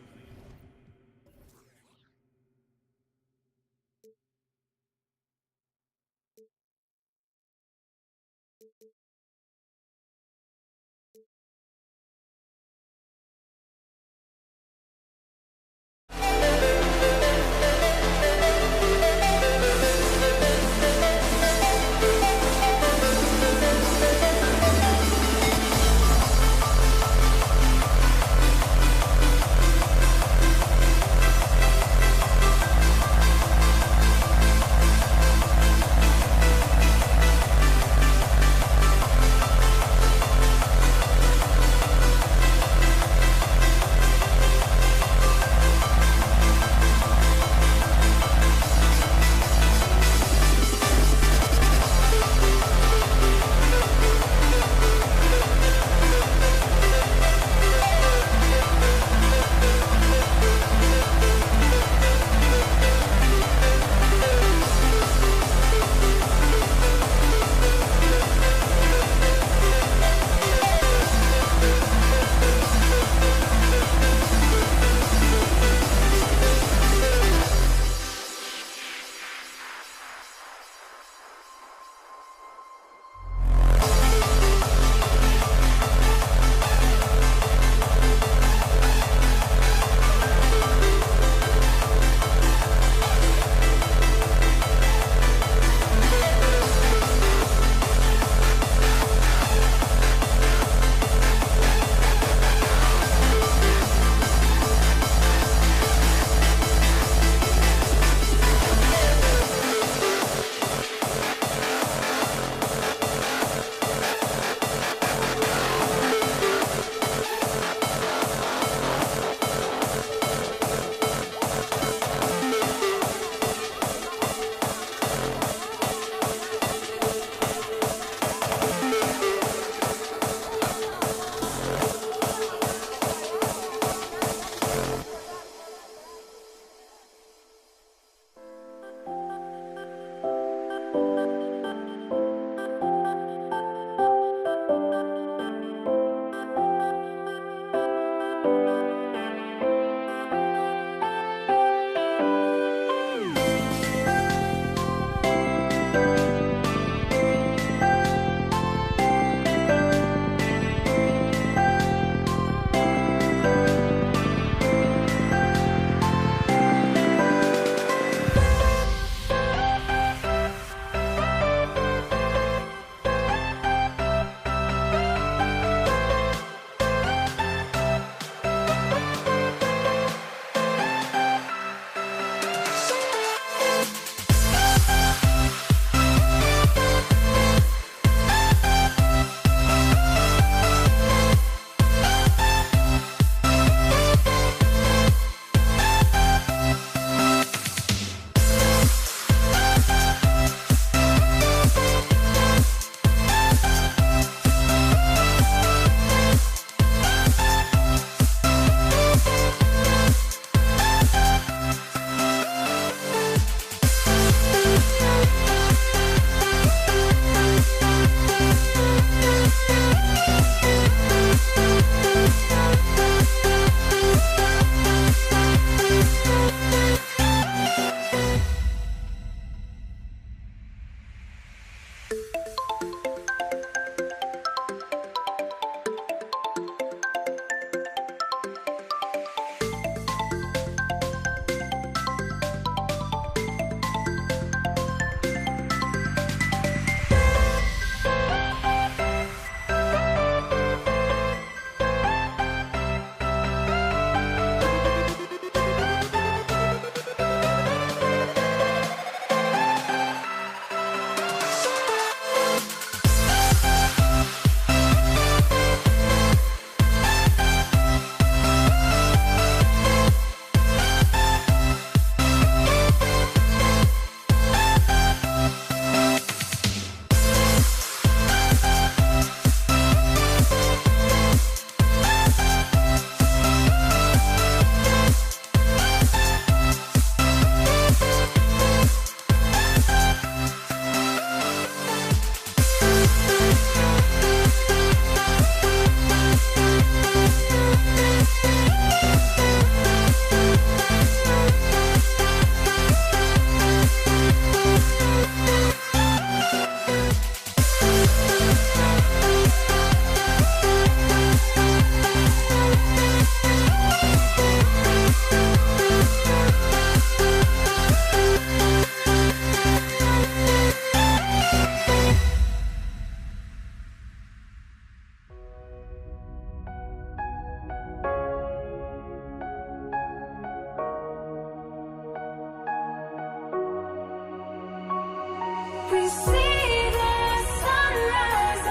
see the sunrise.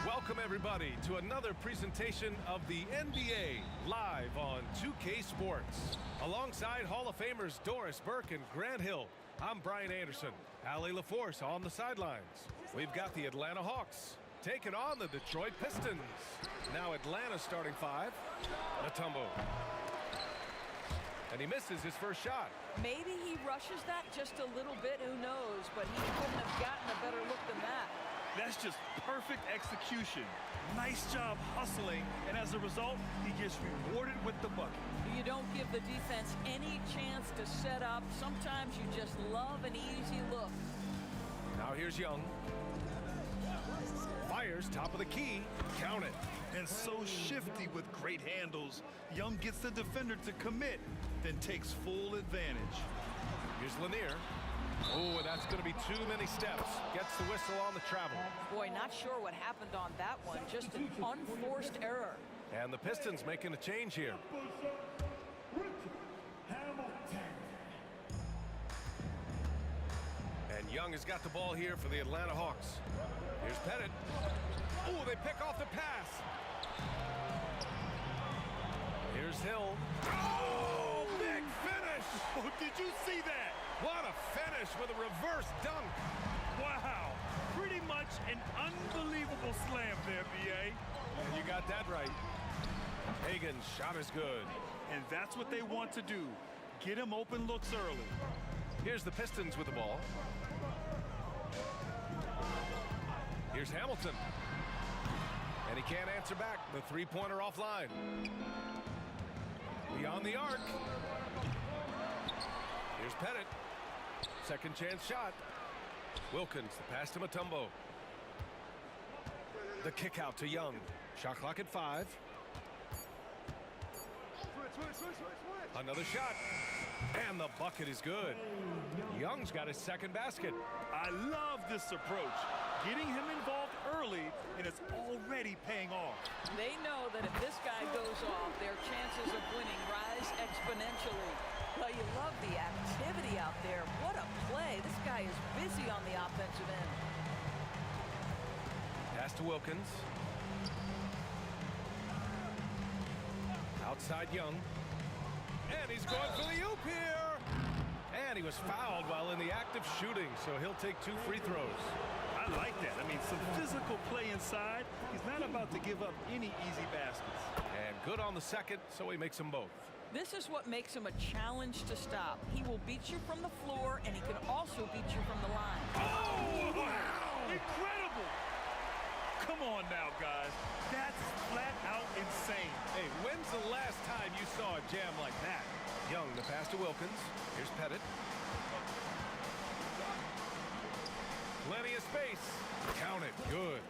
Welcome, everybody, to another presentation of the NBA live on 2K Sports. Alongside Hall of Famers Doris Burke and Grant Hill, I'm Brian Anderson. Allie LaForce on the sidelines. We've got the Atlanta Hawks taking on the Detroit Pistons. Now Atlanta starting five. Mutombo. And he misses his first shot. Maybe he rushes that just a little bit, who knows, but he couldn't have gotten a better look than that. That's just perfect execution. Nice job hustling, and as a result, he gets rewarded with the bucket. You don't give the defense any chance to set up. Sometimes you just love an easy look. Now here's Young. Fires top of the key. Count it. And so shifty with great handles. Young gets the defender to commit, then takes full advantage. Here's Lanier. Oh, and that's going to be too many steps. Gets the whistle on the travel. Boy, not sure what happened on that one. Just an unforced error. And the Pistons making a change here. And Young has got the ball here for the Atlanta Hawks. Here's Pettit. Oh, they pick off the pass. Here's Hill. Oh, big finish. Oh, did you see that? What a finish with a reverse dunk. Wow. Pretty much an unbelievable slam there, B.A. And you got that right. Hagan's shot is good. And that's what they want to do. Get him open looks early. Here's the Pistons with the ball. Here's Hamilton. And he can't answer back. The three-pointer offline. Beyond the arc. Here's Pettit. Second chance shot. Wilkins, the pass to Mutombo. The kick out to Young. Shot clock at 5. Another shot. And the bucket is good. Young's got his second basket. I love this approach. Getting him involved early, and it's already paying off. They know that if this guy goes off, their chances of winning rise exponentially. Well, you love the activity out there. What a play. This guy is busy on the offensive end. Pass to Wilkins. Outside Young. And he's going for the oop here. And he was fouled while in the act of shooting, so he'll take 2 free throws. I like that. I mean, some physical play inside. He's not about to give up any easy baskets. And good on the second, so he makes them both. This is what makes him a challenge to stop. He will beat you from the floor, and he can also beat you from the line. Oh, wow! Incredible! Come on now, guys. That's flat out insane. Hey, when's the last time you saw a jam like that? Young, the pass to Wilkins. Here's Pettit. Plenty of space. Count it. Good.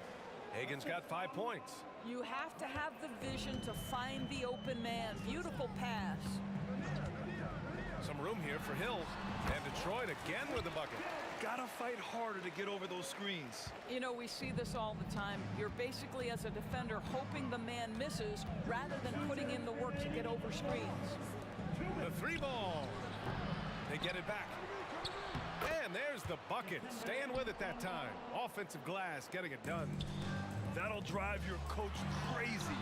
Hagan's got 5 points. You have to have the vision to find the open man. Beautiful pass. Some room here for Hill. And Detroit again with the bucket. Gotta fight harder to get over those screens. You know, we see this all the time. You're basically, as a defender, hoping the man misses rather than putting in the work to get over screens. The 3 ball. They get it back. And there's the bucket. Staying with it that time. Offensive glass, getting it done. That'll drive your coach crazy,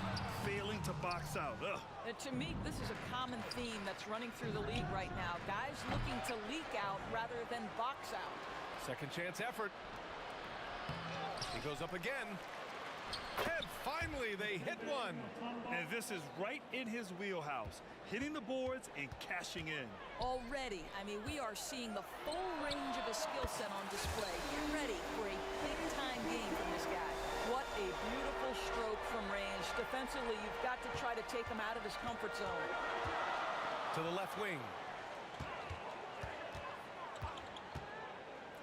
failing to box out. Ugh. And to me, this is a common theme that's running through the league right now. Guys looking to leak out rather than box out. Second chance effort. He goes up again. And finally, they hit one. And this is right in his wheelhouse, hitting the boards and cashing in. Already, I mean, we are seeing the full range of his skill set on display. Get ready for a big-time game from this guy. What a beautiful stroke from range. Defensively, you've got to try to take him out of his comfort zone. To the left wing.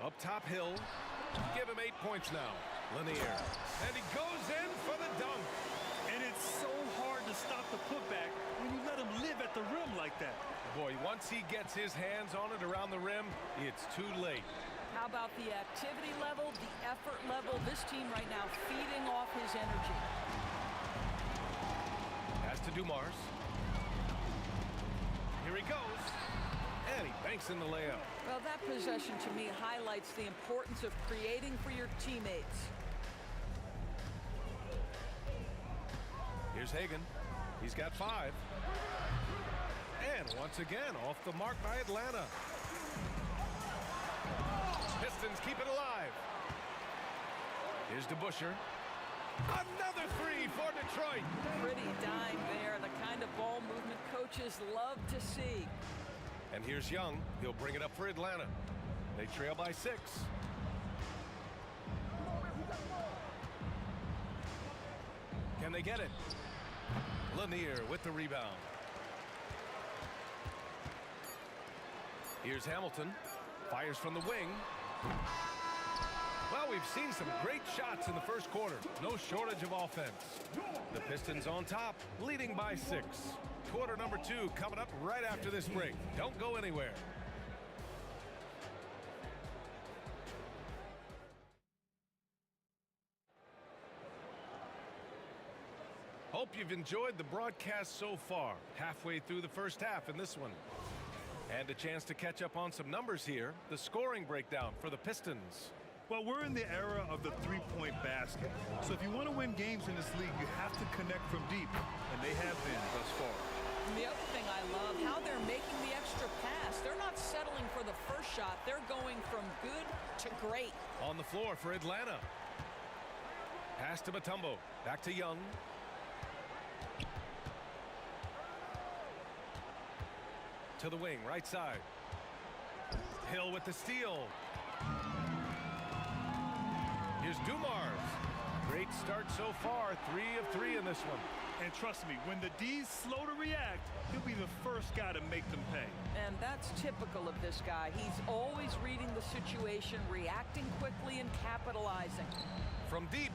Up top, Hill. Give him 8 points now. Lanier. And he goes in for the dunk. And it's so hard to stop the putback when you let him live at the rim like that. Boy, once he gets his hands on it around the rim, it's too late. How about the activity level, the effort level? This team right now feeding off his energy. Has to do Mars. Here he goes. And he banks in the layup. Well, that possession to me highlights the importance of creating for your teammates. Here's Hagan. He's got 5. And once again, off the mark by Atlanta. Pistons keep it alive. Here's DeBusschere. Another 3 for Detroit. Pretty dime there, the kind of ball movement coaches love to see. And here's Young. He'll bring it up for Atlanta. They trail by 6. Can they get it? Lanier with the rebound. Here's Hamilton. Fires from the wing. Well, we've seen some great shots in the first quarter. No shortage of offense. The Pistons on top, leading by 6. Quarter number 2 coming up right after this break. Don't go anywhere. Hope you've enjoyed the broadcast so far. Halfway through the first half in this one. And a chance to catch up on some numbers here. The scoring breakdown for the Pistons. Well, we're in the era of the three-point basket. So if you want to win games in this league, you have to connect from deep. And they have been thus far. And the other thing I love, how they're making the extra pass. They're not settling for the first shot. They're going from good to great. On the floor for Atlanta. Pass to Mutombo. Back to Young. To the wing, right side. Hill with the steal. Here's Dumars. Great start so far. 3 of 3 in this one. And trust me, when the D's slow to react, he'll be the first guy to make them pay. And that's typical of this guy. He's always reading the situation, reacting quickly, and capitalizing. From deep.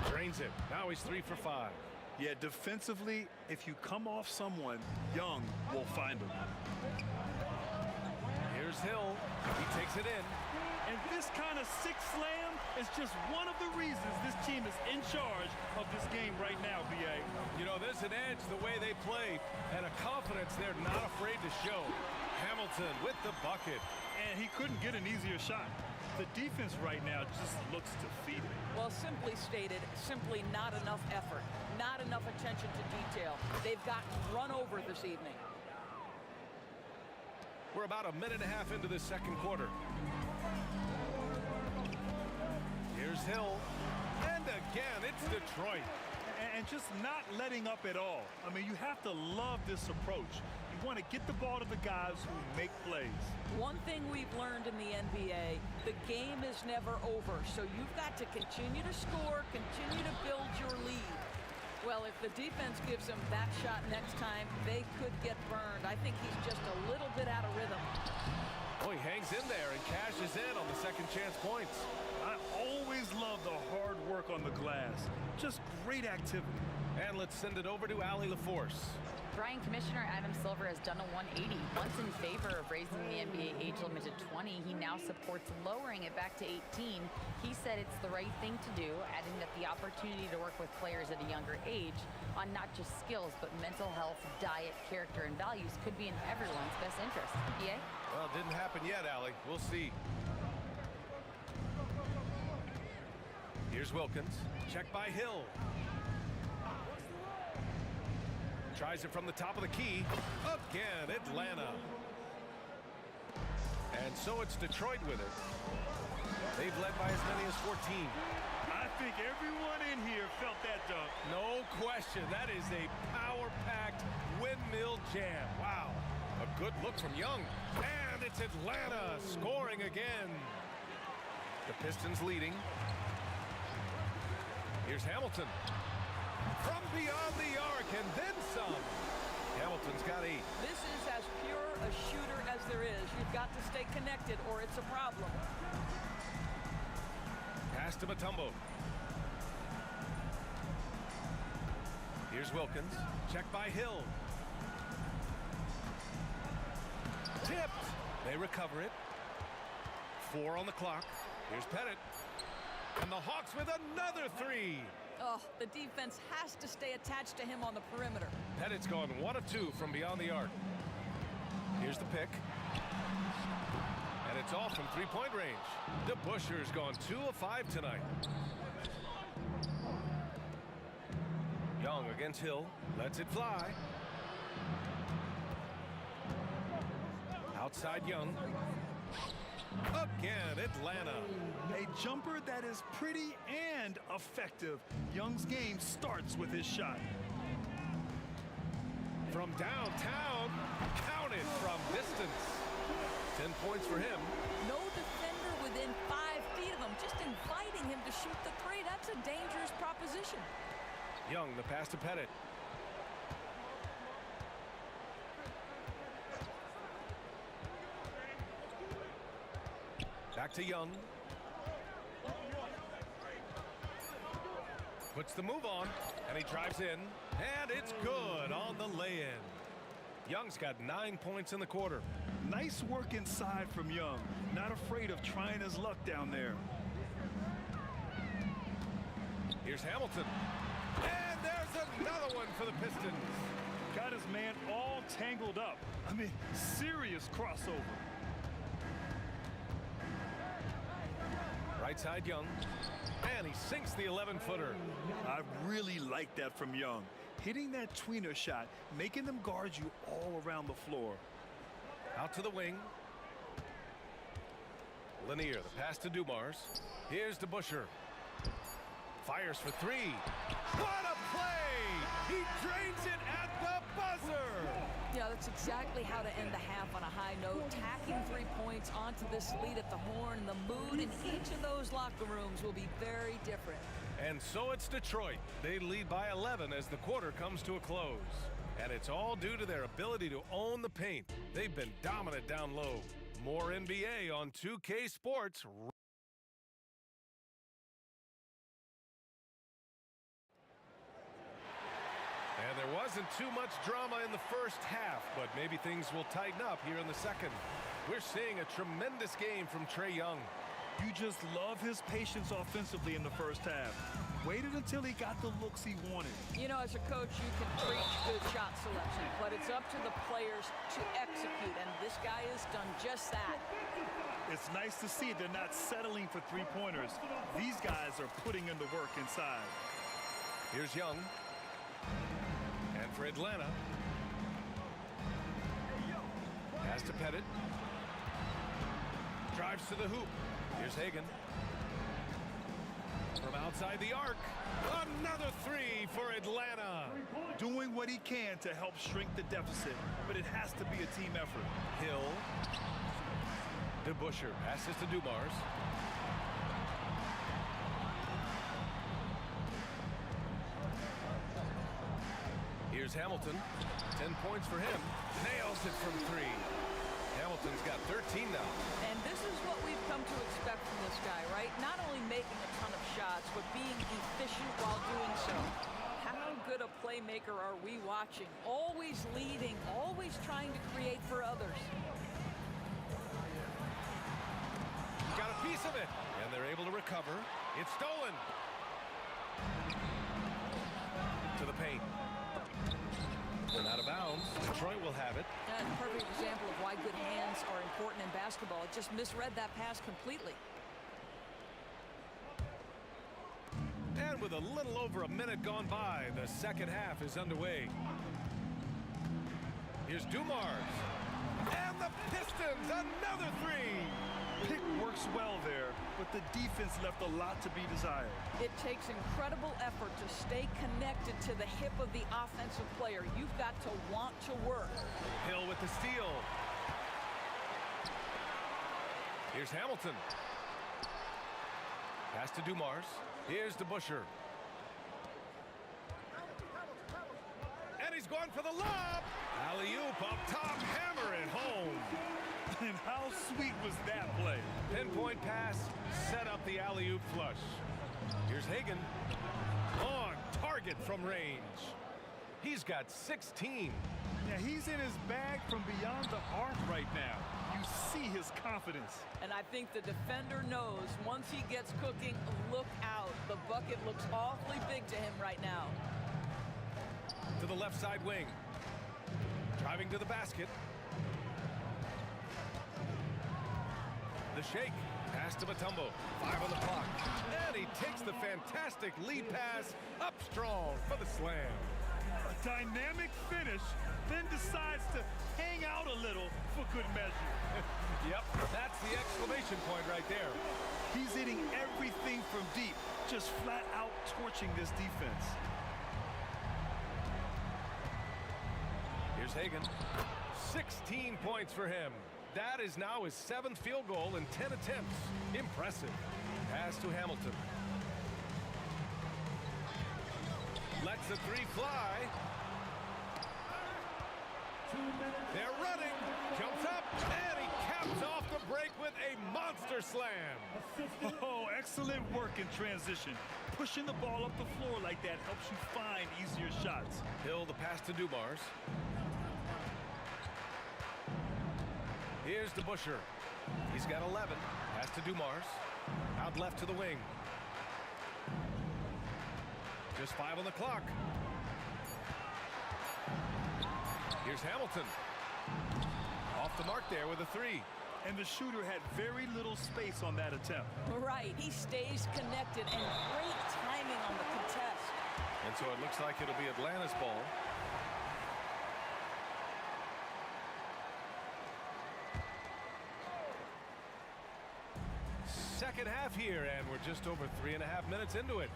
Drains it. Now he's 3 for 5. Yeah, defensively, if you come off someone, Young will find him. Here's Hill. He takes it in. And this kind of six slam is just one of the reasons this team is in charge of this game right now, B.A. You know, there's an edge the way they play and a confidence they're not afraid to show. Hamilton with the bucket. And he couldn't get an easier shot. The defense right now just looks defeated. Well, simply stated, simply not enough effort, not enough attention to detail. They've gotten run over this evening. We're about a minute and a half into this second quarter. Here's Hill. And again, it's Detroit. And just not letting up at all. I mean, you have to love this approach. You want to get the ball to the guys who make plays. One thing we've learned in the NBA, the game is never over. So you've got to continue to score, continue to build your lead. Well, if the defense gives him that shot next time, they could get burned. I think he's just a little bit out of rhythm. Oh, he hangs in there and cashes in on the second chance points. I always love the hard work on the glass. Just great activity. And let's send it over to Allie LaForce. Brian, Commissioner Adam Silver has done a 180. Once in favor of raising the NBA age limit to 20, he now supports lowering it back to 18. He said it's the right thing to do, adding that the opportunity to work with players at a younger age on not just skills, but mental health, diet, character, and values could be in everyone's best interest. EA? Well, it didn't happen yet, Allie. We'll see. Here's Wilkins. Check by Hill. Tries it from the top of the key. Again, Atlanta. And so it's Detroit with it. They've led by as many as minus 14. I think everyone in here felt that dunk. No question. That is a power-packed windmill jam. Wow. A good look from Young. And it's Atlanta scoring again. The Pistons leading. Here's Hamilton. From beyond the arc and then some. Hamilton's got 8. This is as pure a shooter as there is. You've got to stay connected or it's a problem. Pass to Mutombo. Here's Wilkins. Check by Hill. Tipped. They recover it. 4 on the clock. Here's Pettit. And the Hawks with another 3. Oh, the defense has to stay attached to him on the perimeter. Pettit's gone 1 of 2 from beyond the arc. Here's the pick. And it's off from three-point range. DeBuscher's gone 2 of 5 tonight. Young against Hill. Lets it fly. Outside Young. Again, Atlanta. A jumper that is pretty and effective. Young's game starts with his shot. From downtown, counted from distance. 10 points for him. No defender within 5 feet of him, just inviting him to shoot the 3. That's a dangerous proposition. Young, the pass to Pettit. Back to Young. Puts the move on, and he drives in, and it's good on the lay-in. Young's got 9 points in the quarter. Nice work inside from Young. Not afraid of trying his luck down there. Here's Hamilton. And there's another one for the Pistons. Got his man all tangled up. I mean, serious crossover. Right side Young. And he sinks the 11-footer. I really like that from Young. Hitting that tweener shot, making them guard you all around the floor. Out to the wing. Lanier, the pass to Dumars. Here's DeBuscher. Fires for 3. What a play! He drains it at the buzzer! Yeah, that's exactly how to end the half on a high note. Tacking 3 points onto this lead at the horn. The mood in each of those locker rooms will be very different. And so it's Detroit. They lead by 11 as the quarter comes to a close. And it's all due to their ability to own the paint. They've been dominant down low. More NBA on 2K Sports. And there wasn't too much drama in the first half, but maybe things will tighten up here in the second. We're seeing a tremendous game from Trae Young. You just love his patience offensively in the first half. Waited until he got the looks he wanted. You know, as a coach, you can preach good shot selection, but it's up to the players to execute, and this guy has done just that. It's nice to see they're not settling for three-pointers. These guys are putting in the work inside. Here's Young. And for Atlanta. Pass to Pettit. Drives to the hoop. Here's Hagan. From outside the arc. Another 3 for Atlanta. Doing what he can to help shrink the deficit, but it has to be a team effort. Hill. DeBuscher passes to Dumars. Here's Hamilton. 10 points for him. Nails it from 3. Hamilton's got 13 now. And this is what we've come to expect from this guy, right? Not only making a ton of shots, but being efficient while doing so. How good a playmaker are we watching? Always leading, always trying to create for others. Got a piece of it, and they're able to recover. It's stolen. To the paint. And out of bounds. Detroit will have it. That's a perfect example of why good hands are important in basketball. It just misread that pass completely. And with a little over a minute gone by, the second half is underway. Here's Dumars. And the Pistons, another 3. Pick works well there. but the defense left a lot to be desired. It takes incredible effort to stay connected to the hip of the offensive player. You've got to want to work. Hill with the steal. Here's Hamilton. Pass to Dumars. Here's DeBusschere. And he's going for the lob. Alley-oop up top, hammer it home. And how sweet was that play? Pinpoint pass, set up the alley-oop flush. Here's Hagan. On target from range. He's got 16. Yeah, he's in his bag from beyond the arc right now. You see his confidence. And I think the defender knows once he gets cooking, look out. The bucket looks awfully big to him right now. To the left side wing. Driving to the basket. The shake. Pass to Mutombo. 5 on the clock. And he takes the fantastic lead pass up strong for the slam. A dynamic finish, then decides to hang out a little for good measure. Yep, that's the exclamation point right there. He's hitting everything from deep, just flat out torching this defense. Here's Hagan. 16 points for him. That is now his 7th field goal in 10 attempts. Impressive. Pass to Hamilton. Lets the 3 fly. They're running. Jumps up, and he caps off the break with a monster slam. Oh, excellent work in transition. Pushing the ball up the floor like that helps you find easier shots. Hill the pass to Dumars. Here's DeBusschere. He's got 11. Pass to Dumars. Out left to the wing. Just 5 on the clock. Here's Hamilton. Off the mark there with a 3. And the shooter had very little space on that attempt. Right, he stays connected and great timing on the contest. And so it looks like it'll be Atlanta's ball. Second half here, and we're just over 3.5 minutes into it.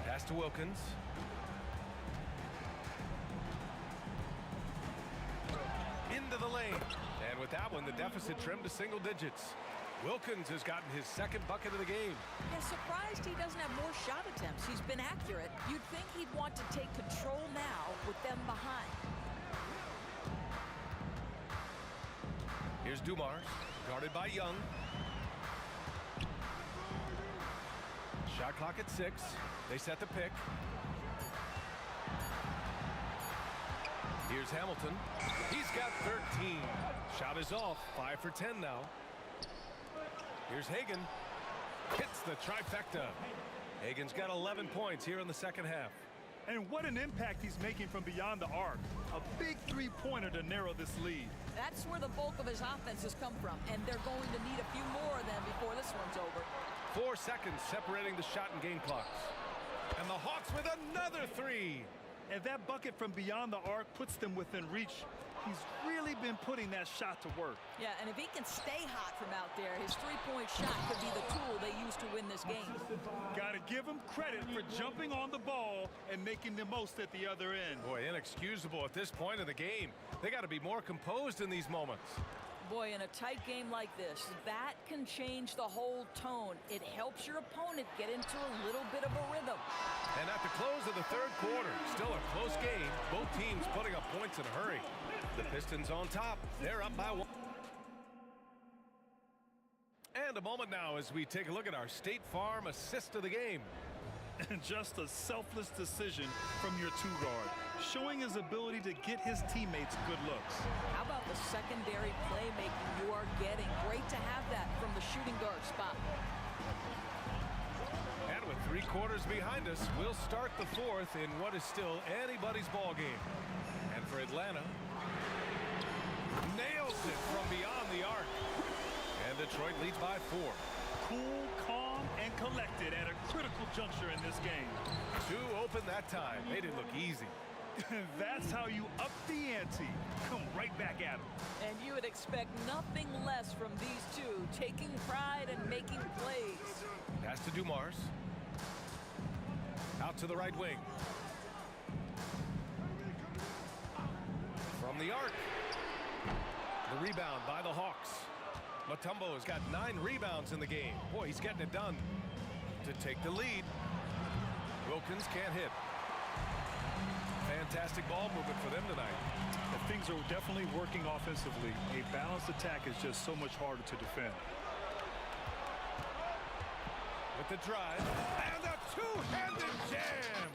Pass to Wilkins. Into the lane. And with that one, the deficit trimmed to single digits. Wilkins has gotten his 2nd bucket of the game. Yeah, surprised he doesn't have more shot attempts. He's been accurate. You'd think he'd want to take control now with them behind. Here's Dumars, guarded by Young. Shot clock at 6. They set the pick. Here's Hamilton. He's got 13. Shot is off. 5 for 10 now. Here's Hagan. Hits the trifecta. Hagan's got 11 points here in the second half. And what an impact he's making from beyond the arc. A big 3-pointer to narrow this lead. That's where the bulk of his offense has come from, and they're going to need a few more of them before this one's over. 4 seconds separating the shot and game clocks. And the Hawks with another 3. And that bucket from beyond the arc puts them within reach. He's really been putting that shot to work. Yeah, and if he can stay hot from out there, his 3-point shot could be the tool they use to win this game. Got to give him credit for jumping on the ball and making the most at the other end. Boy, inexcusable at this point of the game. They got to be more composed in these moments. Boy, in a tight game like this, that can change the whole tone. It helps your opponent get into a little bit of a rhythm. And at the close of the 3rd quarter, still a close game. Both teams putting up points in a hurry. The Pistons on top. They're up by 1. And a moment now as we take a look at our State Farm assist of the game. And just a selfless decision from your 2-guard, showing his ability to get his teammates good looks. How about the secondary playmaking you are getting? Great to have that from the shooting guard spot. And with 3 quarters behind us, we'll start the 4th in what is still anybody's ball game. And for Atlanta, nails it from beyond the arc. And Detroit leads by 4. Cool, calm, and collected at a critical juncture in this game. 2 open that time. Made it look easy. That's how you up the ante. Come right back at them. And you would expect nothing less from these two, taking pride and making plays. Pass to Dumars. Out to the right wing. From the arc. The rebound by the Hawks. Mutombo has got 9 rebounds in the game. Boy, he's getting it done to take the lead. Wilkins can't hit. Fantastic ball movement for them tonight. Things are definitely working offensively. A balanced attack is just so much harder to defend. With the drive and a two-handed jam.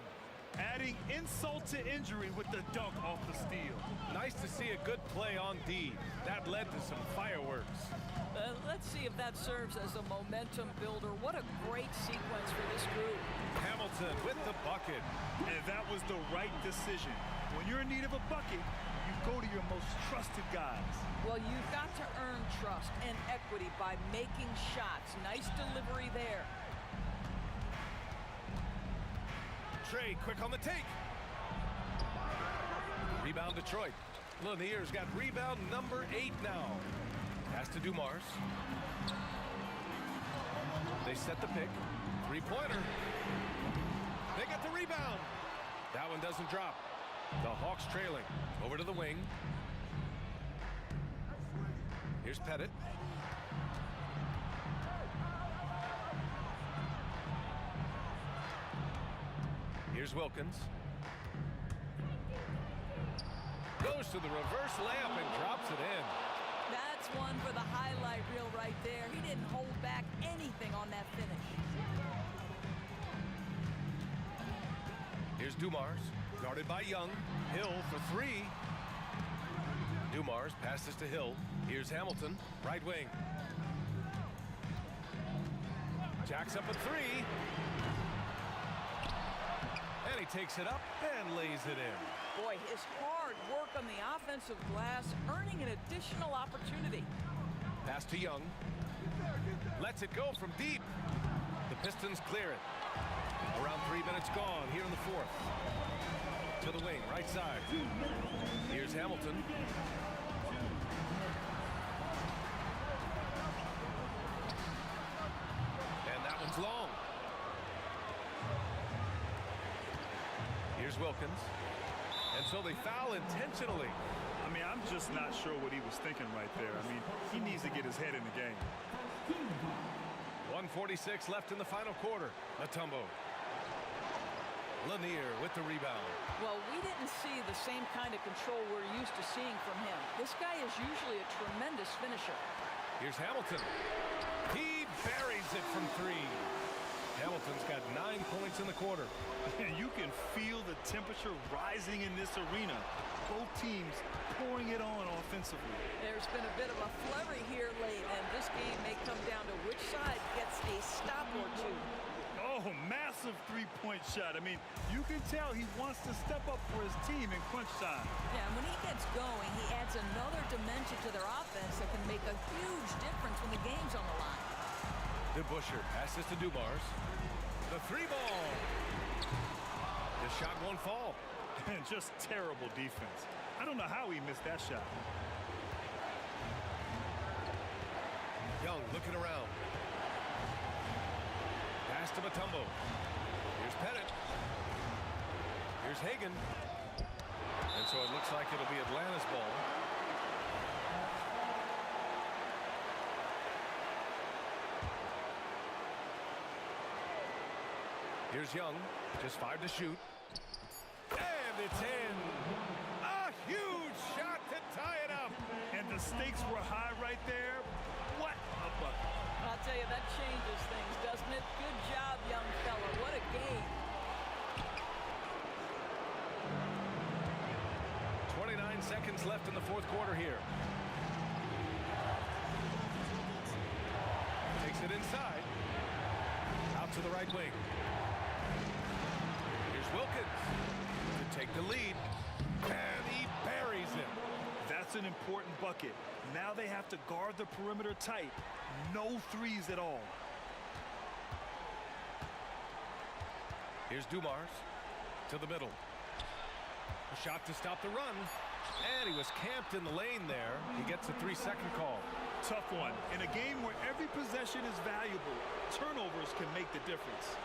Adding insult to injury with the dunk off the steal. Nice to see a good play on D. That led to some fireworks. Let's see if that serves as a momentum builder. What a great sequence for this group. Hamilton with the bucket. And that was the right decision. When you're in need of a bucket, you go to your most trusted guys. Well, you've got to earn trust and equity by making shots. Nice delivery there. Trey quick on the take. Rebound Detroit. Lanier's got rebound number 8 now. Pass to Dumars. They set the pick. 3-pointer. They get the rebound. That one doesn't drop. The Hawks trailing. Over to the wing. Here's Pettit. Here's Wilkins. Goes to the reverse layup and drops it in. That's one for the highlight reel right there. He didn't hold back anything on that finish. Here's Dumars, guarded by Young. Hill for 3. Dumars passes to Hill. Here's Hamilton, right wing. Jacks up a 3. And he takes it up and lays it in. Boy, his hard work on the offensive glass, earning an additional opportunity. Pass to Young. Lets it go from deep. The Pistons clear it. Around 3 minutes gone here in the 4th. To the wing, right side. Here's Hamilton. And that one's long. Here's Wilkins. And so they foul intentionally. I mean, I'm just not sure what he was thinking right there. I mean, he needs to get his head in the game. 1:46 left in the final quarter. Mutombo. Lanier with the rebound. Well, we didn't see the same kind of control we're used to seeing from him. This guy is usually a tremendous finisher. Here's Hamilton. He buries it from 3. Hamilton's got 9 points in the quarter. And you can feel the temperature rising in this arena. Both teams pouring it on offensively. There's been a bit of a flurry here late, and this game may come down to which side gets a stop or 2. Oh, massive three-point shot. I mean, you can tell he wants to step up for his team in crunch time. Yeah, and when he gets going, he adds another dimension to their offense that can make a huge difference when the game's on the line. DeBusschere passes to Dumars. The 3-ball. The shot won't fall. And just terrible defense. I don't know how he missed that shot. Young looking around. Pass to Mutombo. Here's Pettit. Here's Hagan. And so it looks like it'll be Atlanta's ball. Here's Young. Just 5 to shoot. And it's in. A huge shot to tie it up. And the stakes were high right there. What a bucket. I'll tell you, that changes things, doesn't it? Good job, young fella. What a game. 29 seconds left in the 4th quarter here. Takes it inside. Out to the right wing. Here's Wilkins to take the lead. And he buries it. That's an important bucket. Now they have to guard the perimeter tight. No threes at all. Here's Dumars to the middle. A shot to stop the run. And he was camped in the lane there. He gets a 3-second call. Tough one. In a game where every possession is valuable, turnovers can make the difference.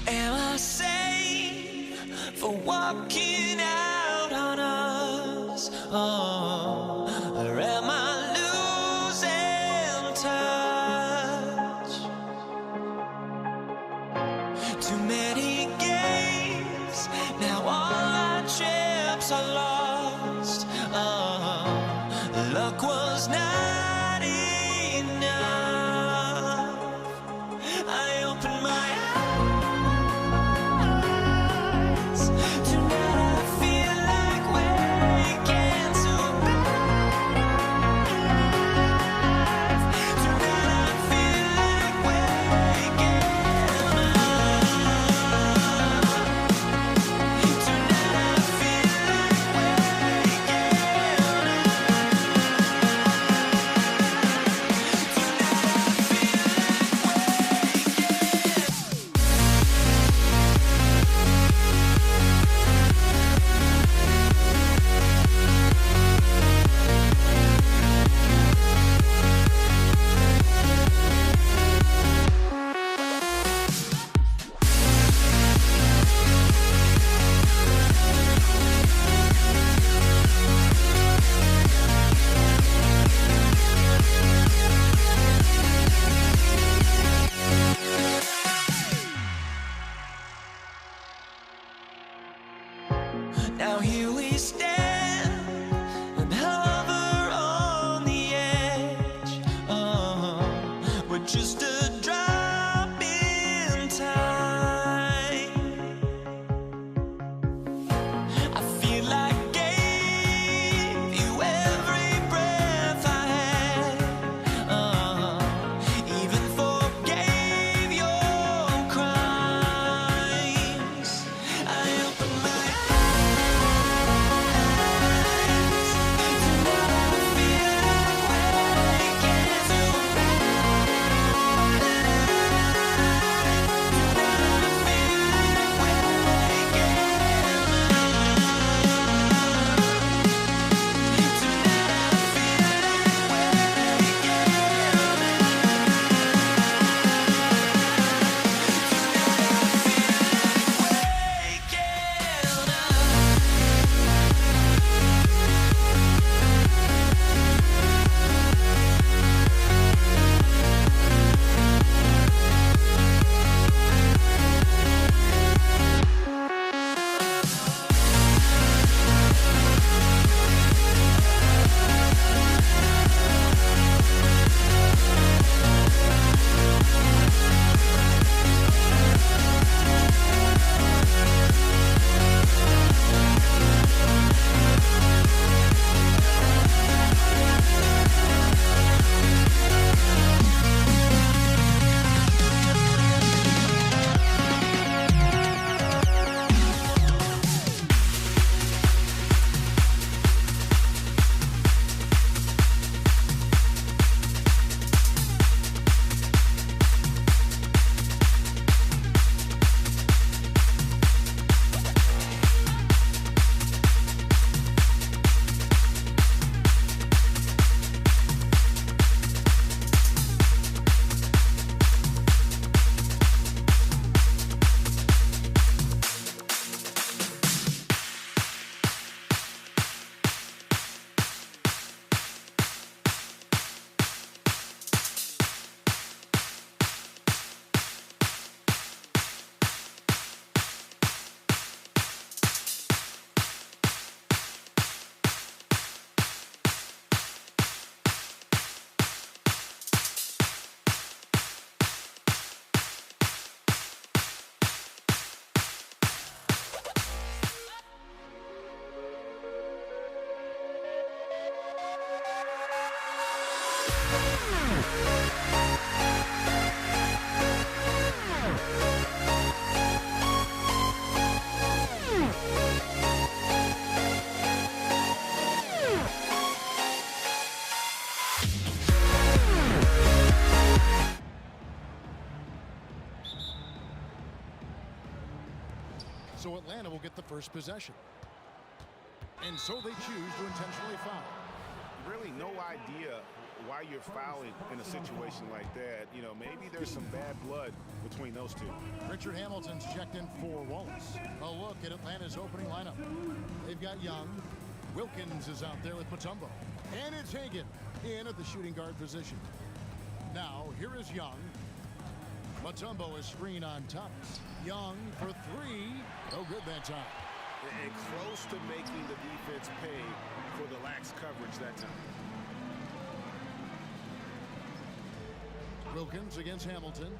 Am I sane for walking out on us? Oh, or am I losing touch? Too many games, now all our chips are lost. Oh, luck was not enough. I opened my eyes. Well So Atlanta will get the first possession. And so they choose to intentionally foul. Really no idea why you're fouling in a situation like that. You know, maybe there's some bad blood between those two. Richard Hamilton's checked in for Wallace. A look at Atlanta's opening lineup. They've got Young. Wilkins is out there with Mutombo. And it's Hagan in at the shooting guard position. Now, here is Young. Mutombo is screen on Thomas. Young for three. No good that time. And close to making the defense pay for the lax coverage that time. Wilkins against Hamilton.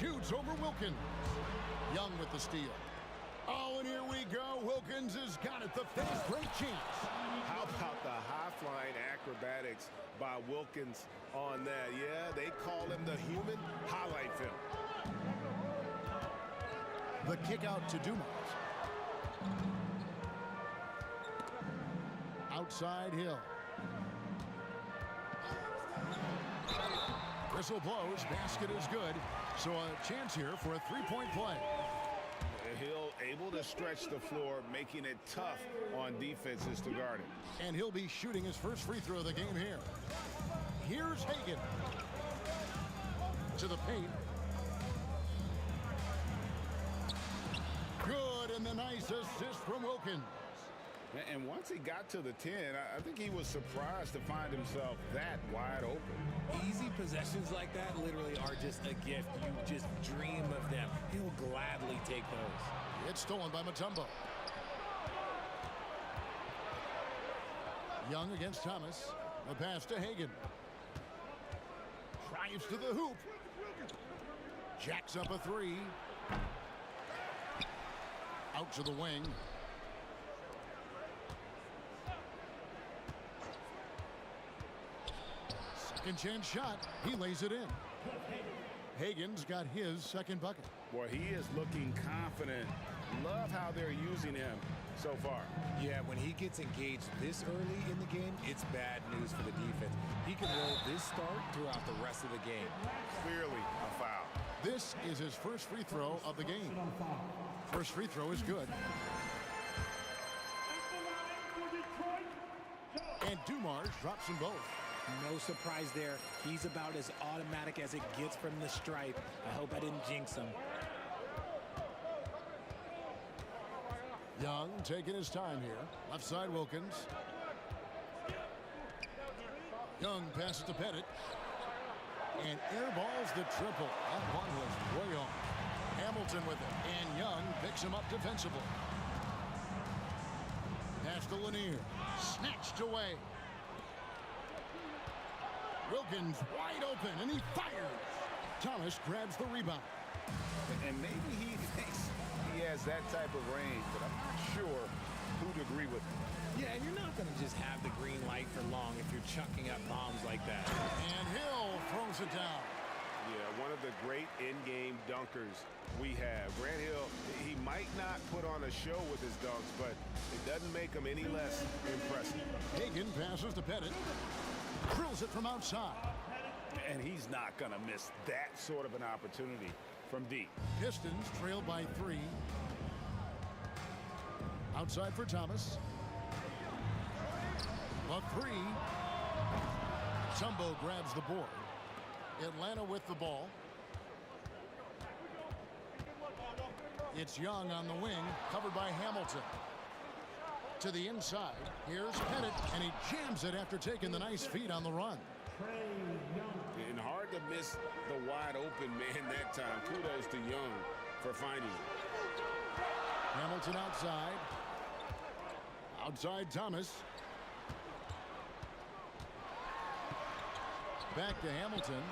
Shoots over Wilkins. Young with the steal. Oh, and here we go. Wilkins has got it. The fast break chance. How about the high-flying acrobatics by Wilkins on that? Yeah, they call him the human highlight film. The kick out to Dumas. Outside Hill. Whistle blows. Basket is good. So a chance here for a three-point play. Hill able to stretch the floor, making it tough on defenses to guard it. And he'll be shooting his first free throw of the game here. Here's Hagan. To the paint. Good, and the nice assist from Wilkins. And once he got to the 10, I think he was surprised to find himself that wide open. Easy possessions like that literally are just a gift. You just dream of them. He'll gladly take those. It's stolen by Mutombo. Young against Thomas. A pass to Hagan. Drives to the hoop. Jacks up a three. Out to the wing. Second chance shot. He lays it in. Hagan's got his second bucket. Boy, he is looking confident. Love how they're using him so far. Yeah, when he gets engaged this early in the game, it's bad news for the defense. He can roll this start throughout the rest of the game. Clearly a foul. This is his first free throw of the game. First free throw is good. And Dumars drops them both. No surprise there. He's about as automatic as it gets from the stripe. I hope I didn't jinx him. Young taking his time here. Left side Wilkins. Young passes to Pettit. And airballs the triple. That one was way off. Hamilton with it. And Young picks him up defensively. Pass to Lanier. Snatched away. Wilkins wide open, and he fires. Thomas grabs the rebound. And maybe he thinks he has that type of range, but I'm not sure who'd agree with him. Yeah, and you're not going to just have the green light for long if you're chucking up bombs like that. And Hill throws it down. Yeah, one of the great in-game dunkers we have. Grant Hill, he might not put on a show with his dunks, but it doesn't make him any less impressive. Hagan passes to Pettit. Drills it from outside. And he's not going to miss that sort of an opportunity from deep. Pistons trailed by 3. Outside for Thomas. A 3. Tumbo grabs the board. Atlanta with the ball. It's Young on the wing, covered by Hamilton. To the inside, here's Pettit, and he jams it after taking the nice feed on the run. And hard to miss the wide open man that time. Kudos to Young for finding it. Hamilton outside. Outside Thomas. Back to Hamilton.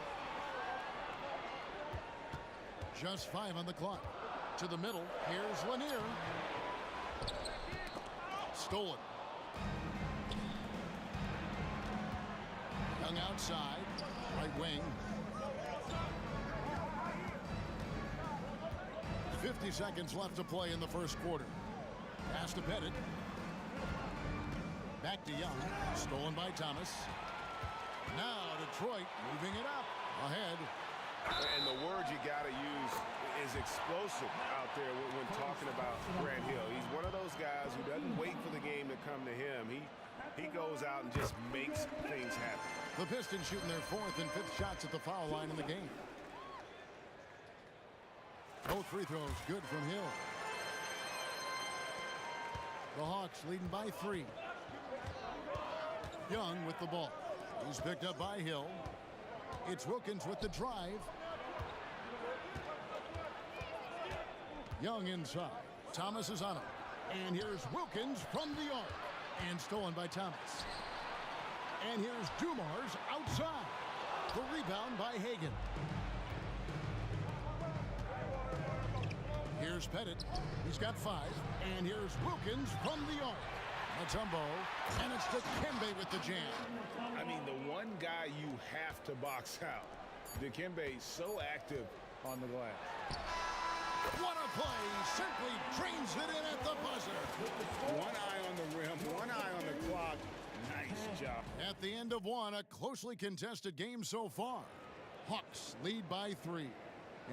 Just 5 on the clock. To the middle, here's Lanier. Stolen. Young outside, right wing. 50 seconds left to play in the first quarter. Pass to Pettit. Back to Young. Stolen by Thomas. Now Detroit moving it up. Ahead. And the word you got to use is is explosive out there when talking about Grant Hill. He's one of those guys who doesn't wait for the game to come to him. He goes out and just makes things happen. The Pistons shooting their 4th and 5th shots at the foul line in the game. Both free throws good from Hill. The Hawks leading by 3. Young with the ball. He's picked up by Hill. It's Wilkins with the drive. Young inside. Thomas is on him. And here's Wilkins from the arc. And stolen by Thomas. And here's Dumars outside. The rebound by Hagan. Here's Pettit. He's got 5. And here's Wilkins from the arc. Mutombo. And it's Dikembe with the jam. I mean, the one guy you have to box out. Dikembe so active on the glass. What a play. Simply drains it in at the buzzer. One eye on the rim, one eye on the clock. Nice job. At the end of one, a closely contested game so far. Hawks lead by 3.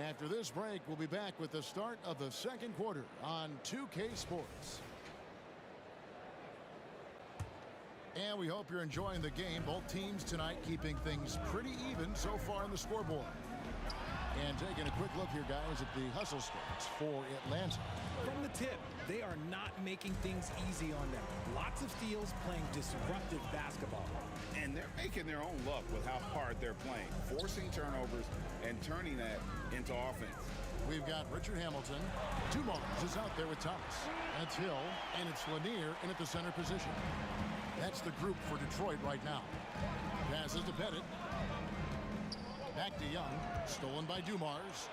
After this break, we'll be back with the start of the second quarter on 2K Sports. And we hope you're enjoying the game. Both teams tonight keeping things pretty even so far on the scoreboard. And taking a quick look here, guys, at the hustle stats for Atlanta. From the tip, they are not making things easy on them. Lots of steals, playing disruptive basketball. And they're making their own luck with how hard they're playing, forcing turnovers and turning that into offense. We've got Richard Hamilton. Dumars is out there with Thomas. That's Hill, and it's Lanier in at the center position. That's the group for Detroit right now. Passes to Pettit. Back to Young. Stolen by Dumars.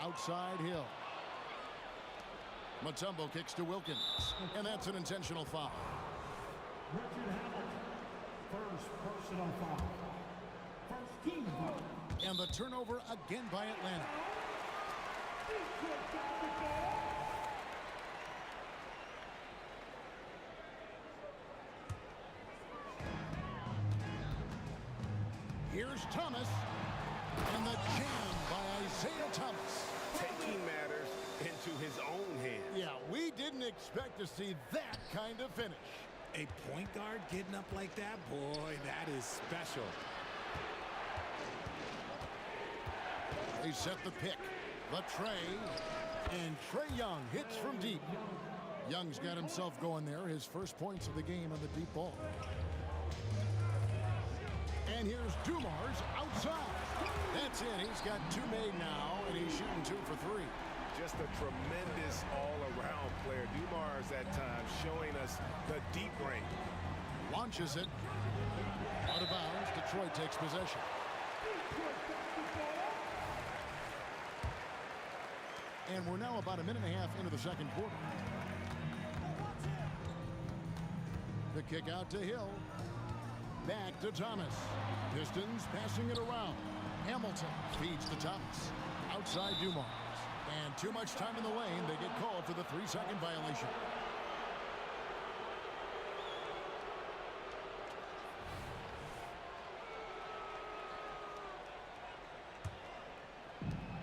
Outside Hill. Mutombo kicks to Wilkins. And that's an intentional foul. Richard Hamilton, first personal foul. First team foul. And the turnover again by Atlanta. Here's Thomas. And the jam by Isaiah Thomas. Taking matters into his own hands. Yeah, we didn't expect to see that kind of finish. A point guard getting up like that? Boy, that is special. They set the pick. The tray. And Trae Young hits from deep. Young's got himself going there. His first points of the game on the deep ball. And here's Dumars outside. That's it. He's got 2 made now, and he's shooting 2 for 3. Just a tremendous all-around player. Dumars at times showing us the deep range. Launches it. Out of bounds. Detroit takes possession. And we're now about a minute and a half into the second quarter. The kick out to Hill. Back to Thomas. Pistons passing it around. Hamilton feeds to Thomas. Outside Dumars. And too much time in the lane. They get called for the 3-second violation.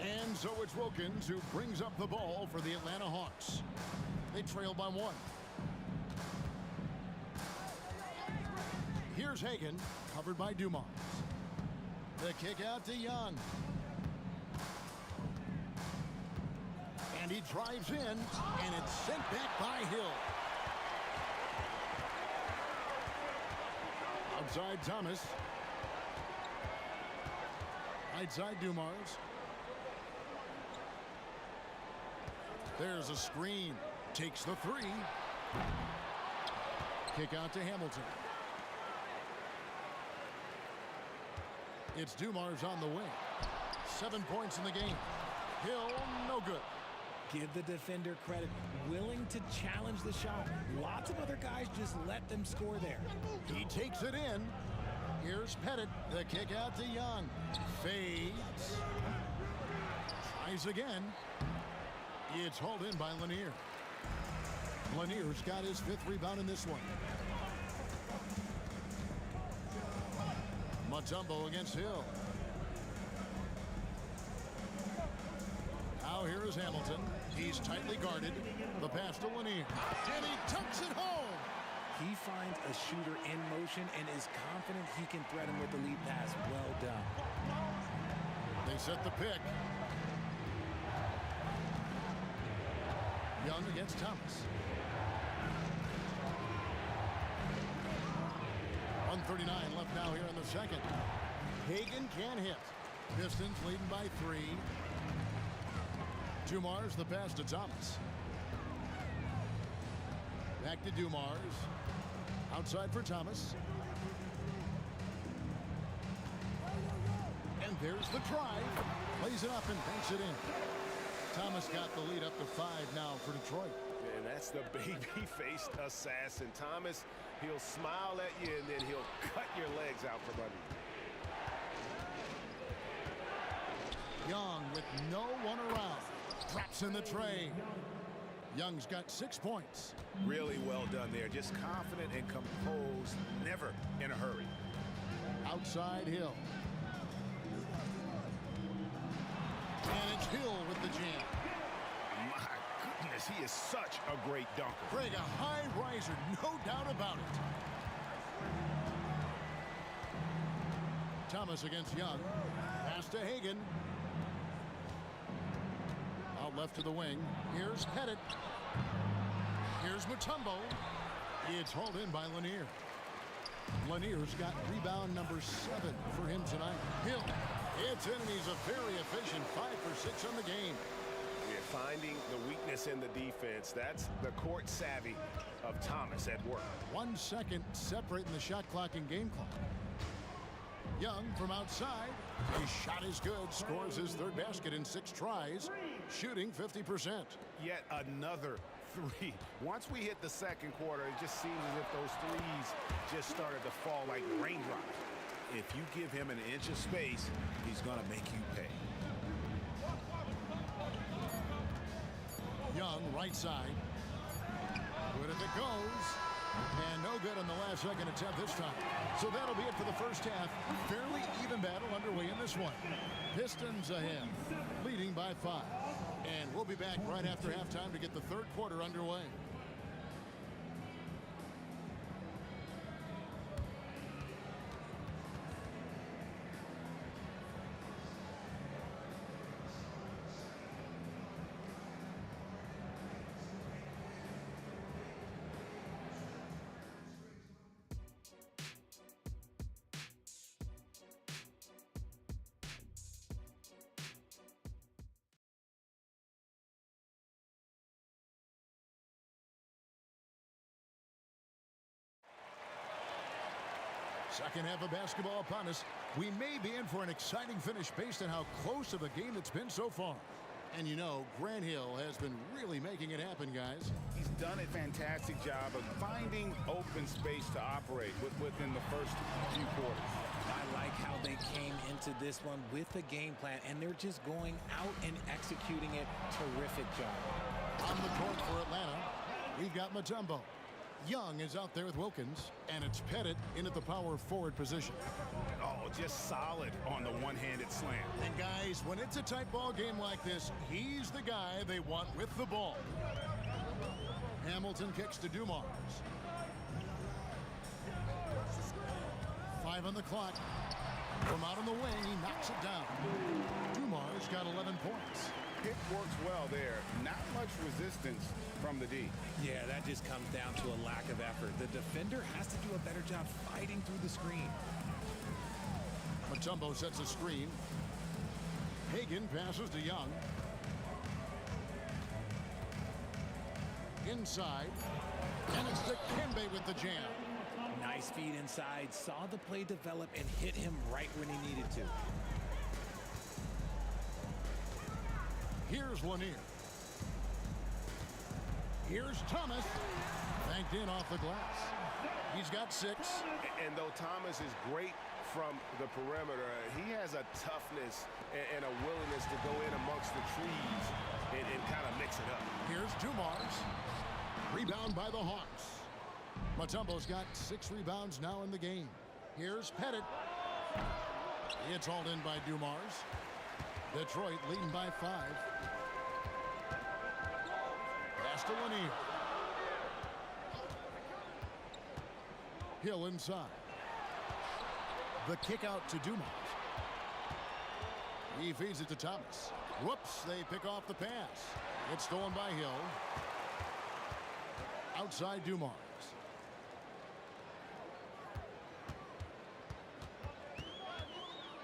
And so it's Wilkins who brings up the ball for the Atlanta Hawks. They trail by 1. Here's Hagan, covered by Dumars. The kick out to Young. And he drives in, and it's sent back by Hill. Outside Thomas. Outside Dumars. There's a screen. Takes the 3. Kick out to Hamilton. It's Dumars on the wing. 7 points in the game. Hill, no good. Give the defender credit. Willing to challenge the shot. Lots of other guys just let them score there. He takes it in. Here's Pettit. The kick out to Young. Fades. Tries again. It's hauled in by Lanier. Lanier's got his 5th rebound in this one. Mutombo against Hill. is Hamilton. He's tightly guarded. The pass to Lanier. And he tucks it home. He finds a shooter in motion and is confident he can threat him with the lead pass. Well done. They set the pick. Young against Thomas. 1:39 left now here in the second. Hagan can't hit. Pistons leading by 3. Dumars the pass to Thomas. Back to Dumars. Outside for Thomas. And there's the drive. Plays it up and banks it in. Thomas got the lead up to 5 now for Detroit. And that's the baby-faced assassin. Thomas, he'll smile at you and then he'll cut your legs out from under you. Young with no one around. Drops in the tray. Young's got 6 points. Really well done there. Just confident and composed. Never in a hurry. Outside Hill. And it's Hill with the jam. My goodness, he is such a great dunker. Greg, a high riser, no doubt about it. Thomas against Young. Pass to Hagan. Out left to the wing. Here's Pettit. Here's Mutombo. It's hauled in by Lanier. Lanier's got rebound number 7 for him tonight. Hill. It's in, and he's a very efficient 5 for 6 on the game. Yeah, finding the weakness in the defense. That's the court savvy of Thomas at work. 1 second separating the shot clock and game clock. Young from outside. His shot is good. Scores his 3rd basket in 6 tries. Shooting 50%. Yet another 3. Once we hit the second quarter, it just seems as if those threes just started to fall like raindrops. If you give him an inch of space, he's going to make you pay. Young, right side. Good if it goes. And no good on the last second attempt this time. So that'll be it for the first half. Fairly even battle underway in this one. Pistons ahead, leading by 5. And we'll be back right after halftime to get the 3rd quarter underway. Second half of basketball upon us. We may be in for an exciting finish based on how close of a game it's been so far. And you know, Grant Hill has been really making it happen, guys. He's done a fantastic job of finding open space to operate within the first few quarters. I like how they came into this one with a game plan, and they're just going out and executing it. Terrific job. On the court for Atlanta, we've got Mutombo. Young is out there with Wilkins, and it's Pettit in at the power forward position. Oh, just solid on the one-handed slam. And guys, when it's a tight ball game like this, he's the guy they want with the ball. Hamilton kicks to Dumars. 5 on the clock. From out on the wing, he knocks it down. Dumars got 11 points. Pick works well there. Not much resistance from the D. Yeah, that just comes down to a lack of effort. The defender has to do a better job fighting through the screen. Mutombo sets a screen. Hagan passes to Young. Inside. And it's Dikembe with the jam. Nice feed inside. Saw the play develop and hit him right when he needed to. Here's Lanier. Here's Thomas. Banked in off the glass. He's got 6. And though Thomas is great from the perimeter, he has a toughness and a willingness to go in amongst the trees and kind of mix it up. Here's Dumars. Rebound by the Hawks. Mutombo's got 6 rebounds now in the game. Here's Pettit. It's hauled in by Dumars. Detroit leading by 5. to Lanier. Hill inside. The kick out to Dumas. He feeds it to Thomas. Whoops, they pick off the pass. It's stolen by Hill. Outside Dumas.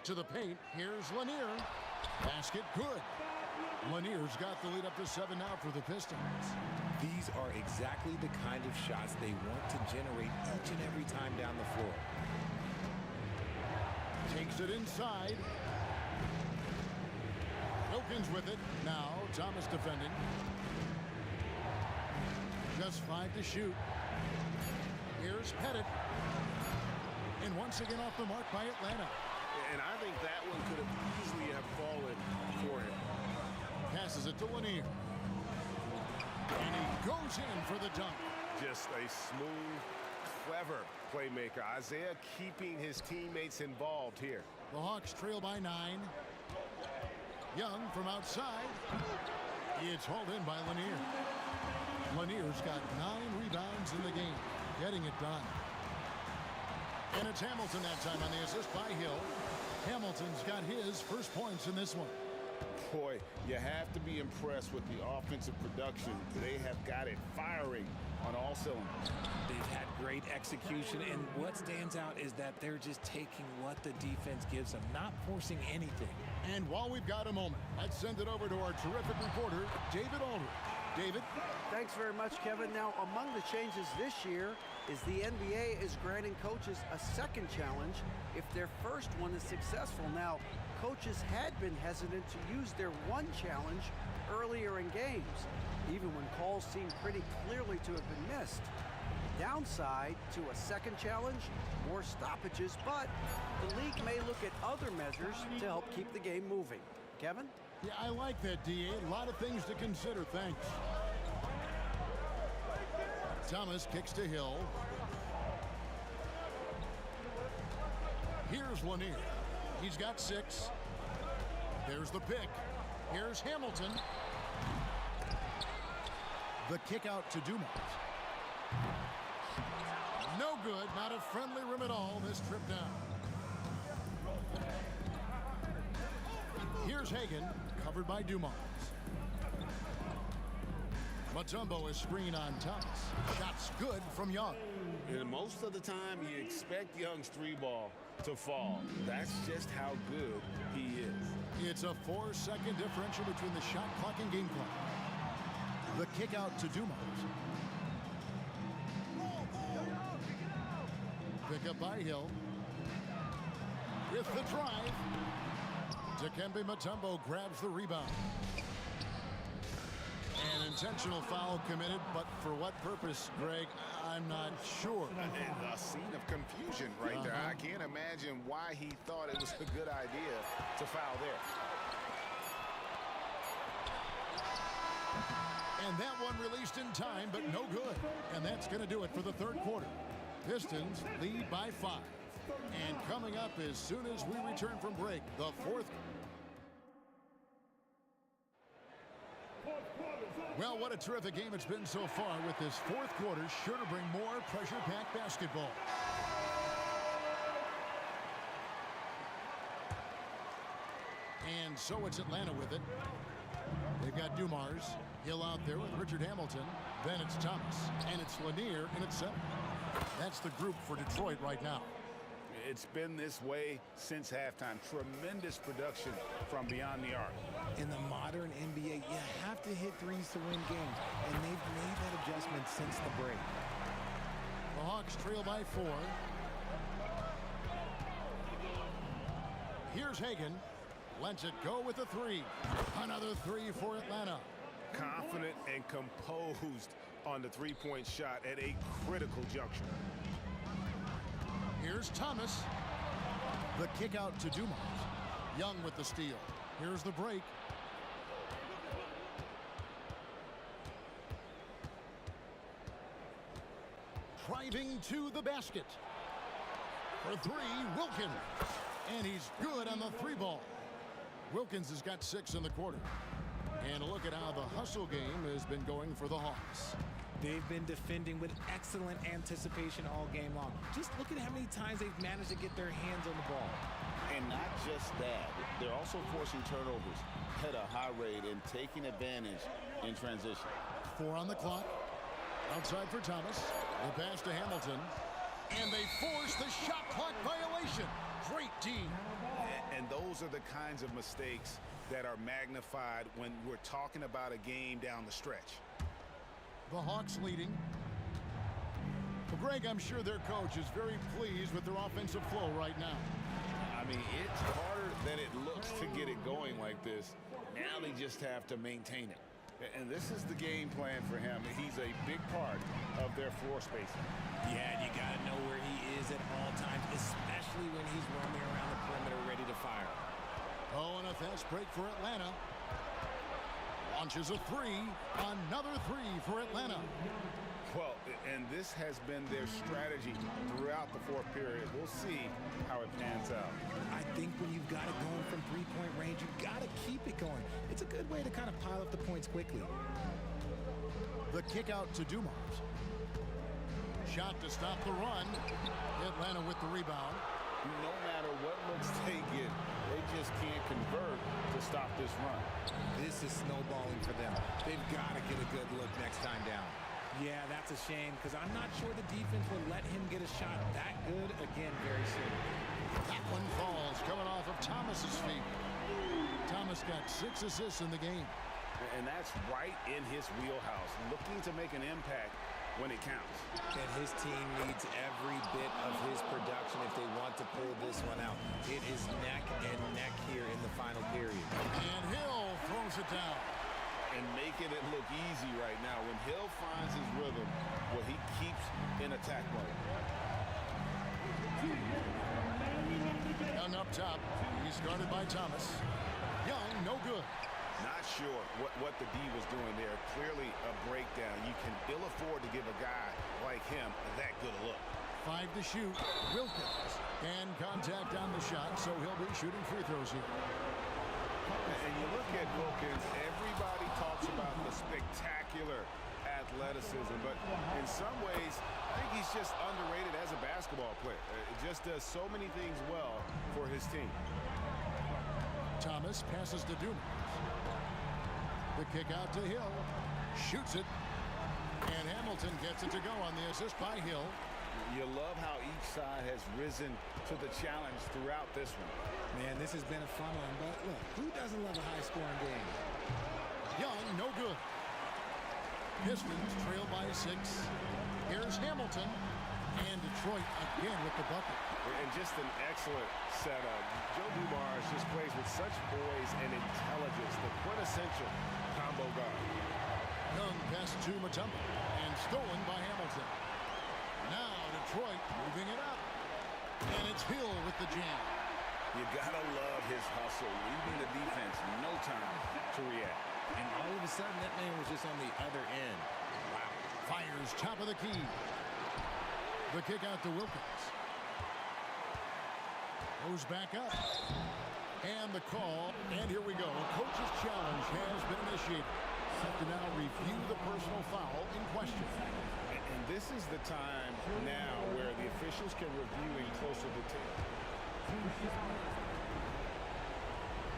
To the paint, here's Lanier. Basket good. Lanier's got the lead up to 7 now for the Pistons. These are exactly the kind of shots they want to generate each and every time down the floor. Takes it inside. Wilkins with it. Now Thomas defending. Just 5 to shoot. Here's Pettit. And once again off the mark by Atlanta. And I think that one could have easily have fallen for him. Passes it to Lanier. And he goes in for the dunk. Just a smooth, clever playmaker. Isaiah keeping his teammates involved here. The Hawks trail by 9. Young from outside. It's hauled in by Lanier. Lanier's got 9 rebounds in the game, getting it done. And it's Hamilton that time on the assist by Hill. Hamilton's got his first points in this one. Boy, you have to be impressed with the offensive production. They have got it firing on all cylinders. They've had great execution, and what stands out is that they're just taking what the defense gives them, not forcing anything. And while we've got a moment, let's send it over to our terrific reporter, David Aldridge. David? Thanks very much, Kevin. Now, among the changes this year is the NBA is granting coaches a second challenge if their first one is successful. Now, coaches had been hesitant to use their one challenge earlier in games, even when calls seemed pretty clearly to have been missed. Downside to a second challenge, more stoppages, but the league may look at other measures to help keep the game moving. Kevin? Yeah, I like that, D.A. A lot of things to consider. Thanks. Thomas kicks to Hill. Here's Lanier. He's got 6. There's the pick. Here's Hamilton. The kick out to Dumas. No good. Not a friendly rim at all this trip down. Here's Hagan, covered by Dumas. Mutombo is screened on Thomas. Shots good from Young. And most of the time, you expect Young's 3-ball to fall. That's just how good he is. It's a 4-second differential between the shot clock and game clock. The kick out to Dumas. Pick up by Hill. With the drive. Dikembe Mutombo grabs the rebound. An intentional foul committed, but for what purpose, Greg, I'm not sure. A scene of confusion right there. I can't imagine why he thought it was a good idea to foul there. And that one released in time, but no good. And that's going to do it for the third quarter. Pistons lead by 5. And coming up as soon as we return from break, the fourth. Well, what a terrific game it's been so far, with this fourth quarter sure to bring more pressure-packed basketball. And so it's Atlanta with it. They've got Dumars. Hill out there with Richard Hamilton. Then it's Thomas. And it's Lanier in at 7. That's the group for Detroit right now. It's been this way since halftime. Tremendous production from beyond the arc. In the modern NBA, you have to hit threes to win games, and they've made that adjustment since the break. The Hawks trail by 4. Here's Hagan. Lets it go with a 3. Another 3 for Atlanta. Confident and composed on the three-point shot at a critical juncture. Here's Thomas. The kick out to Dumas. Young with the steal. Here's the break. Driving to the basket. For 3, Wilkins. And he's good on the 3-ball. Wilkins has got 6 in the quarter. And a look at how the hustle game has been going for the Hawks. They've been defending with excellent anticipation all game long. Just look at how many times they've managed to get their hands on the ball. And not just that, they're also forcing turnovers at a high rate and taking advantage in transition. 4 on the clock. Outside for Thomas. The pass to Hamilton. And they force the shot clock violation. Great D. And those are the kinds of mistakes that are magnified when we're talking about a game down the stretch. The Hawks leading. Well, Greg, I'm sure their coach is very pleased with their offensive flow right now. I mean, it's harder than it looks to get it going like this. Now they just have to maintain it. And this is the game plan for him. He's a big part of their floor spacing. Yeah, and you got to know where he is at all times, especially when he's roaming around the perimeter ready to fire. Oh, and a fast break for Atlanta. Launches a 3. Another 3 for Atlanta. Well, and this has been their strategy throughout the fourth period. We'll see how it pans out. I think when you've got it going from three-point range, you've got to keep it going. It's a good way to kind of pile up the points quickly. The kick out to Dumars. Shot to stop the run. Atlanta with the rebound. No matter what looks they get, they just can't convert to stop this run. This is snowballing for them. They've got to get a good look next time down. Yeah, that's a shame because I'm not sure the defense will let him get a shot that good again very soon. That one falls coming off of Thomas's feet. Thomas got 6 assists in the game. And that's right in his wheelhouse, looking to make an impact when it counts. And his team needs every bit of his production if they want to pull this one out. It is neck and neck here in the final period. And Hill throws it down. And making it look easy right now. When Hill finds his rhythm, well, he keeps in attack mode. Young up top. He's guarded by Thomas. Young, no good. Not sure what the D was doing there. Clearly a breakdown. You can ill afford to give a guy like him that good a look. 5 to shoot. Wilkins. And contact on the shot, so he'll be shooting free throws here. And you look at Wilkins, everybody talks about the spectacular athleticism, but in some ways, I think he's just underrated as a basketball player. It just does so many things well for his team. Thomas passes to Dumars. The kick out to Hill. Shoots it. And Hamilton gets it to go on the assist by Hill. You love how each side has risen to the challenge throughout this one. Man, this has been a fun one, but look, who doesn't love a high-scoring game? Young, no good. Pistons trail by 6. Here's Hamilton. And Detroit again with the bucket. And just an excellent setup. Joe Dumars just plays with such poise and intelligence, the quintessential combo guard. Young pass to Mutombo and stolen by Hamilton. Now Detroit moving it up. And it's Hill with the jam. You gotta love his hustle, leaving the defense no time to react. And all of a sudden, that man was just on the other end. Wow. Fires top of the key. The kick out to Wilkins. Goes back up. And the call. And here we go. A coach's challenge has been initiated. Set to now review the personal foul in question. And this is the time now where the officials can review in closer detail.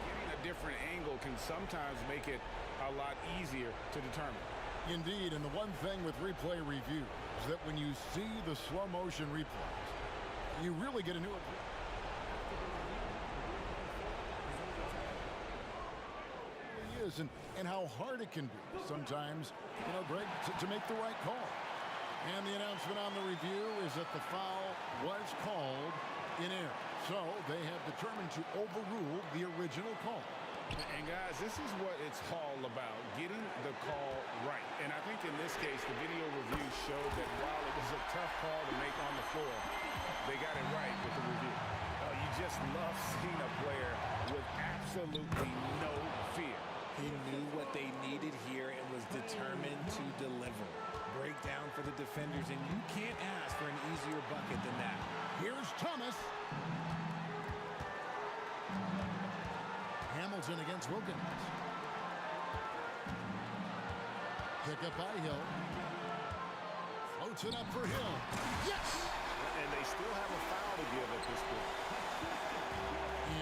Getting a different angle can sometimes make it a lot easier to determine. Indeed, and the one thing with replay review is that when you see the slow motion replays, you really get a new approach. It is, and how hard it can be sometimes, Greg, to make the right call. And the announcement on the review is that the foul was called in error. So they have determined to overrule the original call. And guys, this is what it's all about, getting the call right. And I think in this case, the video review showed that while it was a tough call to make on the floor, they got it right with the review. You just love seeing a player with absolutely no fear. He knew what they needed here and was determined to deliver. Breakdown for the defenders, and you can't ask for an easier bucket than that. Here's Thomas. Hamilton against Wilkins. Pick up by Hill. Floats it up for Hill. Yes! And they still have a foul to give at this point.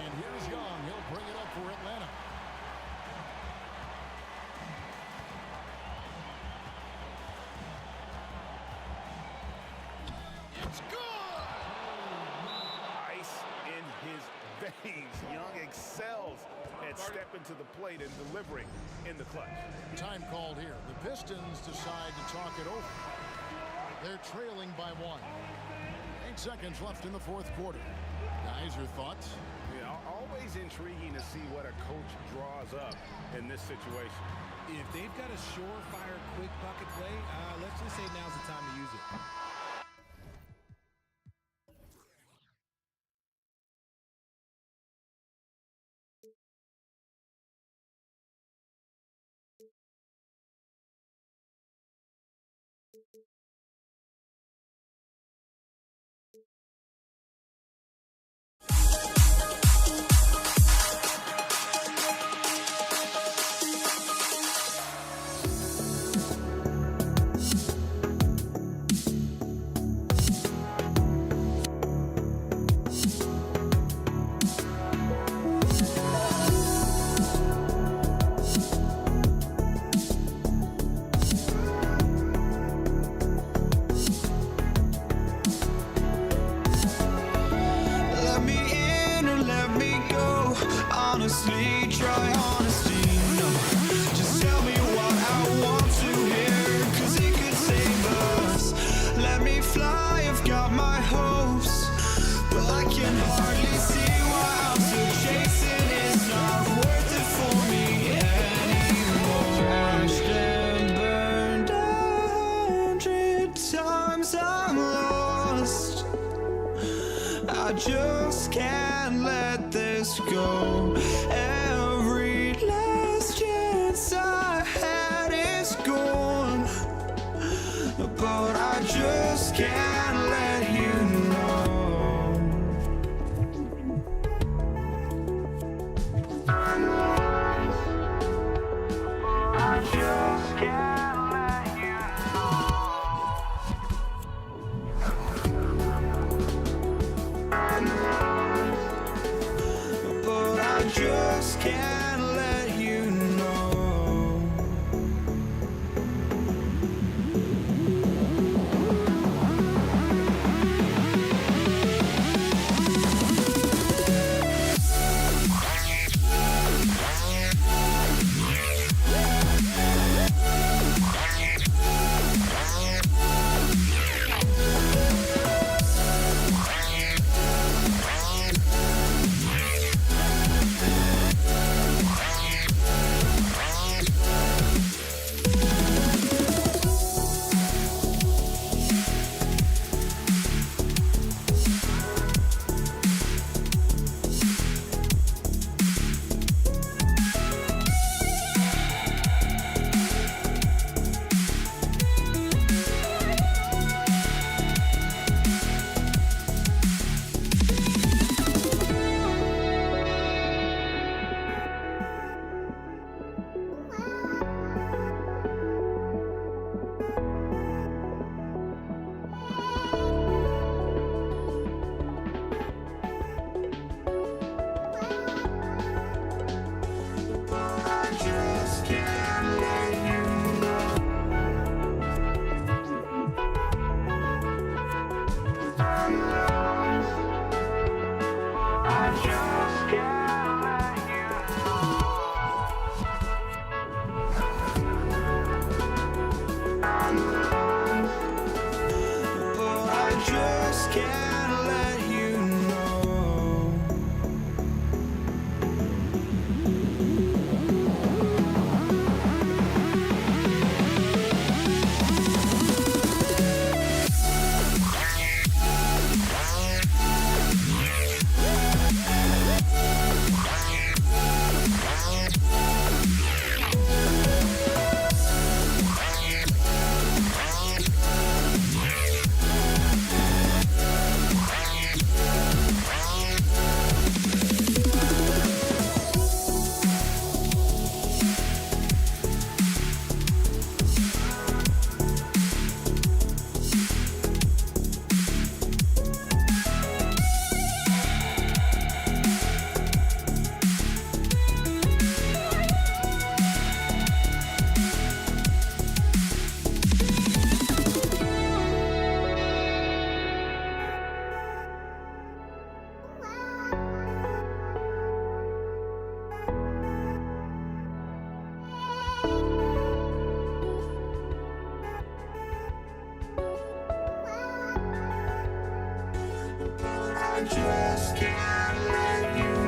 And here's Young. He'll bring it up for Atlanta. It's good! Ice in his veins. Young excels at stepping to the plate and delivering in the clutch. Time called here. The Pistons decide to talk it over. They're trailing by 1. 8 seconds left in the fourth quarter. Guys, your thoughts? Yeah, always intriguing to see what a coach draws up in this situation. If they've got a surefire, quick bucket play, let's just say now's the time to use it. Let me in or let me go. Honestly, try honesty. No, just tell me what I want to hear, 'cause it could save us. Let me fly, I've got my hopes, but I can hardly see why I'm still chasing. It's not worth it for me anymore. Crashed and burned 100 times, I'm lost. I just can't let this go. Every last chance I had is gone, but I just can't let you know. I just can't let you but I just can't let you know. just can't let you go.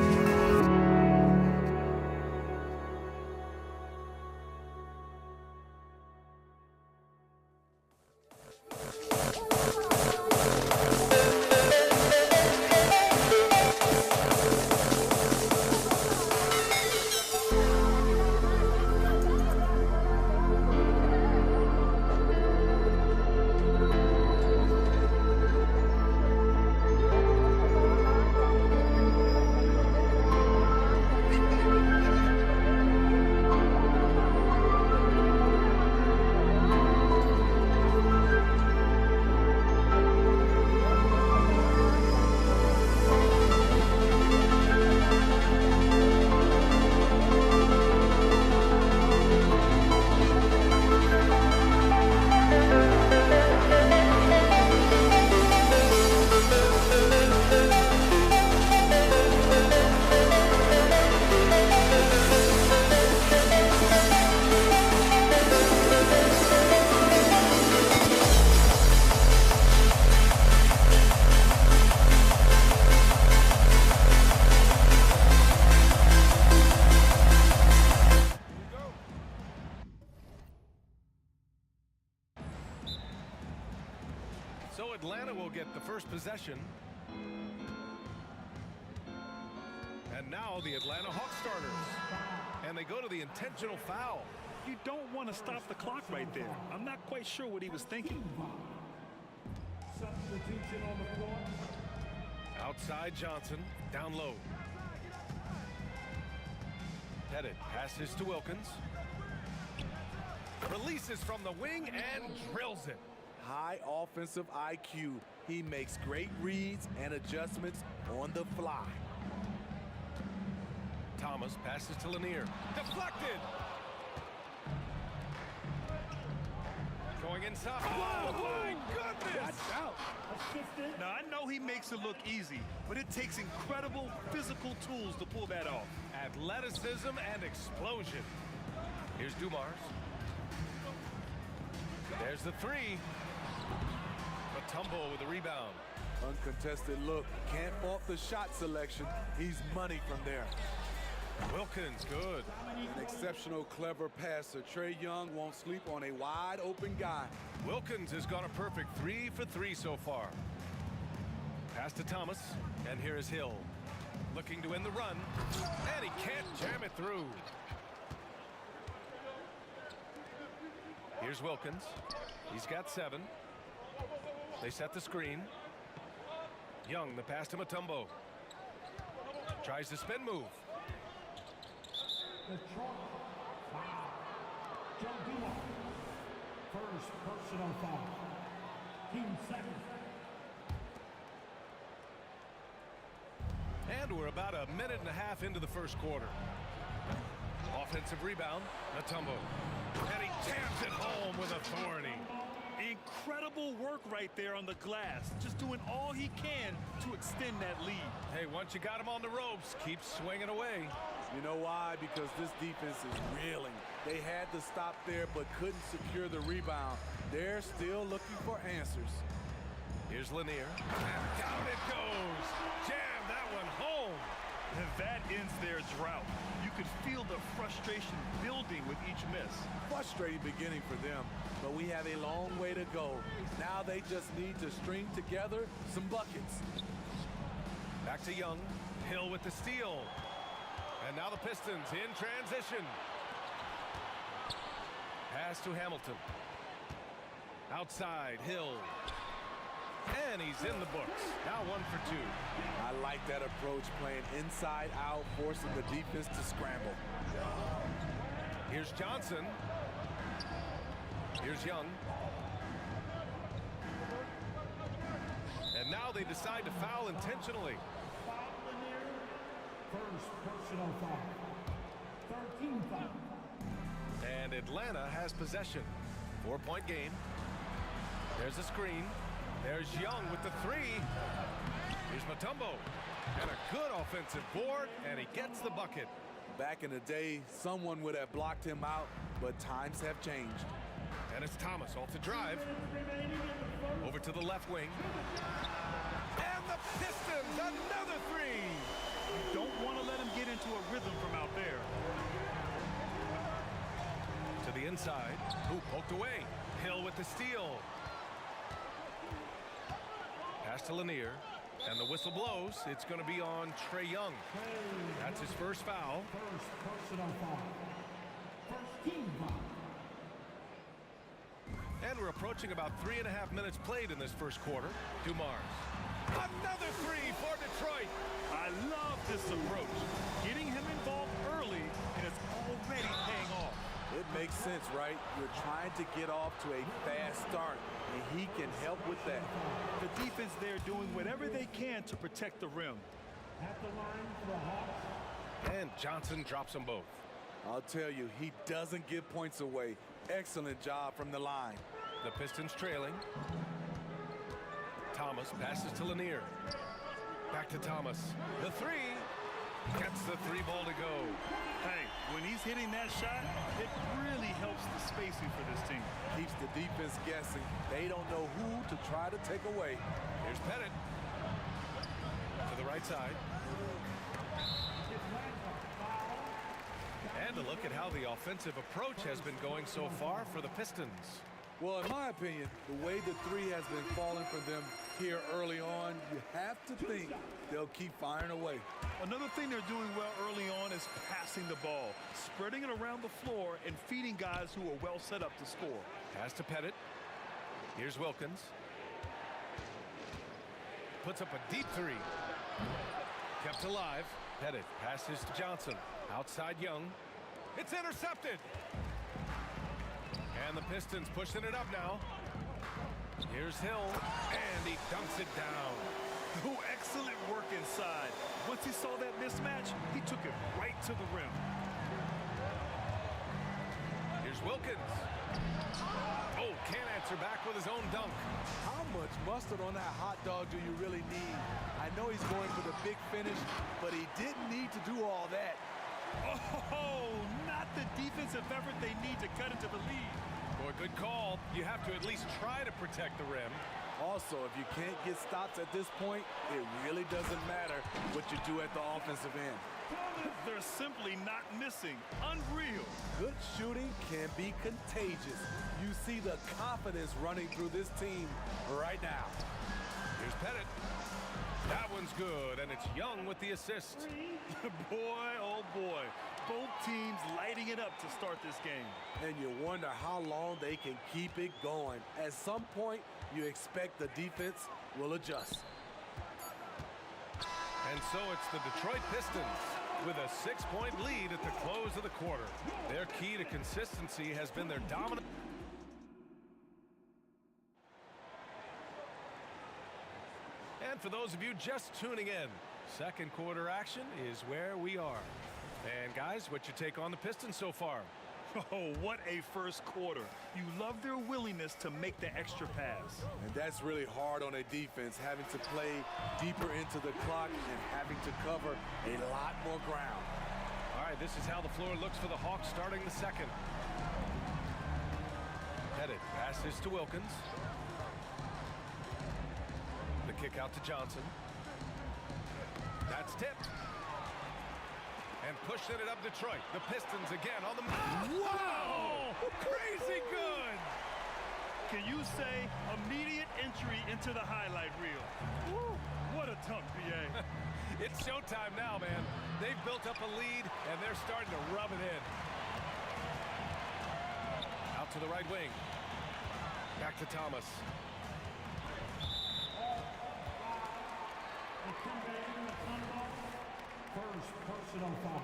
So Atlanta will get the first possession. And now the Atlanta Hawks starters. And they go to the intentional foul. You don't want to stop the clock right there. I'm not quite sure what he was thinking. Substitution on the floor. Outside Johnson, down low. Headed, passes to Wilkins. Releases from the wing and drills it. High offensive IQ. He makes great reads and adjustments on the fly. Thomas passes to Lanier. Deflected. Going inside. Oh, my goodness. Watch out. Now, I know he makes it look easy, but it takes incredible physical tools to pull that off. Athleticism and explosion. Here's Dumars. There's the three. Matumbo with the rebound. Uncontested look. Can't fault the shot selection. He's money from there. Wilkins, good. An exceptional, clever passer. Trae Young won't sleep on a wide open guy. Wilkins has gone a perfect 3 for 3 so far. Pass to Thomas, and here is Hill. Looking to end the run, and he can't jam it through. Here's Wilkins. He's got 7. They set the screen. Young, the pass to Matumbo. Tries the spin move. The chalk foul. Joe Dumars. First personal foul. Team second. And we're about a minute and a half into the first quarter. Offensive rebound, Matumbo. And he jams it home with authority. Incredible work right there on the glass. Just doing all he can to extend that lead. Hey, once you got him on the ropes, keep swinging away. You know why? Because this defense is reeling. They had to stop there but couldn't secure the rebound. They're still looking for answers. Here's Lanier. And down it goes. Jam that one home. And that ends their drought. You could feel the frustration building with each miss. Frustrating beginning for them, but we have a long way to go. Now they just need to string together some buckets. Back to Young. Hill with the steal. And now the Pistons in transition. Pass to Hamilton. Outside, Hill. And he's in the books. Now 1 for 2. I like that approach, playing inside out, forcing the defense to scramble. Here's Johnson. Here's Young. And now they decide to foul intentionally. First personal foul. 13 foul. And Atlanta has possession. 4-point game. There's a screen. There's Young with the 3. Here's Matumbo. And a good offensive board, and he gets the bucket. Back in the day, someone would have blocked him out, but times have changed. And it's Thomas off the drive. Over to the left wing. And And the Pistons, another three. You don't want to let him get into a rhythm from out there. To the inside. Ooh, poked away. Hill with the steal. Pass to Lanier. And the whistle blows. It's going to be on Trae Young. That's his first foul. First personal foul. First team foul. And we're approaching about 3.5 minutes played in this first quarter. Dumars. Another three for Detroit. I love this approach. Getting him involved early, and it's already paying off. It makes sense, right? You're trying to get off to a fast start, and he can help with that. The defense there doing whatever they can to protect the rim. At the line for the Hawks. And Johnson drops them both. I'll tell you, he doesn't give points away. Excellent job from the line. The Pistons trailing. Thomas passes to Lanier. Back to Thomas. The three. Gets the three ball to go. Hey, when he's hitting that shot, it really helps the spacing for this team. Keeps the defense guessing. They don't know who to try to take away. Here's Pettit. To the right side. And a look at how the offensive approach has been going so far for the Pistons. Well, in my opinion, the way the three has been falling for them here early on, you have to think they'll keep firing away. Another thing they're doing well early on is passing the ball, spreading it around the floor and feeding guys who are well set up to score. Pass to Pettit. Here's Wilkins. Puts up a deep three. Kept alive. Pettit passes to Johnson. Outside Young. It's intercepted. And the Pistons pushing it up now. Here's Hill. And he dunks it down. Oh, excellent work inside. Once he saw that mismatch, he took it right to the rim. Here's Wilkins. Oh, can't answer back with his own dunk. How much mustard on that hot dog do you really need? I know he's going for the big finish, but he didn't need to do all that. Oh, not the defensive effort they need to cut into the lead. Boy, good call. You have to at least try to protect the rim. Also, if you can't get stops at this point, it really doesn't matter what you do at the offensive end. They're simply not missing. Unreal. Good shooting can be contagious. You see the confidence running through this team right now. Here's Pettit. That one's good, and it's Young with the assist. Boy, oh boy. Both teams lighting it up to start this game. And you wonder how long they can keep it going. At some point, you expect the defense will adjust. And so it's the Detroit Pistons with a 6-point lead at the close of the quarter. Their key to consistency has been their dominant. And for those of you just tuning in, second quarter action is where we are. And guys, what's your take on the Pistons so far? Oh, what a first quarter. You love their willingness to make the extra pass. And that's really hard on a defense, having to play deeper into the clock and having to cover a lot more ground. All right, this is how the floor looks for the Hawks starting the second. Pettit passes to Wilkins. The kick out to Johnson. That's tipped. And pushing it up Detroit. The Pistons again on the move. Wow! Crazy good! Can you say immediate entry into the highlight reel? Woo! What a dunk, BA. It's showtime now, man. They've built up a lead, and they're starting to rub it in. Out to the right wing. Back to Thomas. First personal foul.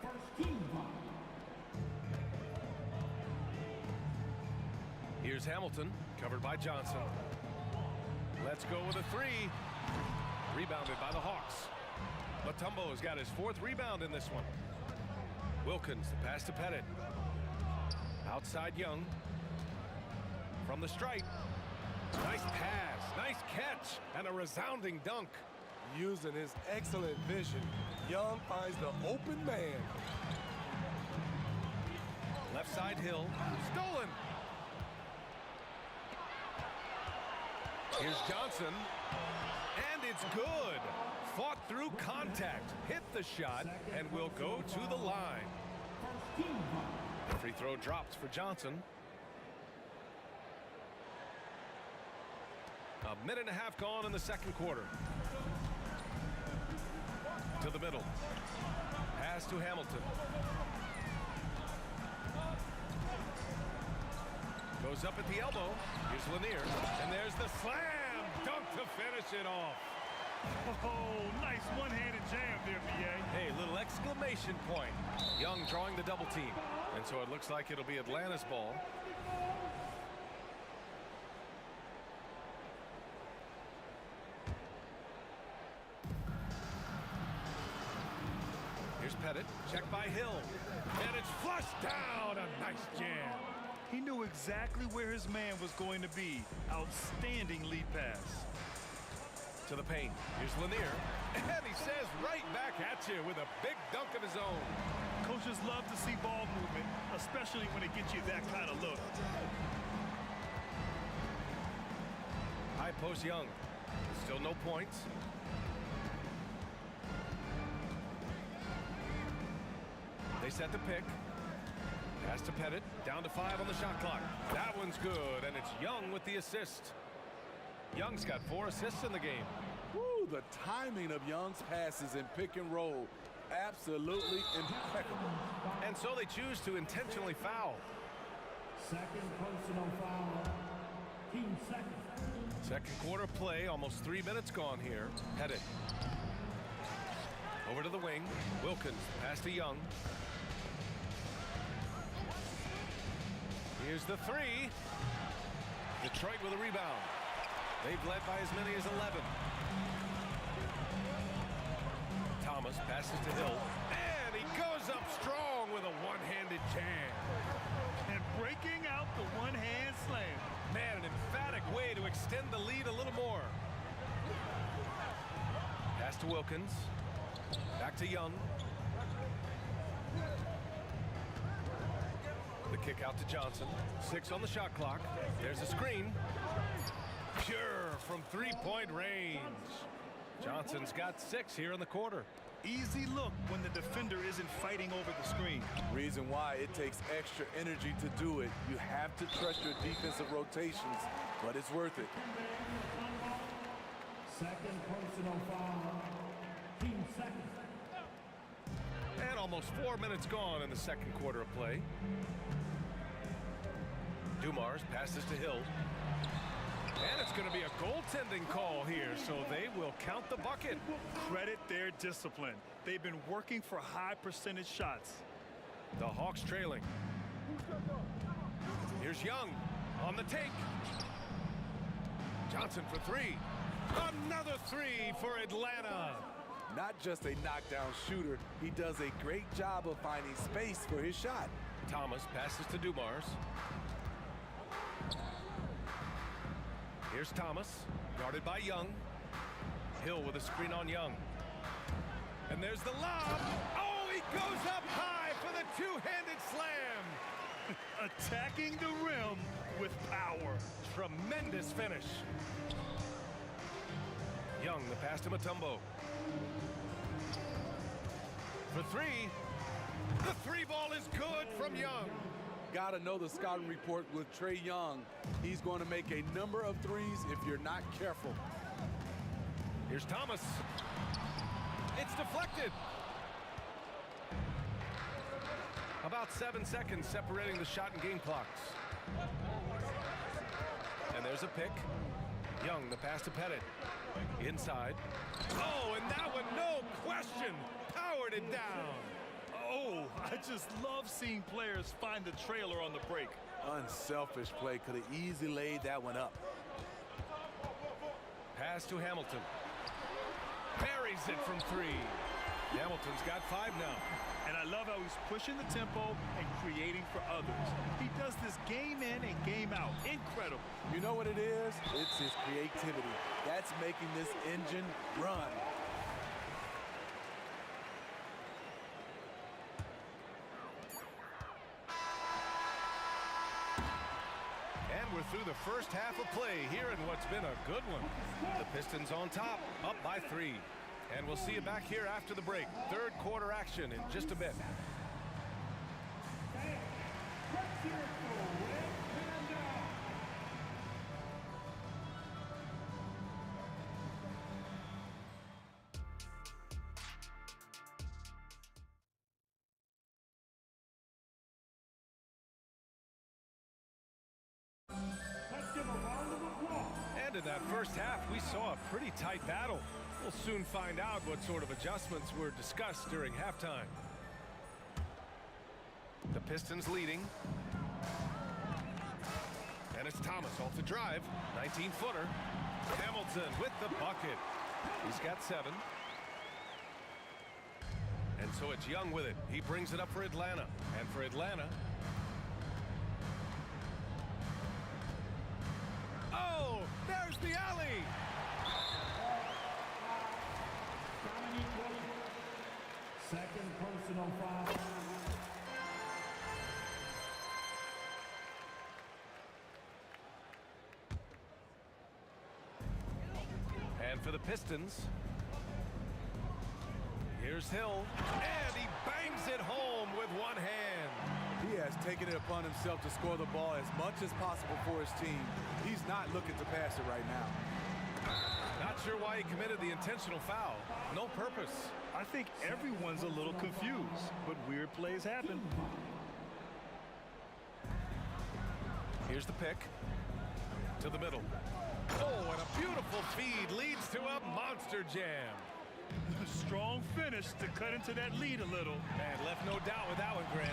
First team foul. Here's Hamilton, covered by Johnson. Let's go with a three. Rebounded by the Hawks. Mutombo's got his fourth rebound in this one. Wilkins, the pass to Pettit. Outside Young. From the stripe. Nice pass, nice catch, and a resounding dunk. Using his excellent vision, Young finds the open man. Left side Hill, stolen. Here's Johnson. And it's good. Fought through contact, hit the shot, and will go to the line. Free throw drops for Johnson. A minute and a half gone in the second quarter. To the middle. Pass to Hamilton. Goes up at the elbow. Here's Lanier. And there's the slam dunk to finish it off. Oh, nice one-handed jam there, B.A. Hey, little exclamation point. Young drawing the double team. And so it looks like it'll be Atlanta's ball. Here's Pettit. Check by Hill. And it's flushed down. A nice jam. He knew exactly where his man was going to be. Outstanding lead pass. To the paint. Here's Lanier. And he says right back at you with a big dunk of his own. Coaches love to see ball movement, especially when it gets you that kind of look. High post Young. Still no points. They set the pick. Pass to Pettit. Down to 5 on the shot clock. That one's good, and it's Young with the assist. Young's got 4 assists in the game. Woo, the timing of Young's passes in pick and roll, absolutely impeccable. And so they choose to intentionally foul. Second personal foul. Team second. Second quarter play, almost 3 minutes gone here. Pettit. Over to the wing. Wilkins. Pass to Young. Here's the 3. Detroit with a rebound. They've led by as many as 11. Thomas passes to Hill. And he goes up strong with a one-handed jam. And breaking out the one-hand slam. Man, an emphatic way to extend the lead a little more. Pass to Wilkins. Back to Young. The kick out to Johnson. 6 on the shot clock. There's a screen. Pure from three-point range. Johnson's got 6 here in the quarter. Easy look when the defender isn't fighting over the screen. Reason why it takes extra energy to do it. You have to trust your defensive rotations, but it's worth it. Second personal foul. Team second. And almost 4 minutes gone in the second quarter of play. Dumars passes to Hill. And it's going to be a goaltending call here, so they will count the bucket. Credit their discipline. They've been working for high percentage shots. The Hawks trailing. Here's Young on the take. Johnson for 3. Another 3 for Atlanta. Not just a knockdown shooter, he does a great job of finding space for his shot. Thomas passes to Dumars. Here's Thomas, guarded by Young. Hill with a screen on Young. And there's the lob. Oh, he goes up high for the two-handed slam. Attacking the rim with power. Tremendous finish. Young, the pass to Mutombo. For 3. The 3 ball is good from Young. Gotta know the scouting report with Trae Young. He's going to make a number of threes if you're not careful. Here's Thomas. It's deflected. About 7 seconds separating the shot and game clocks. And there's a pick. Young, the pass to Pettit. Inside. Oh, and that one, no question, powered it down. Oh, I just love seeing players find the trailer on the break. Unselfish play. Could have easily laid that one up. Pass to Hamilton. Buries it from 3. Hamilton's got 5 now. And I love how he's pushing the tempo and creating for others. He does this game in and game out. Incredible. You know what it is? It's his creativity. That's making this engine run. And we're through the first half of play here in what's been a good one. The Pistons on top, up by 3. And we'll see you back here after the break. Third quarter action in just a bit. And in that first half, we saw a pretty tight battle. We'll soon find out what sort of adjustments were discussed during halftime. The Pistons leading. And it's Thomas off the drive. 19-footer. Hamilton with the bucket. He's got 7. And so it's Young with it. He brings it up for Atlanta. And for Atlanta, oh, there's the alley. Second personal foul. And for the Pistons, here's Hill, and he bangs it home with one hand. He has taken it upon himself to score the ball as much as possible for his team. He's not looking to pass it right now. Not sure why he committed the intentional foul. No purpose. I think everyone's a little confused, but weird plays happen. Here's the pick. To the middle. Oh, and a beautiful feed leads to a monster jam. Strong finish to cut into that lead a little. And left no doubt with that one, Grant.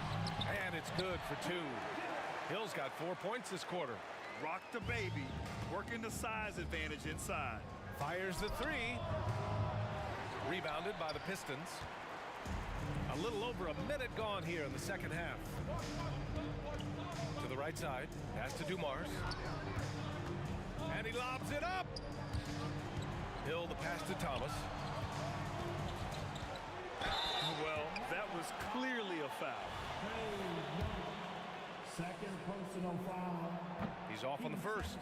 And it's good for 2. Hill's got 4 points this quarter. Rock the baby, working the size advantage inside. Fires the 3. Rebounded by the Pistons. A little over a minute gone here in the second half. To the right side. Pass to Dumars. And he lobs it up. Hill the pass to Thomas. Well, that was clearly a foul. Second personal foul. He's off on the first.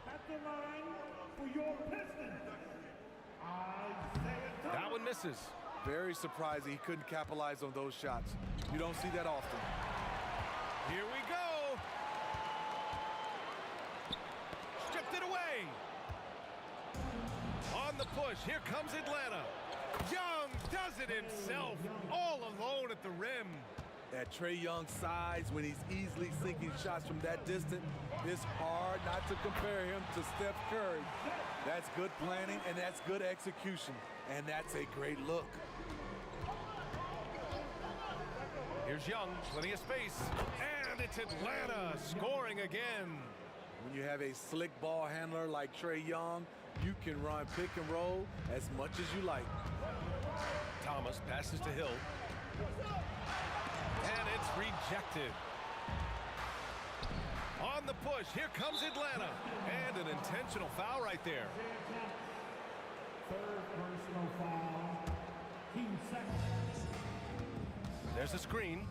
At the line for your Pistons, That one misses. Very surprising he couldn't capitalize on those shots. You don't see that often. Here we go. Stripped it away. On the push, here comes Atlanta. Young does it himself, all alone at the rim. At Trae Young's size, when he's easily sinking shots from that distance, it's hard not to compare him to Steph Curry. That's good planning, and that's good execution, and that's a great look. Here's Young, plenty of space, and it's Atlanta scoring again. When you have a slick ball handler like Trae Young, you can run pick and roll as much as you like. Thomas passes to Hill. And it's rejected. On the push, here comes Atlanta. And an intentional foul right there. Third personal foul. Team second. There's a screen.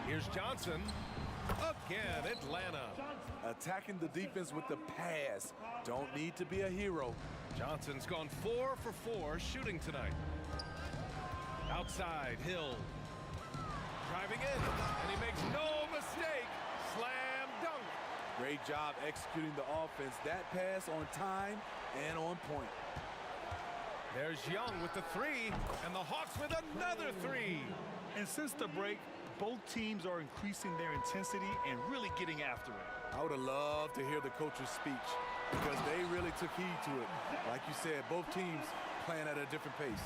Here's Johnson. Again, Atlanta. Attacking the defense with the pass. Don't need to be a hero. Johnson's gone 4 for 4 shooting tonight. Outside, Hill. Driving in, and he makes no mistake. Slam dunk. Great job executing the offense. That pass on time and on point. There's Young with the 3, and the Hawks with another 3. And since the break, both teams are increasing their intensity and really getting after it. I would have loved to hear the coach's speech because they really took heed to it. Like you said, both teams playing at a different pace.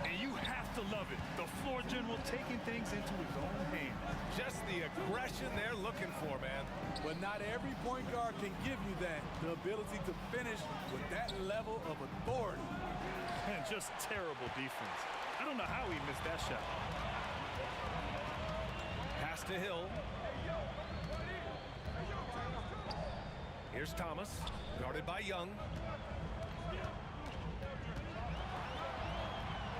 And you have to love it. The floor general taking things into his own hands. Just the aggression they're looking for, man. But not every point guard can give you that. The ability to finish with that level of authority. And just terrible defense. I don't know how he missed that shot. Pass to Hill. Here's Thomas, guarded by Young.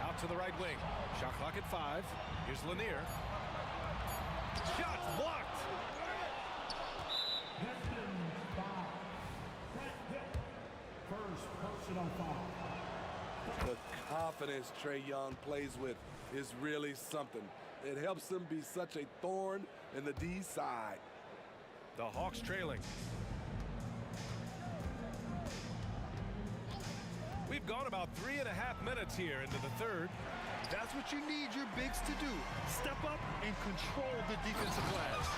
Out to the right wing. Shot clock at 5. Here's Lanier. Shot's blocked. Pistons foul. Brett Hill. First personal foul. The confidence Trae Young plays with is really something. It helps him be such a thorn in the D side. The Hawks trailing. We've gone about 3.5 minutes here into the third. That's what you need your bigs to do. Step up and control the defensive glass.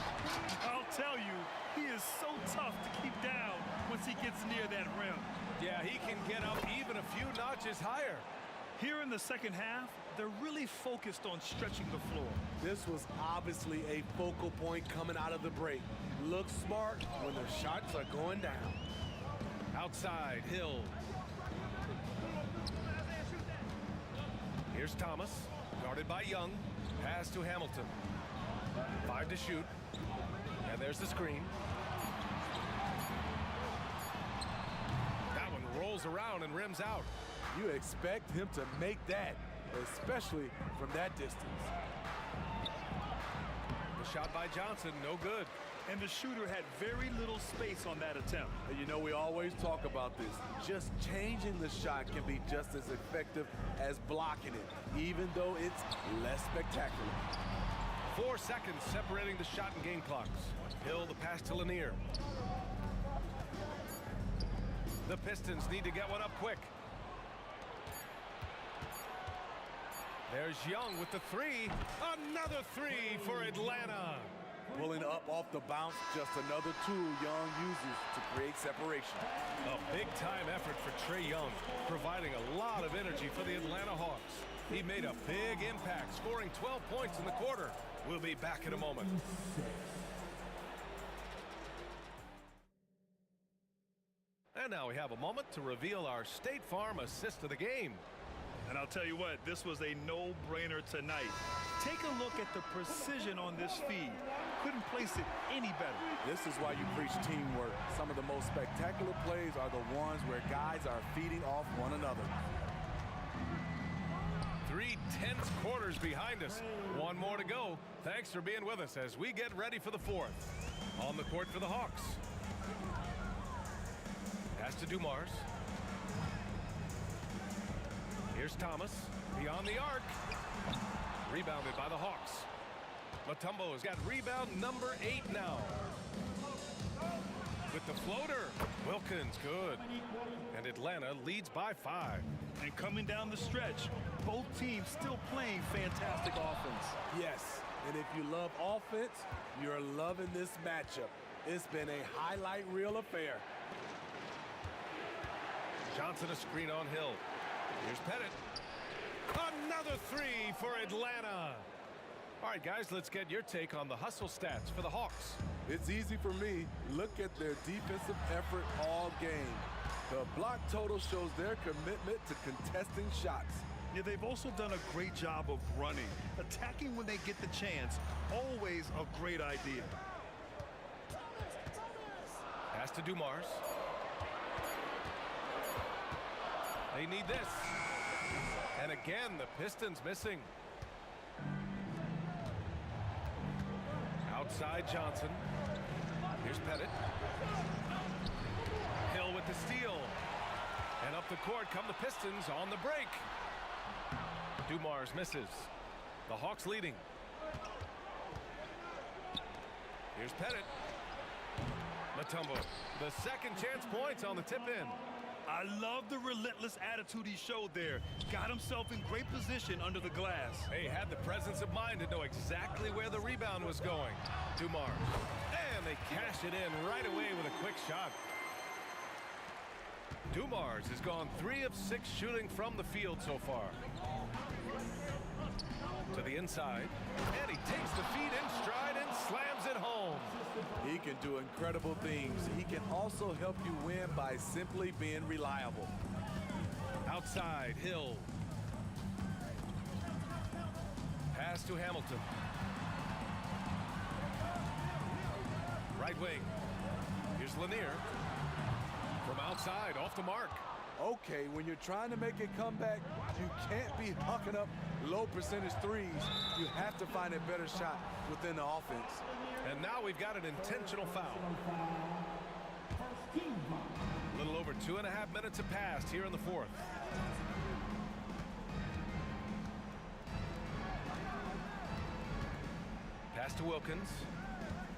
I'll tell you, he is so tough to keep down once he gets near that rim. Yeah, he can get up even a few notches higher. Here in the second half, they're really focused on stretching the floor. This was obviously a focal point coming out of the break. Look smart when the shots are going down. Outside, Hill. Here's Thomas, guarded by Young. Pass to Hamilton. 5 to shoot. And there's the screen. That one rolls around and rims out. You expect him to make that, especially from that distance. The shot by Johnson, no good. And the shooter had very little space on that attempt. And you know, we always talk about this. Just changing the shot can be just as effective as blocking it, even though it's less spectacular. 4 seconds separating the shot and game clocks. Hill, the pass to Lanier. The Pistons need to get one up quick. There's Young with the three. Another three for Atlanta. Pulling up off the bounce, just another tool Young uses to create separation. A big-time effort for Trae Young, providing a lot of energy for the Atlanta Hawks. He made a big impact, scoring 12 points in the quarter. We'll be back in a moment. And now we have a moment to reveal our State Farm assist of the game. And I'll tell you what, this was a no-brainer tonight. Take a look at the precision on this feed. Couldn't place it any better. This is why you preach teamwork. Some of the most spectacular plays are the ones where guys are feeding off one another. 3 tense quarters behind us. One more to go. Thanks for being with us as we get ready for the fourth. On the court for the Hawks. Pass to Dumars. Here's Thomas, beyond the arc. Rebounded by the Hawks. Mutombo's got rebound number 8 now. With the floater, Wilkins, good. And Atlanta leads by 5. And coming down the stretch, both teams still playing fantastic offense. Yes, and if you love offense, you're loving this matchup. It's been a highlight reel affair. Johnson a screen on Hill. Here's Pettit. Another three for Atlanta. All right, guys, let's get your take on the hustle stats for the Hawks. It's easy for me. Look at their defensive effort all game. The block total shows their commitment to contesting shots. Yeah, they've also done a great job of running. Attacking when they get the chance, always a great idea. Pass to Dumars. They need this. And again, the Pistons missing. Outside Johnson. Here's Pettit. Hill with the steal. And up the court come the Pistons on the break. Dumars misses. The Hawks leading. Here's Pettit. Mutombo. The second chance points on the tip-in. I love the relentless attitude he showed there. Got himself in great position under the glass. He had the presence of mind to know exactly where the rebound was going. Dumars. And they cash it in right away with a quick shot. Dumars has gone 3 of 6 shooting from the field so far. To the inside. And he takes the feed in stride and slams it home. He can do incredible things. He can also help you win by simply being reliable. Outside, Hill. Pass to Hamilton. Right wing. Here's Lanier. From outside, off the mark. Okay, when you're trying to make a comeback, you can't be hucking up low percentage threes. You have to find a better shot within the offense. And now we've got an intentional foul. A little over 2.5 minutes have passed here in the fourth. Pass to Wilkins.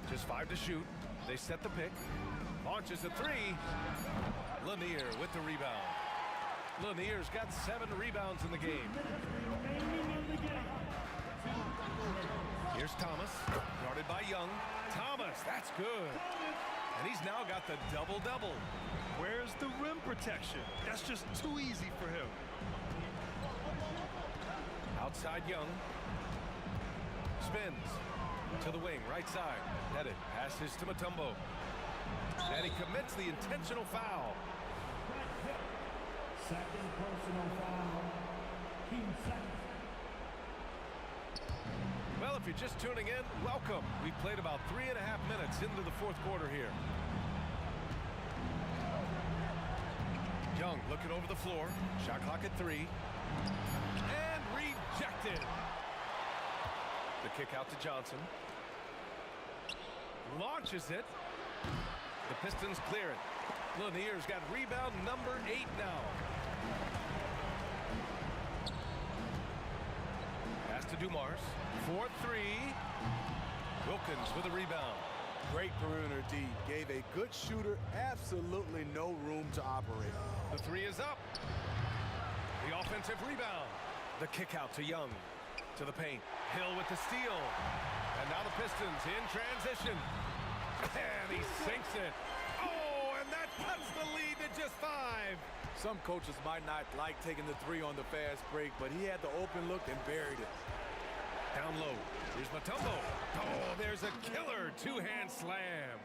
Just 5 to shoot. They set the pick. Launches a 3. Lanier with the rebound. Lanier's got 7 rebounds in the game. Here's Thomas, guarded by Young. Thomas, that's good. And he's now got the double-double. Where's the rim protection? That's just too easy for him. Outside Young. Spins to the wing, right side. Headed, passes to Mutombo. And he commits the intentional foul. Second personal foul. Team second. Well, if you're just tuning in, welcome. We've played about 3.5 minutes into the fourth quarter here. Young looking over the floor. Shot clock at 3. And rejected. The kick out to Johnson. Launches it. The Pistons clear it. Lanier's got rebound number 8 now. Pass to Dumars. 4-3. Wilkins with a rebound. Great perimeter D. Gave a good shooter absolutely no room to operate. The 3 is up. The offensive rebound. The kick out to Young. To the paint. Hill with the steal. And now the Pistons in transition. And he sinks it. Oh, and that cuts the lead to just 5. Some coaches might not like taking the 3 on the fast break, but he had the open look and buried it. Down low. Here's Mutombo. Oh, there's a killer 2-hand slam.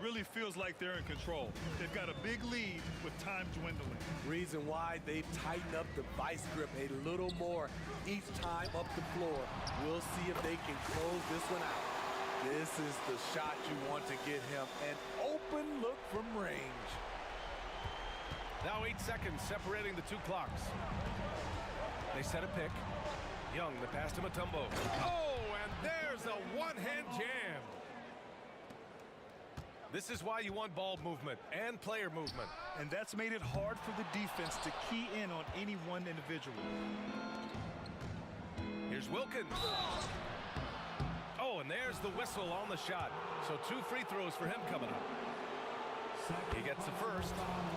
Really feels like they're in control. They've got a big lead with time dwindling. Reason why they've tightened up the vice grip a little more each time up the floor. We'll see if they can close this one out. This is the shot you want to get him. An open look from range. Now 8 seconds separating the 2 clocks. They set a pick. Young, the pass to Mutombo. Oh, and there's a one-hand jam. This is why you want ball movement and player movement. And that's made it hard for the defense to key in on any one individual. Here's Wilkins. Oh, and there's the whistle on the shot. So 2 free throws for him coming up. He gets the first,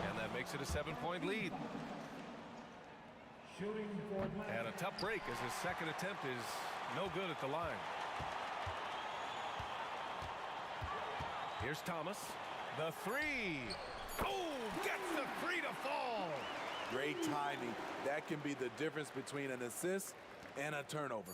and that makes it a 7-point lead. And a tough break as his second attempt is no good at the line. Here's Thomas. The 3. Oh, gets the 3 to fall. Great timing. That can be the difference between an assist and a turnover.